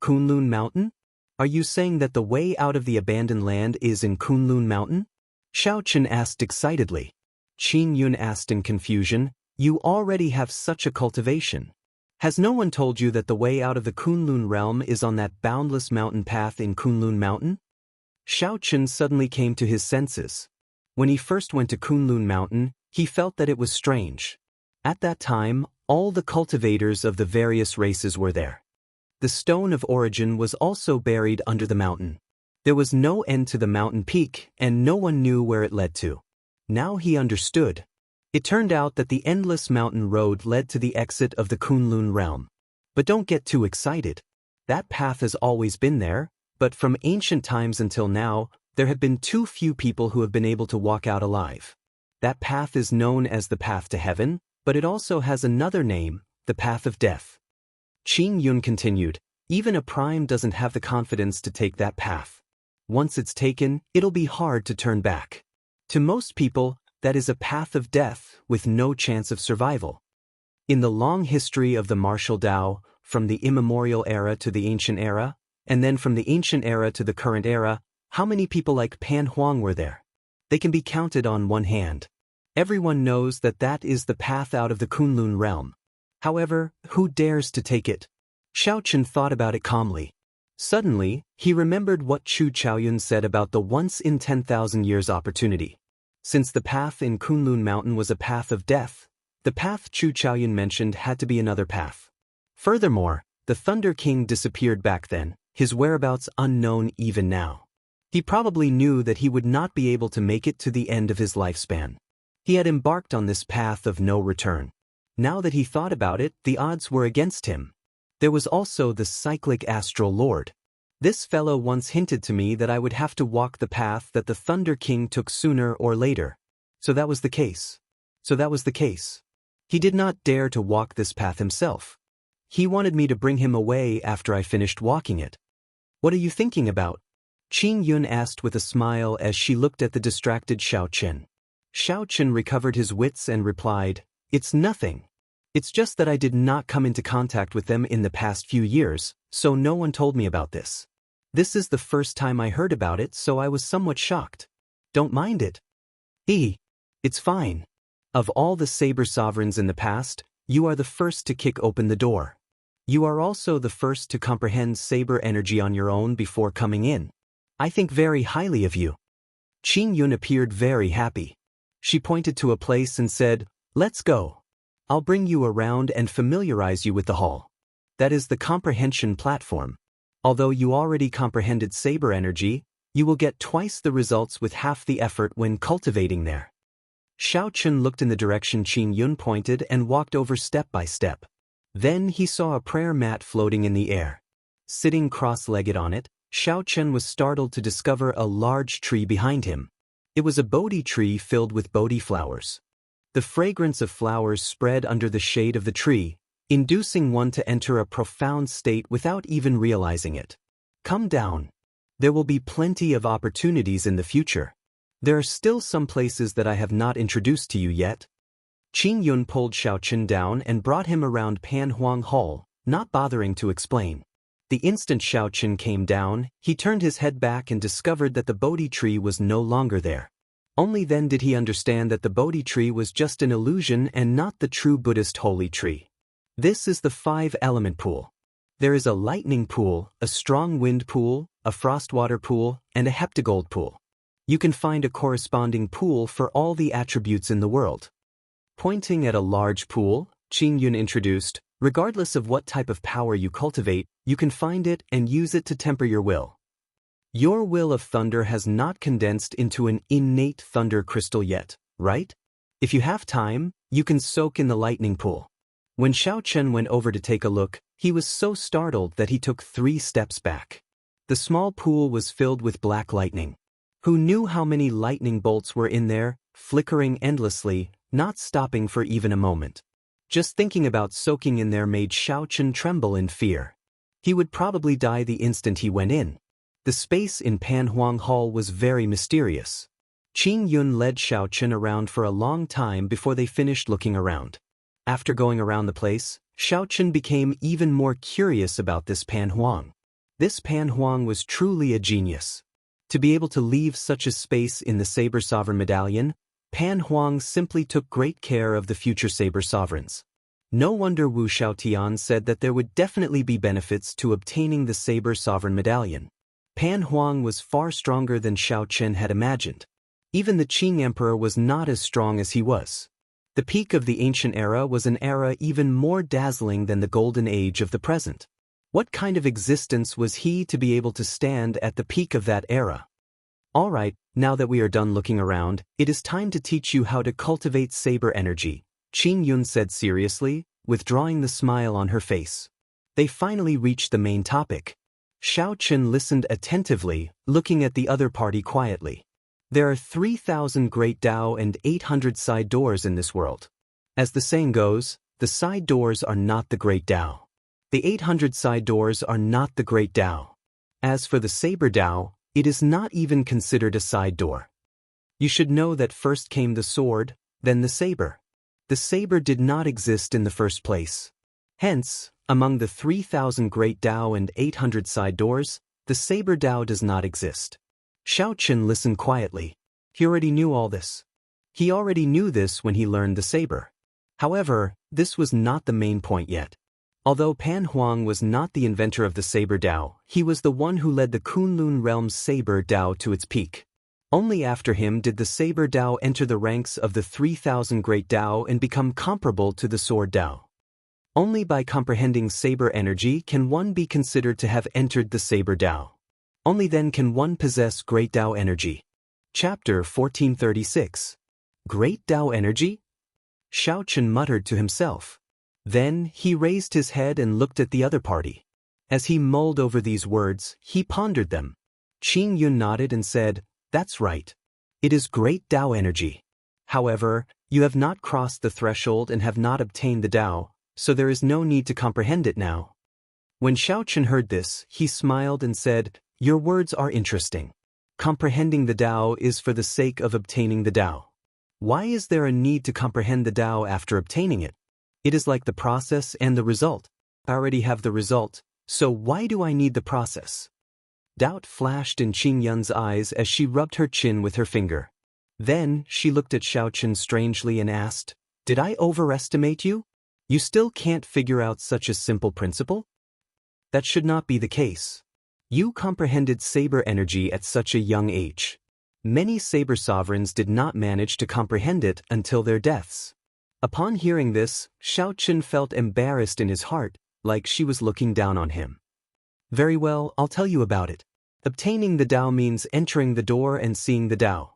Speaker 1: Kunlun Mountain? Are you saying that the way out of the abandoned land is in Kunlun Mountain? Xiao Qin asked excitedly. Qing Yun asked in confusion, you already have such a cultivation. Has no one told you that the way out of the Kunlun realm is on that boundless mountain path in Kunlun Mountain? Xiao Qin suddenly came to his senses. When he first went to Kunlun Mountain, he felt that it was strange. At that time, all the cultivators of the various races were there. The stone of origin was also buried under the mountain. There was no end to the mountain peak, and no one knew where it led to. Now he understood. It turned out that the endless mountain road led to the exit of the Kunlun realm. But don't get too excited. That path has always been there, but from ancient times until now, there have been too few people who have been able to walk out alive. That path is known as the path to heaven, but it also has another name, the path of death. Qing Yun continued, even a prime doesn't have the confidence to take that path. Once it's taken, it'll be hard to turn back. To most people, that is a path of death with no chance of survival. In the long history of the martial Tao, from the immemorial era to the ancient era, and then from the ancient era to the current era, how many people like Pan Huang were there? They can be counted on one hand. Everyone knows that that is the path out of the Kunlun realm. However, who dares to take it? Xiaochen thought about it calmly. Suddenly, he remembered what Chu Chaoyun said about the once-in-10,000 years opportunity. Since the path in Kunlun Mountain was a path of death, the path Chu Chaoyun mentioned had to be another path. Furthermore, the Thunder King disappeared back then, his whereabouts unknown even now. He probably knew that he would not be able to make it to the end of his lifespan. He had embarked on this path of no return. Now that he thought about it, the odds were against him. There was also the cyclic astral lord. This fellow once hinted to me that I would have to walk the path that the Thunder King took sooner or later. So that was the case. He did not dare to walk this path himself. He wanted me to bring him away after I finished walking it. What are you thinking about? Qing Yun asked with a smile as she looked at the distracted Xiaochen. Xiaochen recovered his wits and replied, "It's nothing. It's just that I did not come into contact with them in the past few years, so no one told me about this. This is the first time I heard about it, so I was somewhat shocked. Don't mind it." It's fine. Of all the Saber Sovereigns in the past, you are the first to kick open the door. You are also the first to comprehend Saber energy on your own before coming in. I think very highly of you." Qing Yun appeared very happy. She pointed to a place and said, "Let's go. I'll bring you around and familiarize you with the hall. That is the comprehension platform. Although you already comprehended Saber energy, you will get twice the results with half the effort when cultivating there." Xiaochen looked in the direction Qing Yun pointed and walked over step by step. Then he saw a prayer mat floating in the air. Sitting cross-legged on it, Xiaochen was startled to discover a large tree behind him. It was a Bodhi tree filled with Bodhi flowers. The fragrance of flowers spread under the shade of the tree, inducing one to enter a profound state without even realizing it. Come down. There will be plenty of opportunities in the future. There are still some places that I have not introduced to you yet. Qing Yun pulled Xiaochen down and brought him around Pan Huang Hall, not bothering to explain. The instant Xiaochen came down, he turned his head back and discovered that the Bodhi tree was no longer there. Only then did he understand that the Bodhi tree was just an illusion and not the true Buddhist holy tree. This is the 5-element pool. There is a lightning pool, a strong wind pool, a frostwater pool, and a heptagold pool. You can find a corresponding pool for all the attributes in the world. Pointing at a large pool, Qing Yun introduced, regardless of what type of power you cultivate, you can find it and use it to temper your will. Your will of thunder has not condensed into an innate thunder crystal yet, right? If you have time, you can soak in the lightning pool. When Xiaochen went over to take a look, he was so startled that he took 3 steps back. The small pool was filled with black lightning. Who knew how many lightning bolts were in there, flickering endlessly, not stopping for even a moment? Just thinking about soaking in there made Xiaochen tremble in fear. He would probably die the instant he went in. The space in Pan Huang Hall was very mysterious. Qing Yun led Xiaochen around for a long time before they finished looking around. After going around the place, Xiaochen became even more curious about this Pan Huang. This Pan Huang was truly a genius. To be able to leave such a space in the Saber Sovereign Medallion, Pan Huang simply took great care of the future Saber Sovereigns. No wonder Wu Xiaotian said that there would definitely be benefits to obtaining the Saber Sovereign Medallion. Pan Huang was far stronger than Xiaochen had imagined. Even the Qing Emperor was not as strong as he was. The peak of the ancient era was an era even more dazzling than the golden age of the present. What kind of existence was he to be able to stand at the peak of that era? Alright, now that we are done looking around, it is time to teach you how to cultivate saber energy, Qing Yun said seriously, withdrawing the smile on her face. They finally reached the main topic. Xiao Chen listened attentively, looking at the other party quietly. There are 3,000 great Dao and 800 side doors in this world. As the saying goes, the side doors are not the great Dao. The 800 side doors are not the great Dao. As for the saber Dao, it is not even considered a side door. You should know that first came the sword, then the saber. The saber did not exist in the first place. Hence, among the 3,000 great Dao and 800 side doors, the saber Dao does not exist. Xiao Chen listened quietly. He already knew all this. He already knew this when he learned the saber. However, this was not the main point yet. Although Pan Huang was not the inventor of the saber Dao, he was the one who led the Kunlun realm's saber Dao to its peak. Only after him did the saber Dao enter the ranks of the 3,000 great Dao and become comparable to the sword Dao. Only by comprehending saber energy can one be considered to have entered the saber Dao. Only then can one possess great Dao energy. Chapter 1436. Great Dao energy? Xiao Chen muttered to himself. Then he raised his head and looked at the other party. As he mulled over these words, he pondered them. Qing Yun nodded and said, "That's right. It is great Dao energy. However, you have not crossed the threshold and have not obtained the Dao, so there is no need to comprehend it now." When Xiao Chen heard this, he smiled and said, "Your words are interesting. Comprehending the Dao is for the sake of obtaining the Dao. Why is there a need to comprehend the Dao after obtaining it? It is like the process and the result. I already have the result, so why do I need the process?" Doubt flashed in Qing Yun's eyes as she rubbed her chin with her finger. Then she looked at Xiao Chen strangely and asked, "Did I overestimate you? You still can't figure out such a simple principle? That should not be the case. You comprehended saber energy at such a young age. Many saber sovereigns did not manage to comprehend it until their deaths." Upon hearing this, Xiao Chen felt embarrassed in his heart, like she was looking down on him. "Very well, I'll tell you about it. Obtaining the Dao means entering the door and seeing the Dao.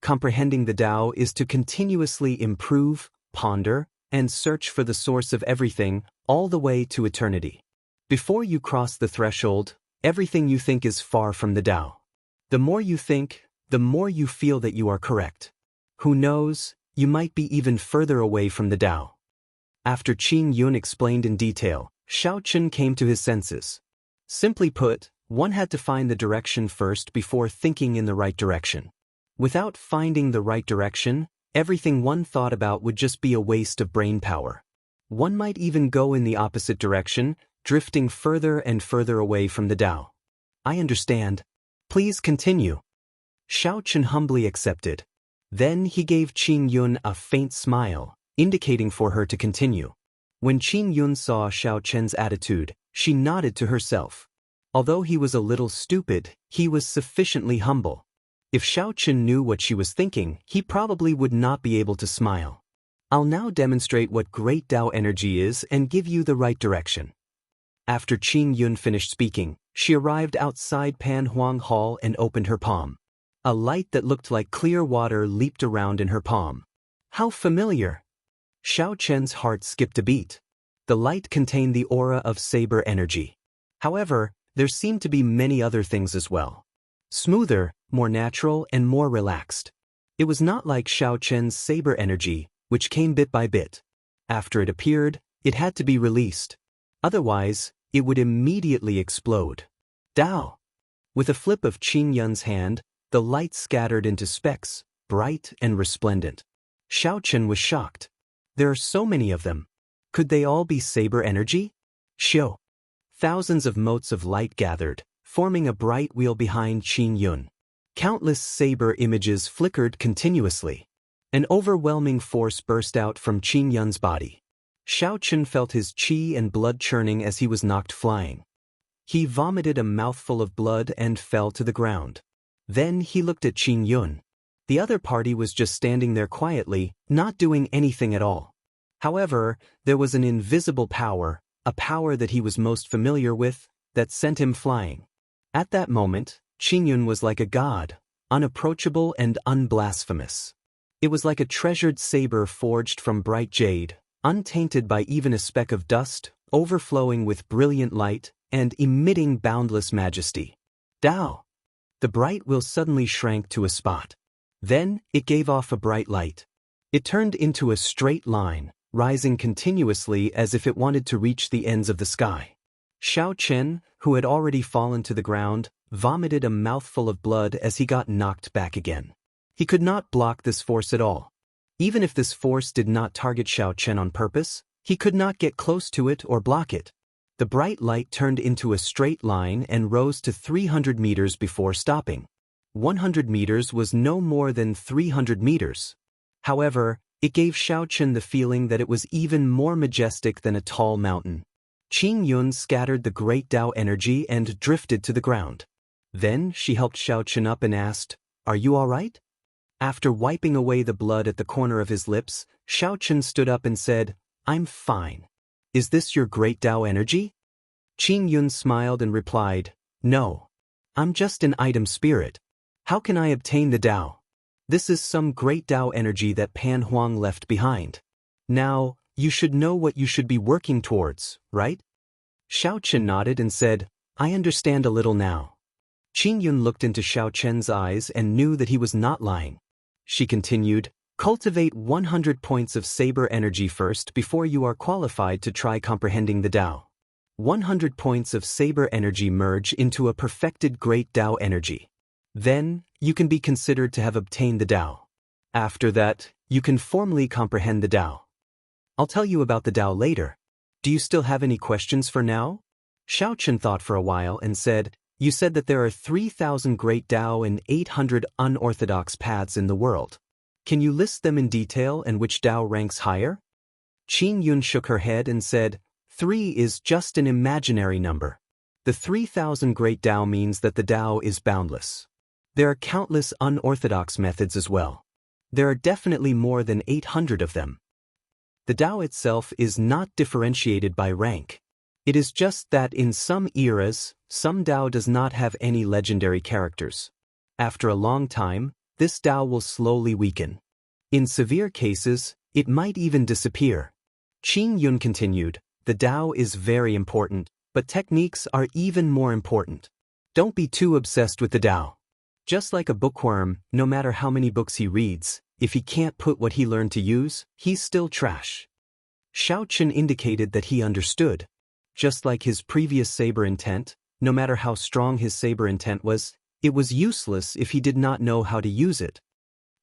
Speaker 1: Comprehending the Dao is to continuously improve, ponder, and search for the source of everything, all the way to eternity. Before you cross the threshold, everything you think is far from the Dao. The more you think, the more you feel that you are correct. Who knows, you might be even further away from the Dao." After Qing Yun explained in detail, Xiao Chen came to his senses. Simply put, one had to find the direction first before thinking in the right direction. Without finding the right direction, everything one thought about would just be a waste of brain power. One might even go in the opposite direction, drifting further and further away from the Dao. "I understand. Please continue." Xiao Chen humbly accepted. Then he gave Qing Yun a faint smile, indicating for her to continue. When Qing Yun saw Xiao Chen's attitude, she nodded to herself. Although he was a little stupid, he was sufficiently humble. If Xiao Chen knew what she was thinking, he probably would not be able to smile. "I'll now demonstrate what great Dao energy is and give you the right direction." After Qing Yun finished speaking, she arrived outside Pan Huang Hall and opened her palm. A light that looked like clear water leaped around in her palm. How familiar! Xiao Chen's heart skipped a beat. The light contained the aura of saber energy. However, there seemed to be many other things as well. Smoother, more natural, and more relaxed. It was not like Xiao Chen's saber energy, which came bit by bit. After it appeared, it had to be released. Otherwise, it would immediately explode. Dao! With a flip of Qing Yun's hand, the light scattered into specks, bright and resplendent. Xiao Chen was shocked. There are so many of them. Could they all be saber energy? Shio! Thousands of motes of light gathered, forming a bright wheel behind Qing Yun. Countless saber images flickered continuously. An overwhelming force burst out from Qing Yun's body. Xiao Chen felt his qi and blood churning as he was knocked flying. He vomited a mouthful of blood and fell to the ground. Then he looked at Qing Yun. The other party was just standing there quietly, not doing anything at all. However, there was an invisible power, a power that he was most familiar with, that sent him flying. At that moment, Qing Yun was like a god, unapproachable and unblasphemous. It was like a treasured saber forged from bright jade, untainted by even a speck of dust, overflowing with brilliant light, and emitting boundless majesty. Dao. The bright will suddenly shrank to a spot. Then, it gave off a bright light. It turned into a straight line, rising continuously as if it wanted to reach the ends of the sky. Xiao Chen, who had already fallen to the ground, vomited a mouthful of blood as he got knocked back again. He could not block this force at all. Even if this force did not target Xiao Chen on purpose, he could not get close to it or block it. The bright light turned into a straight line and rose to 300 meters before stopping. 100 meters was no more than 300 meters. However, it gave Xiao Chen the feeling that it was even more majestic than a tall mountain. Qing Yun scattered the great Dao energy and drifted to the ground. Then she helped Xiao Chen up and asked, "Are you all right?" After wiping away the blood at the corner of his lips, Xiao Chen stood up and said, "I'm fine. Is this your great Dao energy?" Qing Yun smiled and replied, "No. I'm just an item spirit. How can I obtain the Dao? This is some great Dao energy that Pan Huang left behind. Now, you should know what you should be working towards, right?" Xiao Chen nodded and said, "I understand a little now." Qing Yun looked into Xiao Chen's eyes and knew that he was not lying. She continued, "Cultivate 100 points of saber energy first before you are qualified to try comprehending the Dao. 100 points of saber energy merge into a perfected great Dao energy. Then, you can be considered to have obtained the Dao. After that, you can formally comprehend the Dao. I'll tell you about the Dao later. Do you still have any questions for now?" Xiao Chen thought for a while and said, "You said that there are 3,000 great Dao and 800 unorthodox paths in the world. Can you list them in detail and which Dao ranks higher?" Qing Yun shook her head and said, 3 is just an imaginary number. The 3,000 great Dao means that the Dao is boundless. There are countless unorthodox methods as well. There are definitely more than 800 of them. The Dao itself is not differentiated by rank. It is just that in some eras, some Dao does not have any legendary characters. After a long time, this Dao will slowly weaken. In severe cases, it might even disappear. Qing Yun continued, "The Dao is very important, but techniques are even more important. Don't be too obsessed with the Dao. Just like a bookworm, no matter how many books he reads, if he can't put what he learned to use, he's still trash." Xiao Chen indicated that he understood. Just like his previous saber intent, no matter how strong his saber intent was, it was useless if he did not know how to use it.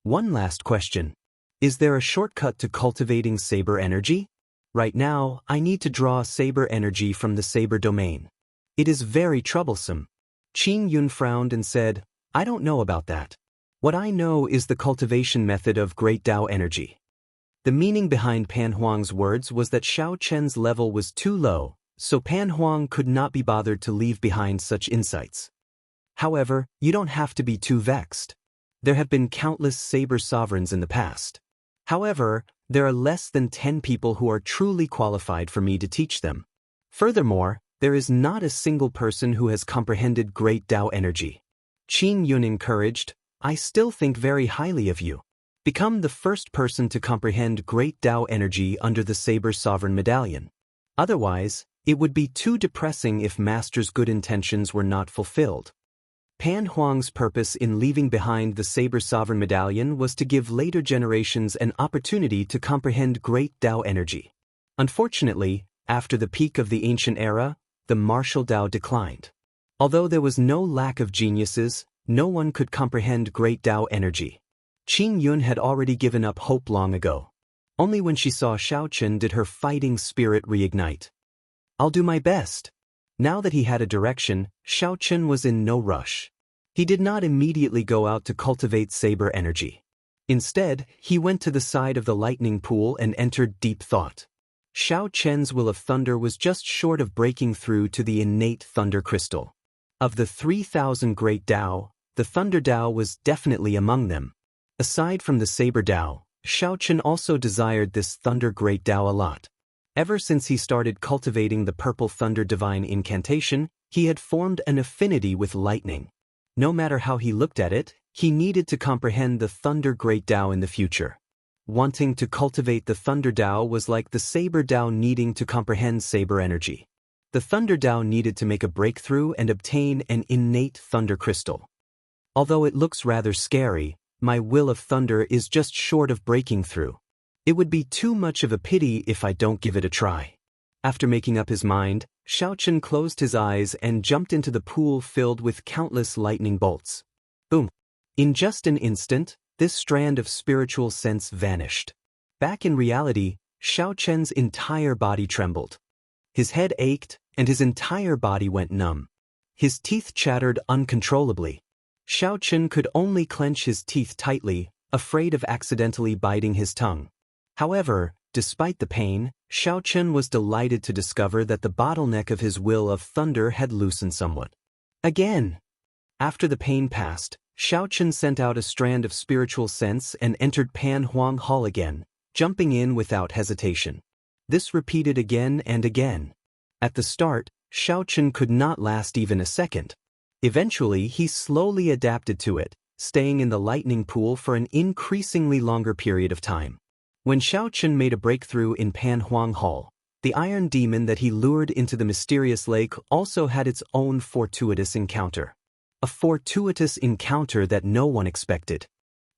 Speaker 1: One last question. Is there a shortcut to cultivating saber energy? Right now, I need to draw saber energy from the saber domain. It is very troublesome. Qing Yun frowned and said, "I don't know about that. What I know is the cultivation method of great Dao energy." The meaning behind Pan Huang's words was that Xiao Chen's level was too low, so Pan Huang could not be bothered to leave behind such insights. However, you don't have to be too vexed. There have been countless saber sovereigns in the past. However, there are less than 10 people who are truly qualified for me to teach them. Furthermore, there is not a single person who has comprehended great Dao energy. Qing Yun encouraged, "I still think very highly of you. Become the first person to comprehend great Dao energy under the Saber Sovereign Medallion. Otherwise, it would be too depressing if Master's good intentions were not fulfilled." Pan Huang's purpose in leaving behind the Saber Sovereign Medallion was to give later generations an opportunity to comprehend great Dao energy. Unfortunately, after the peak of the ancient era, the martial Dao declined. Although there was no lack of geniuses, no one could comprehend great Dao energy. Qing Yun had already given up hope long ago. Only when she saw Xiao Chen did her fighting spirit reignite. "I'll do my best." Now that he had a direction, Xiao Chen was in no rush. He did not immediately go out to cultivate saber energy. Instead, he went to the side of the lightning pool and entered deep thought. Xiao Chen's will of thunder was just short of breaking through to the innate thunder crystal. Of the 3,000 great Dao, the thunder Dao was definitely among them. Aside from the saber Dao, Xiao Chen also desired this thunder great Dao a lot. Ever since he started cultivating the purple thunder divine incantation, he had formed an affinity with lightning. No matter how he looked at it, he needed to comprehend the Thunder Great Tao in the future. Wanting to cultivate the Thunder Tao was like the Saber Tao needing to comprehend Saber energy. The Thunder Tao needed to make a breakthrough and obtain an innate Thunder Crystal. Although it looks rather scary, my will of thunder is just short of breaking through. It would be too much of a pity if I don't give it a try. After making up his mind, Xiaochen closed his eyes and jumped into the pool filled with countless lightning bolts. Boom! In just an instant, this strand of spiritual sense vanished. Back in reality, Xiaochen's entire body trembled. His head ached, and his entire body went numb. His teeth chattered uncontrollably. Xiaochen could only clench his teeth tightly, afraid of accidentally biting his tongue. However, despite the pain, Xiaochen was delighted to discover that the bottleneck of his will of thunder had loosened somewhat. Again! After the pain passed, Xiaochen sent out a strand of spiritual sense and entered Pan Huang Hall again, jumping in without hesitation. This repeated again and again. At the start, Xiaochen could not last even a second. Eventually, he slowly adapted to it, staying in the lightning pool for an increasingly longer period of time. When Xiaochen made a breakthrough in Pan Huang Hall, the iron demon that he lured into the mysterious lake also had its own fortuitous encounter. A fortuitous encounter that no one expected.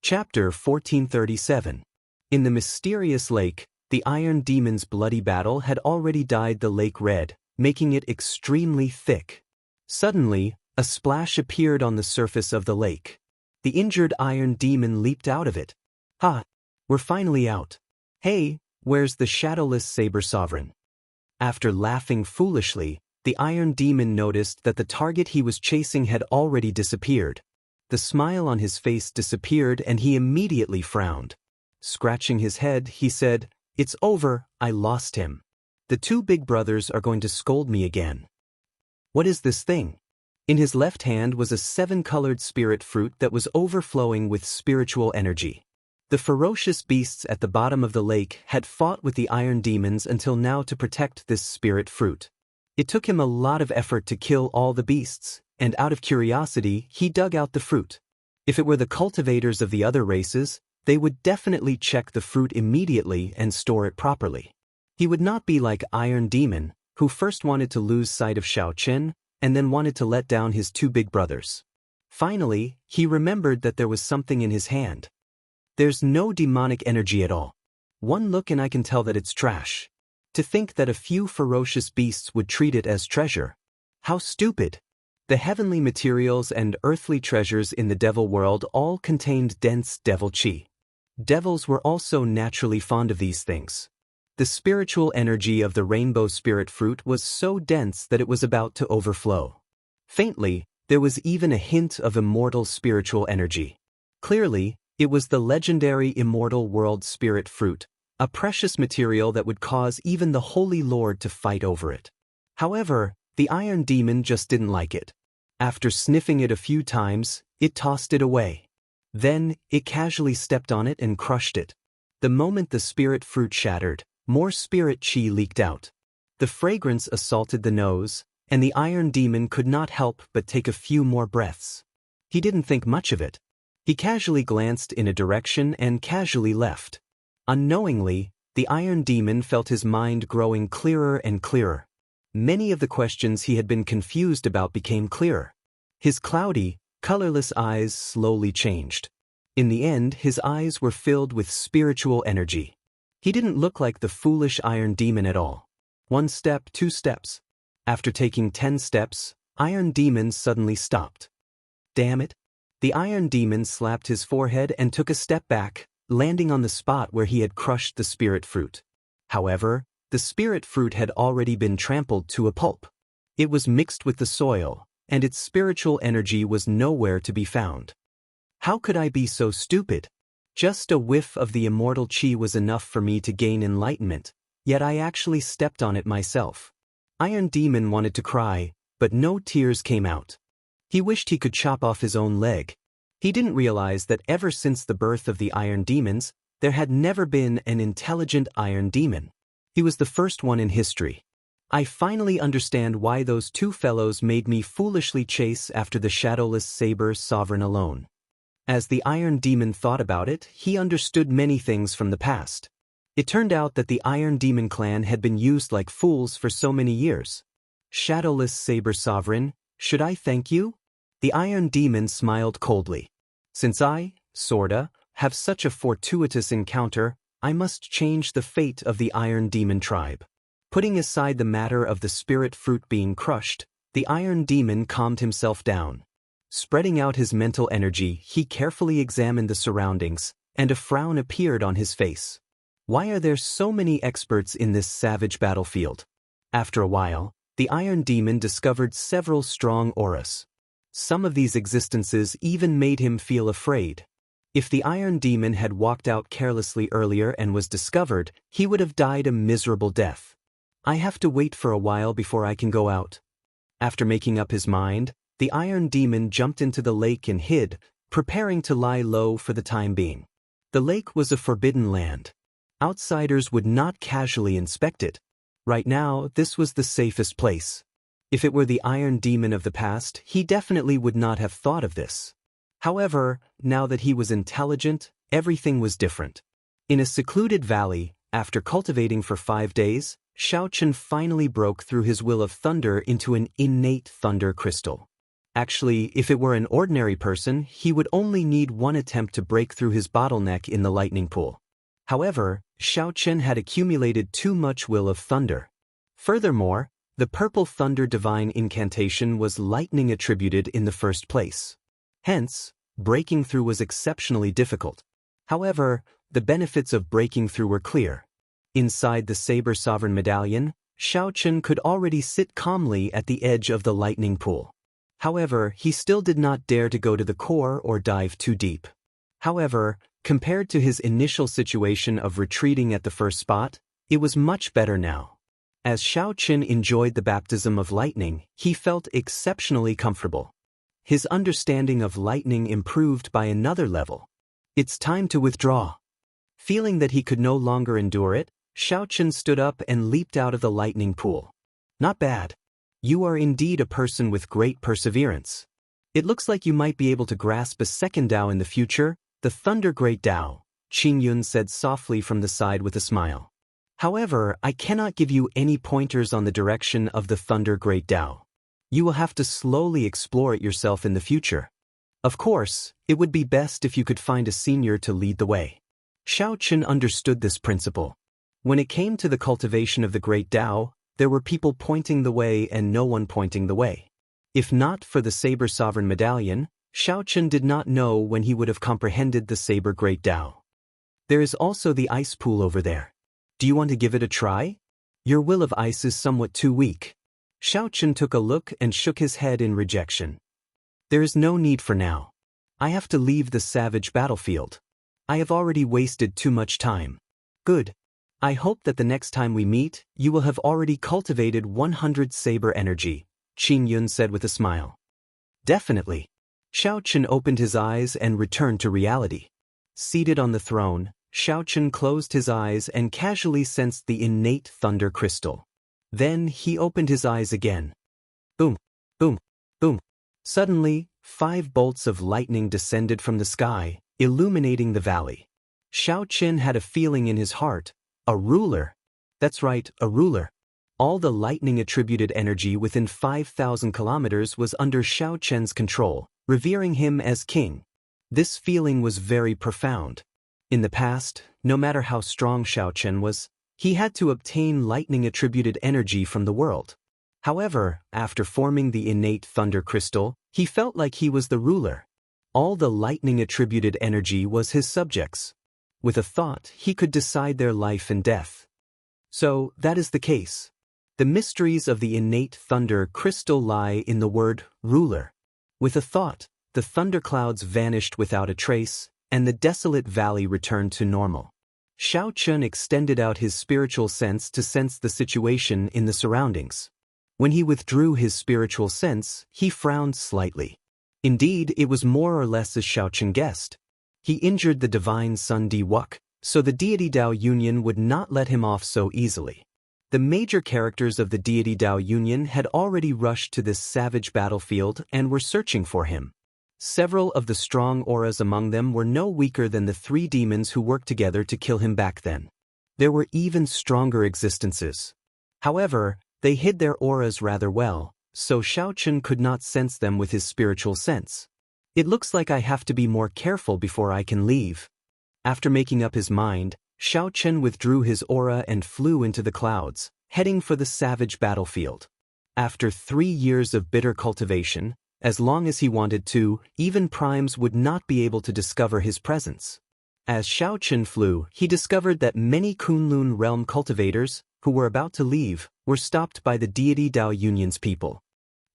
Speaker 1: Chapter 1437. In the mysterious lake, the iron demon's bloody battle had already dyed the lake red, making it extremely thick. Suddenly, a splash appeared on the surface of the lake. The injured iron demon leaped out of it. Ha! We're finally out. Hey, where's the shadowless saber sovereign? After laughing foolishly, the iron demon noticed that the target he was chasing had already disappeared. The smile on his face disappeared and he immediately frowned. Scratching his head, he said, "It's over, I lost him. The two big brothers are going to scold me again." What is this thing? In his left hand was a 7-colored spirit fruit that was overflowing with spiritual energy. The ferocious beasts at the bottom of the lake had fought with the iron demons until now to protect this spirit fruit. It took him a lot of effort to kill all the beasts, and out of curiosity, he dug out the fruit. If it were the cultivators of the other races, they would definitely check the fruit immediately and store it properly. He would not be like Iron Demon, who first wanted to lose sight of Xiaochen, and then wanted to let down his two big brothers. Finally, he remembered that there was something in his hand. There's no demonic energy at all. One look and I can tell that it's trash. To think that a few ferocious beasts would treat it as treasure. How stupid! The heavenly materials and earthly treasures in the devil world all contained dense devil chi. Devils were also naturally fond of these things. The spiritual energy of the rainbow spirit fruit was so dense that it was about to overflow. Faintly, there was even a hint of immortal spiritual energy. Clearly, it was the legendary immortal world spirit fruit, a precious material that would cause even the Holy Lord to fight over it. However, the Iron Demon just didn't like it. After sniffing it a few times, it tossed it away. Then, it casually stepped on it and crushed it. The moment the spirit fruit shattered, more spirit chi leaked out. The fragrance assaulted the nose, and the Iron Demon could not help but take a few more breaths. He didn't think much of it. He casually glanced in a direction and casually left. Unknowingly, the Iron Demon felt his mind growing clearer and clearer. Many of the questions he had been confused about became clearer. His cloudy, colorless eyes slowly changed. In the end, his eyes were filled with spiritual energy. He didn't look like the foolish Iron Demon at all. 1 step, 2 steps. After taking 10 steps, Iron Demon suddenly stopped. Damn it! The Iron Demon slapped his forehead and took a step back, landing on the spot where he had crushed the spirit fruit. However, the spirit fruit had already been trampled to a pulp. It was mixed with the soil, and its spiritual energy was nowhere to be found. How could I be so stupid? Just a whiff of the immortal chi was enough for me to gain enlightenment, yet I actually stepped on it myself. Iron Demon wanted to cry, but no tears came out. He wished he could chop off his own leg. He didn't realize that ever since the birth of the Iron Demons, there had never been an intelligent Iron Demon. He was the first one in history. I finally understand why those two fellows made me foolishly chase after the shadowless saber sovereign alone. As the Iron Demon thought about it, he understood many things from the past. It turned out that the Iron Demon clan had been used like fools for so many years. Shadowless Saber Sovereign, should I thank you? The Iron Demon smiled coldly. Since I, sorta, have such a fortuitous encounter, I must change the fate of the Iron Demon tribe. Putting aside the matter of the spirit fruit being crushed, the Iron Demon calmed himself down. Spreading out his mental energy, he carefully examined the surroundings, and a frown appeared on his face. Why are there so many experts in this savage battlefield? After a while, the Iron Demon discovered several strong auras. Some of these existences even made him feel afraid. If the Iron Demon had walked out carelessly earlier and was discovered, he would have died a miserable death. I have to wait for a while before I can go out. After making up his mind, the Iron Demon jumped into the lake and hid, preparing to lie low for the time being. The lake was a forbidden land. Outsiders would not casually inspect it. Right now, this was the safest place. If it were the Iron Demon of the past, he definitely would not have thought of this. However, now that he was intelligent, everything was different. In a secluded valley, after cultivating for 5 days, Xiaochen finally broke through his will of thunder into an innate thunder crystal. Actually, if it were an ordinary person, he would only need one attempt to break through his bottleneck in the lightning pool. However, Xiaochen had accumulated too much will of thunder. Furthermore, the purple thunder divine incantation was lightning attributed in the first place. Hence, breaking through was exceptionally difficult. However, the benefits of breaking through were clear. Inside the Saber Sovereign Medallion, Xiaochen could already sit calmly at the edge of the lightning pool. However, he still did not dare to go to the core or dive too deep. However, compared to his initial situation of retreating at the first spot, it was much better now. As Xiaochen enjoyed the baptism of lightning, he felt exceptionally comfortable. His understanding of lightning improved by another level. It's time to withdraw. Feeling that he could no longer endure it, Xiaochen stood up and leaped out of the lightning pool. Not bad. You are indeed a person with great perseverance. It looks like you might be able to grasp a second Tao in the future, the Thunder Great Tao, Qingyun said softly from the side with a smile. However, I cannot give you any pointers on the direction of the Thunder Great Tao. You will have to slowly explore it yourself in the future. Of course, it would be best if you could find a senior to lead the way. Xiaochen understood this principle. When it came to the cultivation of the Great Tao, there were people pointing the way and no one pointing the way. If not for the Saber Sovereign Medallion, Xiaochen did not know when he would have comprehended the Saber Great Tao. There is also the ice pool over there. Do you want to give it a try? Your will of ice is somewhat too weak. Xiaochen took a look and shook his head in rejection. There is no need for now. I have to leave the savage battlefield. I have already wasted too much time. Good. I hope that the next time we meet, you will have already cultivated 100 saber energy, Qingyun said with a smile. Definitely. Xiaochen opened his eyes and returned to reality. Seated on the throne, Xiaochen closed his eyes and casually sensed the innate thunder crystal. Then he opened his eyes again. Boom, boom, boom. Suddenly, 5 bolts of lightning descended from the sky, illuminating the valley. Xiaochen had a feeling in his heart. A ruler. That's right, a ruler. All the lightning-attributed energy within 5,000 kilometers was under Xiaochen's control, revering him as king. This feeling was very profound. In the past, no matter how strong Xiaochen was, he had to obtain lightning-attributed energy from the world. However, after forming the innate thunder crystal, he felt like he was the ruler. All the lightning-attributed energy was his subjects. With a thought, he could decide their life and death. So, that is the case. The mysteries of the innate thunder crystal lie in the word ruler. With a thought, the thunderclouds vanished without a trace, and the desolate valley returned to normal. Xiaochen extended out his spiritual sense to sense the situation in the surroundings. When he withdrew his spiritual sense, he frowned slightly. Indeed, it was more or less as Xiaochen guessed. He injured the divine Sun Di Wuk, so the deity Dao Union would not let him off so easily. The major characters of the deity Dao Union had already rushed to this savage battlefield and were searching for him. Several of the strong auras among them were no weaker than the 3 demons who worked together to kill him back then. There were even stronger existences. However, they hid their auras rather well, so Xiao Chen could not sense them with his spiritual sense. It looks like I have to be more careful before I can leave. After making up his mind, Xiao Chen withdrew his aura and flew into the clouds, heading for the savage battlefield. After 3 years of bitter cultivation, as long as he wanted to, even primes would not be able to discover his presence. As Xiao Chen flew, he discovered that many Kunlun realm cultivators, who were about to leave, were stopped by the deity Dao Union's people.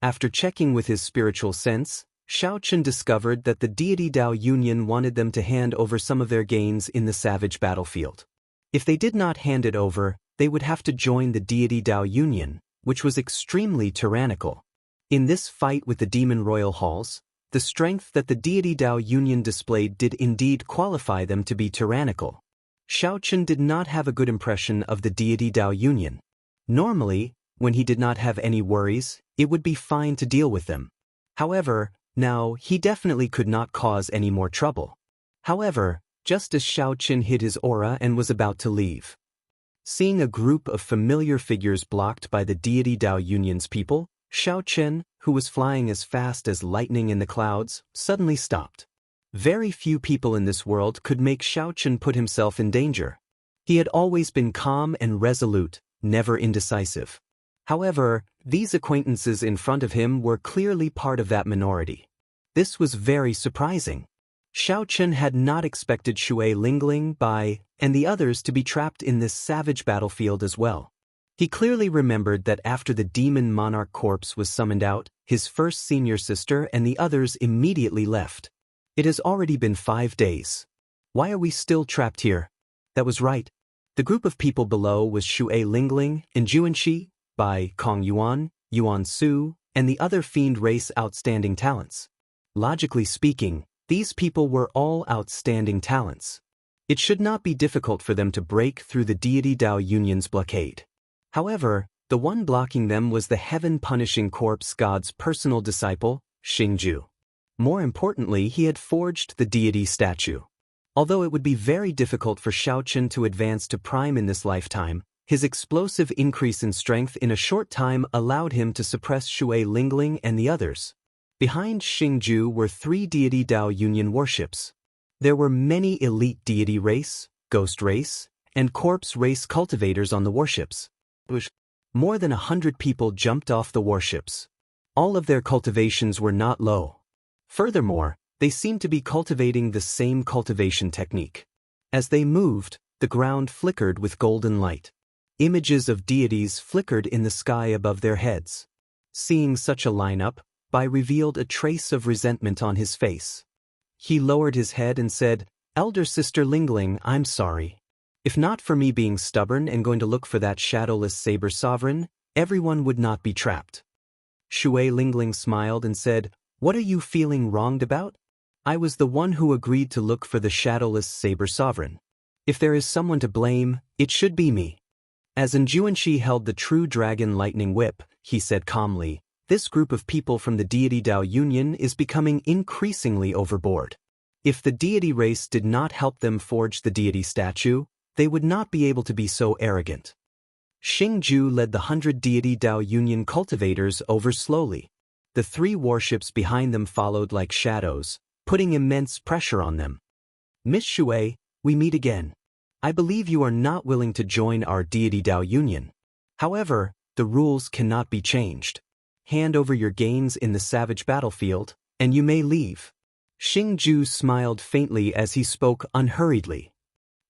Speaker 1: After checking with his spiritual sense, Xiao Chen discovered that the deity Dao Union wanted them to hand over some of their gains in the savage battlefield. If they did not hand it over, they would have to join the deity Dao Union, which was extremely tyrannical. In this fight with the demon royal halls, the strength that the deity Dao Union displayed did indeed qualify them to be tyrannical. Xiao Chen did not have a good impression of the deity Dao Union. Normally, when he did not have any worries, it would be fine to deal with them. However, now he definitely could not cause any more trouble. However, just as Xiao Chen hid his aura and was about to leave, seeing a group of familiar figures blocked by the deity Dao Union's people, Xiao Chen, who was flying as fast as lightning in the clouds, suddenly stopped. Very few people in this world could make Xiao Chen put himself in danger. He had always been calm and resolute, never indecisive. However, these acquaintances in front of him were clearly part of that minority. This was very surprising. Xiao Chen had not expected Shui Lingling, Bai, and the others to be trapped in this savage battlefield as well. He clearly remembered that after the demon monarch corpse was summoned out, his first senior sister and the others immediately left. It has already been 5 days. Why are we still trapped here? That was right. The group of people below was Shui Lingling and Juanxi, Bai Kong Yuan, Yuan Su, and the other fiend race outstanding talents. Logically speaking, these people were all outstanding talents. It should not be difficult for them to break through the deity Dao Union's blockade. However, the one blocking them was the heaven-punishing corpse god's personal disciple, Xingju. More importantly, he had forged the deity statue. Although it would be very difficult for Xiao Chen to advance to prime in this lifetime, his explosive increase in strength in a short time allowed him to suppress Shui Lingling and the others. Behind Xingju were 3 deity Dao Union warships. There were many elite deity race, ghost race, and corpse race cultivators on the warships. More than 100 people jumped off the warships. All of their cultivations were not low. Furthermore, they seemed to be cultivating the same cultivation technique. As they moved, the ground flickered with golden light. Images of deities flickered in the sky above their heads. Seeing such a lineup, Bai revealed a trace of resentment on his face. He lowered his head and said, "Elder Sister Lingling, I'm sorry. If not for me being stubborn and going to look for that shadowless saber sovereign, everyone would not be trapped." Shui Lingling smiled and said, "What are you feeling wronged about? I was the one who agreed to look for the shadowless saber sovereign. If there is someone to blame, it should be me." As Juanxi held the true dragon lightning whip, he said calmly, "This group of people from the deity Dao Union is becoming increasingly overboard. If the deity race did not help them forge the deity statue, they would not be able to be so arrogant." Xingju led the 100 deity Dao Union cultivators over slowly. The 3 warships behind them followed like shadows, putting immense pressure on them. "Miss Shui, we meet again. I believe you are not willing to join our deity Dao Union. However, the rules cannot be changed. Hand over your gains in the savage battlefield, and you may leave." Xingju smiled faintly as he spoke unhurriedly.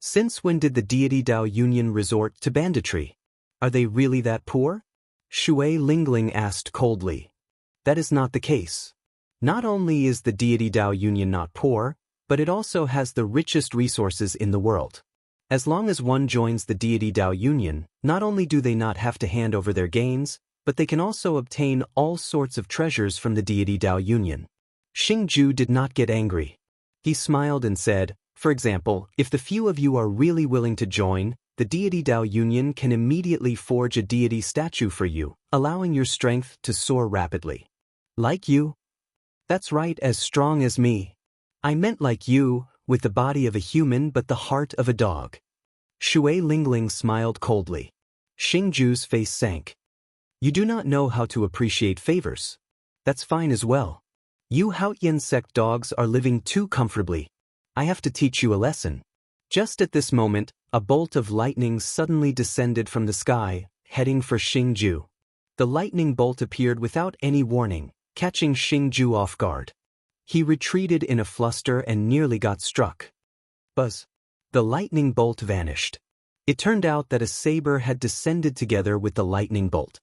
Speaker 1: "Since when did the deity Dao Union resort to banditry? Are they really that poor?" Shui Lingling asked coldly. "That is not the case. Not only is the deity Dao Union not poor, but it also has the richest resources in the world. As long as one joins the deity Dao Union, not only do they not have to hand over their gains, but they can also obtain all sorts of treasures from the deity Dao Union." Xingju did not get angry. He smiled and said, "For example, if the few of you are really willing to join, the deity Dao Union can immediately forge a deity statue for you, allowing your strength to soar rapidly. Like you." That's right, as strong as me. I meant like you, with the body of a human but the heart of a dog. Shui Lingling smiled coldly. Xingju's face sank. You do not know how to appreciate favors. That's fine as well. You Haotian sect dogs are living too comfortably. I have to teach you a lesson. Just at this moment, a bolt of lightning suddenly descended from the sky, heading for Xingju. The lightning bolt appeared without any warning, catching Xingju off guard. He retreated in a fluster and nearly got struck. Buzz. The lightning bolt vanished. It turned out that a saber had descended together with the lightning bolt.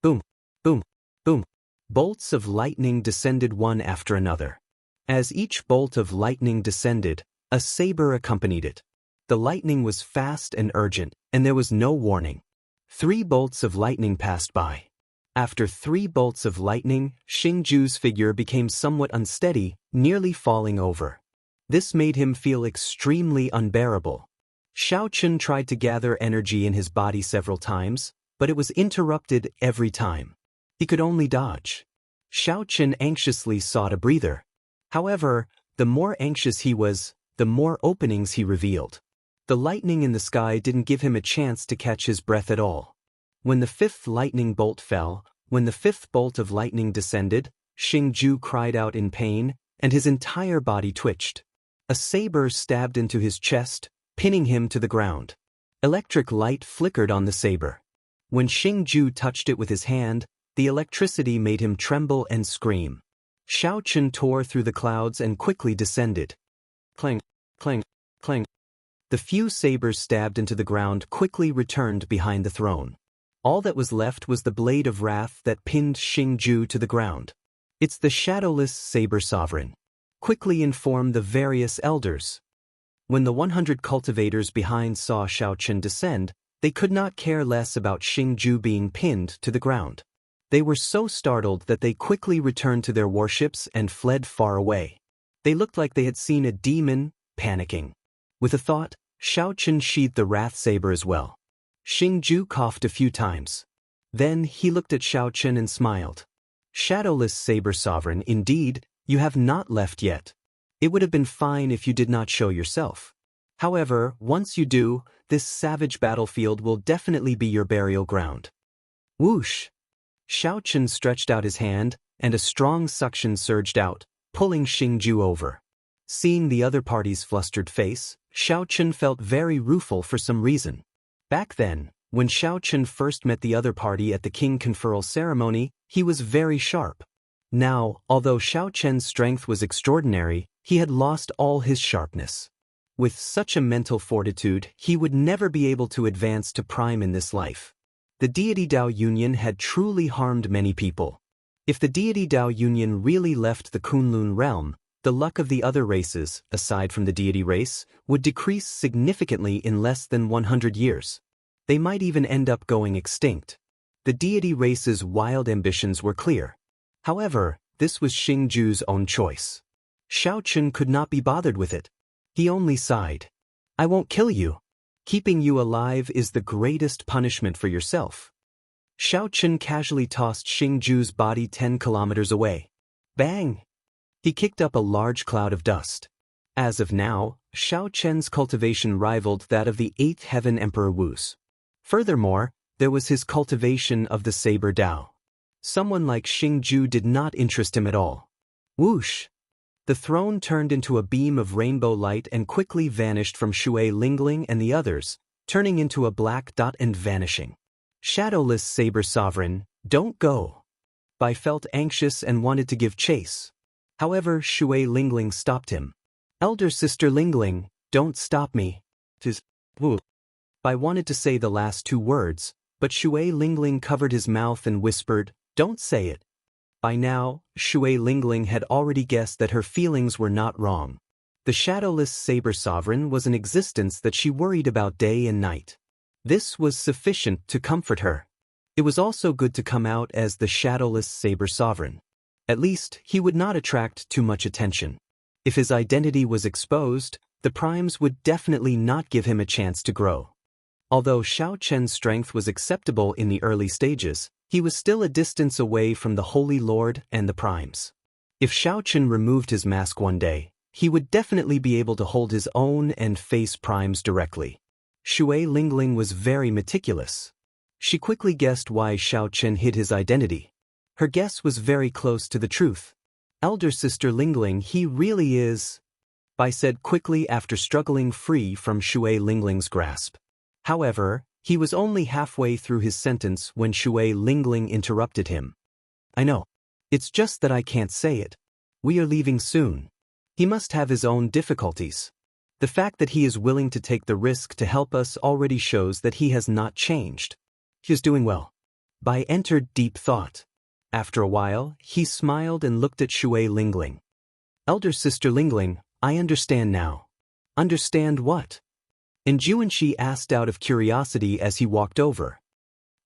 Speaker 1: Boom, boom, boom. Bolts of lightning descended one after another. As each bolt of lightning descended, a saber accompanied it. The lightning was fast and urgent, and there was no warning. 3 bolts of lightning passed by. After 3 bolts of lightning, Xingju's figure became somewhat unsteady, nearly falling over. This made him feel extremely unbearable. Xiaochen tried to gather energy in his body several times, but it was interrupted every time. He could only dodge. Xiaochen anxiously sought a breather. However, the more anxious he was, the more openings he revealed. The lightning in the sky didn't give him a chance to catch his breath at all. When the 5th lightning bolt fell, when the 5th bolt of lightning descended, Xingju cried out in pain, and his entire body twitched. A saber stabbed into his chest, pinning him to the ground. Electric light flickered on the saber. When Xingju touched it with his hand, the electricity made him tremble and scream. Xiaochen tore through the clouds and quickly descended. Clang, clang, clang. The few sabers stabbed into the ground quickly returned behind the throne. All that was left was the blade of wrath that pinned Xingju to the ground. It's the shadowless saber sovereign. Quickly inform the various elders. When the 100 cultivators behind saw Xiaochen descend, they could not care less about Xingju being pinned to the ground. They were so startled that they quickly returned to their warships and fled far away. They looked like they had seen a demon, panicking. With a thought, Xiaochen sheathed the wrath saber as well. Xingju coughed a few times. Then he looked at Xiaochen and smiled. Shadowless saber sovereign, indeed, you have not left yet. It would have been fine if you did not show yourself. However, once you do, this savage battlefield will definitely be your burial ground. Whoosh! Xiaochen stretched out his hand, and a strong suction surged out, pulling Xingju over. Seeing the other party's flustered face, Xiaochen felt very rueful for some reason. Back then, when Xiaochen first met the other party at the king conferral ceremony, he was very sharp. Now, although Xiaochen's strength was extraordinary, he had lost all his sharpness. With such a mental fortitude, he would never be able to advance to prime in this life. The deity Dao Union had truly harmed many people. If the deity Dao Union really left the Kunlun realm, the luck of the other races, aside from the deity race, would decrease significantly in less than 100 years. They might even end up going extinct. The deity race's wild ambitions were clear. However, this was Xingju's own choice. Xiaochen could not be bothered with it. He only sighed. I won't kill you. Keeping you alive is the greatest punishment for yourself. Xiaochen casually tossed Xingju's body 10 kilometers away. Bang! He kicked up a large cloud of dust. As of now, Xiaochen's cultivation rivaled that of the 8th Heaven Emperor Wu's. Furthermore, there was his cultivation of the Saber Dao. Someone like Xingju did not interest him at all. Whoosh! The throne turned into a beam of rainbow light and quickly vanished from Shui Lingling and the others, turning into a black dot and vanishing. Shadowless Saber Sovereign, don't go. Bai felt anxious and wanted to give chase. However, Shui Lingling stopped him. Elder Sister Lingling, don't stop me. Tis, woo. Bai wanted to say the last 2 words, but Shui Lingling covered his mouth and whispered, don't say it. By now, Shui Lingling had already guessed that her feelings were not wrong. The shadowless Saber Sovereign was an existence that she worried about day and night. This was sufficient to comfort her. It was also good to come out as the shadowless Saber Sovereign. At least, he would not attract too much attention. If his identity was exposed, the primes would definitely not give him a chance to grow. Although Xiaochen's strength was acceptable in the early stages, he was still a distance away from the Holy Lord and the primes. If Xiaoqun removed his mask one day, he would definitely be able to hold his own and face primes directly. Shui Lingling was very meticulous. She quickly guessed why Xiaoqun hid his identity. Her guess was very close to the truth. Elder sister Lingling, he really is, Bai said quickly after struggling free from Shui Lingling's grasp. However, he was only halfway through his sentence when Shui Lingling interrupted him. I know. It's just that I can't say it. We are leaving soon. He must have his own difficulties. The fact that he is willing to take the risk to help us already shows that he has not changed. He is doing well. Bai entered deep thought. After a while, he smiled and looked at Shui Lingling. Elder sister Lingling, I understand now. Understand what? And Juanxi asked out of curiosity as he walked over.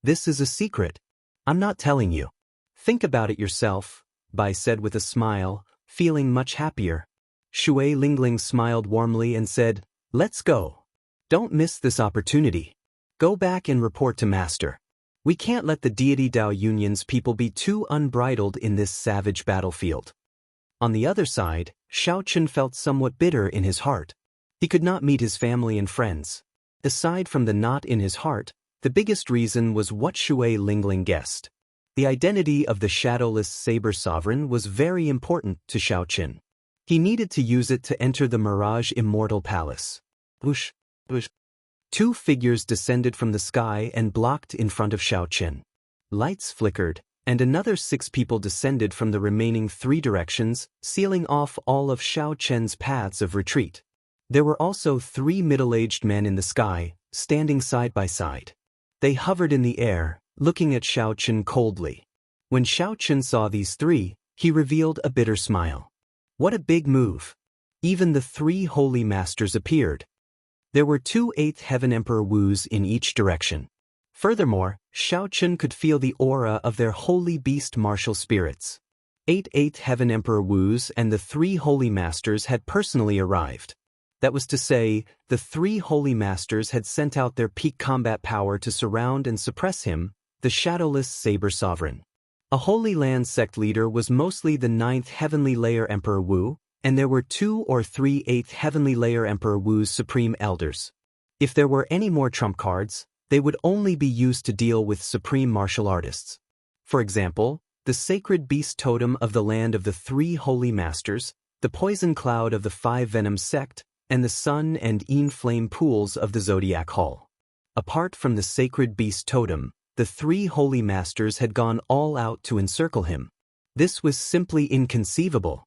Speaker 1: This is a secret. I'm not telling you. Think about it yourself, Bai said with a smile, feeling much happier. Shui Lingling smiled warmly and said, Let's go. Don't miss this opportunity. Go back and report to Master. We can't let the deity Dao Union's people be too unbridled in this savage battlefield. On the other side, Xiaoqun felt somewhat bitter in his heart. He could not meet his family and friends. Aside from the knot in his heart, the biggest reason was what Shui Lingling guessed. The identity of the shadowless saber sovereign was very important to Xiaoqun. He needed to use it to enter the Mirage Immortal Palace. Whoosh, whoosh. Two figures descended from the sky and blocked in front of Xiaoqun. Lights flickered, and another 6 people descended from the remaining 3 directions, sealing off all of Xiaoqun's paths of retreat. There were also 3 middle-aged men in the sky, standing side by side. They hovered in the air, looking at Xiaoqun coldly. When Xiaoqun saw these 3, he revealed a bitter smile. What a big move! Even the 3 holy masters appeared. There were 2 8th Heaven Emperor Wus in each direction. Furthermore, Xiaoqun could feel the aura of their holy beast martial spirits. 8th Heaven Emperor Wus and the 3 holy masters had personally arrived. That was to say, the 3 holy masters had sent out their peak combat power to surround and suppress him, the shadowless saber sovereign. A Holy Land sect leader was mostly the 9th Heavenly Layer Emperor Wu, and there were 2 or 3 8th Heavenly Layer Emperor Wu's supreme elders. If there were any more trump cards, they would only be used to deal with supreme martial artists. For example, the sacred beast totem of the land of the 3 holy masters, the poison cloud of the 5 venom sect, and the sun and yin flame pools of the zodiac hall. Apart from the sacred beast totem, the 3 holy masters had gone all out to encircle him. This was simply inconceivable.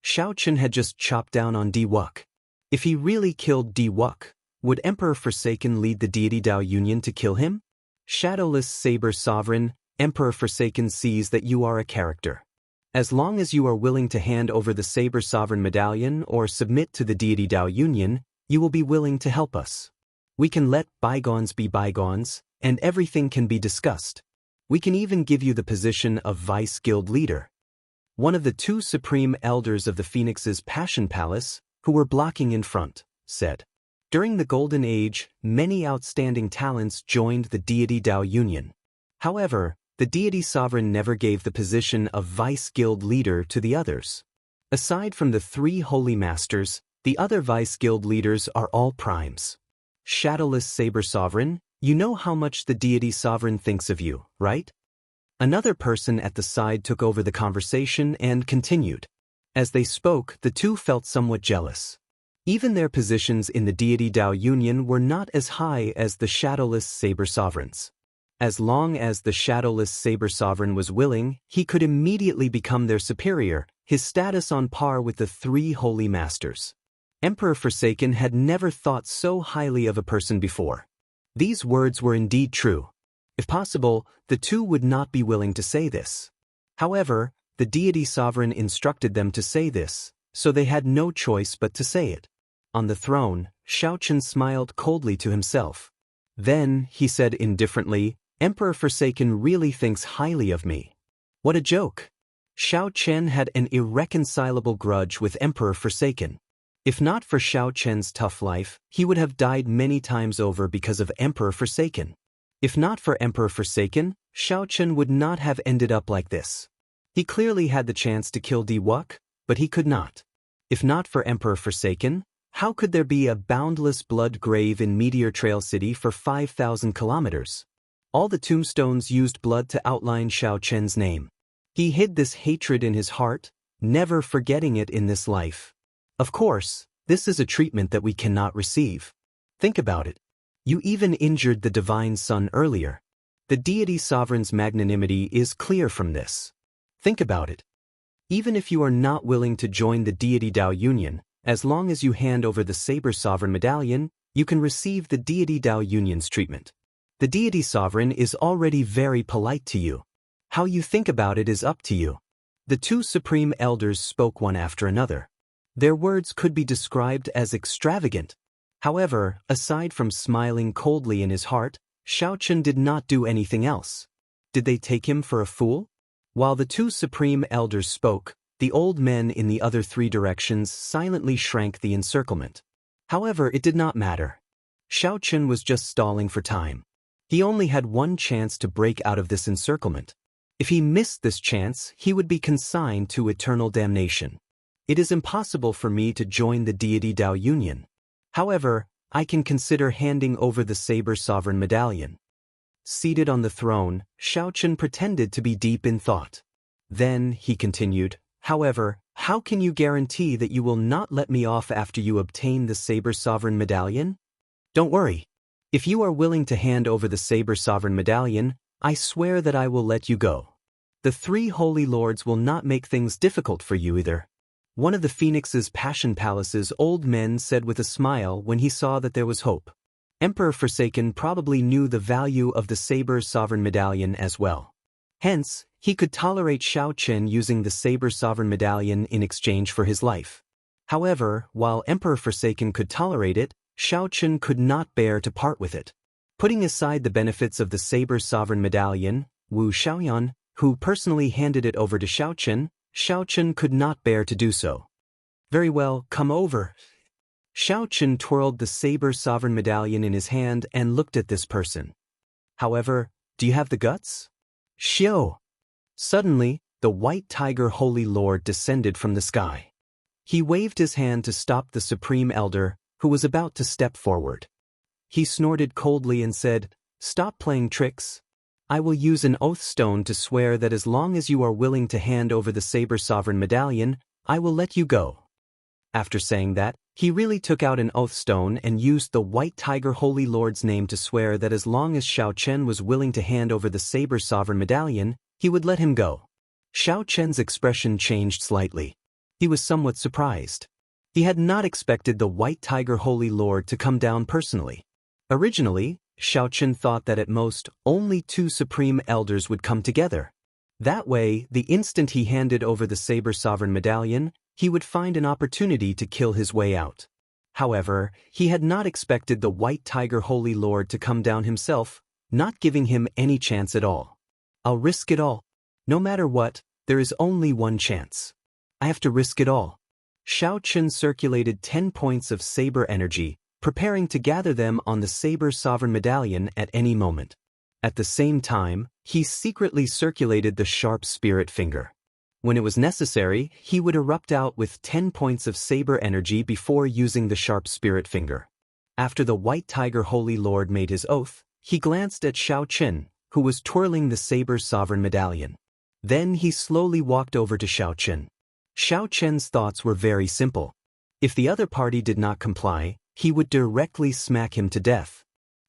Speaker 1: Xiaoqun had just chopped down on Di Wuk. If he really killed Di Wuk, would Emperor Forsaken lead the deity Dao Union to kill him? Shadowless Saber Sovereign, Emperor Forsaken sees that you are a character. As long as you are willing to hand over the Saber Sovereign Medallion or submit to the deity Dao Union, you will be willing to help us. We can let bygones be bygones, and everything can be discussed. We can even give you the position of Vice Guild Leader. One of the 2 supreme elders of the Phoenix's Passion Palace, who were blocking in front, said. During the Golden Age, many outstanding talents joined the deity Dao Union. However, the deity sovereign never gave the position of Vice Guild Leader to the others. Aside from the 3 holy masters, the other Vice Guild leaders are all primes. Shadowless Saber Sovereign, you know how much the deity sovereign thinks of you, right? Another person at the side took over the conversation and continued. As they spoke, the 2 felt somewhat jealous. Even their positions in the deity Dao Union were not as high as the Shadowless Saber Sovereign's. As long as the Shadowless Saber Sovereign was willing, he could immediately become their superior, his status on par with the 3 holy masters. Emperor Forsaken had never thought so highly of a person before. These words were indeed true. If possible, the 2 would not be willing to say this. However, the deity sovereign instructed them to say this, so they had no choice but to say it. On the throne, Xiaoqun smiled coldly to himself. Then, he said indifferently, Emperor Forsaken really thinks highly of me. What a joke! Xiaoqun had an irreconcilable grudge with Emperor Forsaken. If not for Xiaoqun's tough life, he would have died many times over because of Emperor Forsaken. If not for Emperor Forsaken, Xiaoqun would not have ended up like this. He clearly had the chance to kill Wuk, but he could not. If not for Emperor Forsaken, how could there be a boundless blood grave in Meteor Trail City for 5,000 kilometers? All the tombstones used blood to outline Xiao Chen's name. He hid this hatred in his heart, never forgetting it in this life. Of course, this is a treatment that we cannot receive. Think about it. You even injured the Divine Son earlier. The deity sovereign's magnanimity is clear from this. Think about it. Even if you are not willing to join the deity Dao Union, as long as you hand over the Saber Sovereign Medallion, you can receive the deity Dao Union's treatment. The deity sovereign is already very polite to you. How you think about it is up to you. The two supreme elders spoke one after another. Their words could be described as extravagant. However, aside from smiling coldly in his heart, Xiao Chen did not do anything else. Did they take him for a fool? While the two supreme elders spoke, the old men in the other three directions silently shrank the encirclement. However, it did not matter. Xiao Chen was just stalling for time. He only had one chance to break out of this encirclement. If he missed this chance, he would be consigned to eternal damnation. It is impossible for me to join the deity Dao Union. However, I can consider handing over the Saber Sovereign Medallion. Seated on the throne, Xiao Chen pretended to be deep in thought. Then, he continued, however, how can you guarantee that you will not let me off after you obtain the Saber Sovereign Medallion? Don't worry. If you are willing to hand over the Saber Sovereign Medallion, I swear that I will let you go. The three holy lords will not make things difficult for you either. One of the Phoenix's Passion Palace's old men said with a smile when he saw that there was hope. Emperor Forsaken probably knew the value of the Saber Sovereign Medallion as well. Hence, he could tolerate Xiao Chen using the Saber Sovereign Medallion in exchange for his life. However, while Emperor Forsaken could tolerate it, Xiao Chen could not bear to part with it. Putting aside the benefits of the Saber Sovereign Medallion, Wu Xiaoyan, who personally handed it over to Xiao Chen could not bear to do so. Very well, come over. Xiao Chen twirled the Saber Sovereign Medallion in his hand and looked at this person. However, do you have the guts? Xiao! Suddenly, the White Tiger Holy Lord descended from the sky. He waved his hand to stop the Supreme Elder, who was about to step forward. He snorted coldly and said, "Stop playing tricks. I will use an oath stone to swear that as long as you are willing to hand over the Saber Sovereign Medallion, I will let you go." After saying that, he really took out an oath stone and used the White Tiger Holy Lord's name to swear that as long as Xiao Chen was willing to hand over the Saber Sovereign Medallion, he would let him go. Xiao Chen's expression changed slightly. He was somewhat surprised. He had not expected the White Tiger Holy Lord to come down personally. Originally, Xiao Chen thought that at most, only two supreme elders would come together. That way, the instant he handed over the Saber Sovereign Medallion, he would find an opportunity to kill his way out. However, he had not expected the White Tiger Holy Lord to come down himself, not giving him any chance at all. I'll risk it all. No matter what, there is only one chance. I have to risk it all. Xiao Chen circulated 10 points of saber energy, preparing to gather them on the Saber Sovereign Medallion at any moment. At the same time, he secretly circulated the Sharp Spirit Finger. When it was necessary, he would erupt out with 10 points of saber energy before using the Sharp Spirit Finger. After the White Tiger Holy Lord made his oath, he glanced at Xiao Chen, who was twirling the Saber Sovereign Medallion. Then he slowly walked over to Xiao Chen. Xiao Chen's thoughts were very simple. If the other party did not comply, he would directly smack him to death.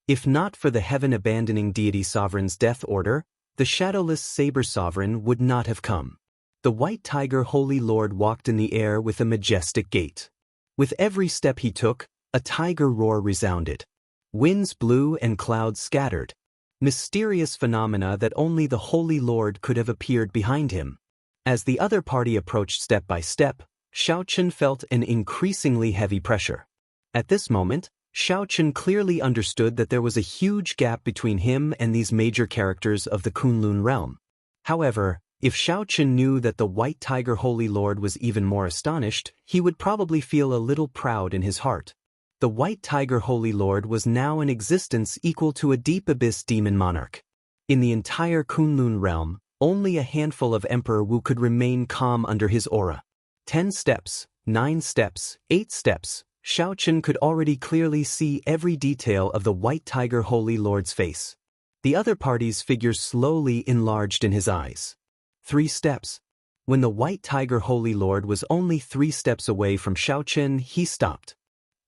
Speaker 1: If not for the heaven-abandoning deity sovereign's death order, the shadowless Saber Sovereign would not have come. The White Tiger Holy Lord walked in the air with a majestic gait. With every step he took, a tiger roar resounded. Winds blew and clouds scattered. Mysterious phenomena that only the Holy Lord could have appeared behind him. As the other party approached step by step, Xiao Chen felt an increasingly heavy pressure. At this moment, Xiao Chen clearly understood that there was a huge gap between him and these major characters of the Kunlun realm. However, if Xiao Chen knew that the White Tiger Holy Lord was even more astonished, he would probably feel a little proud in his heart. The White Tiger Holy Lord was now in existence equal to a deep abyss demon monarch. In the entire Kunlun realm, Only a handful of Emperor Wu could remain calm under his aura. 10 steps, 9 steps, 8 steps. Xiao Chen could already clearly see every detail of the White Tiger Holy Lord's face. The other party's figure slowly enlarged in his eyes. 3 steps. When the White Tiger Holy Lord was only 3 steps away from Xiao Chen, he stopped.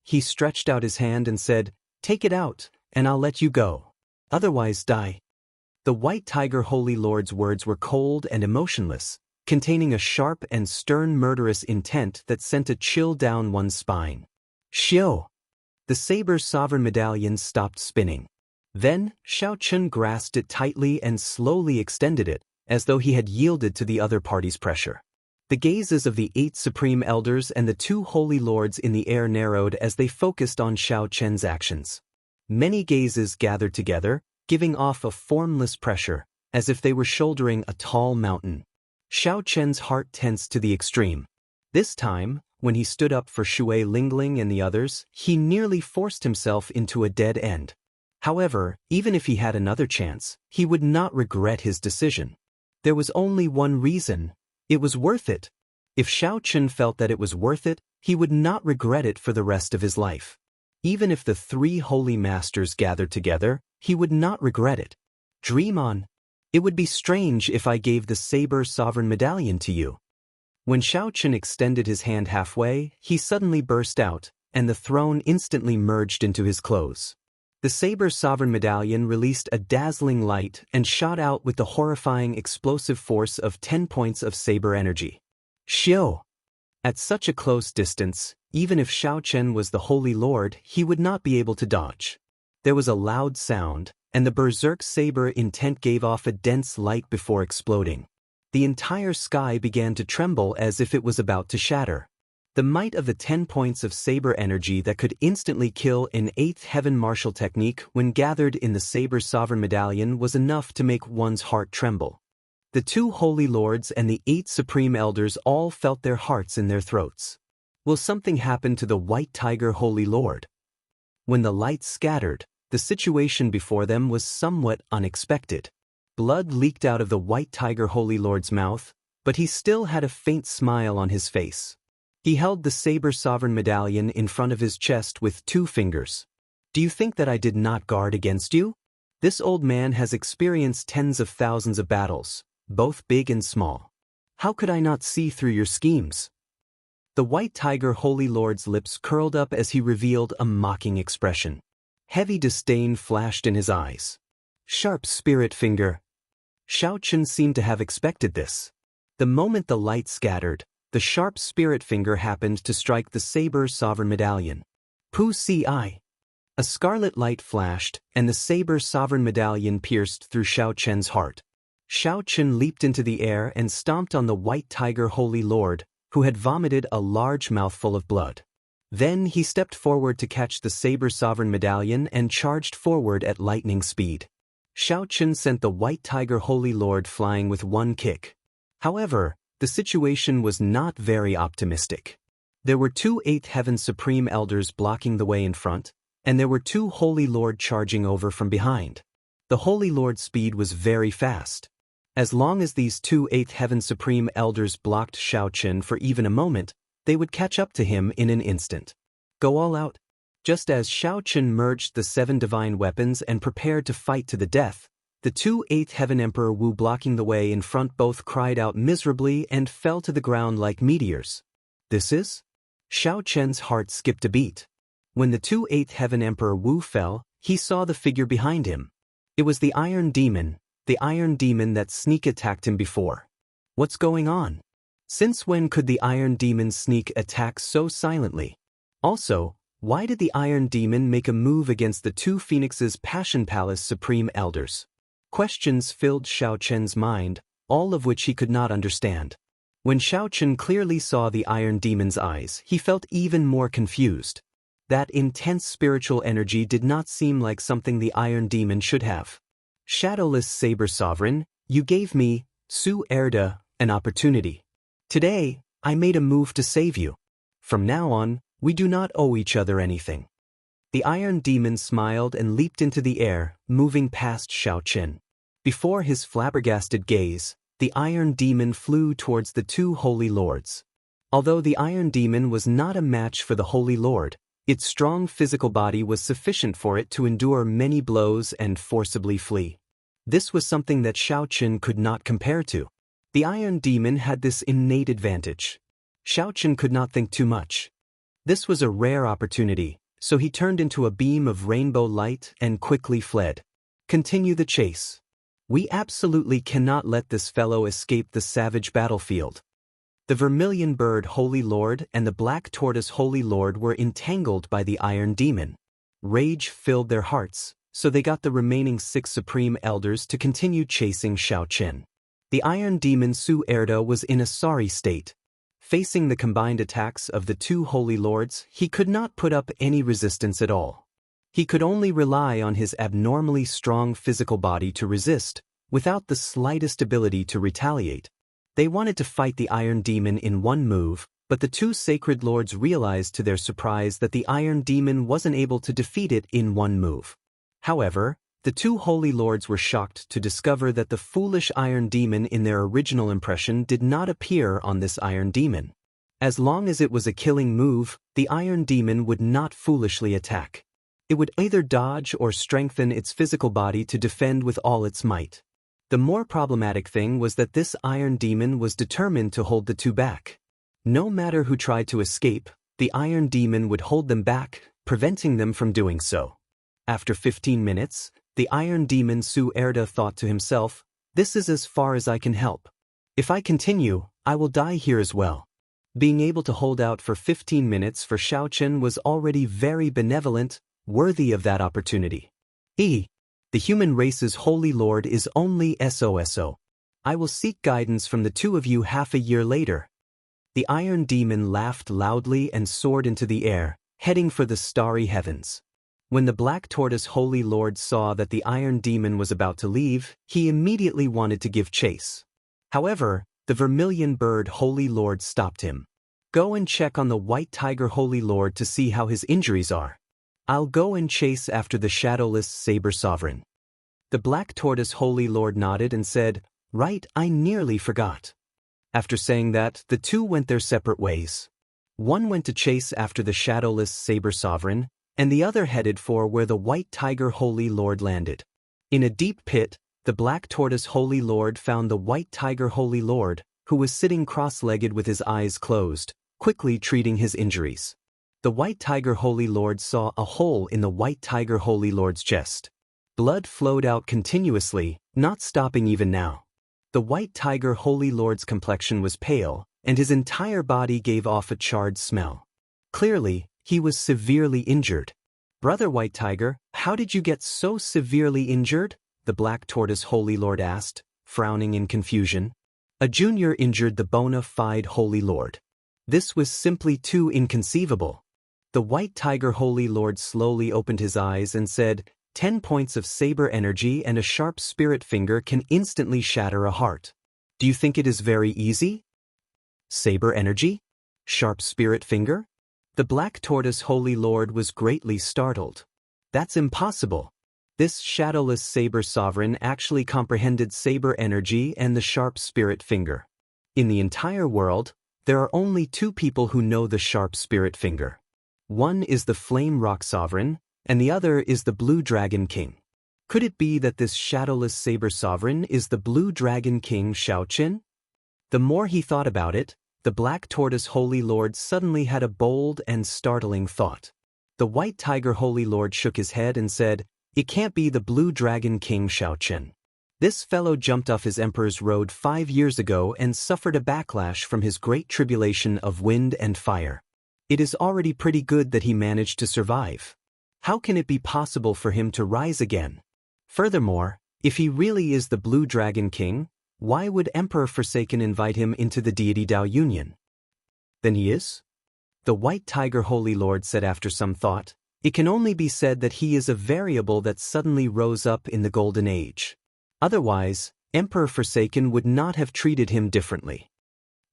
Speaker 1: He stretched out his hand and said, "Take it out, and I'll let you go. Otherwise die." The White Tiger Holy Lord's words were cold and emotionless, containing a sharp and stern murderous intent that sent a chill down one's spine. Xiao! The saber's sovereign medallion stopped spinning. Then, Xiao Chen grasped it tightly and slowly extended it, as though he had yielded to the other party's pressure. The gazes of the 8 supreme elders and the 2 holy lords in the air narrowed as they focused on Xiao Chen's actions. Many gazes gathered together, giving off a formless pressure, as if they were shouldering a tall mountain. Xiao Chen's heart tensed to the extreme. This time, when he stood up for Shui Lingling and the others, he nearly forced himself into a dead end. However, even if he had another chance, he would not regret his decision. There was only one reason: it was worth it. If Xiao Chen felt that it was worth it, he would not regret it for the rest of his life. Even if the 3 holy masters gathered together, he would not regret it. Dream on. It would be strange if I gave the Saber Sovereign Medallion to you. When Xiao Chen extended his hand halfway, he suddenly burst out, and the throne instantly merged into his clothes. The Saber Sovereign Medallion released a dazzling light and shot out with the horrifying explosive force of 10 points of saber energy. Xiao! At such a close distance, even if Xiao Chen was the Holy Lord, he would not be able to dodge. There was a loud sound, and the berserk saber intent gave off a dense light before exploding. The entire sky began to tremble as if it was about to shatter. The might of the 10 points of saber energy that could instantly kill in 8th heaven martial technique when gathered in the Saber Sovereign Medallion was enough to make one's heart tremble. The 2 holy lords and the 8 supreme elders all felt their hearts in their throats. Will something happen to the White Tiger Holy Lord? When the light scattered, the situation before them was somewhat unexpected. Blood leaked out of the White Tiger Holy Lord's mouth, but he still had a faint smile on his face. He held the Saber Sovereign Medallion in front of his chest with 2 fingers. "Do you think that I did not guard against you? This old man has experienced tens of thousands of battles, both big and small. How could I not see through your schemes?" The White Tiger Holy Lord's lips curled up as he revealed a mocking expression. Heavy disdain flashed in his eyes. "Sharp spirit finger." Xiao Chen seemed to have expected this. The moment the light scattered, the sharp spirit finger happened to strike the Saber Sovereign Medallion. Pu Si. A scarlet light flashed, and the Saber Sovereign Medallion pierced through Xiao Chen's heart. Xiao Chen leaped into the air and stomped on the White Tiger Holy Lord, who had vomited a large mouthful of blood. Then he stepped forward to catch the Saber Sovereign Medallion and charged forward at lightning speed. Xiao Chen sent the White Tiger Holy Lord flying with 1 kick. However, the situation was not very optimistic. There were 2 8th Heaven Supreme Elders blocking the way in front, and there were 2 Holy Lord charging over from behind. The Holy Lord's speed was very fast. As long as these 2 8th Heaven Supreme Elders blocked Xiao Chen for even a moment, they would catch up to him in an instant. Go all out. Just as Xiao Chen merged the 7 divine weapons and prepared to fight to the death, the 2 8th Heaven Emperor Wu blocking the way in front both cried out miserably and fell to the ground like meteors. This is? Xiao Chen's heart skipped a beat. When the 2 8th Heaven Emperor Wu fell, he saw the figure behind him. It was the Iron Demon that sneak attacked him before. What's going on? Since when could the Iron Demon sneak attack so silently? Also, why did the Iron Demon make a move against the 2 Phoenix's Passion Palace Supreme Elders? Questions filled Xiao Chen's mind, all of which he could not understand. When Xiao Chen clearly saw the Iron Demon's eyes, he felt even more confused. That intense spiritual energy did not seem like something the Iron Demon should have. Shadowless Saber Sovereign, you gave me, Su Erda, an opportunity. Today, I made a move to save you. From now on, we do not owe each other anything. The Iron Demon smiled and leaped into the air, moving past Xiao Chen. Before his flabbergasted gaze, the Iron Demon flew towards the two Holy Lords. Although the Iron Demon was not a match for the Holy Lord, its strong physical body was sufficient for it to endure many blows and forcibly flee. This was something that Xiaoqun could not compare to. The Iron Demon had this innate advantage. Xiaoqun could not think too much. This was a rare opportunity, so he turned into a beam of rainbow light and quickly fled. Continue the chase. We absolutely cannot let this fellow escape the savage battlefield. The Vermilion Bird Holy Lord and the Black Tortoise Holy Lord were entangled by the Iron Demon. Rage filled their hearts, so they got the remaining 6 Supreme Elders to continue chasing Xiaoqun. The Iron Demon Su Erda was in a sorry state. Facing the combined attacks of the two Holy Lords, he could not put up any resistance at all. He could only rely on his abnormally strong physical body to resist, without the slightest ability to retaliate. They wanted to fight the Iron Demon in one move, but the two Sacred Lords realized to their surprise that the Iron Demon wasn't able to defeat it in one move. However, the two Holy Lords were shocked to discover that the foolish Iron Demon in their original impression did not appear on this Iron Demon. As long as it was a killing move, the Iron Demon would not foolishly attack. It would either dodge or strengthen its physical body to defend with all its might. The more problematic thing was that this Iron Demon was determined to hold the two back. No matter who tried to escape, the Iron Demon would hold them back, preventing them from doing so. After 15 minutes, the Iron Demon Su Erda thought to himself, "This is as far as I can help. If I continue, I will die here as well." Being able to hold out for 15 minutes for Xiaoqun was already very benevolent, worthy of that opportunity. The human race's Holy Lord is only SOSO. I will seek guidance from the two of you half a year later. The Iron Demon laughed loudly and soared into the air, heading for the starry heavens. When the Black Tortoise Holy Lord saw that the Iron Demon was about to leave, he immediately wanted to give chase. However, the Vermilion Bird Holy Lord stopped him. "Go and check on the White Tiger Holy Lord to see how his injuries are. I'll go and chase after the Shadowless Saber Sovereign." The Black Tortoise Holy Lord nodded and said, "Right, I nearly forgot." After saying that, the two went their separate ways. One went to chase after the Shadowless Saber Sovereign, and the other headed for where the White Tiger Holy Lord landed. In a deep pit, the Black Tortoise Holy Lord found the White Tiger Holy Lord, who was sitting cross-legged with his eyes closed, quickly treating his injuries. The White Tiger Holy Lord saw a hole in the White Tiger Holy Lord's chest. Blood flowed out continuously, not stopping even now. The White Tiger Holy Lord's complexion was pale, and his entire body gave off a charred smell. Clearly, he was severely injured. "Brother White Tiger, how did you get so severely injured?" the Black Tortoise Holy Lord asked, frowning in confusion. A junior injured the bona fide Holy Lord. This was simply too inconceivable. The White Tiger Holy Lord slowly opened his eyes and said, 10 points of saber energy and a sharp spirit finger can instantly shatter a heart. Do you think it is very easy? Saber energy? Sharp spirit finger? The Black Tortoise Holy Lord was greatly startled. That's impossible. This shadowless saber sovereign actually comprehended saber energy and the sharp spirit finger. In the entire world, there are only 2 people who know the sharp spirit finger. One is the Flame Rock Sovereign, and the other is the Blue Dragon King. Could it be that this shadowless saber sovereign is the Blue Dragon King Xiaoqun? The more he thought about it, the Black Tortoise Holy Lord suddenly had a bold and startling thought. The White Tiger Holy Lord shook his head and said, "It can't be the Blue Dragon King Xiaoqun. This fellow jumped off his Emperor's Road 5 years ago and suffered a backlash from his great tribulation of wind and fire. It is already pretty good that he managed to survive. How can it be possible for him to rise again? Furthermore, if he really is the Blue Dragon King, why would Emperor Forsaken invite him into the Deity Dao Union? Then he is? The White Tiger Holy Lord said after some thought, "It can only be said that he is a variable that suddenly rose up in the Golden Age. Otherwise, Emperor Forsaken would not have treated him differently."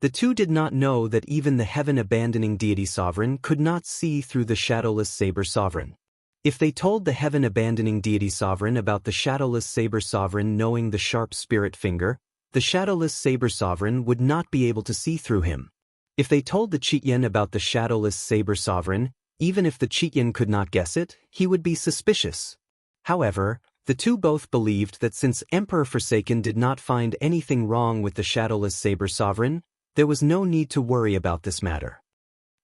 Speaker 1: The two did not know that even the heaven-abandoning deity sovereign could not see through the shadowless saber sovereign. If they told the heaven-abandoning deity sovereign about the shadowless saber sovereign knowing the sharp spirit finger, the shadowless saber sovereign would not be able to see through him. If they told the Chiyan about the shadowless saber sovereign, even if the Chiyan could not guess it, he would be suspicious. However, the two both believed that since Emperor Forsaken did not find anything wrong with the shadowless saber sovereign, there was no need to worry about this matter.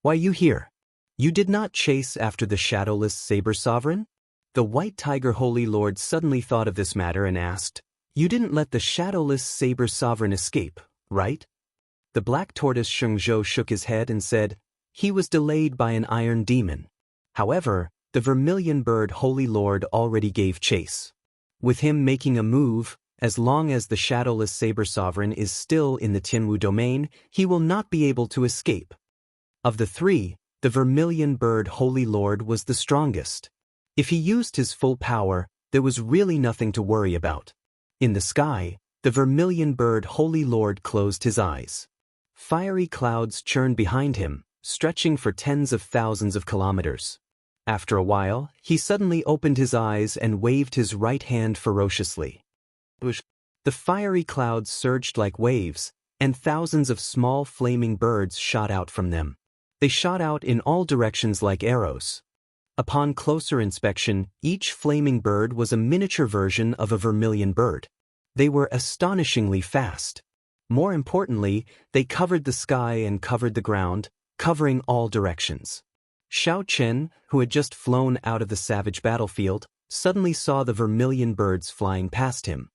Speaker 1: Why you here? You did not chase after the shadowless saber sovereign? The White Tiger Holy Lord suddenly thought of this matter and asked, You didn't let the shadowless saber sovereign escape, right? The Black Tortoise Shengzhou shook his head and said, He was delayed by an iron demon. However, the Vermilion Bird Holy Lord already gave chase. With him making a move, as long as the shadowless saber sovereign is still in the Tianwu domain, he will not be able to escape. Of the three, the Vermilion Bird Holy Lord was the strongest. If he used his full power, there was really nothing to worry about. In the sky, the Vermilion Bird Holy Lord closed his eyes. Fiery clouds churned behind him, stretching for tens of thousands of kilometers. After a while, he suddenly opened his eyes and waved his right hand ferociously. The fiery clouds surged like waves, and thousands of small flaming birds shot out from them. They shot out in all directions like arrows. Upon closer inspection, each flaming bird was a miniature version of a vermilion bird. They were astonishingly fast. More importantly, they covered the sky and covered the ground, covering all directions. Xiao Chen, who had just flown out of the savage battlefield, suddenly saw the vermilion birds flying past him.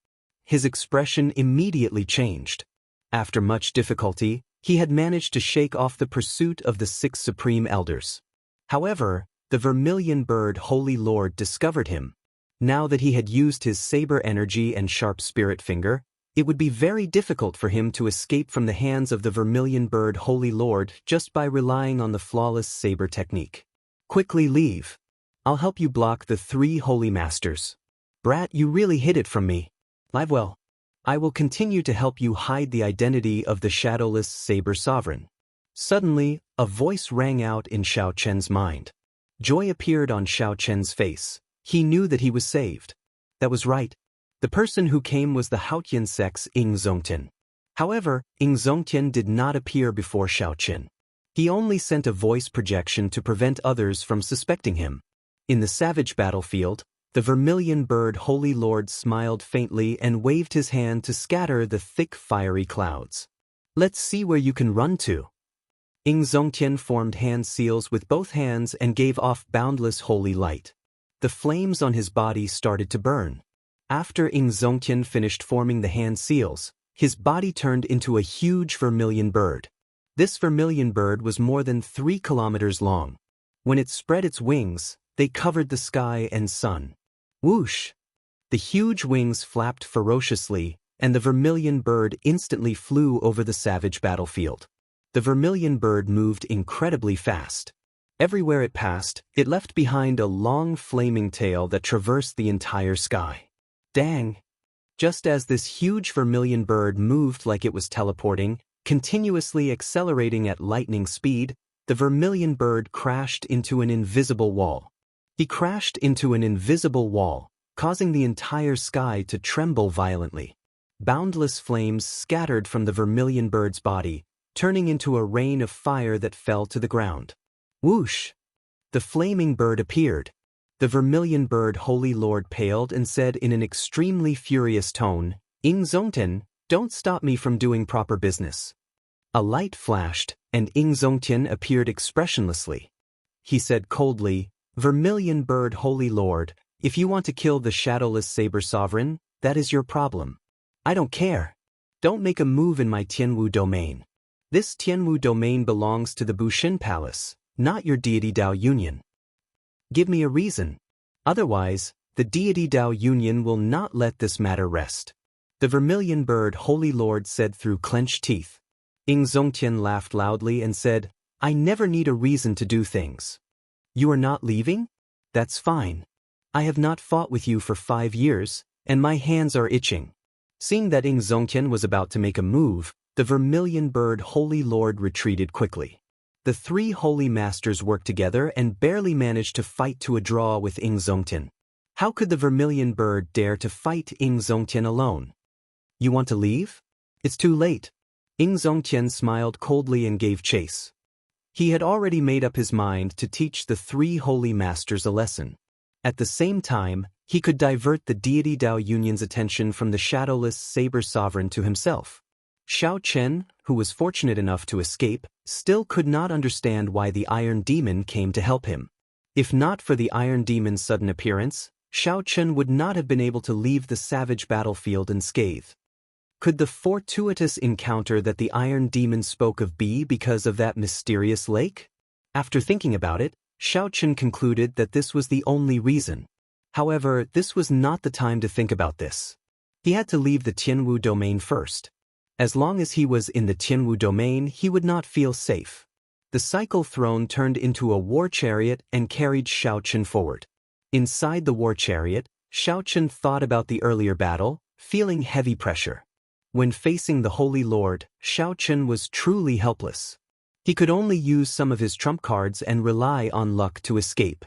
Speaker 1: His expression immediately changed. After much difficulty, he had managed to shake off the pursuit of the 6 supreme elders. However, the Vermilion Bird Holy Lord discovered him. Now that he had used his saber energy and sharp spirit finger, it would be very difficult for him to escape from the hands of the Vermilion Bird Holy Lord just by relying on the flawless saber technique. Quickly leave. I'll help you block the 3 holy masters. Brat, you really hid it from me. Live well. I will continue to help you hide the identity of the shadowless saber sovereign. Suddenly, a voice rang out in Xiao Chen's mind. Joy appeared on Xiao Chen's face. He knew that he was saved. That was right. The person who came was the Haotian Sect's Ying Zongtian. However, Ying Zongtian did not appear before Xiao Chen. He only sent a voice projection to prevent others from suspecting him. In the savage battlefield, the Vermilion Bird Holy Lord smiled faintly and waved his hand to scatter the thick fiery clouds. Let's see where you can run to. Ying Zongtian formed hand seals with both hands and gave off boundless holy light. The flames on his body started to burn. After Ying Zongtian finished forming the hand seals, his body turned into a huge vermilion bird. This vermilion bird was more than 3 kilometers long. When it spread its wings, they covered the sky and sun. Whoosh! The huge wings flapped ferociously, and the vermilion bird instantly flew over the savage battlefield. The vermilion bird moved incredibly fast. Everywhere it passed, it left behind a long flaming tail that traversed the entire sky. Dang! Just as this huge vermilion bird moved like it was teleporting, continuously accelerating at lightning speed, the vermilion bird crashed into an invisible wall. He crashed into an invisible wall, causing the entire sky to tremble violently. Boundless flames scattered from the vermilion bird's body, turning into a rain of fire that fell to the ground. Whoosh! The flaming bird appeared. The Vermilion Bird Holy Lord paled and said in an extremely furious tone, Ying Zongtian, don't stop me from doing proper business. A light flashed, and Ying Zongtian appeared expressionlessly. He said coldly, Vermilion Bird Holy Lord, if you want to kill the shadowless saber sovereign, that is your problem. I don't care. Don't make a move in my Tianwu domain. This Tianwu domain belongs to the Bushin Palace, not your deity Dao Union. Give me a reason. Otherwise, the deity Dao Union will not let this matter rest. The Vermilion Bird Holy Lord said through clenched teeth. Ying Zongtian laughed loudly and said, I never need a reason to do things. You are not leaving? That's fine. I have not fought with you for 5 years, and my hands are itching. Seeing that Ying Zongtian was about to make a move, the Vermilion Bird Holy Lord retreated quickly. The 3 holy masters worked together and barely managed to fight to a draw with Ying Zongtian. How could the Vermilion Bird dare to fight Ying Zongtian alone? You want to leave? It's too late. Ing Zongtian smiled coldly and gave chase. He had already made up his mind to teach the three holy masters a lesson. At the same time, he could divert the deity Dao Yunyan's attention from the shadowless saber sovereign to himself. Xiao Chen, who was fortunate enough to escape, still could not understand why the Iron Demon came to help him. If not for the Iron Demon's sudden appearance, Xiao Chen would not have been able to leave the savage battlefield unscathed. Could the fortuitous encounter that the Iron Demon spoke of be because of that mysterious lake? After thinking about it, Xiao Chen concluded that this was the only reason. However, this was not the time to think about this. He had to leave the Tianwu domain first. As long as he was in the Tianwu domain, he would not feel safe. The cycle throne turned into a war chariot and carried Xiao Chen forward. Inside the war chariot, Xiao Chen thought about the earlier battle, feeling heavy pressure. When facing the Holy Lord, Xiao Chen was truly helpless. He could only use some of his trump cards and rely on luck to escape.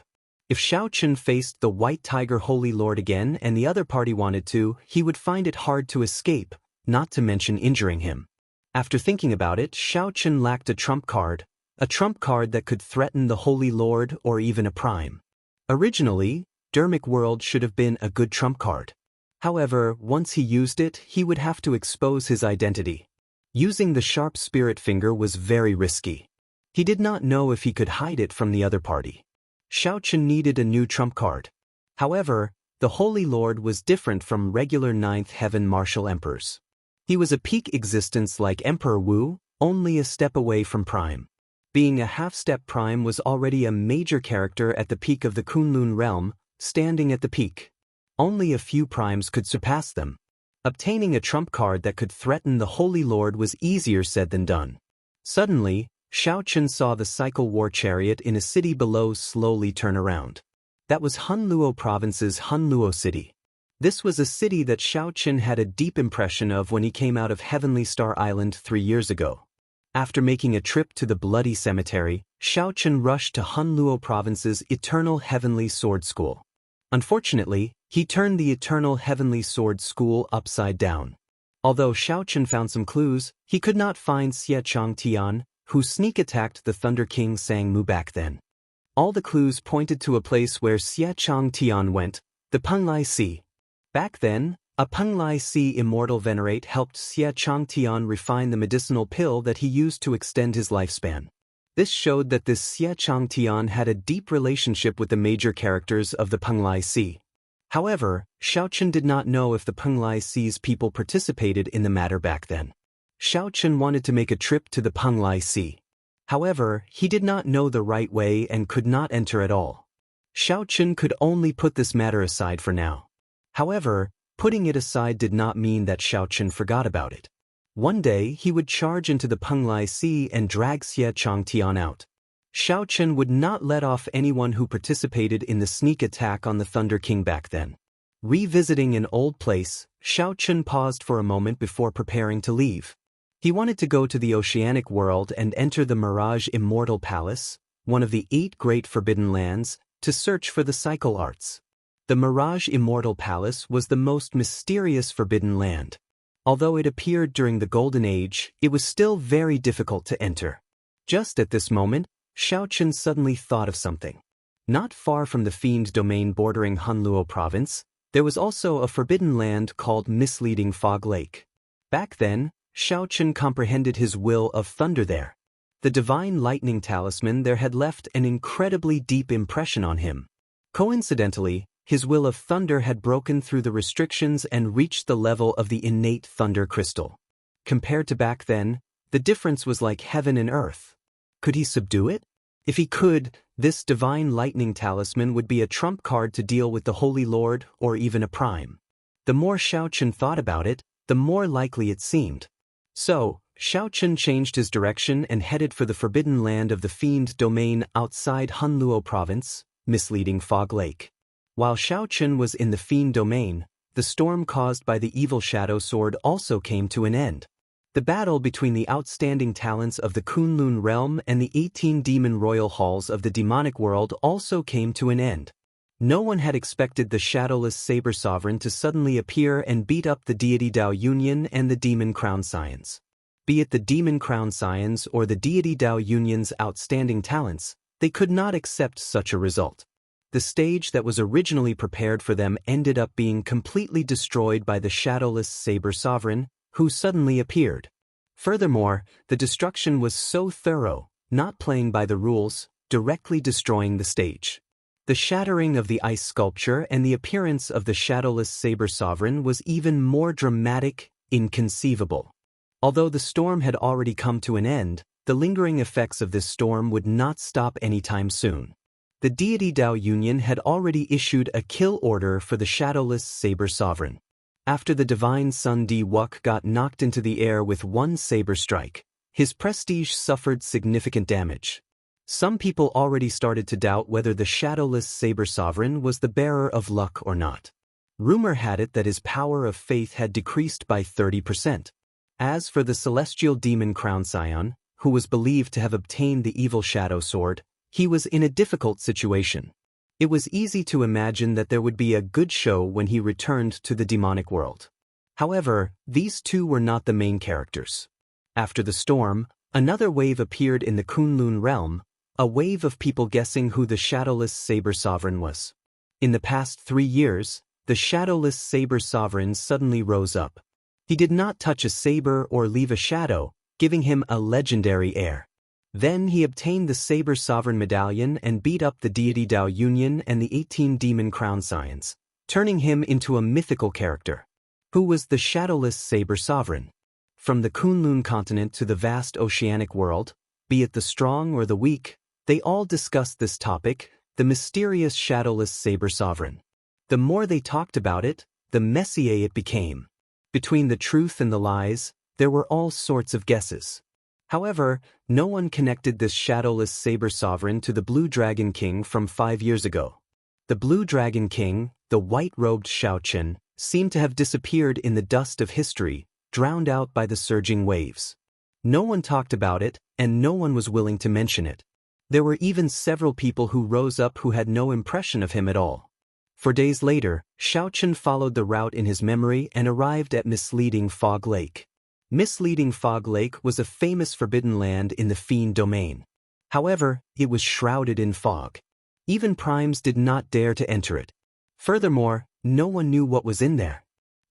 Speaker 1: If Xiao Chen faced the White Tiger Holy Lord again and the other party wanted to, he would find it hard to escape, not to mention injuring him. After thinking about it, Xiao Chen lacked a trump card that could threaten the Holy Lord or even a prime. Originally, Dermic World should have been a good trump card. However, once he used it, he would have to expose his identity. Using the sharp spirit finger was very risky. He did not know if he could hide it from the other party. Xiao Chen needed a new trump card. However, the Holy Lord was different from regular Ninth Heaven martial emperors. He was a peak existence like Emperor Wu, only a step away from Prime. Being a half-step Prime was already a major character at the peak of the Kunlun realm, standing at the peak. Only a few Primes could surpass them. Obtaining a trump card that could threaten the Holy Lord was easier said than done. Suddenly, Xiao Chen saw the cycle war chariot in a city below slowly turn around. That was Hunluo province's Hunluo city. This was a city that Xiao Chen had a deep impression of when he came out of Heavenly Star Island 3 years ago. After making a trip to the Bloody Cemetery, Xiao Chen rushed to Hunluo province's Eternal Heavenly Sword School. Unfortunately, he turned the Eternal Heavenly Sword School upside down. Although Xiao Chen found some clues, he could not find Xie Changtian, who sneak attacked the Thunder King Sang Mu back then. All the clues pointed to a place where Xie Changtian went, the Penglai Sea. Back then, a Penglai Sea Immortal Venerate helped Xie Changtian refine the medicinal pill that he used to extend his lifespan. This showed that this Xie Changtian had a deep relationship with the major characters of the Penglai Sea. However, Xiao Chen did not know if the Penglai Sea's people participated in the matter back then. Xiao Chen wanted to make a trip to the Penglai Sea. However, he did not know the right way and could not enter at all. Xiao Chen could only put this matter aside for now. However, putting it aside did not mean that Xiao Chen forgot about it. One day he would charge into the Penglai Sea and drag Xie Changtian out. Xiao Chen would not let off anyone who participated in the sneak attack on the Thunder King back then. Revisiting an old place, Xiao Chen paused for a moment before preparing to leave. He wanted to go to the oceanic world and enter the Mirage Immortal Palace, one of the 8 great forbidden lands, to search for the cycle arts. The Mirage Immortal Palace was the most mysterious forbidden land. Although it appeared during the Golden Age, it was still very difficult to enter. Just at this moment, Xiao Chen suddenly thought of something. Not far from the Fiend domain bordering Hunluo province, there was also a forbidden land called Misleading Fog Lake. Back then, Xiao Chen comprehended his will of thunder there. The divine lightning talisman there had left an incredibly deep impression on him. Coincidentally, his will of thunder had broken through the restrictions and reached the level of the innate thunder crystal. Compared to back then, the difference was like heaven and earth. Could he subdue it? If he could, this divine lightning talisman would be a trump card to deal with the Holy Lord or even a prime. The more Xiao Chen thought about it, the more likely it seemed. So, Xiao Chen changed his direction and headed for the forbidden land of the Fiend domain outside Hunluo province, Misleading Fog Lake. While Xiao Chen was in the Fiend domain, the storm caused by the evil Shadow Sword also came to an end. The battle between the outstanding talents of the Kunlun realm and the 18 demon royal halls of the demonic world also came to an end. No one had expected the shadowless Saber Sovereign to suddenly appear and beat up the deity Dao Union and the Demon Crown Scions. Be it the Demon Crown Scions or the deity Dao Union's outstanding talents, they could not accept such a result. The stage that was originally prepared for them ended up being completely destroyed by the shadowless Saber Sovereign, who suddenly appeared. Furthermore, the destruction was so thorough, not playing by the rules, directly destroying the stage. The shattering of the ice sculpture and the appearance of the shadowless Saber Sovereign was even more dramatic, inconceivable. Although the storm had already come to an end, the lingering effects of this storm would not stop anytime soon. The deity Dao Union had already issued a kill order for the shadowless Saber Sovereign. After the divine Sun Di Wuk got knocked into the air with one saber strike, his prestige suffered significant damage. Some people already started to doubt whether the shadowless Saber Sovereign was the bearer of luck or not. Rumor had it that his power of faith had decreased by 30%. As for the celestial Demon Crown Scion, who was believed to have obtained the evil shadow sword, he was in a difficult situation. It was easy to imagine that there would be a good show when he returned to the demonic world. However, these two were not the main characters. After the storm, another wave appeared in the Kunlun realm, a wave of people guessing who the shadowless Saber Sovereign was. In the past 3 years, the shadowless Saber Sovereign suddenly rose up. He did not touch a saber or leave a shadow, giving him a legendary air. Then he obtained the Saber Sovereign Medallion and beat up the deity Dao Union and the 18 Demon Crown Scions, turning him into a mythical character. Who was the shadowless Saber Sovereign? From the Kunlun continent to the vast oceanic world, be it the strong or the weak, they all discussed this topic, the mysterious shadowless Saber Sovereign. The more they talked about it, the messier it became. Between the truth and the lies, there were all sorts of guesses. However, no one connected this shadowless Saber Sovereign to the Blue Dragon King from 5 years ago. The Blue Dragon King, the white-robed Shaochen, seemed to have disappeared in the dust of history, drowned out by the surging waves. No one talked about it, and no one was willing to mention it. There were even several people who rose up who had no impression of him at all. For days later, Shaochen followed the route in his memory and arrived at Misleading Fog Lake. Misleading Fog Lake was a famous forbidden land in the Fiend domain. However, it was shrouded in fog. Even primes did not dare to enter it. Furthermore, no one knew what was in there.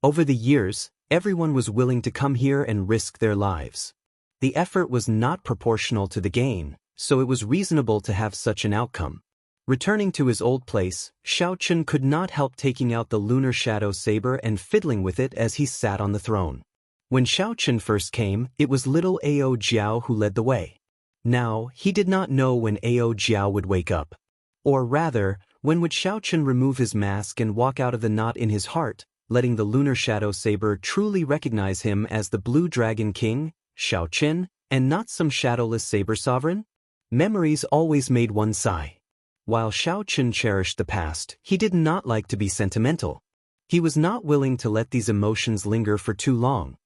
Speaker 1: Over the years, everyone was willing to come here and risk their lives. The effort was not proportional to the gain, so it was reasonable to have such an outcome. Returning to his old place, Shaochen could not help taking out the lunar shadow saber and fiddling with it as he sat on the throne. When Shaochen first came, it was little Ao Jiao who led the way. Now, he did not know when Ao Jiao would wake up. Or rather, when would Shaochen remove his mask and walk out of the knot in his heart, letting the lunar shadow saber truly recognize him as the Blue Dragon King, Shaochen, and not some shadowless Saber Sovereign? Memories always made one sigh. While Shaochen cherished the past, he did not like to be sentimental. He was not willing to let these emotions linger for too long.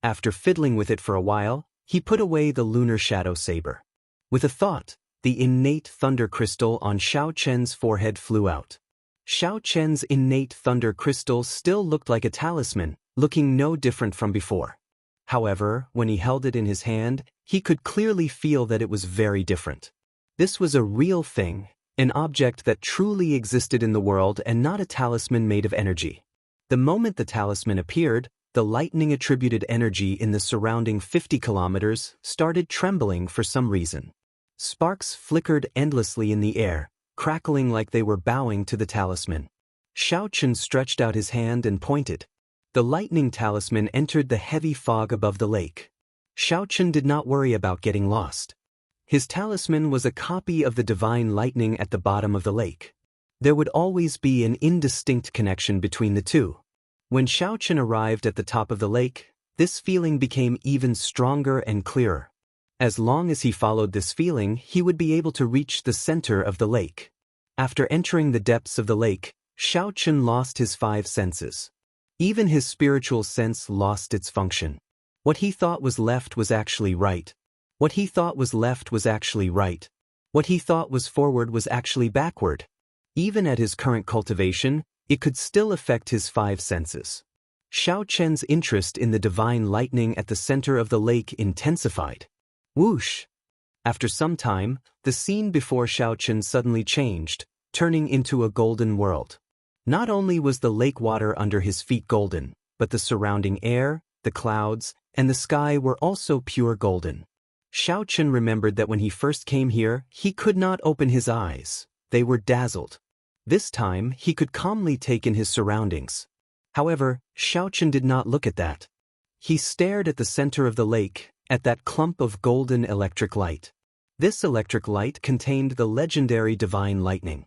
Speaker 1: After fiddling with it for a while, he put away the lunar shadow saber. With a thought, the innate thunder crystal on Shaochen's forehead flew out. Shaochen's innate thunder crystal still looked like a talisman, looking no different from before. However, when he held it in his hand, he could clearly feel that it was very different. This was a real thing, an object that truly existed in the world and not a talisman made of energy. The moment the talisman appeared, the lightning-attributed energy in the surrounding 50 kilometers started trembling for some reason. Sparks flickered endlessly in the air, crackling like they were bowing to the talisman. Shaochen stretched out his hand and pointed. The lightning talisman entered the heavy fog above the lake. Shaochen did not worry about getting lost. His talisman was a copy of the divine lightning at the bottom of the lake. There would always be an indistinct connection between the two. When Shaochen arrived at the top of the lake, this feeling became even stronger and clearer. As long as he followed this feeling, he would be able to reach the center of the lake. After entering the depths of the lake, Shaochen lost his 5 senses. Even his spiritual sense lost its function. What he thought was left was actually right. What he thought was left was actually right. What he thought was forward was actually backward. Even at his current cultivation, it could still affect his five senses. Xiao Chen's interest in the divine lightning at the center of the lake intensified. Whoosh! After some time, the scene before Xiao Chen suddenly changed, turning into a golden world. Not only was the lake water under his feet golden, but the surrounding air, the clouds, and the sky were also pure golden. Xiao Chen remembered that when he first came here, he could not open his eyes. They were dazzled. This time, he could calmly take in his surroundings. However, Xiao Chen did not look at that. He stared at the center of the lake, at that clump of golden electric light. This electric light contained the legendary divine lightning.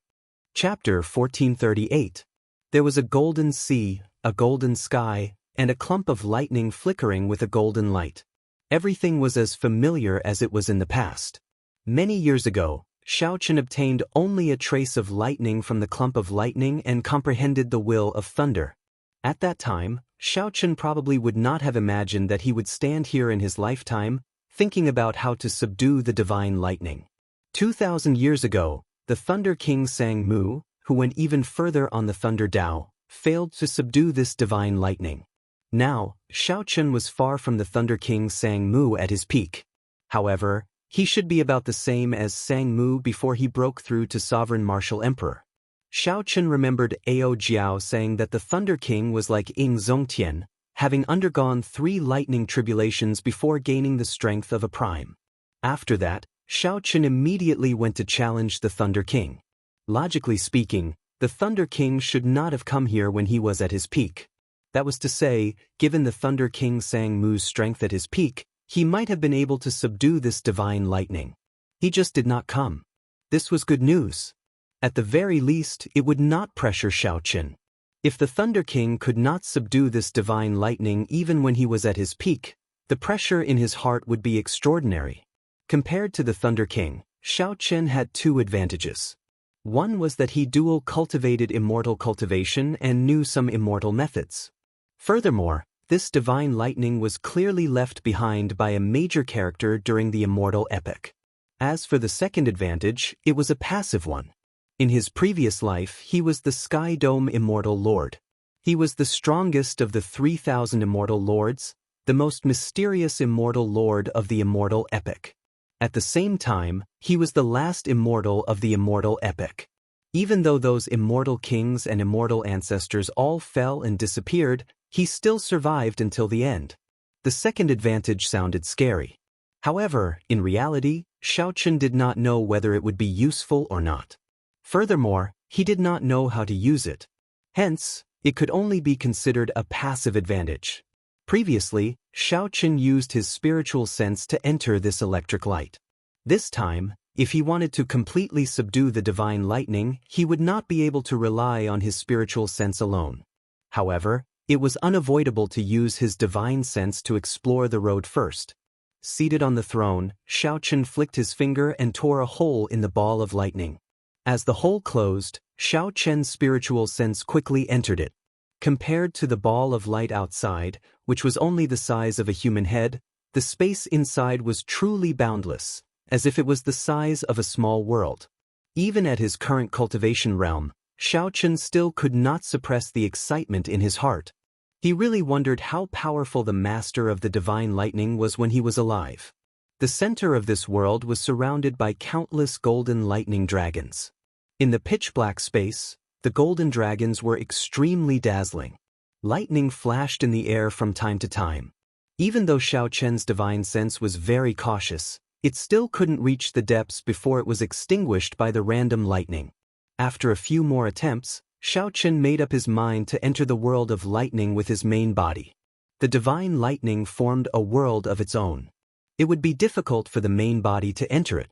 Speaker 1: Chapter 1438. There was a golden sea, a golden sky, and a clump of lightning flickering with a golden light. Everything was as familiar as it was in the past. Many years ago, Xiao Chen obtained only a trace of lightning from the clump of lightning and comprehended the will of thunder. At that time, Xiao Chen probably would not have imagined that he would stand here in his lifetime, thinking about how to subdue the divine lightning. 2,000 years ago, the Thunder King Sang Mu, who went even further on the Thunder Dao, failed to subdue this divine lightning. Now, Xiao Chen was far from the Thunder King Sang Mu at his peak. However, he should be about the same as Sang Mu before he broke through to Sovereign Martial Emperor. Xiao Chen remembered Ao Jiao saying that the Thunder King was like Ying Zongtian, having undergone 3 lightning tribulations before gaining the strength of a prime. After that, Xiao Chen immediately went to challenge the Thunder King. Logically speaking, the Thunder King should not have come here when he was at his peak. That was to say, given the Thunder King Sang Mu's strength at his peak, he might have been able to subdue this divine lightning. He just did not come. This was good news. At the very least, it would not pressure Xiao Chen. If the Thunder King could not subdue this divine lightning even when he was at his peak, the pressure in his heart would be extraordinary. Compared to the Thunder King, Xiao Chen had 2 advantages. One was that he dual cultivated immortal cultivation and knew some immortal methods. Furthermore, this divine lightning was clearly left behind by a major character during the immortal epic. As for the second advantage, it was a passive one. In his previous life, he was the Sky Dome Immortal Lord. He was the strongest of the 3,000 immortal lords, the most mysterious immortal lord of the immortal epic. At the same time, he was the last immortal of the immortal epic. Even though those immortal kings and immortal ancestors all fell and disappeared, he still survived until the end. The second advantage sounded scary. However, in reality, Xiao Chen did not know whether it would be useful or not. Furthermore, he did not know how to use it. Hence, it could only be considered a passive advantage. Previously, Xiao Chen used his spiritual sense to enter this electric light. This time, if he wanted to completely subdue the divine lightning, he would not be able to rely on his spiritual sense alone. However, it was unavoidable to use his divine sense to explore the road first. Seated on the throne, Xiao Chen flicked his finger and tore a hole in the ball of lightning. As the hole closed, Xiao Chen's spiritual sense quickly entered it. Compared to the ball of light outside, which was only the size of a human head, the space inside was truly boundless, as if it was the size of a small world. Even at his current cultivation realm, Xiao Chen still could not suppress the excitement in his heart. He really wondered how powerful the master of the divine lightning was when he was alive. The center of this world was surrounded by countless golden lightning dragons. In the pitch-black space, the golden dragons were extremely dazzling. Lightning flashed in the air from time to time. Even though Xiao Chen's divine sense was very cautious, it still couldn't reach the depths before it was extinguished by the random lightning. After a few more attempts, Xiao Chen made up his mind to enter the world of lightning with his main body. The divine lightning formed a world of its own. It would be difficult for the main body to enter it.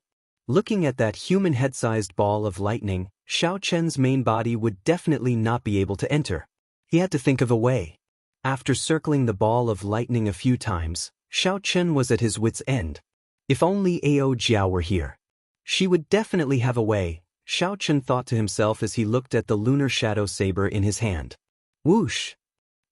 Speaker 1: Looking at that human head-sized ball of lightning, Xiao Chen's main body would definitely not be able to enter. He had to think of a way. After circling the ball of lightning a few times, Xiao Chen was at his wit's end. If only Ao Jiao were here. She would definitely have a way, Xiao Chen thought to himself as he looked at the lunar shadow saber in his hand. Whoosh!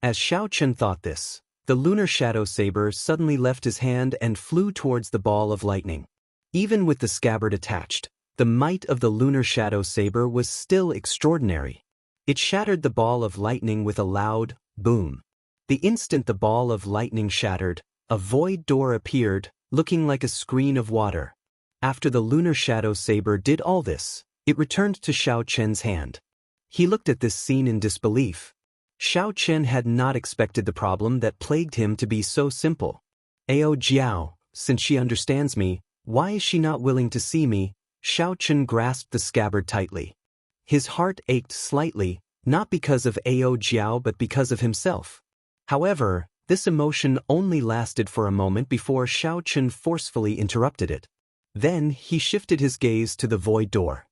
Speaker 1: As Xiao Chen thought this, the lunar shadow saber suddenly left his hand and flew towards the ball of lightning. Even with the scabbard attached, The might of the lunar shadow saber was still extraordinary. It shattered the ball of lightning with a loud boom. The instant the ball of lightning shattered, a void door appeared, looking like a screen of water. After the lunar shadow saber did all this, it returned to Xiao Chen's hand. He looked at this scene in disbelief. Xiao Chen had not expected the problem that plagued him to be so simple. Ao Jiao, since she understands me, why is she not willing to see me? Xiao Chen grasped the scabbard tightly. His heart ached slightly, not because of Ao Jiao but because of himself. However, this emotion only lasted for a moment before Xiao Chen forcefully interrupted it. Then he shifted his gaze to the void door.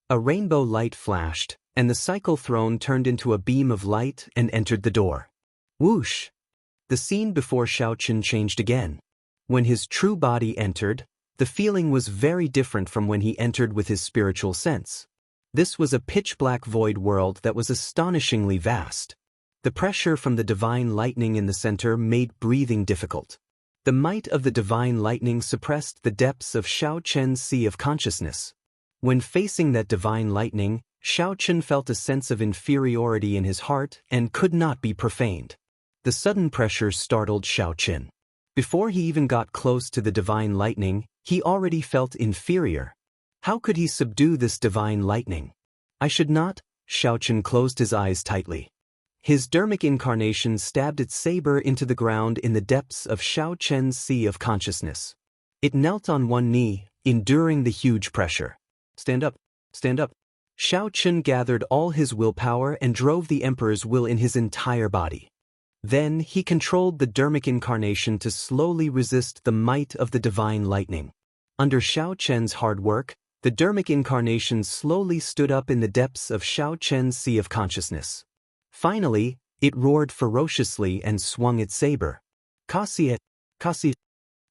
Speaker 1: A rainbow light flashed, and the cycle throne turned into a beam of light and entered the door. Whoosh! The scene before Xiao Chen changed again. When his true body entered, the feeling was very different from when he entered with his spiritual sense. This was a pitch-black void world that was astonishingly vast. The pressure from the divine lightning in the center made breathing difficult. The might of the divine lightning suppressed the depths of Xiao Chen's sea of consciousness. When facing that divine lightning, Xiao Chen felt a sense of inferiority in his heart and could not be profaned. The sudden pressure startled Xiao Chen. Before he even got close to the divine lightning, he already felt inferior. How could he subdue this divine lightning? I should not. Xiao Chen closed his eyes tightly. His dermic incarnation stabbed its saber into the ground in the depths of Xiao Chen's sea of consciousness. It knelt on one knee, enduring the huge pressure. Stand up, stand up. Xiao Chen gathered all his willpower and drove the emperor's will in his entire body. Then he controlled the dermic incarnation to slowly resist the might of the divine lightning. Under Xiao Chen's hard work, the dermic incarnation slowly stood up in the depths of Xiao Chen's sea of consciousness. Finally, it roared ferociously and swung its saber. Kasi.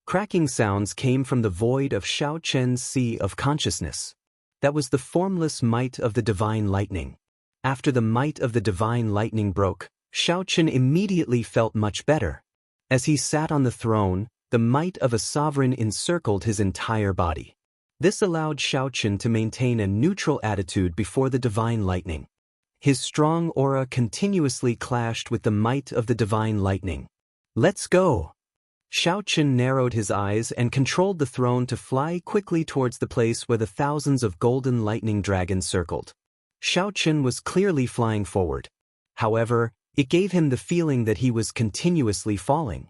Speaker 1: Cracking sounds came from the void of Xiao Chen's sea of consciousness. That was the formless might of the divine lightning. After the might of the divine lightning broke, Xiao Chen immediately felt much better. As he sat on the throne, the might of a sovereign encircled his entire body. This allowed Xiao Chen to maintain a neutral attitude before the divine lightning. His strong aura continuously clashed with the might of the divine lightning. Let's go! Xiao Chen narrowed his eyes and controlled the throne to fly quickly towards the place where the thousands of golden lightning dragons circled. Xiao Chen was clearly flying forward. However, it gave him the feeling that he was continuously falling.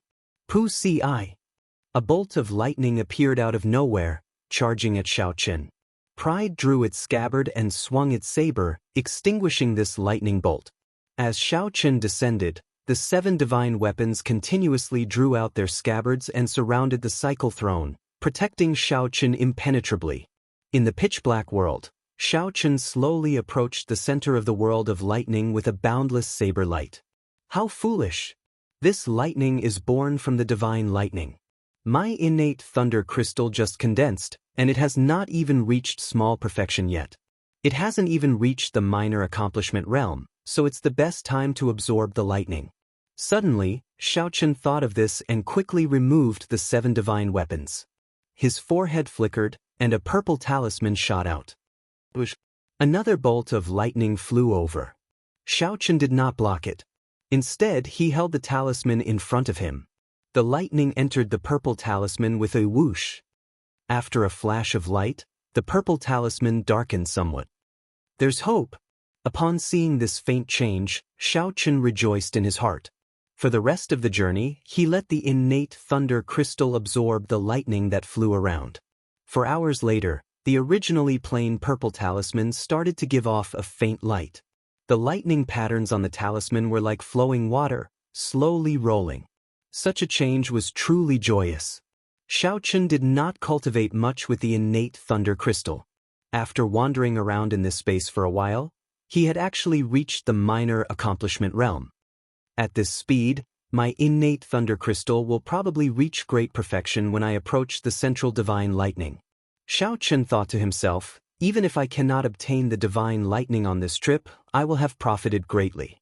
Speaker 1: Pu Si. A bolt of lightning appeared out of nowhere, charging at Xiao Chen. Pride drew its scabbard and swung its saber, extinguishing this lightning bolt. As Xiao Chen descended, the 7 divine weapons continuously drew out their scabbards and surrounded the cycle throne, protecting Xiao Chen impenetrably. In the pitch-black world, Xiao Chen slowly approached the center of the world of lightning with a boundless saber light. How foolish! This lightning is born from the divine lightning. My innate thunder crystal just condensed, and it has not even reached small perfection yet. It hasn't even reached the minor accomplishment realm, so it's the best time to absorb the lightning. Suddenly, Xiao Chen thought of this and quickly removed the 7 divine weapons. His forehead flickered, and a purple talisman shot out. Another bolt of lightning flew over. Xiao Chen did not block it. Instead, he held the talisman in front of him. The lightning entered the purple talisman with a whoosh. After a flash of light, the purple talisman darkened somewhat. There's hope. Upon seeing this faint change, Xiao Chen rejoiced in his heart. For the rest of the journey, he let the innate thunder crystal absorb the lightning that flew around. For hours later, the originally plain purple talisman started to give off a faint light. The lightning patterns on the talisman were like flowing water, slowly rolling. Such a change was truly joyous. Xiao Chen did not cultivate much with the innate thunder crystal. After wandering around in this space for a while, he had actually reached the minor accomplishment realm. At this speed, my innate thunder crystal will probably reach great perfection when I approach the central divine lightning. Xiao Chen thought to himself, even if I cannot obtain the divine lightning on this trip, I will have profited greatly.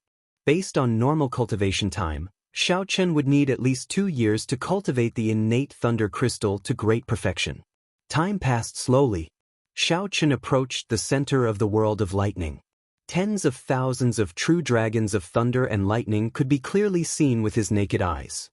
Speaker 1: Based on normal cultivation time, Xiao Chen would need at least 2 years to cultivate the innate thunder crystal to great perfection. Time passed slowly. Shao Chen approached the center of the world of lightning. Tens of thousands of true dragons of thunder and lightning could be clearly seen with his naked eyes.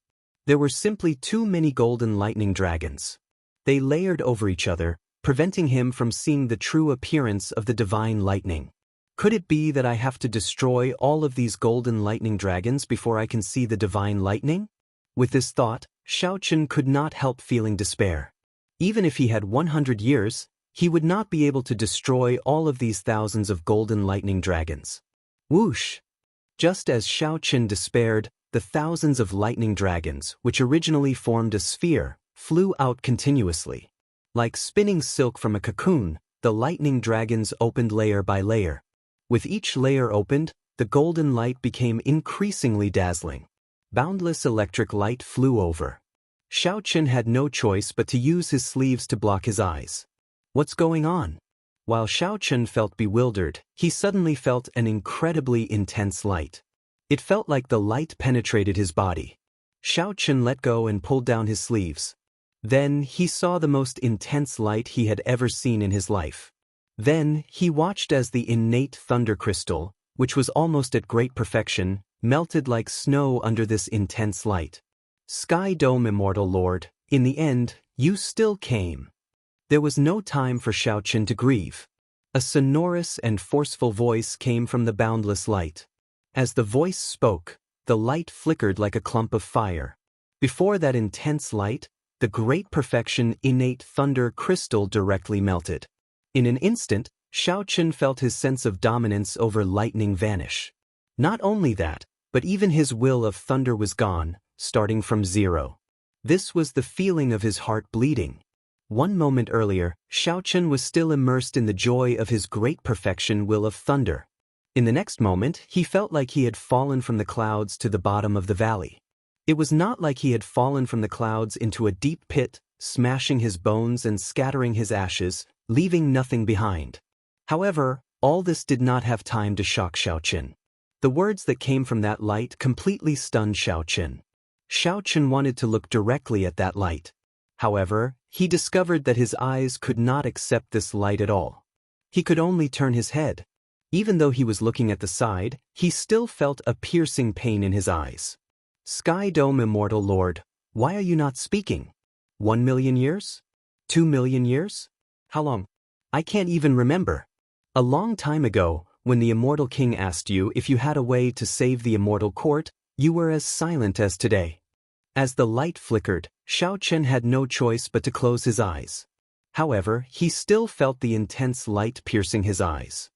Speaker 1: There were simply too many golden lightning dragons. They layered over each other, preventing him from seeing the true appearance of the divine lightning. Could it be that I have to destroy all of these golden lightning dragons before I can see the divine lightning? With this thought, Shao Chen could not help feeling despair. Even if he had 100 years, he would not be able to destroy all of these thousands of golden lightning dragons. Whoosh! Just as Shao Chen despaired, the thousands of lightning dragons, which originally formed a sphere, flew out continuously. Like spinning silk from a cocoon, the lightning dragons opened layer by layer. With each layer opened, the golden light became increasingly dazzling. Boundless electric light flew over. Shao Chen had no choice but to use his sleeves to block his eyes. What's going on? While Shao Chen felt bewildered, he suddenly felt an incredibly intense light. It felt like the light penetrated his body. Shao Chen let go and pulled down his sleeves. Then he saw the most intense light he had ever seen in his life. Then he watched as the innate thunder crystal, which was almost at great perfection, melted like snow under this intense light. Sky Dome Immortal Lord, in the end, you still came. There was no time for Shao Chen to grieve. A sonorous and forceful voice came from the boundless light. As the voice spoke, the light flickered like a clump of fire. Before that intense light, the great perfection innate thunder crystal directly melted. In an instant, Shao Chen felt his sense of dominance over lightning vanish. Not only that, but even his will of thunder was gone, starting from zero. This was the feeling of his heart bleeding. One moment earlier, Shao Chen was still immersed in the joy of his great perfection will of thunder. In the next moment, he felt like he had fallen from the clouds to the bottom of the valley. It was not like he had fallen from the clouds into a deep pit, smashing his bones and scattering his ashes, leaving nothing behind. However, all this did not have time to shock Shao Chen. The words that came from that light completely stunned Shao Chen. Shao Chen wanted to look directly at that light. However, he discovered that his eyes could not accept this light at all. He could only turn his head. Even though he was looking at the side, he still felt a piercing pain in his eyes. Sky Dome Immortal Lord, why are you not speaking? 1 million years? 2 million years? How long? I can't even remember. A long time ago, when the Immortal King asked you if you had a way to save the Immortal Court, you were as silent as today. As the light flickered, Shao Chen had no choice but to close his eyes. However, he still felt the intense light piercing his eyes.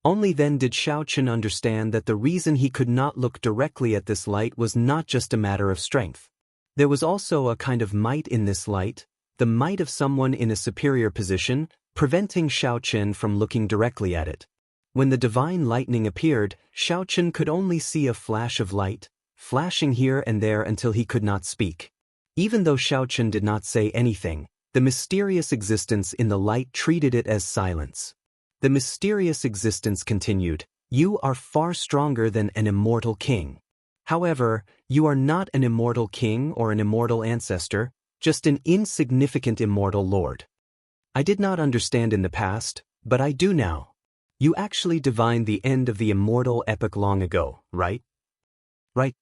Speaker 1: Only then did Shao Chen understand that the reason he could not look directly at this light was not just a matter of strength. There was also a kind of might in this light, the might of someone in a superior position, preventing Shao Chen from looking directly at it. When the divine lightning appeared, Shao Chen could only see a flash of light, flashing here and there until he could not speak. Even though Shao Chen did not say anything, the mysterious existence in the light treated it as silence. The mysterious existence continued, you are far stronger than an immortal king. However, you are not an immortal king or an immortal ancestor, just an insignificant immortal lord. I did not understand in the past, but I do now. You actually divined the end of the immortal epoch long ago, right? Right.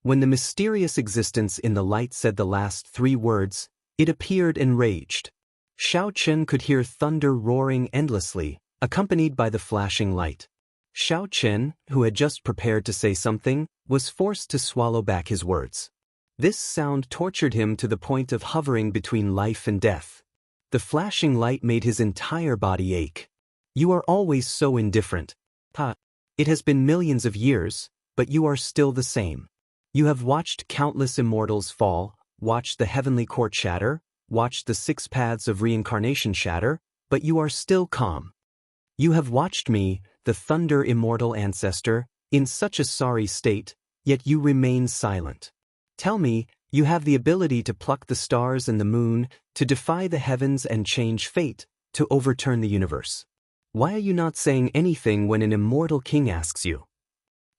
Speaker 1: When the mysterious existence in the light said the last 3 words, it appeared enraged. Shao Chen could hear thunder roaring endlessly, accompanied by the flashing light. Shao Chen, who had just prepared to say something, was forced to swallow back his words. This sound tortured him to the point of hovering between life and death. The flashing light made his entire body ache. You are always so indifferent. It has been millions of years, but you are still the same. You have watched countless immortals fall, watched the heavenly court shatter, watched the 6 paths of reincarnation shatter, but you are still calm. You have watched me, the thunder immortal ancestor, in such a sorry state, yet you remain silent. Tell me, you have the ability to pluck the stars and the moon, to defy the heavens and change fate, to overturn the universe. Why are you not saying anything when an immortal king asks you?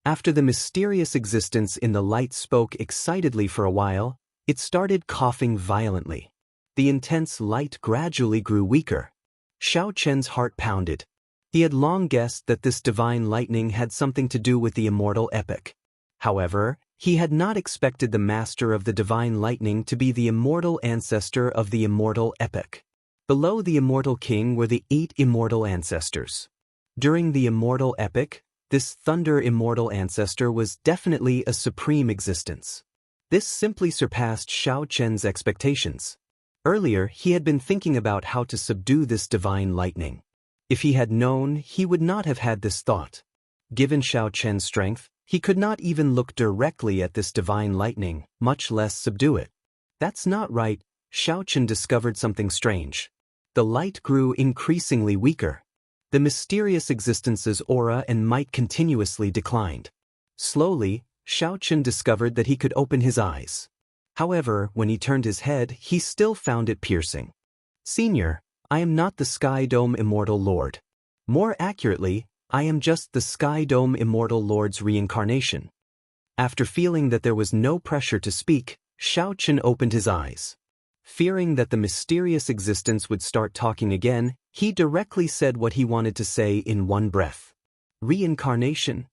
Speaker 1: After the mysterious existence in the light spoke excitedly for a while, it started coughing violently. The intense light gradually grew weaker. Xiao Chen's heart pounded. He had long guessed that this divine lightning had something to do with the immortal epic. However, he had not expected the master of the divine lightning to be the immortal ancestor of the immortal epic. Below the immortal king were the 8 immortal ancestors. During the immortal epic, this thunder immortal ancestor was definitely a supreme existence. This simply surpassed Xiao Chen's expectations. Earlier, he had been thinking about how to subdue this divine lightning. If he had known, he would not have had this thought. Given Xiao Chen's strength, he could not even look directly at this divine lightning, much less subdue it. That's not right. Xiao Chen discovered something strange. The light grew increasingly weaker. The mysterious existence's aura and might continuously declined. Slowly, Xiao Chen discovered that he could open his eyes. However, when he turned his head, he still found it piercing. Senior, I am not the Sky Dome Immortal Lord. More accurately, I am just the Sky Dome Immortal Lord's reincarnation. After feeling that there was no pressure to speak, Xiao Chen opened his eyes. Fearing that the mysterious existence would start talking again, he directly said what he wanted to say in one breath. Reincarnation?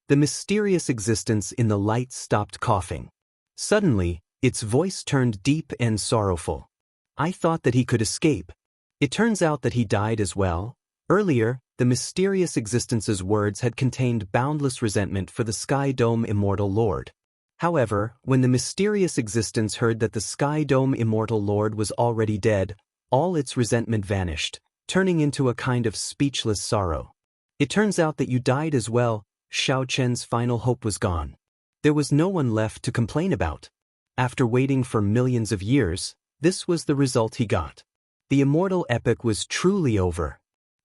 Speaker 1: The mysterious existence in the light stopped coughing. Suddenly, its voice turned deep and sorrowful. I thought that he could escape. It turns out that he died as well. Earlier, the mysterious existence's words had contained boundless resentment for the Sky Dome Immortal Lord. However, when the mysterious existence heard that the Sky Dome Immortal Lord was already dead, all its resentment vanished, turning into a kind of speechless sorrow. It turns out that you died as well. Xiao Chen's final hope was gone. There was no one left to complain about. After waiting for millions of years, this was the result he got. The immortal epic was truly over.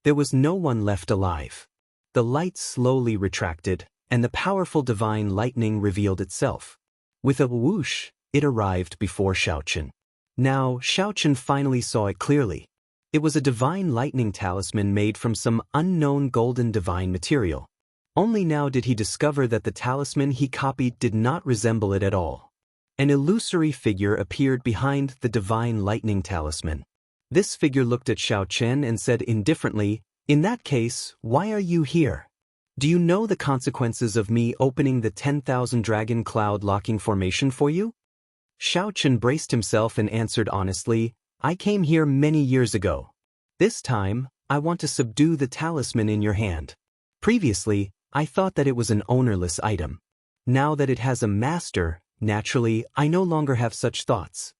Speaker 1: There was no one left alive. The light slowly retracted, and the powerful divine lightning revealed itself. With a whoosh, it arrived before Xiao Chen. Now, Xiao Chen finally saw it clearly. It was a divine lightning talisman made from some unknown golden divine material. Only now did he discover that the talisman he copied did not resemble it at all. An illusory figure appeared behind the divine lightning talisman. This figure looked at Xiao Chen and said indifferently, "In that case, why are you here? Do you know the consequences of me opening the 10,000 dragon cloud locking formation for you?" Xiao Chen braced himself and answered honestly, "I came here many years ago. This time, I want to subdue the talisman in your hand. Previously, I thought that it was an ownerless item. Now that it has a master, naturally, I no longer have such thoughts."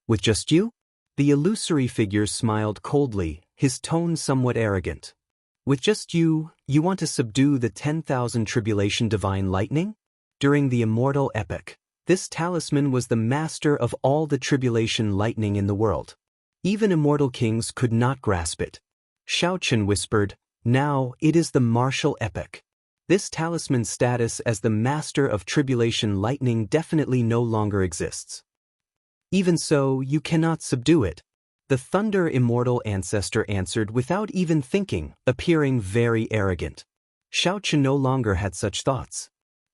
Speaker 1: "With just you?" The illusory figure smiled coldly, his tone somewhat arrogant. "With just you, you want to subdue the 10,000 tribulation divine lightning?" During the immortal epic, this talisman was the master of all the tribulation lightning in the world. Even immortal kings could not grasp it. Xiao Chen whispered, "Now it is the martial epic. This talisman's status as the master of tribulation lightning definitely no longer exists. Even so, you cannot subdue it." The thunder immortal ancestor answered without even thinking, appearing very arrogant. Xiao Chen no longer had such thoughts.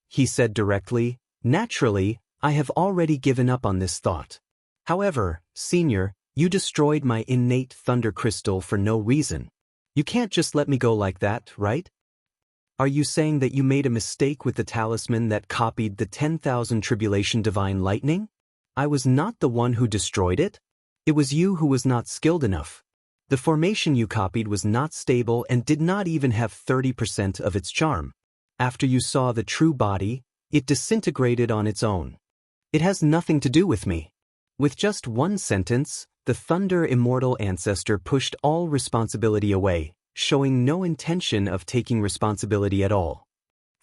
Speaker 1: He said directly, "Naturally, I have already given up on this thought. However, Senior, you destroyed my innate thunder crystal for no reason. You can't just let me go like that, right? Are you saying that you made a mistake with the talisman that copied the 10,000 tribulation divine lightning? I was not the one who destroyed it. It was you who was not skilled enough. The formation you copied was not stable and did not even have 30% of its charm. After you saw the true body, it disintegrated on its own. It has nothing to do with me." With just one sentence, the thunder immortal ancestor pushed all responsibility away, showing no intention of taking responsibility at all.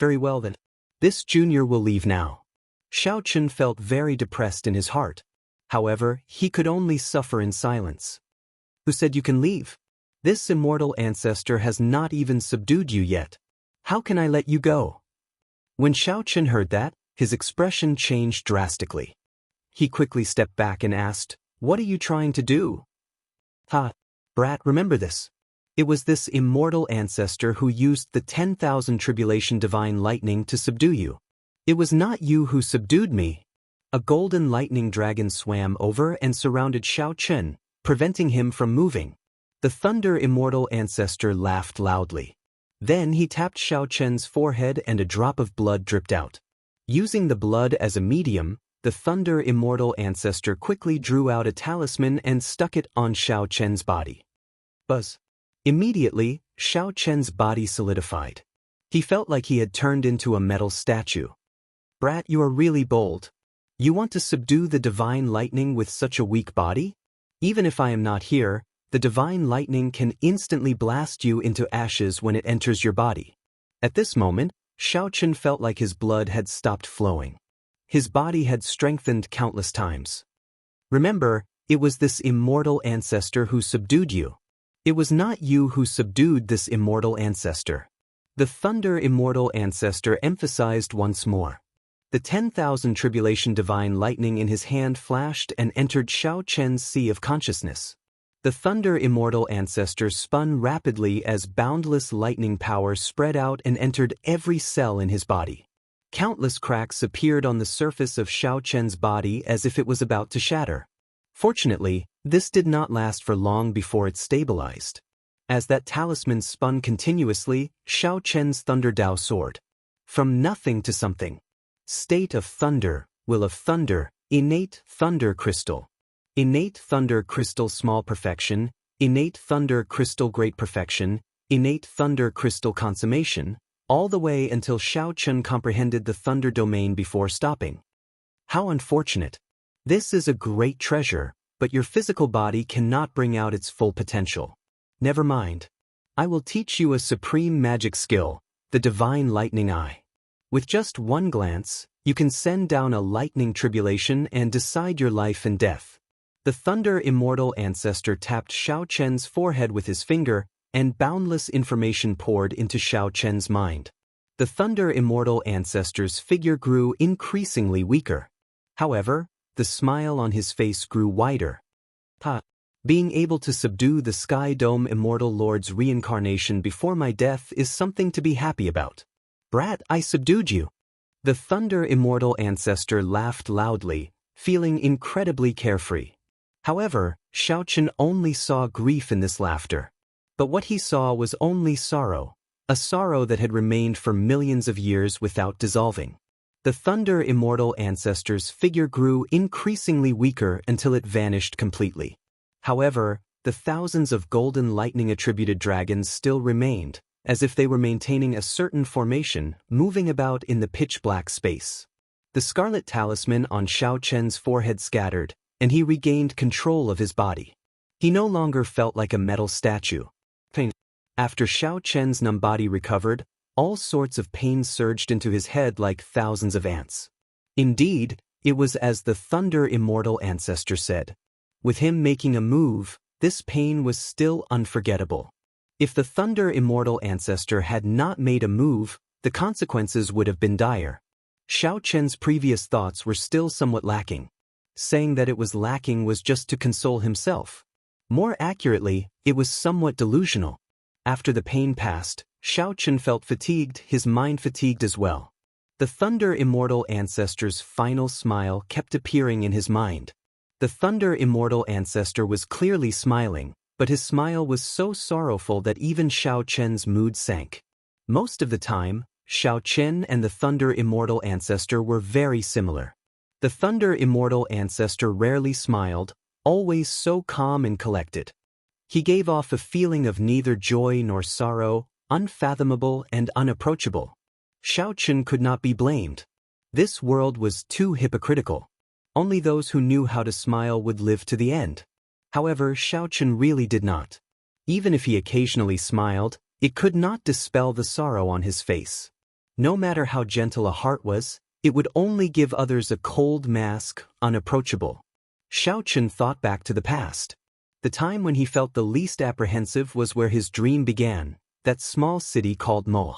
Speaker 1: "Very well then. This junior will leave now." Xiao Chen felt very depressed in his heart. However, he could only suffer in silence. "Who said you can leave? This immortal ancestor has not even subdued you yet. How can I let you go?" When Xiao Chen heard that, his expression changed drastically. He quickly stepped back and asked, "What are you trying to do?" "Ha, brat, remember this. It was this immortal ancestor who used the 10,000 tribulation divine lightning to subdue you. It was not you who subdued me." A golden lightning dragon swam over and surrounded Xiao Chen, preventing him from moving. The Thunder Immortal Ancestor laughed loudly. Then he tapped Xiao Chen's forehead and a drop of blood dripped out. Using the blood as a medium, the Thunder Immortal Ancestor quickly drew out a talisman and stuck it on Xiao Chen's body. Buzz. Immediately, Xiao Chen's body solidified. He felt like he had turned into a metal statue. Brat, you are really bold. You want to subdue the divine lightning with such a weak body? Even if I am not here, the divine lightning can instantly blast you into ashes when it enters your body. At this moment, Xiao Chen felt like his blood had stopped flowing. His body had strengthened countless times. Remember, it was this immortal ancestor who subdued you. It was not you who subdued this immortal ancestor. The Thunder Immortal Ancestor emphasized once more. The 10,000 tribulation divine lightning in his hand flashed and entered Xiao Chen's sea of consciousness. The Thunder Immortal Ancestor spun rapidly as boundless lightning power spread out and entered every cell in his body. Countless cracks appeared on the surface of Xiao Chen's body as if it was about to shatter. Fortunately, this did not last for long before it stabilized. As that talisman spun continuously, Xiao Chen's Thunder Dao soared. From nothing to something. State of Thunder, Will of Thunder, Innate Thunder Crystal. Innate Thunder Crystal Small Perfection, Innate Thunder Crystal Great Perfection, Innate Thunder Crystal Consummation, all the way until Xiao Chen comprehended the Thunder Domain before stopping. How unfortunate. This is a great treasure, but your physical body cannot bring out its full potential. Never mind. I will teach you a supreme magic skill, the Divine Lightning Eye. With just one glance, you can send down a lightning tribulation and decide your life and death. The Thunder Immortal Ancestor tapped Xiao Chen's forehead with his finger, and boundless information poured into Xiao Chen's mind. The Thunder Immortal Ancestor's figure grew increasingly weaker. However, the smile on his face grew wider. Being able to subdue the Sky Dome Immortal Lord's reincarnation before my death is something to be happy about. Brat, I subdued you. The Thunder Immortal Ancestor laughed loudly, feeling incredibly carefree. However, Xiao Chen only saw grief in this laughter. But what he saw was only sorrow, a sorrow that had remained for millions of years without dissolving. The Thunder Immortal Ancestor's figure grew increasingly weaker until it vanished completely. However, the thousands of golden lightning-attributed dragons still remained, as if they were maintaining a certain formation, moving about in the pitch-black space. The scarlet talisman on Xiao Chen's forehead scattered, and he regained control of his body. He no longer felt like a metal statue. After Xiao Chen's numb body recovered, all sorts of pain surged into his head like thousands of ants. Indeed, it was as the Thunder Immortal Ancestor said. With him making a move, this pain was still unforgettable. If the Thunder Immortal Ancestor had not made a move, the consequences would have been dire. Xiao Chen's previous thoughts were still somewhat lacking. Saying that it was lacking was just to console himself. More accurately, it was somewhat delusional. After the pain passed, Xiao Chen felt fatigued, his mind fatigued as well. The Thunder Immortal Ancestor's final smile kept appearing in his mind. The Thunder Immortal Ancestor was clearly smiling, but his smile was so sorrowful that even Xiao Chen's mood sank. Most of the time, Xiao Chen and the Thunder Immortal Ancestor were very similar. The Thunder Immortal Ancestor rarely smiled, always so calm and collected. He gave off a feeling of neither joy nor sorrow, unfathomable and unapproachable. Xiao Chen could not be blamed. This world was too hypocritical. Only those who knew how to smile would live to the end. However, Xiao Chen really did not. Even if he occasionally smiled, it could not dispel the sorrow on his face. No matter how gentle a heart was, it would only give others a cold mask, unapproachable. Xiao Chen thought back to the past. The time when he felt the least apprehensive was where his dream began, that small city called Mo.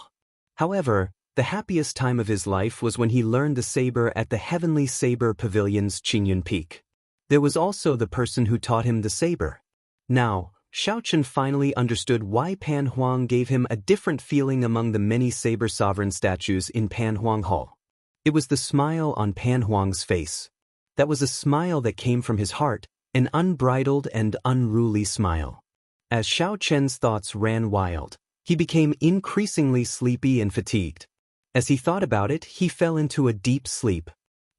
Speaker 1: However, the happiest time of his life was when he learned the saber at the Heavenly Saber Pavilion's Qingyun Peak. There was also the person who taught him the saber. Now, Xiao Chen finally understood why Pan Huang gave him a different feeling among the many saber sovereign statues in Pan Huang Hall. It was the smile on Pan Huang's face. That was a smile that came from his heart, an unbridled and unruly smile. As Xiao Chen's thoughts ran wild, he became increasingly sleepy and fatigued. As he thought about it, he fell into a deep sleep.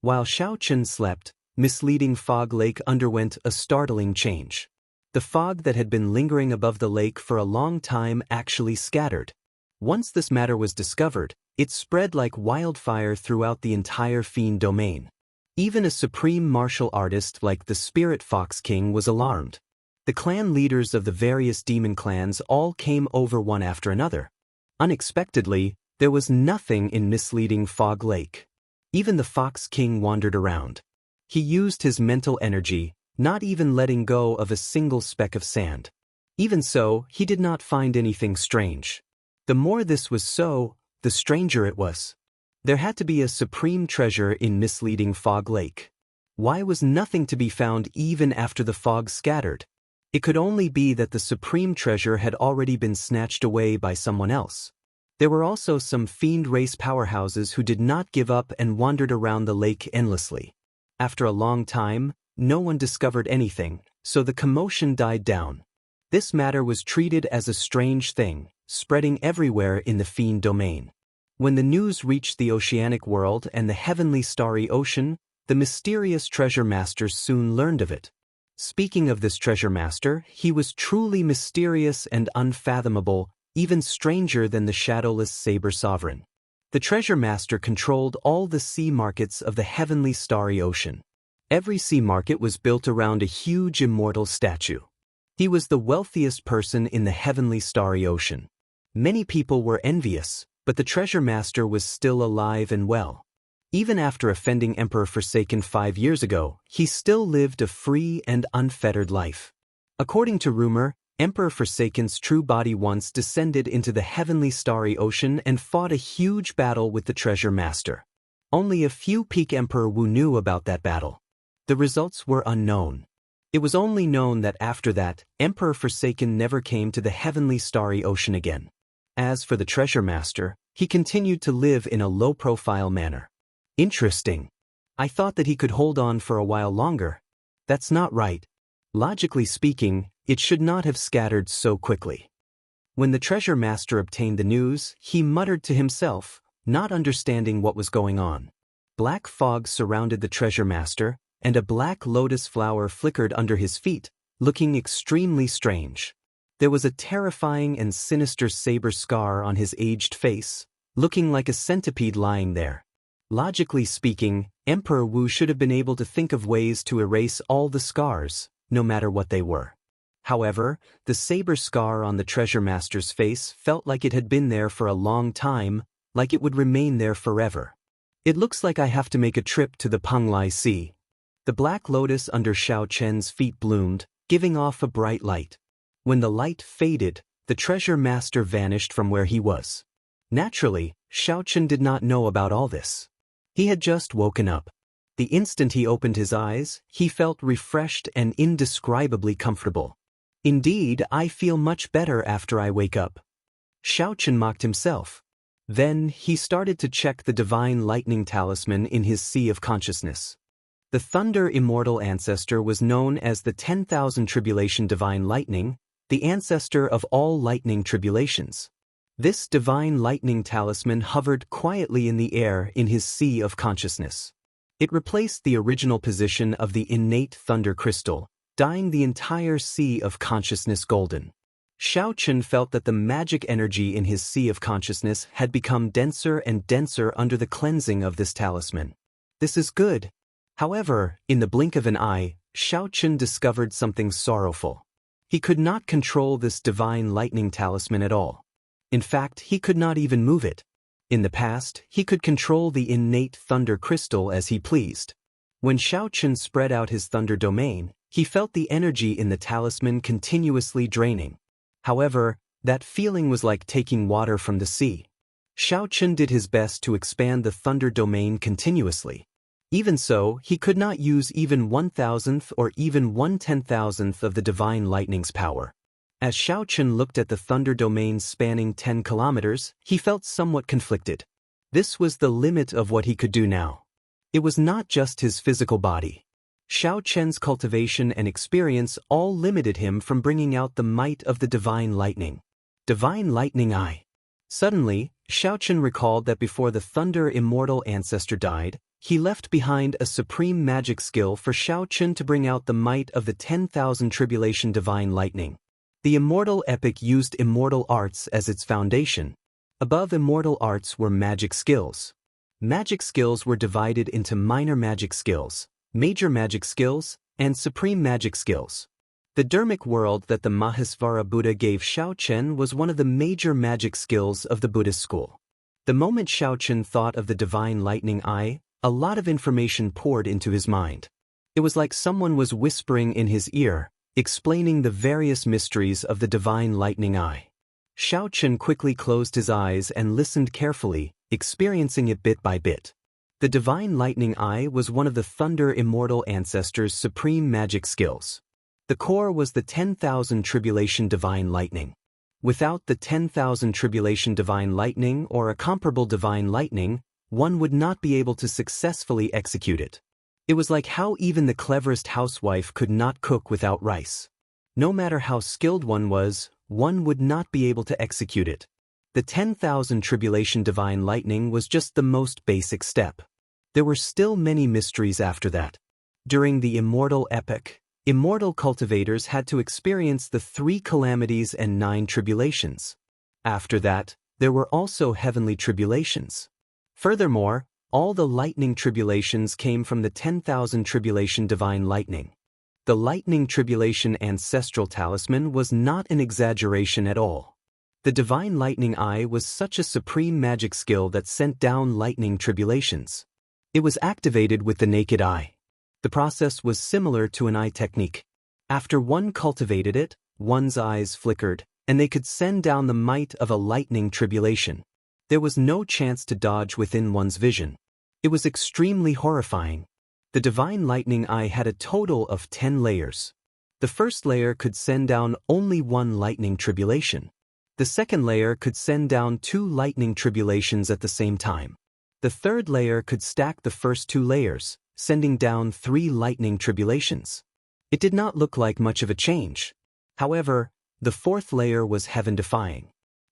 Speaker 1: While Xiao Chen slept, misleading Fog Lake underwent a startling change. The fog that had been lingering above the lake for a long time actually scattered. Once this matter was discovered, it spread like wildfire throughout the entire Fiend domain. Even a supreme martial artist like the Spirit Fox King was alarmed. The clan leaders of the various demon clans all came over one after another. Unexpectedly, there was nothing in misleading Fog Lake. Even the Fox King wandered around. He used his mental energy, not even letting go of a single speck of sand. Even so, he did not find anything strange. The more this was so, the stranger it was. There had to be a supreme treasure in misleading Fog Lake. Why was nothing to be found even after the fog scattered? It could only be that the supreme treasure had already been snatched away by someone else. There were also some fiend race powerhouses who did not give up and wandered around the lake endlessly. After a long time, no one discovered anything, so the commotion died down. This matter was treated as a strange thing, spreading everywhere in the Fiend domain. When the news reached the oceanic world and the heavenly starry ocean, the mysterious treasure master soon learned of it. Speaking of this treasure master, he was truly mysterious and unfathomable, even stranger than the shadowless saber sovereign. The treasure master controlled all the sea markets of the heavenly starry ocean. Every sea market was built around a huge immortal statue. He was the wealthiest person in the heavenly starry ocean. Many people were envious, but the treasure master was still alive and well. Even after offending Emperor Forsaken 5 years ago, he still lived a free and unfettered life. According to rumor, Emperor Forsaken's true body once descended into the heavenly starry ocean and fought a huge battle with the treasure master. Only a few peak Emperor Wu knew about that battle. The results were unknown. It was only known that after that, Emperor Forsaken never came to the heavenly starry ocean again. As for the treasure master, he continued to live in a low-profile manner. Interesting. I thought that he could hold on for a while longer. That's not right. Logically speaking, it should not have scattered so quickly. When the treasure master obtained the news, he muttered to himself, not understanding what was going on. Black fog surrounded the treasure master, and a black lotus flower flickered under his feet, looking extremely strange. There was a terrifying and sinister saber scar on his aged face, looking like a centipede lying there. Logically speaking, Emperor Wu should have been able to think of ways to erase all the scars, no matter what they were. However, the saber scar on the treasure master's face felt like it had been there for a long time, like it would remain there forever. It looks like I have to make a trip to the Penglai Sea. The black lotus under Xiao Chen's feet bloomed, giving off a bright light. When the light faded, the treasure master vanished from where he was. Naturally, Xiao Chen did not know about all this. He had just woken up. The instant he opened his eyes, he felt refreshed and indescribably comfortable. Indeed, I feel much better after I wake up. Xiao Chen mocked himself. Then, he started to check the divine lightning talisman in his sea of consciousness. The Thunder Immortal ancestor was known as the 10,000 Tribulation Divine Lightning, the ancestor of all lightning tribulations. This divine lightning talisman hovered quietly in the air in his sea of consciousness. It replaced the original position of the innate thunder crystal, dyeing the entire sea of consciousness golden. Xiao Chen felt that the magic energy in his sea of consciousness had become denser and denser under the cleansing of this talisman. This is good. However, in the blink of an eye, Xiao Chen discovered something sorrowful. He could not control this divine lightning talisman at all. In fact, he could not even move it. In the past, he could control the innate thunder crystal as he pleased. When Xiao Chen spread out his thunder domain, he felt the energy in the talisman continuously draining. However, that feeling was like taking water from the sea. Xiao Chen did his best to expand the thunder domain continuously. Even so, he could not use even 1,000th or even 1/10,000th of the divine lightning's power. As Xiao Chen looked at the thunder domain spanning 10 kilometers, he felt somewhat conflicted. This was the limit of what he could do now. It was not just his physical body. Xiao Chen's cultivation and experience all limited him from bringing out the might of the Divine Lightning. Divine Lightning Eye. Suddenly, Xiao Chen recalled that before the Thunder Immortal ancestor died, he left behind a supreme magic skill for Xiao Chen to bring out the might of the 10,000 Tribulation Divine Lightning. The Immortal epic used immortal arts as its foundation. Above immortal arts were magic skills. Magic skills were divided into minor magic skills, major magic skills, and supreme magic skills. The Dharmic world that the Mahasvara Buddha gave Xiao Chen was one of the major magic skills of the Buddhist school. The moment Xiao Chen thought of the Divine Lightning Eye, a lot of information poured into his mind. It was like someone was whispering in his ear, explaining the various mysteries of the Divine Lightning Eye. Xiao Chen quickly closed his eyes and listened carefully, experiencing it bit by bit. The Divine Lightning Eye was one of the Thunder Immortal ancestors' supreme magic skills. The core was the 10,000 Tribulation Divine Lightning. Without the 10,000 Tribulation Divine Lightning or a comparable Divine Lightning, one would not be able to successfully execute it. It was like how even the cleverest housewife could not cook without rice. No matter how skilled one would not be able to execute it. The 10,000 Tribulation Divine Lightning was just the most basic step. There were still many mysteries after that. During the Immortal epic, immortal cultivators had to experience the 3 calamities and 9 tribulations. After that, there were also heavenly tribulations. Furthermore, all the lightning tribulations came from the 10,000 Tribulation Divine Lightning. The Lightning Tribulation Ancestral Talisman was not an exaggeration at all. The Divine Lightning Eye was such a supreme magic skill that sent down lightning tribulations. It was activated with the naked eye. The process was similar to an eye technique. After one cultivated it, one's eyes flickered, and they could send down the might of a lightning tribulation. There was no chance to dodge within one's vision. It was extremely horrifying. The Divine Lightning Eye had a total of 10 layers. The first layer could send down only one lightning tribulation. The second layer could send down 2 lightning tribulations at the same time. The third layer could stack the first 2 layers, sending down 3 lightning tribulations. It did not look like much of a change. However, the fourth layer was heaven-defying.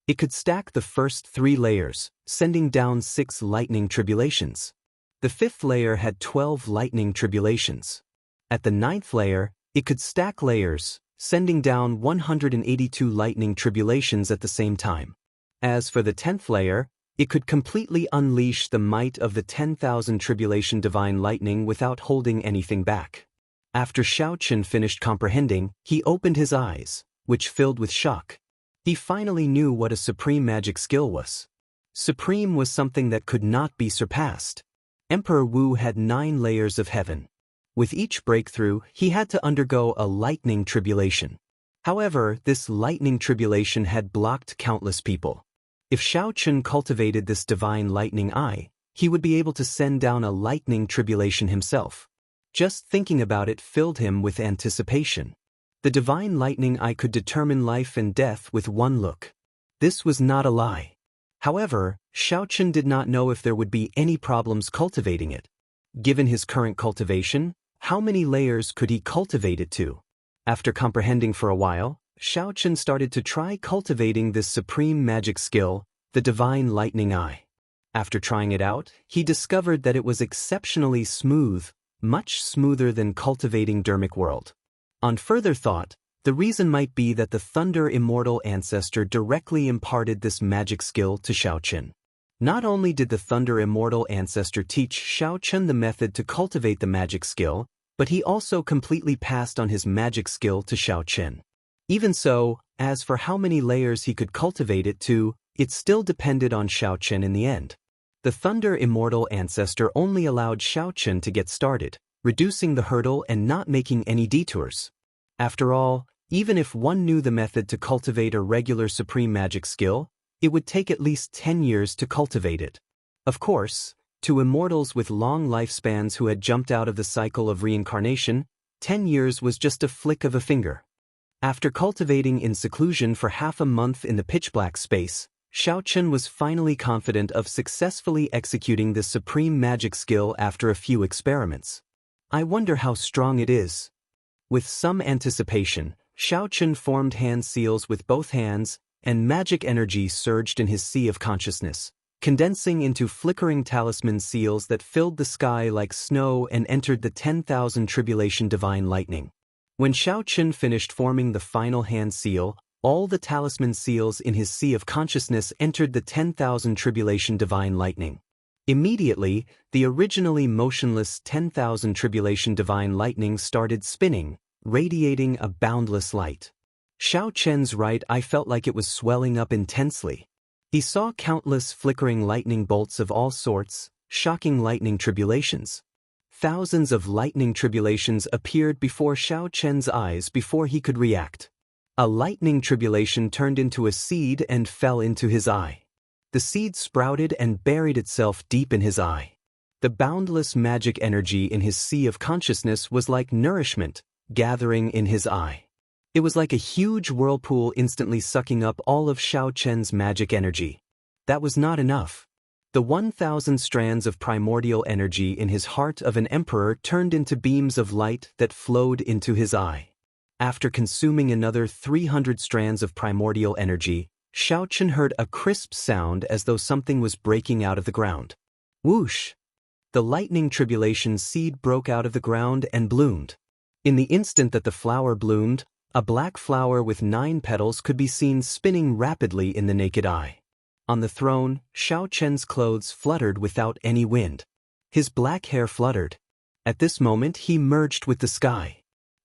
Speaker 1: It could stack the first 3 layers, sending down 6 lightning tribulations. The fifth layer had 12 lightning tribulations. At the 9th layer, it could stack layers, sending down 182 lightning tribulations at the same time. As for the 10th layer, it could completely unleash the might of the 10,000 Tribulation Divine Lightning without holding anything back. After Xiao Chen finished comprehending, he opened his eyes, which filled with shock. He finally knew what a supreme magic skill was. Supreme was something that could not be surpassed. Emperor Wu had 9 layers of heaven. With each breakthrough, he had to undergo a lightning tribulation. However, this lightning tribulation had blocked countless people. If Xiao Chen cultivated this Divine Lightning Eye, he would be able to send down a lightning tribulation himself. Just thinking about it filled him with anticipation. The Divine Lightning Eye could determine life and death with one look. This was not a lie. However, Xiao Chen did not know if there would be any problems cultivating it. Given his current cultivation, how many layers could he cultivate it to? After comprehending for a while, Xiao Chen started to try cultivating this supreme magic skill, the Divine Lightning Eye. After trying it out, he discovered that it was exceptionally smooth, much smoother than cultivating Dharmic world. On further thought, the reason might be that the Thunder Immortal ancestor directly imparted this magic skill to Xiao Chen. Not only did the Thunder Immortal ancestor teach Xiao Chen the method to cultivate the magic skill, but he also completely passed on his magic skill to Xiao Chen. Even so, as for how many layers he could cultivate it to, it still depended on Xiao Chen in the end. The Thunder Immortal ancestor only allowed Xiao Chen to get started, reducing the hurdle and not making any detours. After all, even if one knew the method to cultivate a regular supreme magic skill, it would take at least 10 years to cultivate it. Of course, to immortals with long lifespans who had jumped out of the cycle of reincarnation, 10 years was just a flick of a finger. After cultivating in seclusion for half a month in the pitch-black space, Xiao Chen was finally confident of successfully executing this supreme magic skill after a few experiments. I wonder how strong it is. With some anticipation, Xiaochen formed hand seals with both hands, and magic energy surged in his sea of consciousness, condensing into flickering talisman seals that filled the sky like snow and entered the 10,000 tribulation divine lightning. When Xiaochen finished forming the final hand seal, all the talisman seals in his sea of consciousness entered the 10,000 tribulation divine lightning. Immediately, the originally motionless 10,000 tribulation divine lightning started spinning, radiating a boundless light. Xiaochen's right eye felt like it was swelling up intensely. He saw countless flickering lightning bolts of all sorts, shocking lightning tribulations. Thousands of lightning tribulations appeared before Xiaochen's eyes before he could react. A lightning tribulation turned into a seed and fell into his eye. The seed sprouted and buried itself deep in his eye. The boundless magic energy in his sea of consciousness was like nourishment, gathering in his eye. It was like a huge whirlpool instantly sucking up all of Xiaochen's magic energy. That was not enough. The 1,000 strands of primordial energy in his heart of an emperor turned into beams of light that flowed into his eye. After consuming another 300 strands of primordial energy, Xiaochen heard a crisp sound as though something was breaking out of the ground. Whoosh! The lightning tribulation seed broke out of the ground and bloomed. In the instant that the flower bloomed, a black flower with 9 petals could be seen spinning rapidly in the naked eye. On the throne, Xiaochen's clothes fluttered without any wind. His black hair fluttered. At this moment he merged with the sky.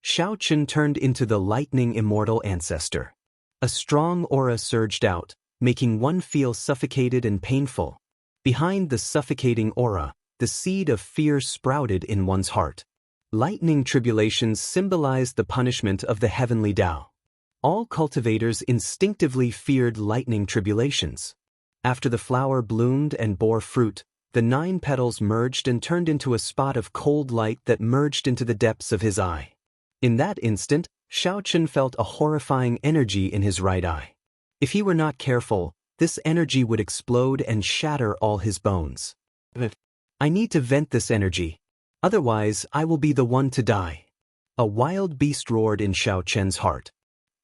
Speaker 1: Xiaochen turned into the lightning immortal ancestor. A strong aura surged out, making one feel suffocated and painful. Behind the suffocating aura, the seed of fear sprouted in one's heart. Lightning tribulations symbolized the punishment of the heavenly Tao. All cultivators instinctively feared lightning tribulations. After the flower bloomed and bore fruit, the 9 petals merged and turned into a spot of cold light that merged into the depths of his eye. In that instant, Xiaochen felt a horrifying energy in his right eye. If he were not careful, this energy would explode and shatter all his bones. I need to vent this energy. Otherwise, I will be the one to die. A wild beast roared in Xiaochen's heart.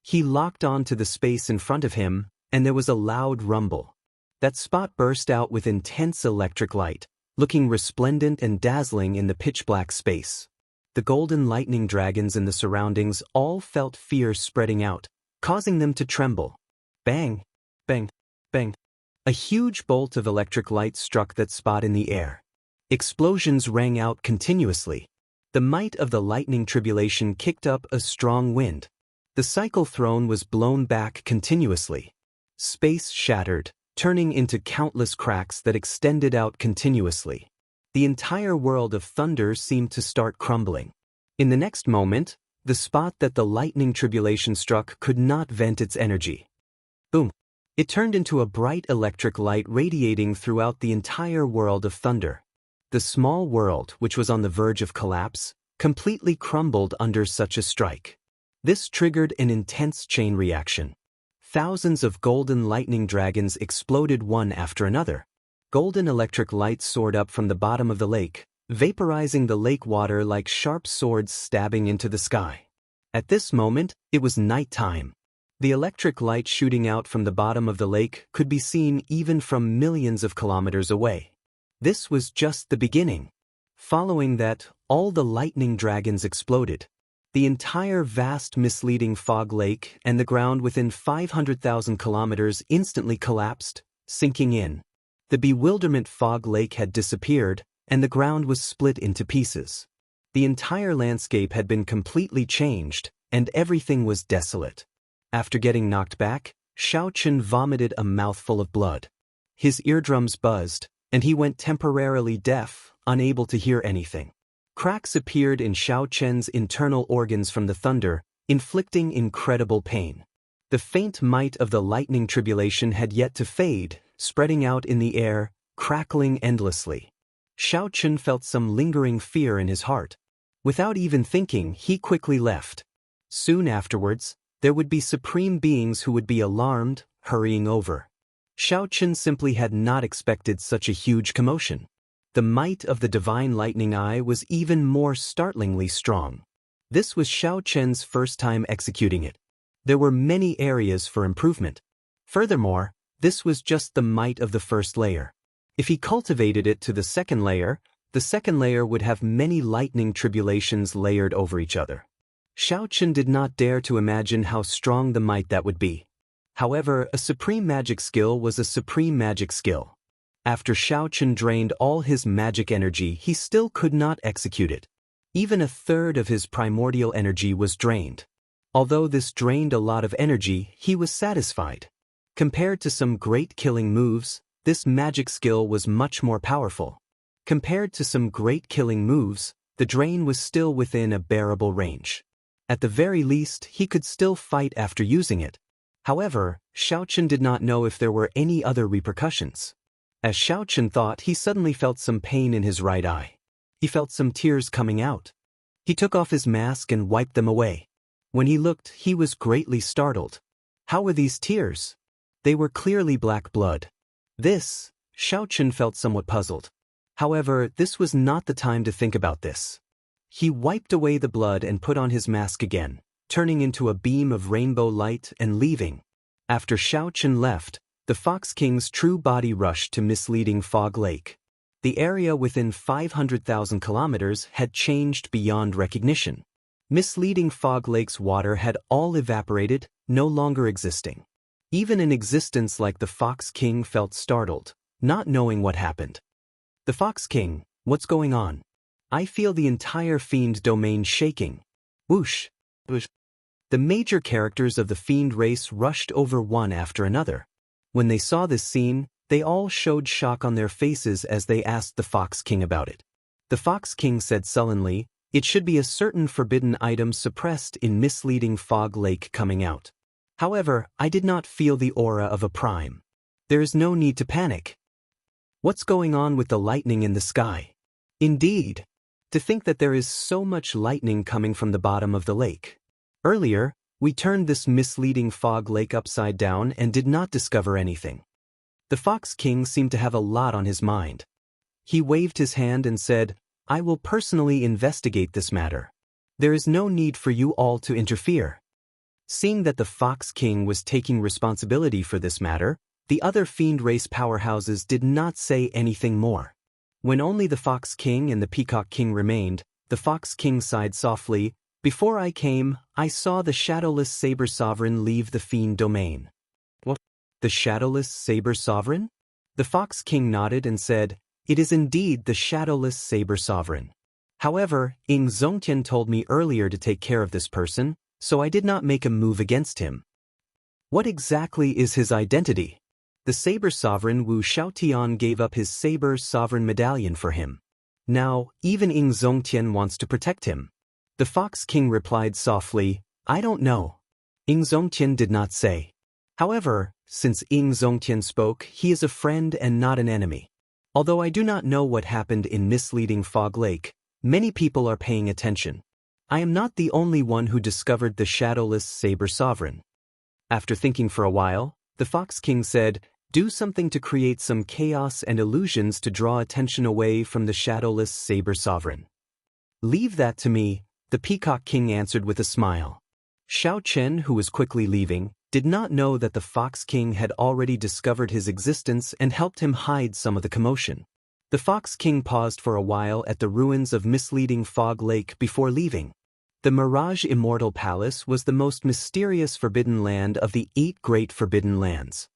Speaker 1: He locked on to the space in front of him, and there was a loud rumble. That spot burst out with intense electric light, looking resplendent and dazzling in the pitch-black space. The golden lightning dragons in the surroundings all felt fear spreading out, causing them to tremble. Bang! Bang! Bang! A huge bolt of electric light struck that spot in the air. Explosions rang out continuously. The might of the lightning tribulation kicked up a strong wind. The cycle throne was blown back continuously. Space shattered, turning into countless cracks that extended out continuously. The entire world of thunder seemed to start crumbling. In the next moment, the spot that the lightning tribulation struck could not vent its energy. Boom! It turned into a bright electric light radiating throughout the entire world of thunder. The small world, which was on the verge of collapse, completely crumbled under such a strike. This triggered an intense chain reaction. Thousands of golden lightning dragons exploded one after another. Golden electric light soared up from the bottom of the lake, vaporizing the lake water like sharp swords stabbing into the sky. At this moment, it was nighttime. The electric light shooting out from the bottom of the lake could be seen even from millions of kilometers away. This was just the beginning. Following that, all the lightning dragons exploded. The entire vast misleading fog lake and the ground within 500,000 kilometers instantly collapsed, sinking in. The bewilderment fog lake had disappeared, and the ground was split into pieces. The entire landscape had been completely changed, and everything was desolate. After getting knocked back, Xiaochen vomited a mouthful of blood. His eardrums buzzed, and he went temporarily deaf, unable to hear anything. Cracks appeared in Xiaochen's internal organs from the thunder, inflicting incredible pain. The faint might of the lightning tribulation had yet to fade, spreading out in the air, crackling endlessly. Xiaochen felt some lingering fear in his heart. Without even thinking, he quickly left. Soon afterwards, there would be supreme beings who would be alarmed, hurrying over. Xiaochen simply had not expected such a huge commotion. The might of the divine lightning eye was even more startlingly strong. This was Xiao Chen's first time executing it. There were many areas for improvement. Furthermore, this was just the might of the first layer. If he cultivated it to the second layer would have many lightning tribulations layered over each other. Xiao Chen did not dare to imagine how strong the might that would be. However, a supreme magic skill was a supreme magic skill. After Xiao Chen drained all his magic energy, he still could not execute it. Even a third of his primordial energy was drained. Although this drained a lot of energy, he was satisfied. Compared to some great killing moves, this magic skill was much more powerful. Compared to some great killing moves, the drain was still within a bearable range. At the very least, he could still fight after using it. However, Xiao Chen did not know if there were any other repercussions. As Xiao Chen thought, he suddenly felt some pain in his right eye. He felt some tears coming out. He took off his mask and wiped them away. When he looked, he was greatly startled. How were these tears? They were clearly black blood. Xiao Chen felt somewhat puzzled. However, this was not the time to think about this. He wiped away the blood and put on his mask again, turning into a beam of rainbow light and leaving. After Xiao Chen left, the Fox King's true body rushed to Misleading Fog Lake. The area within 500,000 kilometers had changed beyond recognition. Misleading Fog Lake's water had all evaporated, no longer existing. Even an existence like the Fox King felt startled, not knowing what happened. The Fox King, what's going on? I feel the entire fiend domain shaking. Whoosh! Whoosh! The major characters of the fiend race rushed over one after another. When they saw this scene, they all showed shock on their faces as they asked the Fox King about it. The Fox King said sullenly, "It should be a certain forbidden item suppressed in Misleading Fog Lake coming out. However, I did not feel the aura of a prime. There is no need to panic. What's going on with the lightning in the sky? Indeed, to think that there is so much lightning coming from the bottom of the lake. Earlier, we turned this Misleading Fog Lake upside down and did not discover anything." The Fox King seemed to have a lot on his mind. He waved his hand and said, "I will personally investigate this matter. There is no need for you all to interfere." Seeing that the Fox King was taking responsibility for this matter, the other fiend race powerhouses did not say anything more. When only the Fox King and the Peacock King remained, the Fox King sighed softly, "Before I came, I saw the Shadowless Saber Sovereign leave the fiend domain." "What? The Shadowless Saber Sovereign?" The Fox King nodded and said, "It is indeed the Shadowless Saber Sovereign. However, Ying Zongtian told me earlier to take care of this person, so I did not make a move against him." "What exactly is his identity?" "The Saber Sovereign Wu Xiaotian gave up his Saber Sovereign medallion for him. Now, even Ying Zongtian wants to protect him." The Fox King replied softly, "I don't know." Ying Zongtian did not say. However, since Ying Zongtian spoke, he is a friend and not an enemy. Although I do not know what happened in Misleading Fog Lake, many people are paying attention. I am not the only one who discovered the Shadowless Saber Sovereign. After thinking for a while, the Fox King said, "Do something to create some chaos and illusions to draw attention away from the Shadowless Saber Sovereign." "Leave that to me," the Peacock King answered with a smile. Xiao Chen, who was quickly leaving, did not know that the Fox King had already discovered his existence and helped him hide some of the commotion. The Fox King paused for a while at the ruins of Misleading Fog Lake before leaving. The Mirage Immortal Palace was the most mysterious forbidden land of the 8 great forbidden lands.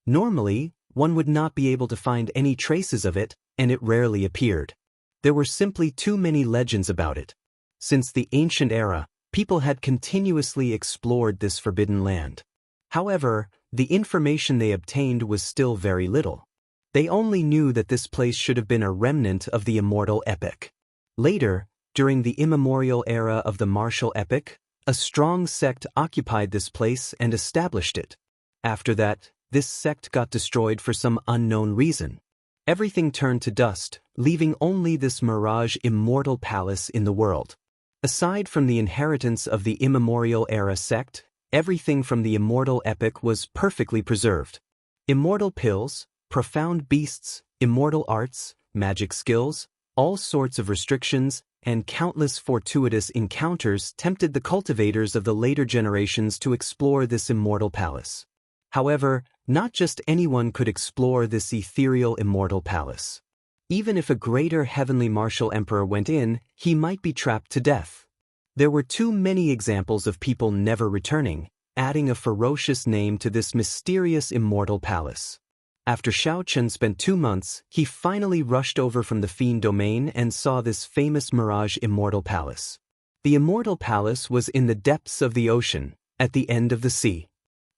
Speaker 1: Normally, one would not be able to find any traces of it, and it rarely appeared. There were simply too many legends about it. Since the ancient era, people had continuously explored this forbidden land. However, the information they obtained was still very little. They only knew that this place should have been a remnant of the Immortal epic. Later, during the immemorial era of the martial epic, a strong sect occupied this place and established it. After that, this sect got destroyed for some unknown reason. Everything turned to dust, leaving only this Mirage Immortal Palace in the world. Aside from the inheritance of the immemorial era sect, everything from the Immortal epic was perfectly preserved. Immortal pills, profound beasts, immortal arts, magic skills, all sorts of restrictions, and countless fortuitous encounters tempted the cultivators of the later generations to explore this immortal palace. However, not just anyone could explore this ethereal immortal palace. Even if a greater heavenly martial emperor went in, he might be trapped to death. There were too many examples of people never returning, adding a ferocious name to this mysterious immortal palace. After Xiao Chen spent 2 months, he finally rushed over from the Fiend Domain and saw this famous Mirage Immortal Palace. The Immortal Palace was in the depths of the ocean, at the end of the sea.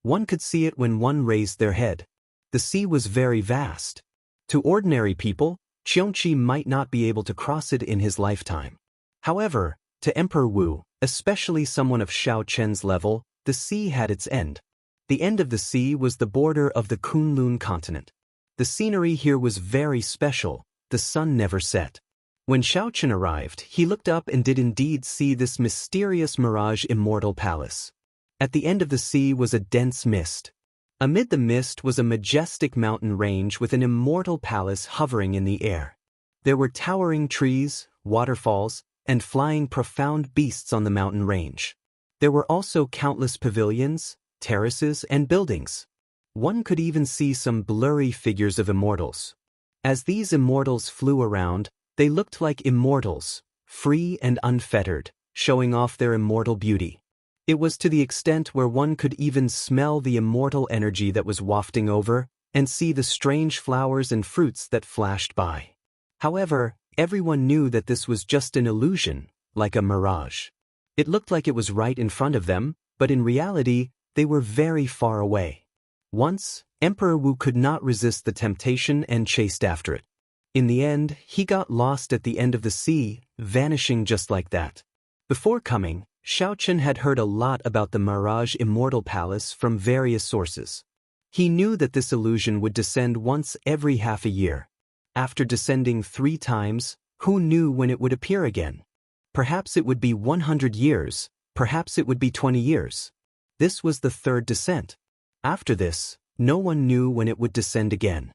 Speaker 1: One could see it when one raised their head. The sea was very vast. To ordinary people, Qiongqi might not be able to cross it in his lifetime. However, to Emperor Wu, especially someone of Xiao Chen's level, the sea had its end. The end of the sea was the border of the Kunlun continent. The scenery here was very special, the sun never set. When Xiao Chen arrived, he looked up and did indeed see this mysterious Mirage Immortal Palace. At the end of the sea was a dense mist. Amid the mist was a majestic mountain range with an immortal palace hovering in the air. There were towering trees, waterfalls, and flying profound beasts on the mountain range. There were also countless pavilions, terraces, and buildings. One could even see some blurry figures of immortals. As these immortals flew around, they looked like immortals, free and unfettered, showing off their immortal beauty. It was to the extent where one could even smell the immortal energy that was wafting over, and see the strange flowers and fruits that flashed by. However, everyone knew that this was just an illusion, like a mirage. It looked like it was right in front of them, but in reality, they were very far away. Once, Emperor Wu could not resist the temptation and chased after it. In the end, he got lost at the end of the sea, vanishing just like that. Before coming, Xiao Chen had heard a lot about the Mirage Immortal Palace from various sources. He knew that this illusion would descend once every half a year. After descending 3 times, who knew when it would appear again? Perhaps it would be 100 years, perhaps it would be 20 years. This was the 3rd descent. After this, no one knew when it would descend again.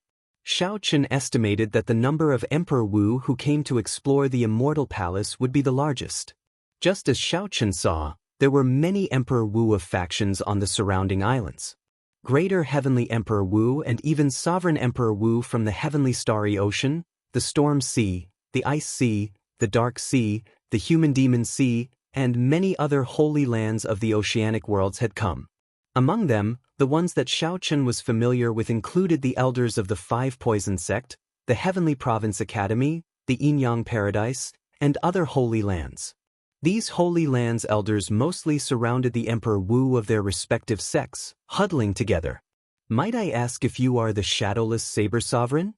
Speaker 1: Xiao Chen estimated that the number of Emperor Wu who came to explore the Immortal Palace would be the largest. Just as Xiao Chen saw, there were many Emperor Wu of factions on the surrounding islands. Greater Heavenly Emperor Wu and even Sovereign Emperor Wu from the Heavenly Starry Ocean, the Storm Sea, the Ice Sea, the Dark Sea, the Human Demon Sea, and many other holy lands of the oceanic worlds had come. Among them, the ones that Xiao Chen was familiar with included the elders of the 5 Poison Sect, the Heavenly Province Academy, the Yin-Yang Paradise, and other holy lands. These holy lands' elders mostly surrounded the Emperor Wu of their respective sects, huddling together. Might I ask if you are the shadowless Saber Sovereign?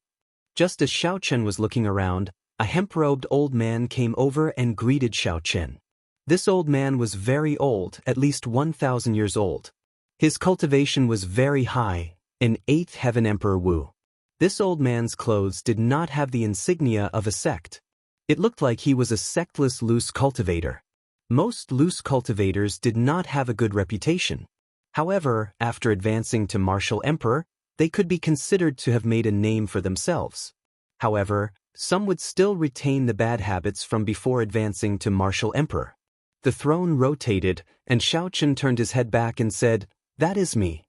Speaker 1: Just as Xiao Chen was looking around, a hemp-robed old man came over and greeted Xiao Chen. This old man was very old, at least 1,000 years old. His cultivation was very high, an 8th Heaven Emperor Wu. This old man's clothes did not have the insignia of a sect. It looked like he was a sectless loose cultivator. Most loose cultivators did not have a good reputation. However, after advancing to Martial Emperor, they could be considered to have made a name for themselves. However, some would still retain the bad habits from before advancing to Martial Emperor. The throne rotated, and Xiao Chen turned his head back and said, "That is me.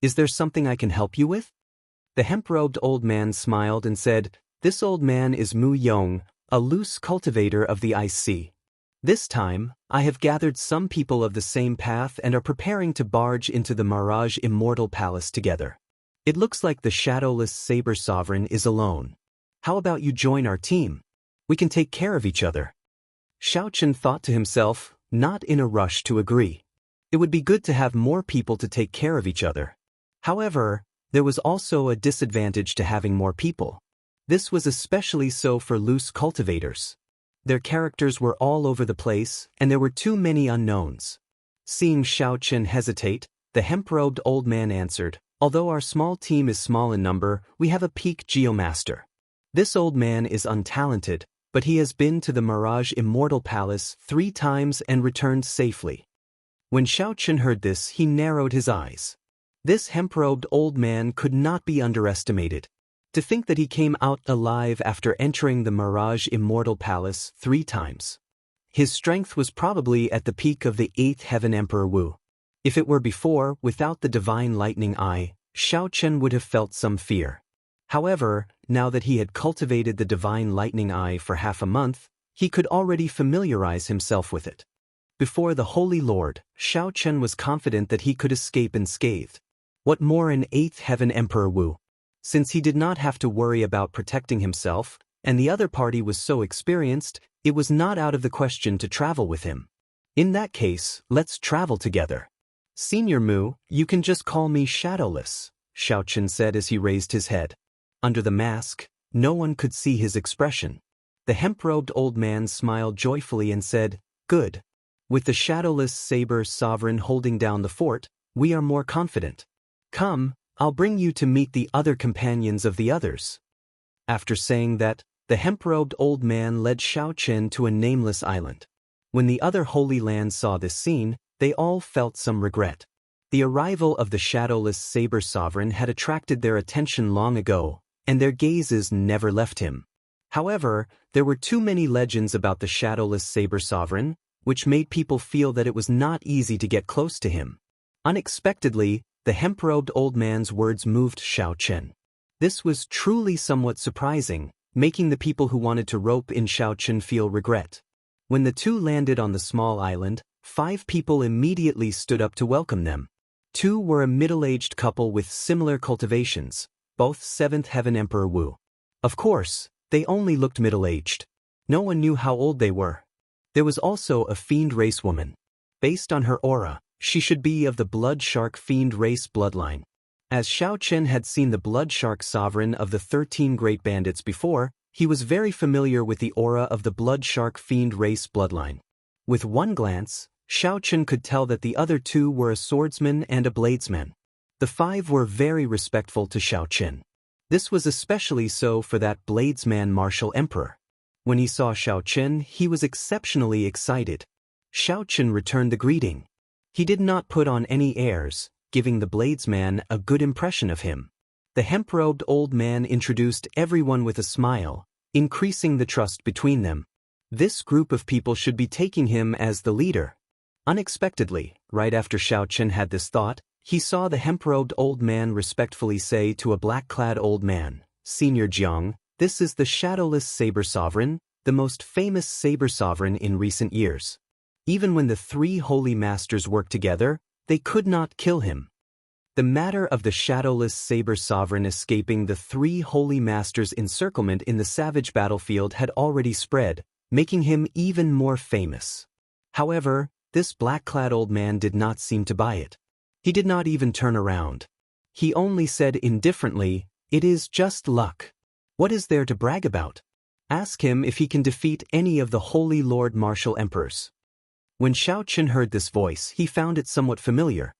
Speaker 1: Is there something I can help you with?" The hemp-robed old man smiled and said, "This old man is Mu Yong, a loose cultivator of the Ice Sea. This time, I have gathered some people of the same path and are preparing to barge into the Mirage Immortal Palace together. It looks like the shadowless Saber Sovereign is alone. How about you join our team? We can take care of each other." Xiao Chen thought to himself, not in a rush to agree. It would be good to have more people to take care of each other. However, there was also a disadvantage to having more people. This was especially so for loose cultivators. Their characters were all over the place, and there were too many unknowns. Seeing Xiao Chen hesitate, the hemp-robed old man answered, "Although our small team is small in number, we have a peak geomaster. This old man is untalented, but he has been to the Mirage Immortal Palace 3 times and returned safely." When Xiao Chen heard this, he narrowed his eyes. This hemp-robed old man could not be underestimated. To think that he came out alive after entering the Mirage Immortal Palace 3 times. His strength was probably at the peak of the 8th Heaven Emperor Wu. If it were before, without the Divine Lightning Eye, Xiao Chen would have felt some fear. However, now that he had cultivated the Divine Lightning Eye for half a month, he could already familiarize himself with it. Before the Holy Lord, Xiao Chen was confident that he could escape unscathed. What more an 8th Heaven Emperor Wu? Since he did not have to worry about protecting himself, and the other party was so experienced, it was not out of the question to travel with him. In that case, let's travel together. Senior Mu, you can just call me Shadowless, Xiao Chen said as he raised his head. Under the mask, no one could see his expression. The hemp-robed old man smiled joyfully and said, "Good. With the Shadowless Saber Sovereign holding down the fort, we are more confident. Come, I'll bring you to meet the other companions of the others." After saying that, the hemp-robed old man led Xiao Chen to a nameless island. When the other Holy Lands saw this scene, they all felt some regret. The arrival of the Shadowless Saber Sovereign had attracted their attention long ago, and their gazes never left him. However, there were too many legends about the Shadowless Saber Sovereign, which made people feel that it was not easy to get close to him. Unexpectedly, the hemp-robed old man's words moved Xiao Chen. This was truly somewhat surprising, making the people who wanted to rope in Xiao Chen feel regret. When the two landed on the small island, 5 people immediately stood up to welcome them. 2 were a middle-aged couple with similar cultivations, both 7th Heaven Emperor Wu. Of course, they only looked middle-aged. No one knew how old they were. There was also a fiend race woman. Based on her aura, she should be of the blood shark fiend race bloodline. As Xiao Chen had seen the blood shark sovereign of the 13 great bandits before, he was very familiar with the aura of the blood shark fiend race bloodline. With one glance, Xiao Chen could tell that the other 2 were a swordsman and a bladesman. The 5 were very respectful to Xiao Chen. This was especially so for that bladesman martial emperor. When he saw Xiao Chen, he was exceptionally excited. Xiao Chen returned the greeting. He did not put on any airs, giving the bladesman a good impression of him. The hemp-robed old man introduced everyone with a smile, increasing the trust between them. This group of people should be taking him as the leader. Unexpectedly, right after Xiao Chen had this thought, he saw the hemp-robed old man respectfully say to a black-clad old man, "Senior Jiang, this is the Shadowless Saber Sovereign, the most famous Saber Sovereign in recent years. Even when the 3 holy masters worked together, they could not kill him." The matter of the Shadowless Saber Sovereign escaping the 3 holy masters' encirclement in the savage battlefield had already spread, making him even more famous. However, this black-clad old man did not seem to buy it. He did not even turn around. He only said indifferently, "It is just luck. What is there to brag about? Ask him if he can defeat any of the Holy Lord Martial Emperors." When Xiao Chen heard this voice, he found it somewhat familiar.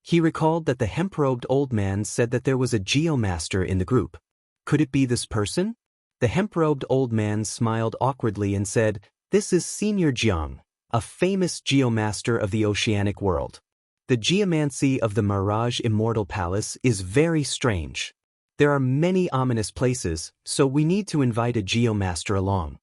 Speaker 1: He recalled that the hemp-robed old man said that there was a geomaster in the group. Could it be this person? The hemp-robed old man smiled awkwardly and said, "This is Senior Jiang, a famous geomaster of the oceanic world. The geomancy of the Mirage Immortal Palace is very strange. There are many ominous places, so we need to invite a geomaster along."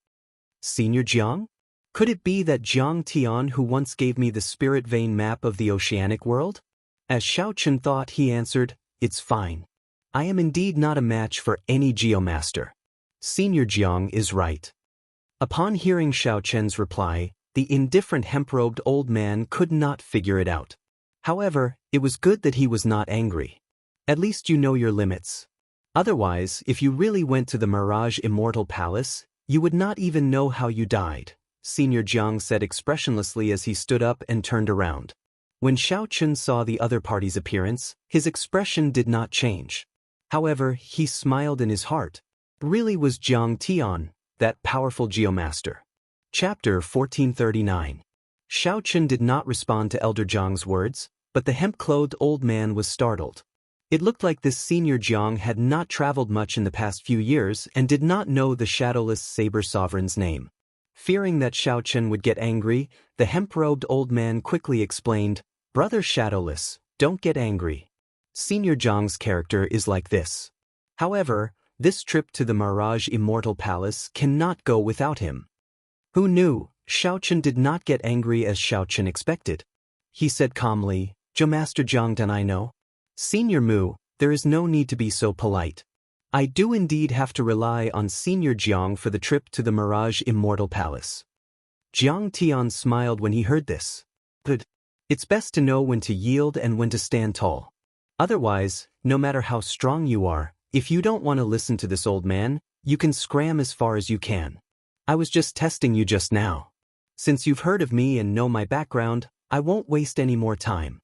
Speaker 1: Senior Jiang? Could it be that Jiang Tian who once gave me the spirit vein map of the oceanic world? As Xiao Chen thought, he answered, "It's fine. I am indeed not a match for any geomaster. Senior Jiang is right." Upon hearing Xiao Chen's reply, the indifferent hemp-robed old man could not figure it out. However, it was good that he was not angry. At least you know your limits. Otherwise, if you really went to the Mirage Immortal Palace, you would not even know how you died, Senior Jiang said expressionlessly as he stood up and turned around. When Xiao Chen saw the other party's appearance, his expression did not change. However, he smiled in his heart. Really was Jiang Tian, that powerful geomaster. Chapter 1439. Xiao Chen did not respond to Elder Jiang's words, but the hemp-clothed old man was startled. It looked like this Senior Jiang had not traveled much in the past few years and did not know the Shadowless Saber Sovereign's name. Fearing that Xiao Chen would get angry, the hemp-robed old man quickly explained, "Brother Shadowless, don't get angry. Senior Jiang's character is like this. However, This trip to the Mirage Immortal Palace cannot go without him. Who knew? Xiaochen did not get angry as Xiaochen expected. He said calmly, Master Jiang dan I know. Senior Mu, there is no need to be so polite. I do indeed have to rely on Senior Jiang for the trip to the Mirage Immortal Palace. Jiang Tian smiled when he heard this. Good. It's best to know when to yield and when to stand tall. Otherwise, no matter how strong you are, if you don't want to listen to this old man, you can scram as far as you can. I was just testing you just now. Since you've heard of me and know my background, I won't waste any more time.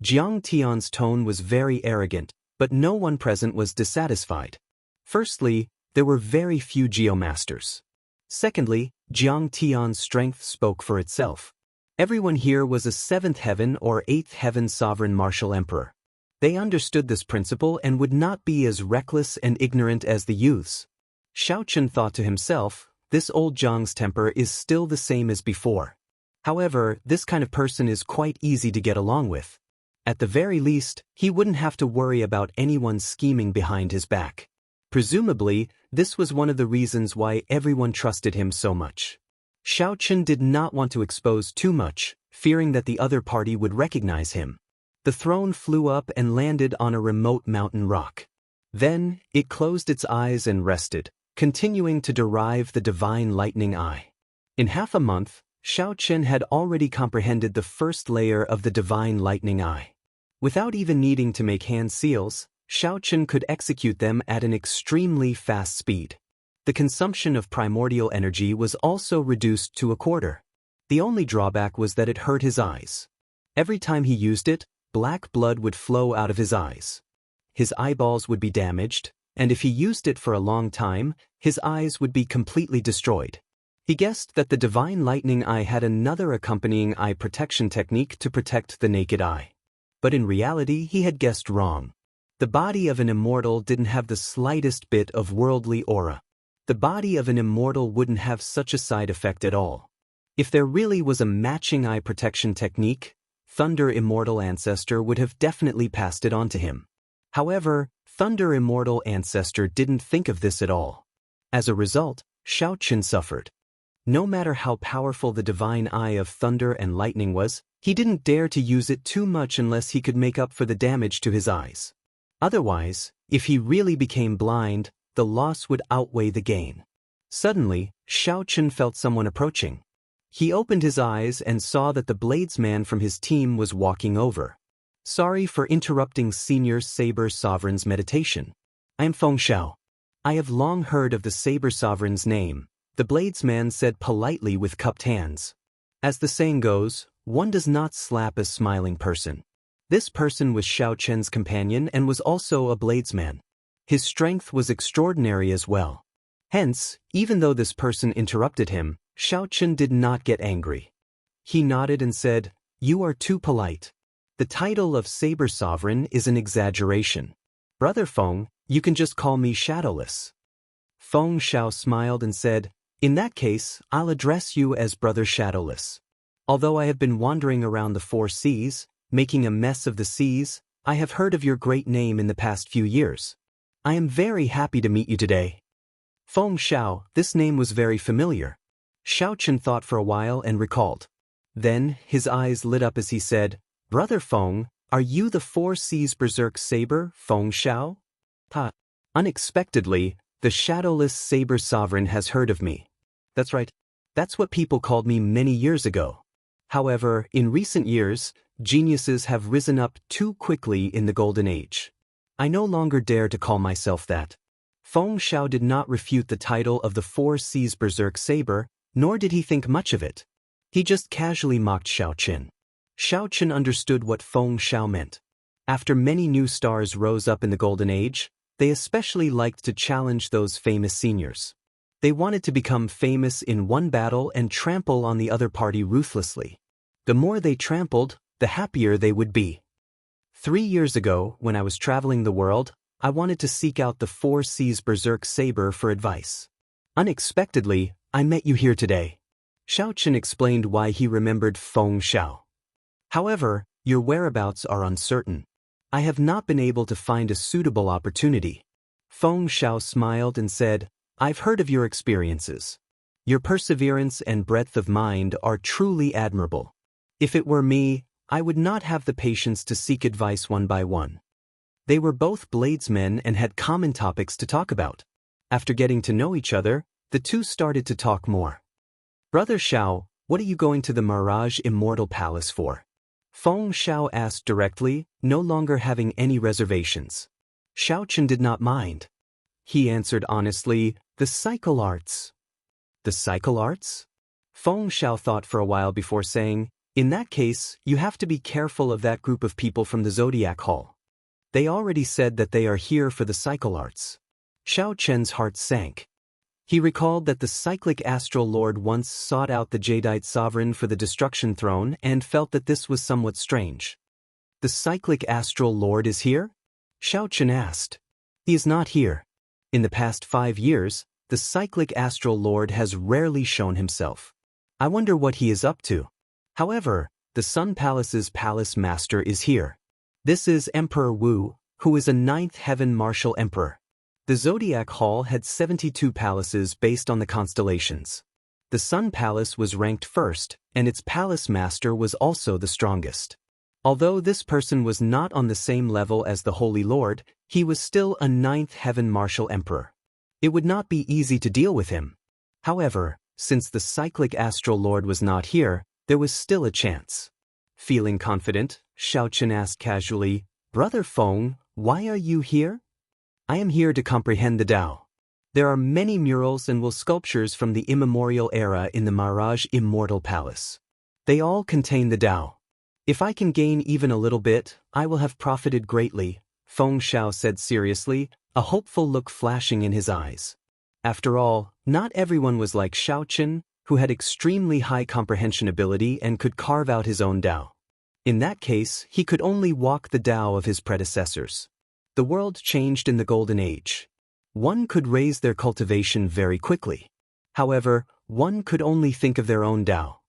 Speaker 1: Jiang Tian's tone was very arrogant, but no one present was dissatisfied. Firstly, there were very few geomasters. Secondly, Jiang Tian's strength spoke for itself. Everyone here was a 7th heaven or 8th heaven sovereign martial emperor. They understood this principle and would not be as reckless and ignorant as the youths. Xiaochen thought to himself, this old Jiang's temper is still the same as before. However, this kind of person is quite easy to get along with. At the very least, he wouldn't have to worry about anyone scheming behind his back. Presumably, this was one of the reasons why everyone trusted him so much. Xiaochen did not want to expose too much, fearing that the other party would recognize him. The throne flew up and landed on a remote mountain rock. Then, it closed its eyes and rested, continuing to derive the divine lightning eye. In half a month, Xiaochen had already comprehended the first layer of the divine lightning eye. Without even needing to make hand seals, Xiaochen could execute them at an extremely fast speed. The consumption of primordial energy was also reduced to a quarter. The only drawback was that it hurt his eyes. Every time he used it, black blood would flow out of his eyes. His eyeballs would be damaged, and if he used it for a long time, his eyes would be completely destroyed. He guessed that the divine lightning eye had another accompanying eye protection technique to protect the naked eye. But in reality, he had guessed wrong. The body of an immortal didn't have the slightest bit of worldly aura. The body of an immortal wouldn't have such a side effect at all. If there really was a matching eye protection technique, Thunder Immortal Ancestor would have definitely passed it on to him. However, Thunder Immortal Ancestor didn't think of this at all. As a result, Xiaochen suffered. No matter how powerful the divine eye of thunder and lightning was, he didn't dare to use it too much unless he could make up for the damage to his eyes. Otherwise, if he really became blind, the loss would outweigh the gain. Suddenly, Xiaochen felt someone approaching. He opened his eyes and saw that the bladesman from his team was walking over. Sorry for interrupting Senior Saber Sovereign's meditation. I am Feng Xiao. I have long heard of the Saber Sovereign's name, the bladesman said politely with cupped hands. As the saying goes, one does not slap a smiling person. This person was Xiaochen's companion and was also a bladesman. His strength was extraordinary as well. Hence, even though this person interrupted him, Xiaochen did not get angry. He nodded and said, "You are too polite. The title of Saber Sovereign is an exaggeration. Brother Feng, you can just call me Shadowless." Feng Xiao smiled and said, "In that case, I'll address you as Brother Shadowless. Although I have been wandering around the 4 seas, making a mess of the seas, I have heard of your great name in the past few years. I am very happy to meet you today." Feng Xiao, this name was very familiar. Xiaochen thought for a while and recalled. Then, his eyes lit up as he said, "Brother Feng, are you the 4 Seas Berserk Saber, Feng Xiao?" Unexpectedly, the Shadowless Saber Sovereign has heard of me. That's right. That's what people called me many years ago. However, in recent years, geniuses have risen up too quickly in the Golden Age. I no longer dare to call myself that. Feng Xiao did not refute the title of the 4 Seas Berserk Saber, nor did he think much of it. He just casually mocked Xiaochen. Xiaochen understood what Feng Xiao meant. After many new stars rose up in the Golden Age, they especially liked to challenge those famous seniors. They wanted to become famous in one battle and trample on the other party ruthlessly. The more they trampled, the happier they would be. 3 years ago, when I was traveling the world, I wanted to seek out the 4 Seas Berserk Saber for advice. Unexpectedly, I met you here today. Xiaochen explained why he remembered Feng Xiao. However, your whereabouts are uncertain. I have not been able to find a suitable opportunity. Feng Xiao smiled and said, "I've heard of your experiences. Your perseverance and breadth of mind are truly admirable. If it were me, I would not have the patience to seek advice one by one." They were both bladesmen and had common topics to talk about. After getting to know each other, the two started to talk more. "Brother Xiao, what are you going to the Mirage Immortal Palace for?" Feng Xiao asked directly, no longer having any reservations. Xiaochen did not mind. He answered honestly, "The cycle arts." "The cycle arts?" Feng Xiao thought for a while before saying, "In that case, you have to be careful of that group of people from the Zodiac Hall. They already said that they are here for the cycle arts." Xiao Chen's heart sank. He recalled that the cyclic astral lord once sought out the Jadeite sovereign for the destruction throne and felt that this was somewhat strange. "The cyclic astral lord is here?" Xiao Chen asked. "He is not here. In the past 5 years, the cyclic astral lord has rarely shown himself. I wonder what he is up to. However, the Sun Palace's palace master is here. This is Emperor Wu, who is a 9th heaven martial emperor." The Zodiac Hall had 72 palaces based on the constellations. The Sun Palace was ranked first, and its palace master was also the strongest. Although this person was not on the same level as the Holy Lord, he was still a 9th heaven martial emperor. It would not be easy to deal with him. However, since the cyclic astral lord was not here, there was still a chance. Feeling confident, Xiao Chen asked casually, "Brother Feng, why are you here?" "I am here to comprehend the Tao. There are many murals and sculptures from the immemorial era in the Mirage Immortal Palace. They all contain the Tao. If I can gain even a little bit, I will have profited greatly," Feng Xiao said seriously, a hopeful look flashing in his eyes. After all, not everyone was like Xiao Chen, who had extremely high comprehension ability and could carve out his own Tao. In that case, he could only walk the Tao of his predecessors. The world changed in the Golden Age. One could raise their cultivation very quickly. However, one could only think of their own Tao.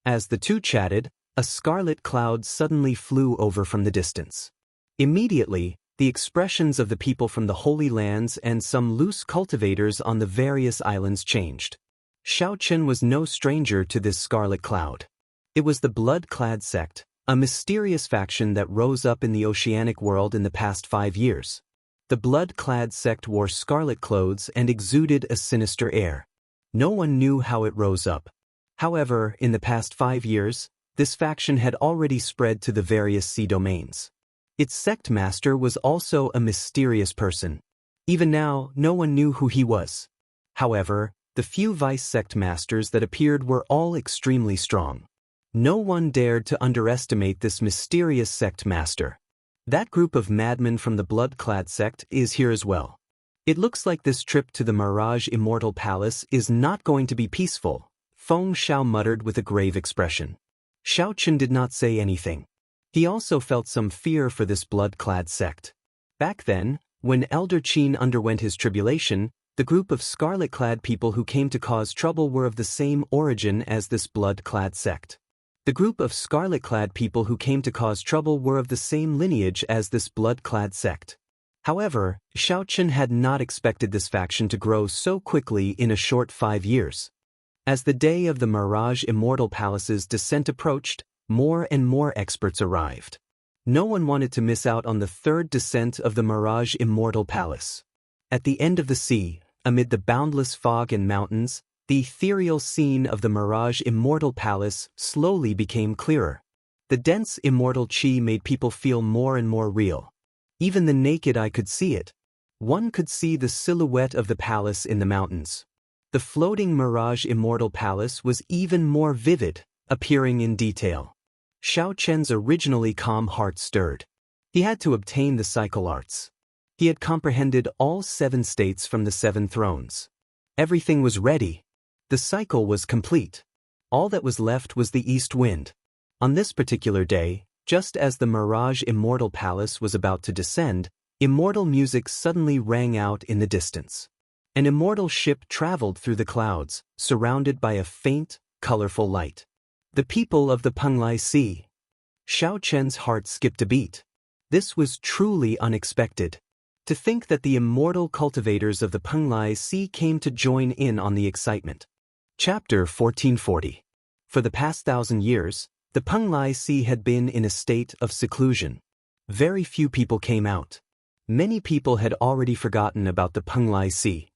Speaker 1: As the two chatted, a scarlet cloud suddenly flew over from the distance. Immediately, the expressions of the people from the Holy Lands and some loose cultivators on the various islands changed. Xiao Chen was no stranger to this scarlet cloud. It was the blood-clad sect, a mysterious faction that rose up in the oceanic world in the past 5 years. The blood-clad sect wore scarlet clothes and exuded a sinister air. No one knew how it rose up. However, in the past 5 years, this faction had already spread to the various sea domains. Its sect master was also a mysterious person. Even now, no one knew who he was. However, the few vice sect masters that appeared were all extremely strong. No one dared to underestimate this mysterious sect master. That group of madmen from the blood-clad sect is here as well. It looks like this trip to the Mirage Immortal Palace is not going to be peaceful, Feng Xiao muttered with a grave expression. Xiao Chen did not say anything. He also felt some fear for this blood-clad sect. Back then, when Elder Qin underwent his tribulation, the group of scarlet-clad people who came to cause trouble were of the same origin as this blood-clad sect. The group of scarlet-clad people who came to cause trouble were of the same lineage as this blood-clad sect. However, Xiao Chen had not expected this faction to grow so quickly in a short 5 years. As the day of the Mirage Immortal Palace's descent approached, more and more experts arrived. No one wanted to miss out on the third descent of the Mirage Immortal Palace. At the end of the sea, amid the boundless fog and mountains, the ethereal scene of the Mirage Immortal Palace slowly became clearer. The dense immortal chi made people feel more and more real. Even the naked eye could see it. One could see the silhouette of the palace in the mountains. The floating Mirage Immortal Palace was even more vivid, appearing in detail. Xiao Chen's originally calm heart stirred. He had to obtain the cycle arts. He had comprehended all 7 states from the 7 thrones. Everything was ready. The cycle was complete. All that was left was the east wind. On this particular day, just as the Mirage Immortal Palace was about to descend, immortal music suddenly rang out in the distance. An immortal ship traveled through the clouds, surrounded by a faint, colorful light. The people of the Penglai Sea. Xiao Chen's heart skipped a beat. This was truly unexpected. To think that the immortal cultivators of the Penglai Sea came to join in on the excitement. Chapter 1440. For the past 1,000 years, the Penglai Sea had been in a state of seclusion. Very few people came out. Many people had already forgotten about the Penglai Sea.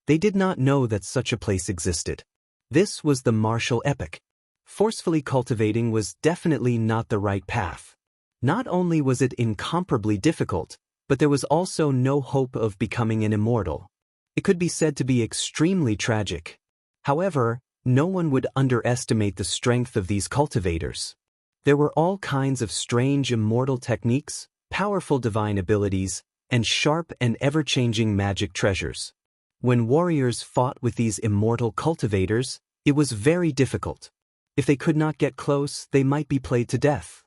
Speaker 1: They did not know that such a place existed. This was the martial epoch. Forcefully cultivating was definitely not the right path. Not only was it incomparably difficult, but there was also no hope of becoming an immortal. It could be said to be extremely tragic. However, no one would underestimate the strength of these cultivators. There were all kinds of strange immortal techniques, powerful divine abilities, and sharp and ever-changing magic treasures. When warriors fought with these immortal cultivators, it was very difficult. If they could not get close, they might be played to death.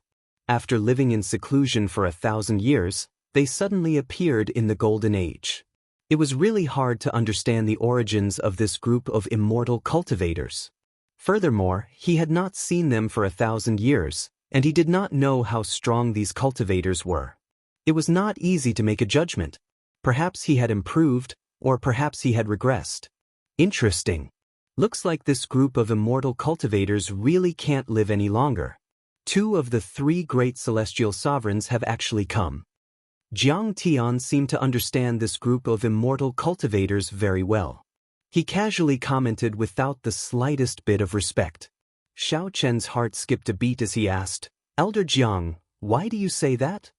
Speaker 1: After living in seclusion for 1,000 years, they suddenly appeared in the Golden Age. It was really hard to understand the origins of this group of immortal cultivators. Furthermore, he had not seen them for 1,000 years, and he did not know how strong these cultivators were. It was not easy to make a judgment. Perhaps he had improved, or perhaps he had regressed. Interesting. Looks like this group of immortal cultivators really can't live any longer. 2 of the 3 great celestial sovereigns have actually come. Jianghu seemed to understand this group of immortal cultivators very well. He casually commented without the slightest bit of respect. Xiao Chen's heart skipped a beat as he asked, "Elder Jiang, why do you say that?"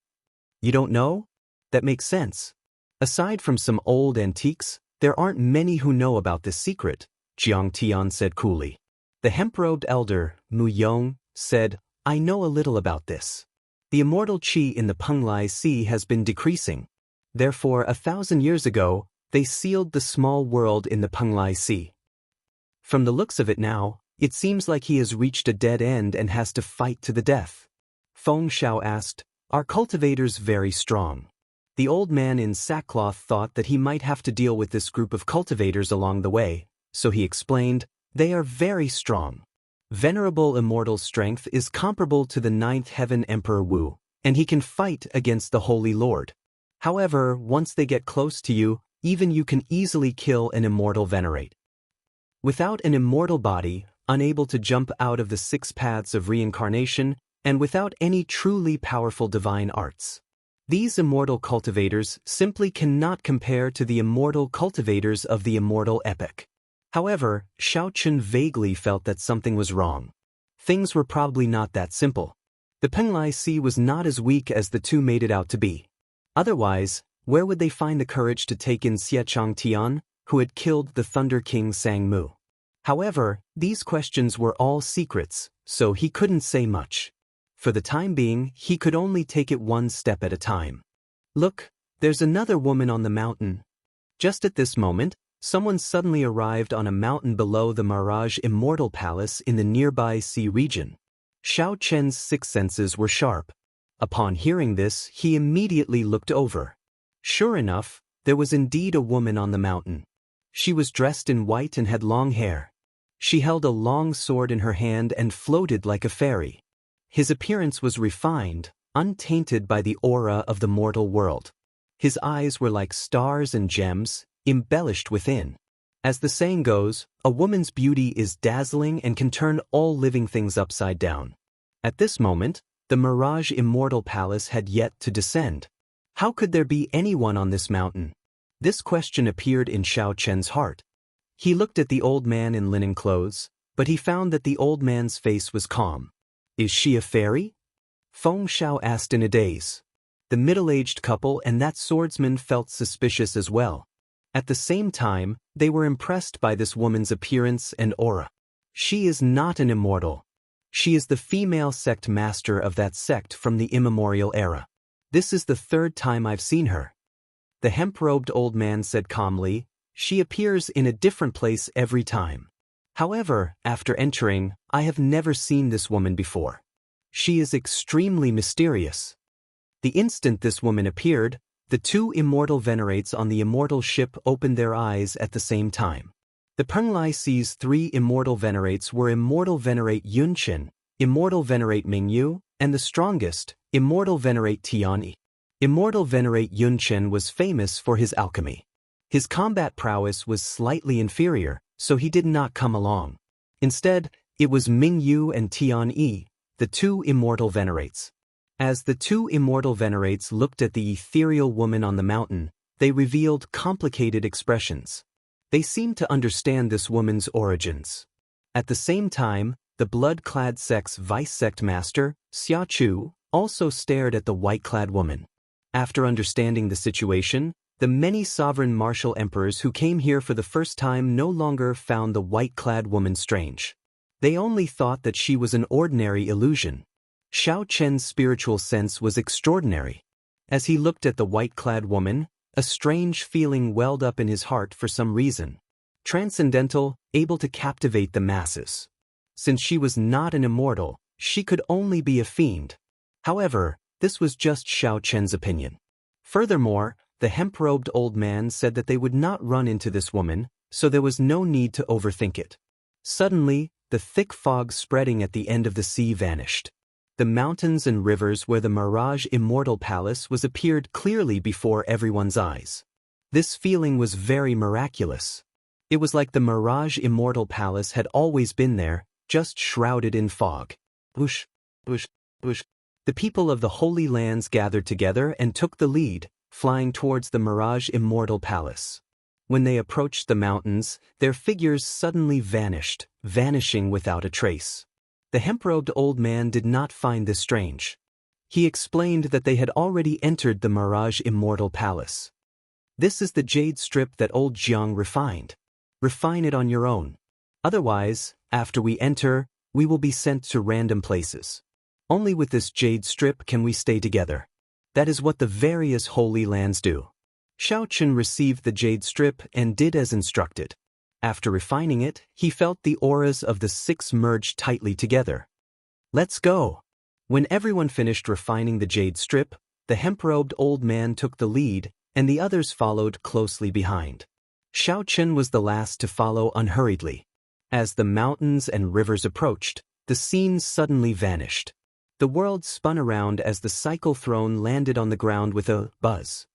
Speaker 1: "You don't know? That makes sense. Aside from some old antiques, there aren't many who know about this secret," Jianghu said coolly. The hemp-robed elder, Mu Yong, said, "I know a little about this. The immortal qi in the Penglai Sea has been decreasing. Therefore, 1,000 years ago, they sealed the small world in the Penglai Sea. From the looks of it now, it seems like he has reached a dead end and has to fight to the death." Feng Xiao asked, "Are cultivators very strong?" The old man in sackcloth thought that he might have to deal with this group of cultivators along the way, so he explained, "They are very strong. Venerable immortal strength is comparable to the 9th heaven Emperor Wu, and he can fight against the Holy Lord. However, once they get close to you, even you can easily kill an immortal venerate. Without an immortal body, unable to jump out of the 6 paths of reincarnation, and without any truly powerful divine arts, these immortal cultivators simply cannot compare to the immortal cultivators of the immortal epoch." However, Xiao Chun vaguely felt that something was wrong. Things were probably not that simple. The Penglai Sea was not as weak as the 2 made it out to be. Otherwise, where would they find the courage to take in Xie Changtian, who had killed the Thunder King Sang Mu? However, these questions were all secrets, so he couldn't say much. For the time being, he could only take it one step at a time. "Look, there's another woman on the mountain." Just at this moment, someone suddenly arrived on a mountain below the Mirage Immortal Palace in the nearby sea region. Xiao Chen's 6 senses were sharp. Upon hearing this, he immediately looked over. Sure enough, there was indeed a woman on the mountain. She was dressed in white and had long hair. She held a long sword in her hand and floated like a fairy. His appearance was refined, untainted by the aura of the mortal world. His eyes were like stars and gems, embellished within. As the saying goes, a woman's beauty is dazzling and can turn all living things upside down. At this moment, the Mirage Immortal Palace had yet to descend. How could there be anyone on this mountain? This question appeared in Xiao Chen's heart. He looked at the old man in linen clothes, but he found that the old man's face was calm. "Is she a fairy?" Feng Xiao asked in a daze. The middle-aged couple and that swordsman felt suspicious as well. At the same time, they were impressed by this woman's appearance and aura. She is not an immortal. She is the female sect master of that sect from the immemorial era. This is the 3rd time I've seen her. The hemp-robed old man said calmly, "She appears in a different place every time. However, after entering, I have never seen this woman before. She is extremely mysterious." The instant this woman appeared, the 2 immortal venerates on the immortal ship opened their eyes at the same time. The Penglai Sea's 3 immortal venerates were Immortal Venerate Yunqin, Immortal Venerate Mingyu, and the strongest, Immortal Venerate Tianyi. Immortal Venerate Yunchen was famous for his alchemy. His combat prowess was slightly inferior, so he did not come along. Instead, it was Ming Yu and Tian Yi, the two immortal venerates. As the two immortal venerates looked at the ethereal woman on the mountain, they revealed complicated expressions. They seemed to understand this woman's origins. At the same time, the blood-clad sect's vice-sect master, Xia Chu, also stared at the white-clad woman. After understanding the situation, the many sovereign martial emperors who came here for the first time no longer found the white-clad woman strange. They only thought that she was an ordinary illusion. Xiao Chen's spiritual sense was extraordinary. As he looked at the white-clad woman, a strange feeling welled up in his heart for some reason. Transcendental, able to captivate the masses. Since she was not an immortal, she could only be a fiend. However, this was just Xiao Chen's opinion. Furthermore, the hemp-robed old man said that they would not run into this woman, so there was no need to overthink it. Suddenly, the thick fog spreading at the end of the sea vanished. The mountains and rivers where the Mirage Immortal Palace was appeared clearly before everyone's eyes. This feeling was very miraculous. It was like the Mirage Immortal Palace had always been there, just shrouded in fog. Whoosh, whoosh, whoosh. The people of the Holy Lands gathered together and took the lead, flying towards the Mirage Immortal Palace. When they approached the mountains, their figures suddenly vanished, vanishing without a trace. The hemp-robed old man did not find this strange. He explained that they had already entered the Mirage Immortal Palace. This is the jade strip that old Jiang refined. Refine it on your own. Otherwise, after we enter, we will be sent to random places. Only with this jade strip can we stay together. That is what the various holy lands do. Xiao Chen received the jade strip and did as instructed. After refining it, he felt the auras of the six merge tightly together. Let's go! When everyone finished refining the jade strip, the hemp-robed old man took the lead, and the others followed closely behind. Xiao Chen was the last to follow unhurriedly. As the mountains and rivers approached, the scene suddenly vanished. The world spun around as the cycle throne landed on the ground with a buzz.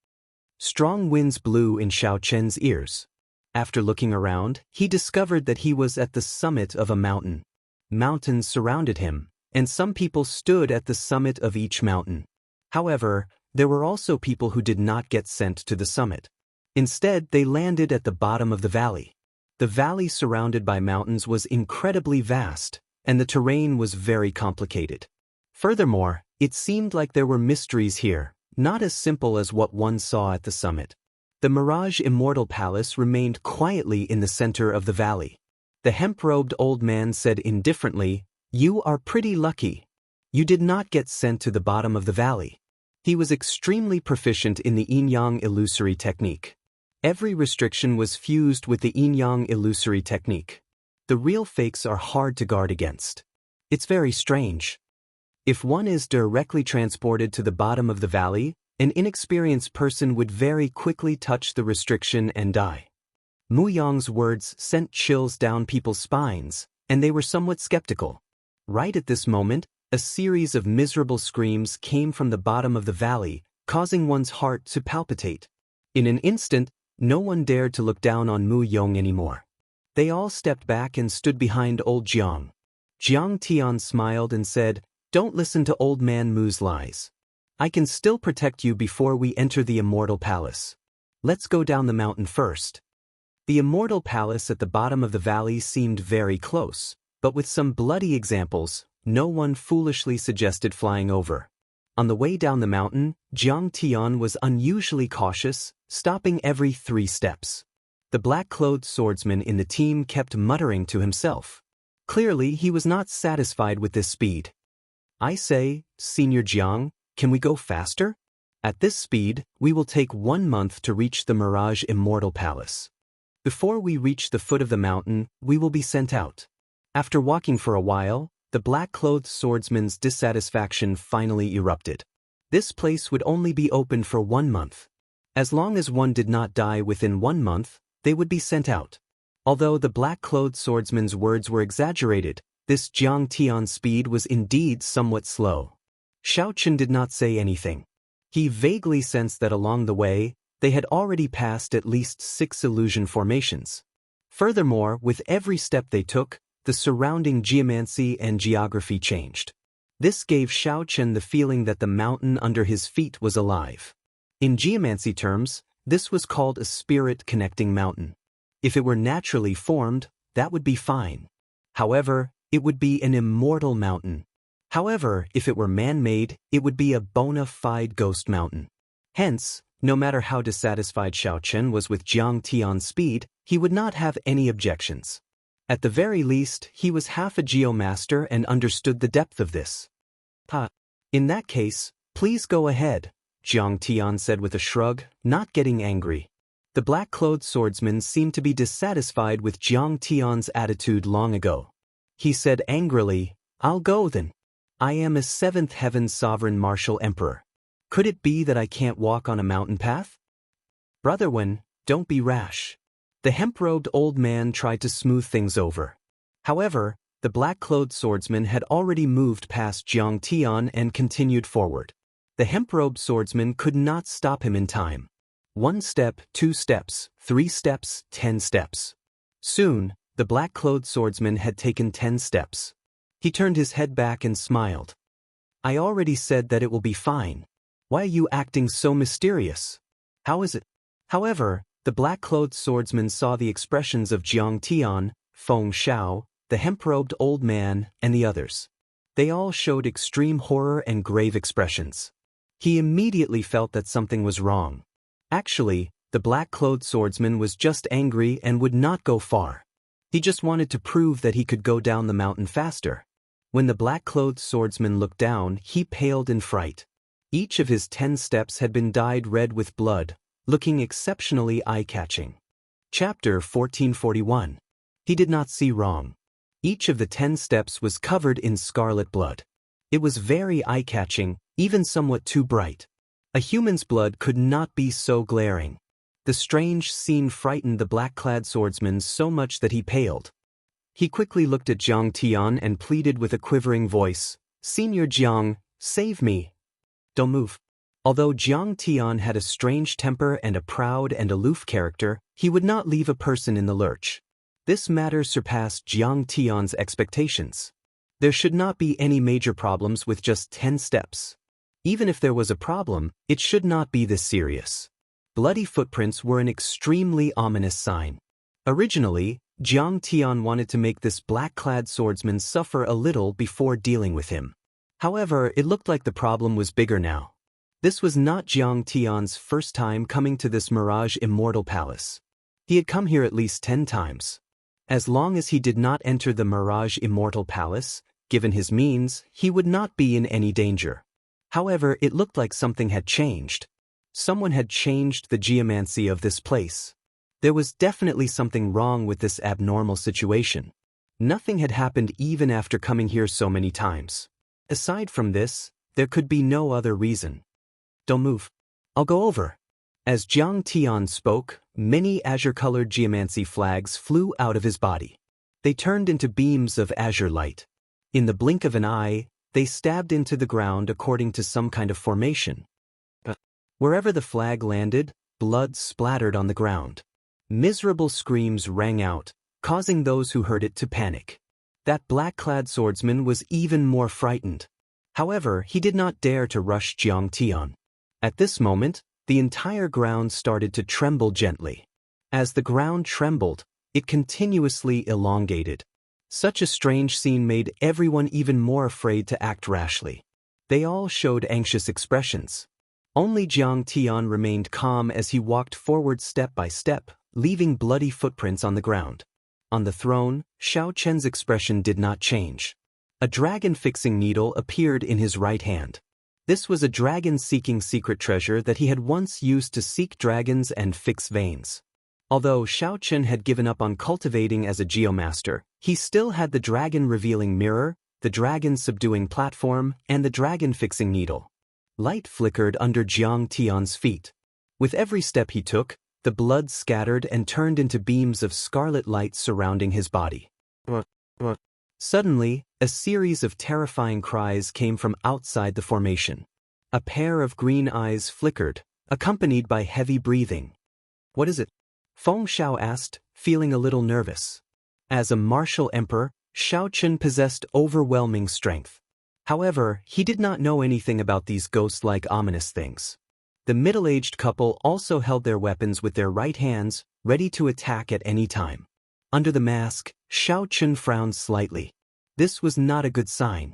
Speaker 1: Strong winds blew in Xiao Chen's ears. After looking around, he discovered that he was at the summit of a mountain. Mountains surrounded him, and some people stood at the summit of each mountain. However, there were also people who did not get sent to the summit. Instead, they landed at the bottom of the valley. The valley surrounded by mountains was incredibly vast, and the terrain was very complicated. Furthermore, it seemed like there were mysteries here, not as simple as what one saw at the summit. The Mirage Immortal Palace remained quietly in the center of the valley. The hemp-robed old man said indifferently, "You are pretty lucky. You did not get sent to the bottom of the valley." He was extremely proficient in the yin-yang illusory technique. Every restriction was fused with the yin-yang illusory technique. The real fakes are hard to guard against. It's very strange. If one is directly transported to the bottom of the valley, an inexperienced person would very quickly touch the restriction and die. Mu Yang's words sent chills down people's spines, and they were somewhat skeptical. Right at this moment, a series of miserable screams came from the bottom of the valley, causing one's heart to palpitate. In an instant, no one dared to look down on Mu Yong anymore. They all stepped back and stood behind old Jiang. Jiang Tian smiled and said, "Don't listen to old man Mu's lies. I can still protect you before we enter the Immortal Palace. Let's go down the mountain first." The Immortal Palace at the bottom of the valley seemed very close, but with some bloody examples, no one foolishly suggested flying over. On the way down the mountain, Jiang Tian was unusually cautious, stopping every 3 steps. The black-clothed swordsman in the team kept muttering to himself. Clearly, he was not satisfied with this speed. "I say, Senior Jiang, can we go faster? At this speed, we will take 1 month to reach the Mirage Immortal Palace. Before we reach the foot of the mountain, we will be sent out." After walking for a while, the black-clothed swordsman's dissatisfaction finally erupted. This place would only be open for 1 month. As long as one did not die within 1 month, they would be sent out. Although the black-clothed swordsman's words were exaggerated, this Jiang Tian's speed was indeed somewhat slow. Xiao Chen did not say anything. He vaguely sensed that along the way, they had already passed at least 6 illusion formations. Furthermore, with every step they took, the surrounding geomancy and geography changed. This gave Xiao Chen the feeling that the mountain under his feet was alive. In geomancy terms, this was called a spirit-connecting mountain. If it were naturally formed, that would be fine. However, it would be an immortal mountain. However, if it were man-made, it would be a bona fide ghost mountain. Hence, no matter how dissatisfied Xiao Chen was with Jiang Tian's speed, he would not have any objections. At the very least, he was half a geomaster and understood the depth of this. In that case, please go ahead, Jiang Tian said with a shrug, not getting angry. The black-clothed swordsman seemed to be dissatisfied with Jiang Tian's attitude long ago. He said angrily, I'll go then. I am a 7th Heaven Sovereign Martial Emperor. Could it be that I can't walk on a mountain path? Brother Wen, don't be rash. The hemp-robed old man tried to smooth things over. However, the black-clothed swordsman had already moved past Jiang Tian and continued forward. The hemp-robed swordsman could not stop him in time. 1 step, 2 steps, 3 steps, 10 steps. Soon, the black-clothed swordsman had taken 10 steps. He turned his head back and smiled. I already said that it will be fine. Why are you acting so mysterious? How is it? However, the black-clothed swordsman saw the expressions of Jiang Tian, Feng Xiao, the hemp-robed old man, and the others. They all showed extreme horror and grave expressions. He immediately felt that something was wrong. Actually, the black-clothed swordsman was just angry and would not go far. He just wanted to prove that he could go down the mountain faster. When the black-clothed swordsman looked down, he paled in fright. Each of his 10 steps had been dyed red with blood, looking exceptionally eye-catching. Chapter 1441. He did not see wrong. Each of the 10 steps was covered in scarlet blood. It was very eye-catching, even somewhat too bright. A human's blood could not be so glaring. The strange scene frightened the black-clad swordsman so much that he paled. He quickly looked at Jiang Tian and pleaded with a quivering voice, Senior Jiang, save me. Don't move. Although Jiang Tian had a strange temper and a proud and aloof character, he would not leave a person in the lurch. This matter surpassed Jiang Tian's expectations. There should not be any major problems with just 10 steps. Even if there was a problem, it should not be this serious. Bloody footprints were an extremely ominous sign. Originally, Jiang Tian wanted to make this black-clad swordsman suffer a little before dealing with him. However, it looked like the problem was bigger now. This was not Jiang Tian's first time coming to this Mirage Immortal Palace. He had come here at least 10 times. As long as he did not enter the Mirage Immortal Palace, given his means, he would not be in any danger. However, it looked like something had changed. Someone had changed the geomancy of this place. There was definitely something wrong with this abnormal situation. Nothing had happened even after coming here so many times. Aside from this, there could be no other reason. Don't move. I'll go over. As Jiang Tian spoke, many azure-colored geomancy flags flew out of his body. They turned into beams of azure light. In the blink of an eye, they stabbed into the ground according to some kind of formation. Wherever the flag landed, blood splattered on the ground. Miserable screams rang out, causing those who heard it to panic. That black-clad swordsman was even more frightened. However, he did not dare to rush Jiang Tian. At this moment, the entire ground started to tremble gently. As the ground trembled, it continuously elongated. Such a strange scene made everyone even more afraid to act rashly. They all showed anxious expressions. Only Jiang Tian remained calm as he walked forward step by step, leaving bloody footprints on the ground. On the throne, Xiao Chen's expression did not change. A dragon-fixing needle appeared in his right hand. This was a dragon-seeking secret treasure that he had once used to seek dragons and fix veins. Although Xiao Chen had given up on cultivating as a geomaster, he still had the dragon-revealing mirror, the dragon-subduing platform, and the dragon-fixing needle. Light flickered under Jiang Tian's feet. With every step he took, the blood scattered and turned into beams of scarlet light surrounding his body. Suddenly, a series of terrifying cries came from outside the formation. A pair of green eyes flickered, accompanied by heavy breathing. "What is it?" Feng Xiao asked, feeling a little nervous. As a martial emperor, Xiaochun possessed overwhelming strength. However, he did not know anything about these ghost-like ominous things. The middle-aged couple also held their weapons with their right hands, ready to attack at any time. Under the mask, Xiaochun frowned slightly. This was not a good sign.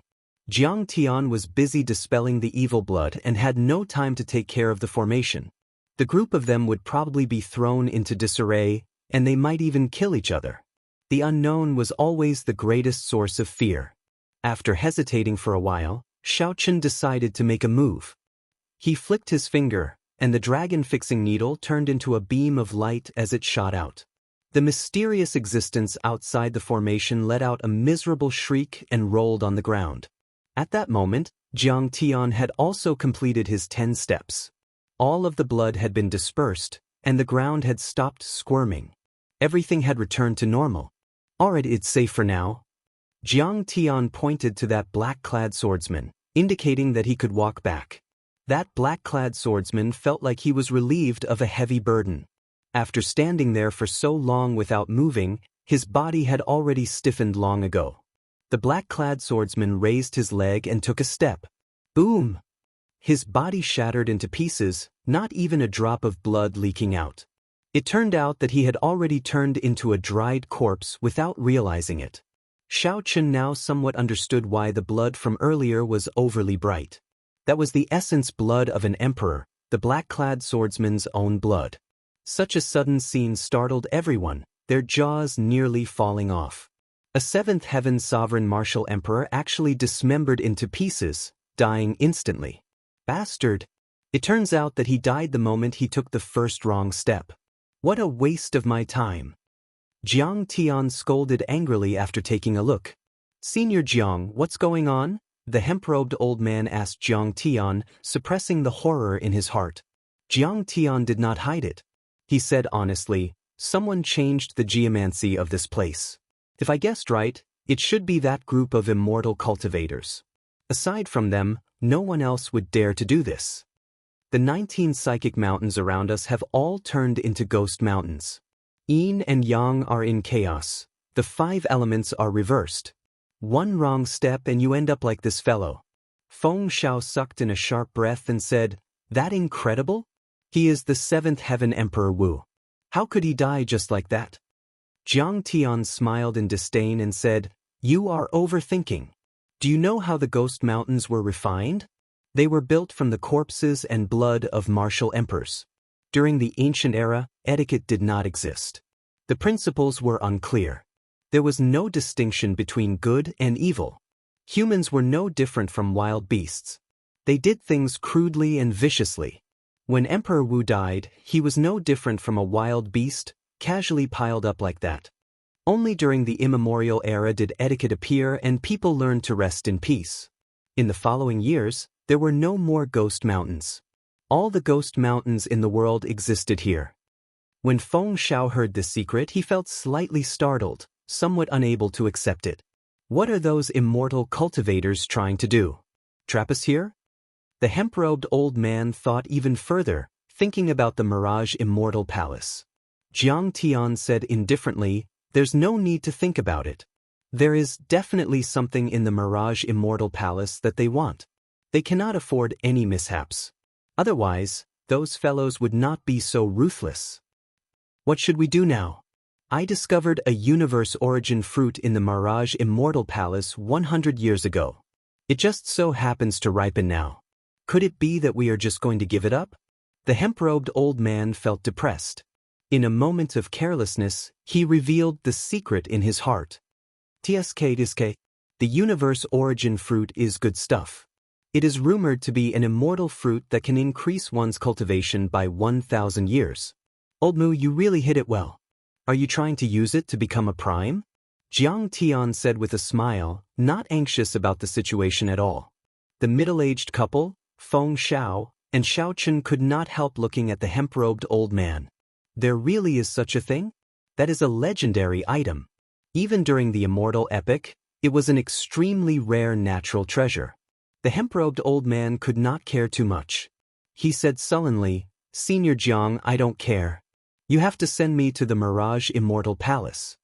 Speaker 1: Jiang Tian was busy dispelling the evil blood and had no time to take care of the formation. The group of them would probably be thrown into disarray, and they might even kill each other. The unknown was always the greatest source of fear. After hesitating for a while, Xiaochun decided to make a move. He flicked his finger, and the dragon-fixing needle turned into a beam of light as it shot out. The mysterious existence outside the formation let out a miserable shriek and rolled on the ground. At that moment, Jiang Tian had also completed his 10 steps. All of the blood had been dispersed, and the ground had stopped squirming. Everything had returned to normal. "Alright, it's safe for now." Jiang Tian pointed to that black-clad swordsman, indicating that he could walk back. That black-clad swordsman felt like he was relieved of a heavy burden. After standing there for so long without moving, his body had already stiffened long ago. The black-clad swordsman raised his leg and took a step. Boom! His body shattered into pieces, not even a drop of blood leaking out. It turned out that he had already turned into a dried corpse without realizing it. Xiaochun now somewhat understood why the blood from earlier was overly bright. That was the essence blood of an emperor, the black-clad swordsman's own blood. Such a sudden scene startled everyone, their jaws nearly falling off. A seventh heaven sovereign martial emperor actually dismembered into pieces, dying instantly. Bastard! It turns out that he died the moment he took the first wrong step. What a waste of my time. Jiang Tian scolded angrily after taking a look. "Senior Jiang, what's going on?" the hemp-robed old man asked Jiang Tian, suppressing the horror in his heart. Jiang Tian did not hide it. He said honestly, "Someone changed the geomancy of this place. If I guessed right, it should be that group of immortal cultivators. Aside from them, no one else would dare to do this. The 19 psychic mountains around us have all turned into ghost mountains. Yin and Yang are in chaos. The 5 elements are reversed. One wrong step and you end up like this fellow." Feng Xiao sucked in a sharp breath and said, "That incredible? He is the 7th heaven Emperor Wu. How could he die just like that?" Jiang Tian smiled in disdain and said, "You are overthinking. Do you know how the ghost mountains were refined? They were built from the corpses and blood of martial emperors. During the ancient era, etiquette did not exist. The principles were unclear. There was no distinction between good and evil. Humans were no different from wild beasts. They did things crudely and viciously. When Emperor Wu died, he was no different from a wild beast, casually piled up like that. Only during the immemorial era did etiquette appear and people learned to rest in peace. In the following years, there were no more ghost mountains. All the ghost mountains in the world existed here." When Feng Xiao heard this secret, he felt slightly startled, somewhat unable to accept it. What are those immortal cultivators trying to do? Trap us here? The hemp-robed old man thought even further, thinking about the Mirage Immortal Palace. Jiang Tian said indifferently, "There's no need to think about it. There is definitely something in the Mirage Immortal Palace that they want. They cannot afford any mishaps. Otherwise, those fellows would not be so ruthless. What should we do now? I discovered a universe origin fruit in the Mirage Immortal Palace 100 years ago. It just so happens to ripen now. Could it be that we are just going to give it up?" The hemp-robed old man felt depressed. In a moment of carelessness, he revealed the secret in his heart. "TSK, the universe origin fruit is good stuff. It is rumored to be an immortal fruit that can increase one's cultivation by 1,000 years. Old Mu, you really hit it well. Are you trying to use it to become a prime?" Jiang Tian said with a smile, not anxious about the situation at all. The middle-aged couple, Feng Xiao and Xiaochun, could not help looking at the hemp-robed old man. There really is such a thing? That is a legendary item. Even during the Immortal epic, it was an extremely rare natural treasure. The hemp-robed old man could not care too much. He said sullenly, "Senior Jiang, I don't care. You have to send me to the Mirage Immortal Palace."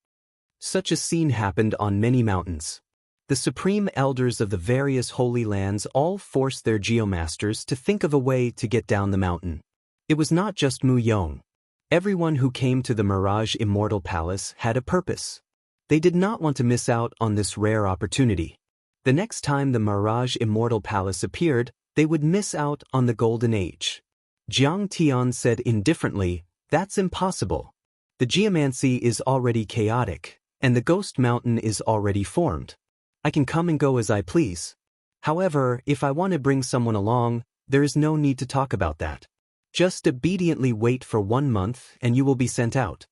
Speaker 1: Such a scene happened on many mountains. The supreme elders of the various holy lands all forced their geomasters to think of a way to get down the mountain. It was not just Mu Yong. Everyone who came to the Mirage Immortal Palace had a purpose. They did not want to miss out on this rare opportunity. The next time the Mirage Immortal Palace appeared, they would miss out on the Golden Age. Jiang Tian said indifferently, "That's impossible. The geomancy is already chaotic, and the Ghost Mountain is already formed. I can come and go as I please. However, if I want to bring someone along, there is no need to talk about that. Just obediently wait for 1 month and you will be sent out."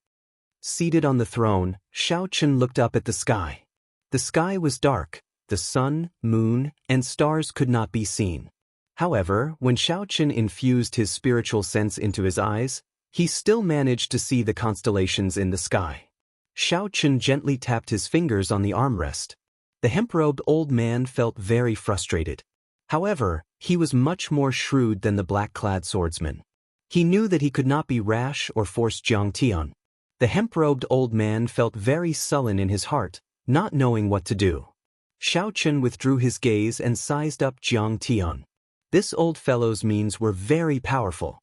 Speaker 1: Seated on the throne, Shao Chun looked up at the sky. The sky was dark. The sun, moon, and stars could not be seen. However, when Shao Chun infused his spiritual sense into his eyes, he still managed to see the constellations in the sky. Shao Chun gently tapped his fingers on the armrest. The hemp-robed old man felt very frustrated. However, he was much more shrewd than the black-clad swordsman. He knew that he could not be rash or force Jiang Tian. The hemp-robed old man felt very sullen in his heart, not knowing what to do. Shao Chun withdrew his gaze and sized up Jiang Tian. This old fellow's means were very powerful.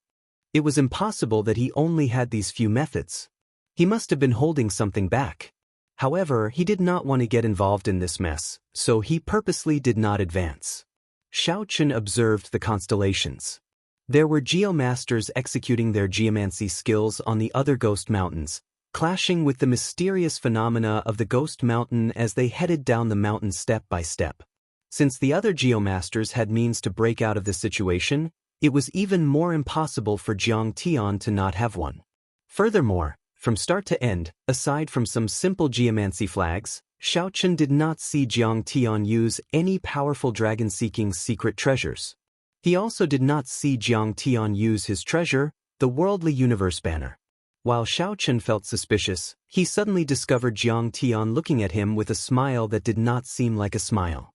Speaker 1: It was impossible that he only had these few methods. He must have been holding something back. However, he did not want to get involved in this mess, so he purposely did not advance. Shao Chun observed the constellations. There were geomasters executing their geomancy skills on the other ghost mountains, clashing with the mysterious phenomena of the Ghost Mountain as they headed down the mountain step by step. Since the other geomasters had means to break out of the situation, it was even more impossible for Jiang Tian to not have one. Furthermore, from start to end, aside from some simple geomancy flags, Shao Chun did not see Jiang Tian use any powerful dragon-seeking secret treasures. He also did not see Jiang Tian use his treasure, the Worldly Universe banner. While Shao Chun felt suspicious, he suddenly discovered Jiang Tian looking at him with a smile that did not seem like a smile.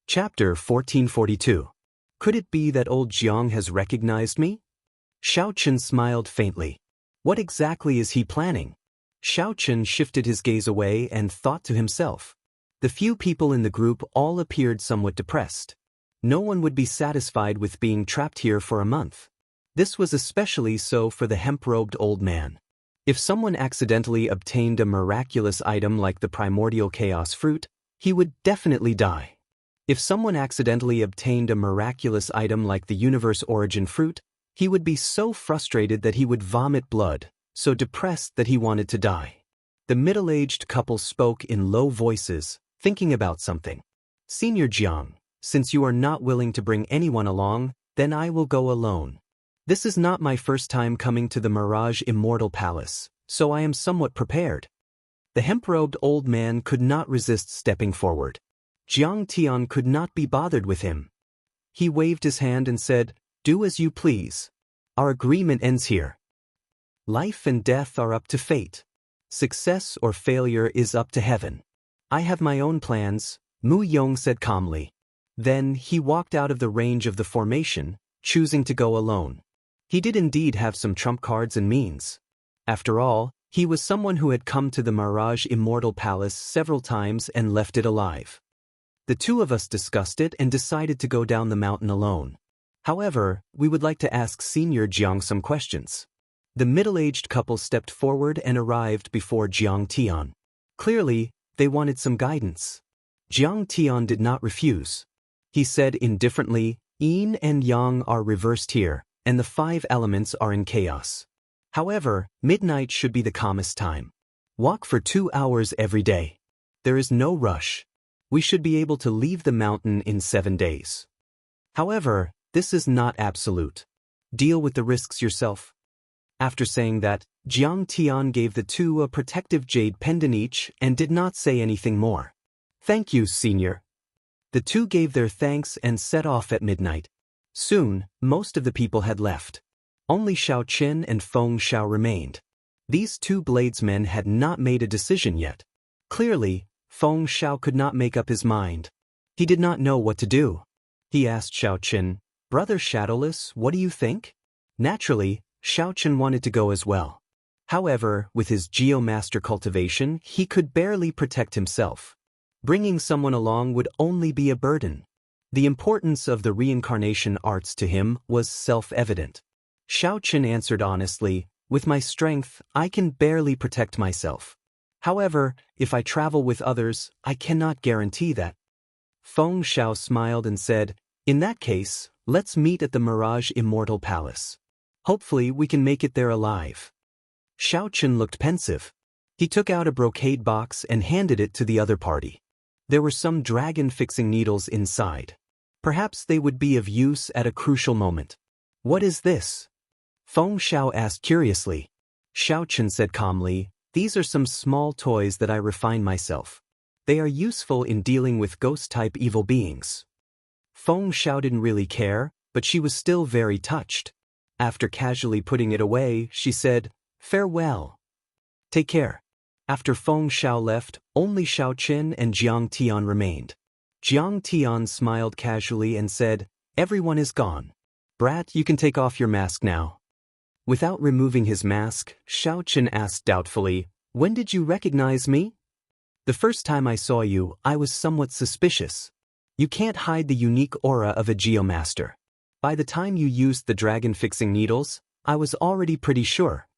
Speaker 1: Chapter 1442. Could it be that old Jiang has recognized me? Shao Chun smiled faintly. What exactly is he planning? Shao Chun shifted his gaze away and thought to himself. The few people in the group all appeared somewhat depressed. No one would be satisfied with being trapped here for a month. This was especially so for the hemp-robed old man. If someone accidentally obtained a miraculous item like the primordial chaos fruit, he would definitely die. If someone accidentally obtained a miraculous item like the universe origin fruit, he would be so frustrated that he would vomit blood, so depressed that he wanted to die. The middle-aged couple spoke in low voices, thinking about something. "Senior Jiang, since you are not willing to bring anyone along, then I will go alone. This is not my first time coming to the Mirage Immortal Palace, so I am somewhat prepared." The hemp-robed old man could not resist stepping forward. Jiang Tian could not be bothered with him. He waved his hand and said, "Do as you please. Our agreement ends here. Life and death are up to fate. Success or failure is up to heaven. I have my own plans," Mu Yong said calmly. Then he walked out of the range of the formation, choosing to go alone. He did indeed have some trump cards and means. After all, he was someone who had come to the Mirage Immortal Palace several times and left it alive. The two of us discussed it and decided to go down the mountain alone. However, we would like to ask Senior Jiang some questions. The middle-aged couple stepped forward and arrived before Jiang Tian. Clearly, they wanted some guidance. Jiang Tian did not refuse. He said indifferently, "Yin and Yang are reversed here, and the 5 elements are in chaos. However, midnight should be the calmest time. Walk for 2 hours every day. There is no rush. We should be able to leave the mountain in 7 days. However, this is not absolute. Deal with the risks yourself." After saying that, Jiang Tian gave the two a protective jade pendant each and did not say anything more. "Thank you, Senior." The two gave their thanks and set off at midnight. Soon, most of the people had left. Only Shao Qin and Feng Shao remained. These two bladesmen had not made a decision yet. Clearly, Feng Shao could not make up his mind. He did not know what to do. He asked Xiao Qin, "Brother Shadowless, what do you think?" Naturally, Xiao Qin wanted to go as well. However, with his Geomaster cultivation, he could barely protect himself. Bringing someone along would only be a burden. The importance of the reincarnation arts to him was self-evident. Xiao Qin answered honestly, "With my strength, I can barely protect myself. However, if I travel with others, I cannot guarantee that." Feng Xiao smiled and said, "In that case, let's meet at the Mirage Immortal Palace. Hopefully we can make it there alive." Xiao Qin looked pensive. He took out a brocade box and handed it to the other party. There were some dragon-fixing needles inside. Perhaps they would be of use at a crucial moment. "What is this?" Feng Xiao asked curiously. Xiao Qin said calmly, "These are some small toys that I refine myself. They are useful in dealing with ghost-type evil beings." Feng Xiao didn't really care, but she was still very touched. After casually putting it away, she said, "Farewell. Take care." After Feng Xiao left, only Xiao Qin and Jiang Tian remained. Jiang Tian smiled casually and said, "Everyone is gone. Brat, you can take off your mask now." Without removing his mask, Xiao Qin asked doubtfully, "When did you recognize me?" "The first time I saw you, I was somewhat suspicious. You can't hide the unique aura of a Geomaster. By the time you used the dragon-fixing needles, I was already pretty sure.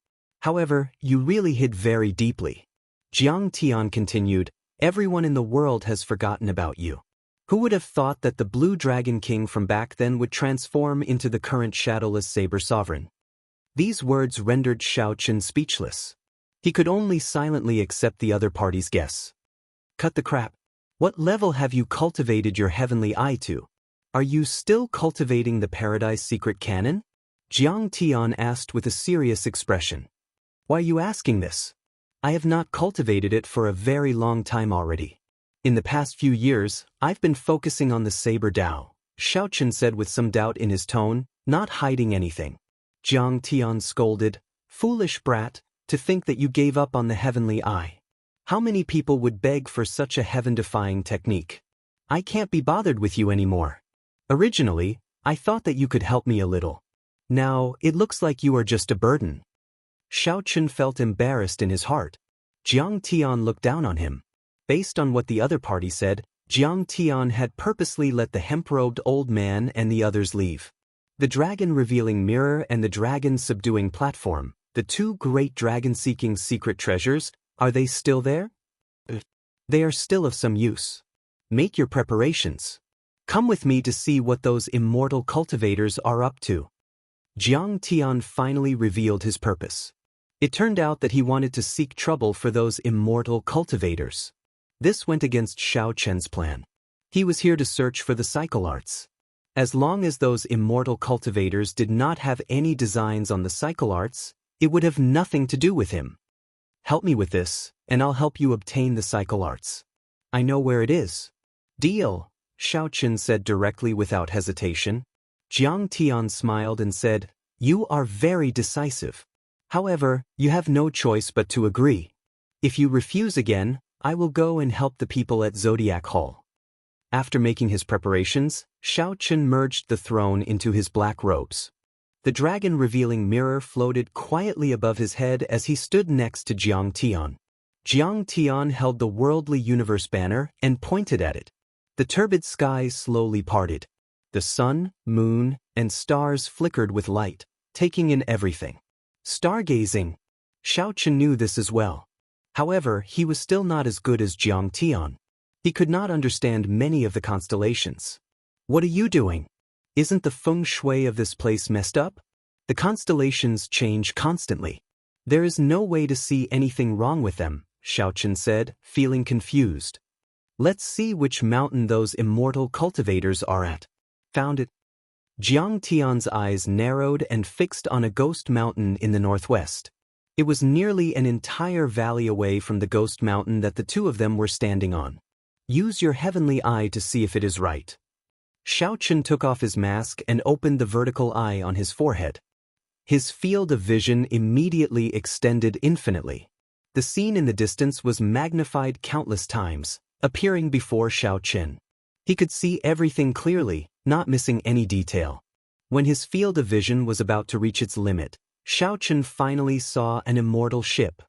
Speaker 1: However, you really hid very deeply." Jiang Tian continued, "Everyone in the world has forgotten about you. Who would have thought that the Blue Dragon King from back then would transform into the current shadowless Saber Sovereign?" These words rendered Xiao Qin speechless. He could only silently accept the other party's guess. "Cut the crap. What level have you cultivated your heavenly eye to? Are you still cultivating the Paradise Secret Canon?" Jiang Tian asked with a serious expression. "Why are you asking this? I have not cultivated it for a very long time already. In the past few years, I've been focusing on the Saber Dao," Xiao Qin said with some doubt in his tone, not hiding anything. Jiang Tian scolded, "Foolish brat, to think that you gave up on the heavenly eye. How many people would beg for such a heaven-defying technique? I can't be bothered with you anymore. Originally, I thought that you could help me a little. Now, it looks like you are just a burden." Xiao Qin felt embarrassed in his heart. Jiang Tian looked down on him. Based on what the other party said, Jiang Tian had purposely let the hemp-robed old man and the others leave. The dragon-revealing mirror and the dragon-subduing platform, the two great dragon-seeking secret treasures, are they still there? They are still of some use. Make your preparations. Come with me to see what those immortal cultivators are up to." Jiang Tian finally revealed his purpose. It turned out that he wanted to seek trouble for those immortal cultivators. This went against Xiao Chen's plan. He was here to search for the cycle arts. As long as those immortal cultivators did not have any designs on the cycle arts, it would have nothing to do with him. "Help me with this, and I'll help you obtain the cycle arts. I know where it is." "Deal," Xiao Qin said directly without hesitation. Jiang Tian smiled and said, "You are very decisive. However, you have no choice but to agree. If you refuse again, I will go and help the people at Zodiac Hall." After making his preparations, Xiao Qin merged the throne into his black robes. The dragon-revealing mirror floated quietly above his head as he stood next to Jiang Tian. Jiang Tian held the worldly universe banner and pointed at it. The turbid sky slowly parted. The sun, moon, and stars flickered with light, taking in everything. Stargazing. Xiao Qin knew this as well. However, he was still not as good as Jiang Tian. He could not understand many of the constellations. "What are you doing? Isn't the feng shui of this place messed up? The constellations change constantly. There is no way to see anything wrong with them," Xiao Qin said, feeling confused. "Let's see which mountain those immortal cultivators are at." "Found it." Jiang Tian's eyes narrowed and fixed on a ghost mountain in the northwest. It was nearly an entire valley away from the ghost mountain that the two of them were standing on. "Use your heavenly eye to see if it is right." Xiao Qin took off his mask and opened the vertical eye on his forehead. His field of vision immediately extended infinitely. The scene in the distance was magnified countless times, appearing before Xiao Qin. He could see everything clearly, not missing any detail. When his field of vision was about to reach its limit, Xiaochen finally saw an immortal ship.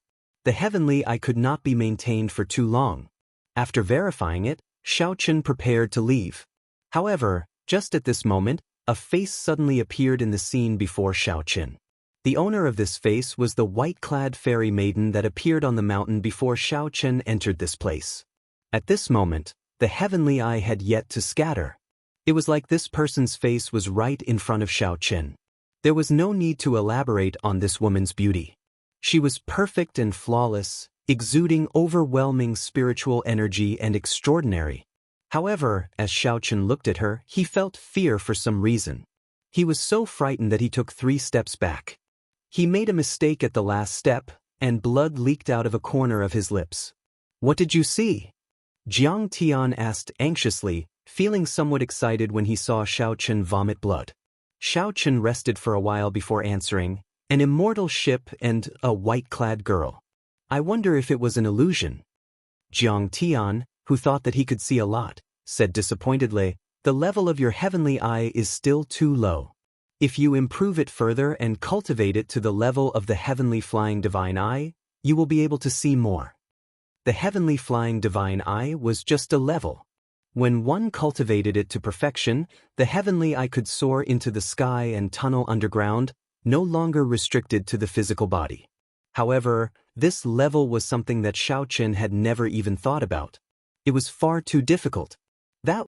Speaker 1: The heavenly eye could not be maintained for too long. After verifying it, Xiaochen prepared to leave. However, just at this moment, a face suddenly appeared in the scene before Xiaochen. The owner of this face was the white-clad fairy maiden that appeared on the mountain before Xiaochen entered this place. At this moment, the heavenly eye had yet to scatter. It was like this person's face was right in front of Xiaochen. There was no need to elaborate on this woman's beauty. She was perfect and flawless, exuding overwhelming spiritual energy and extraordinary. However, as Xiaochen looked at her, he felt fear for some reason. He was so frightened that he took 3 steps back. He made a mistake at the last step, and blood leaked out of a corner of his lips. "What did you see?" Jiang Tian asked anxiously, feeling somewhat excited when he saw Xiaochen vomit blood. Xiaochen rested for a while before answering, "An immortal ship and a white-clad girl. I wonder if it was an illusion." Jiang Tian, who thought that he could see a lot, said disappointedly, "The level of your heavenly eye is still too low. If you improve it further and cultivate it to the level of the heavenly flying divine eye, you will be able to see more." The heavenly flying divine eye was just a level. When one cultivated it to perfection, the heavenly eye could soar into the sky and tunnel underground, no longer restricted to the physical body. However, this level was something that Xiaochen had never even thought about. It was far too difficult.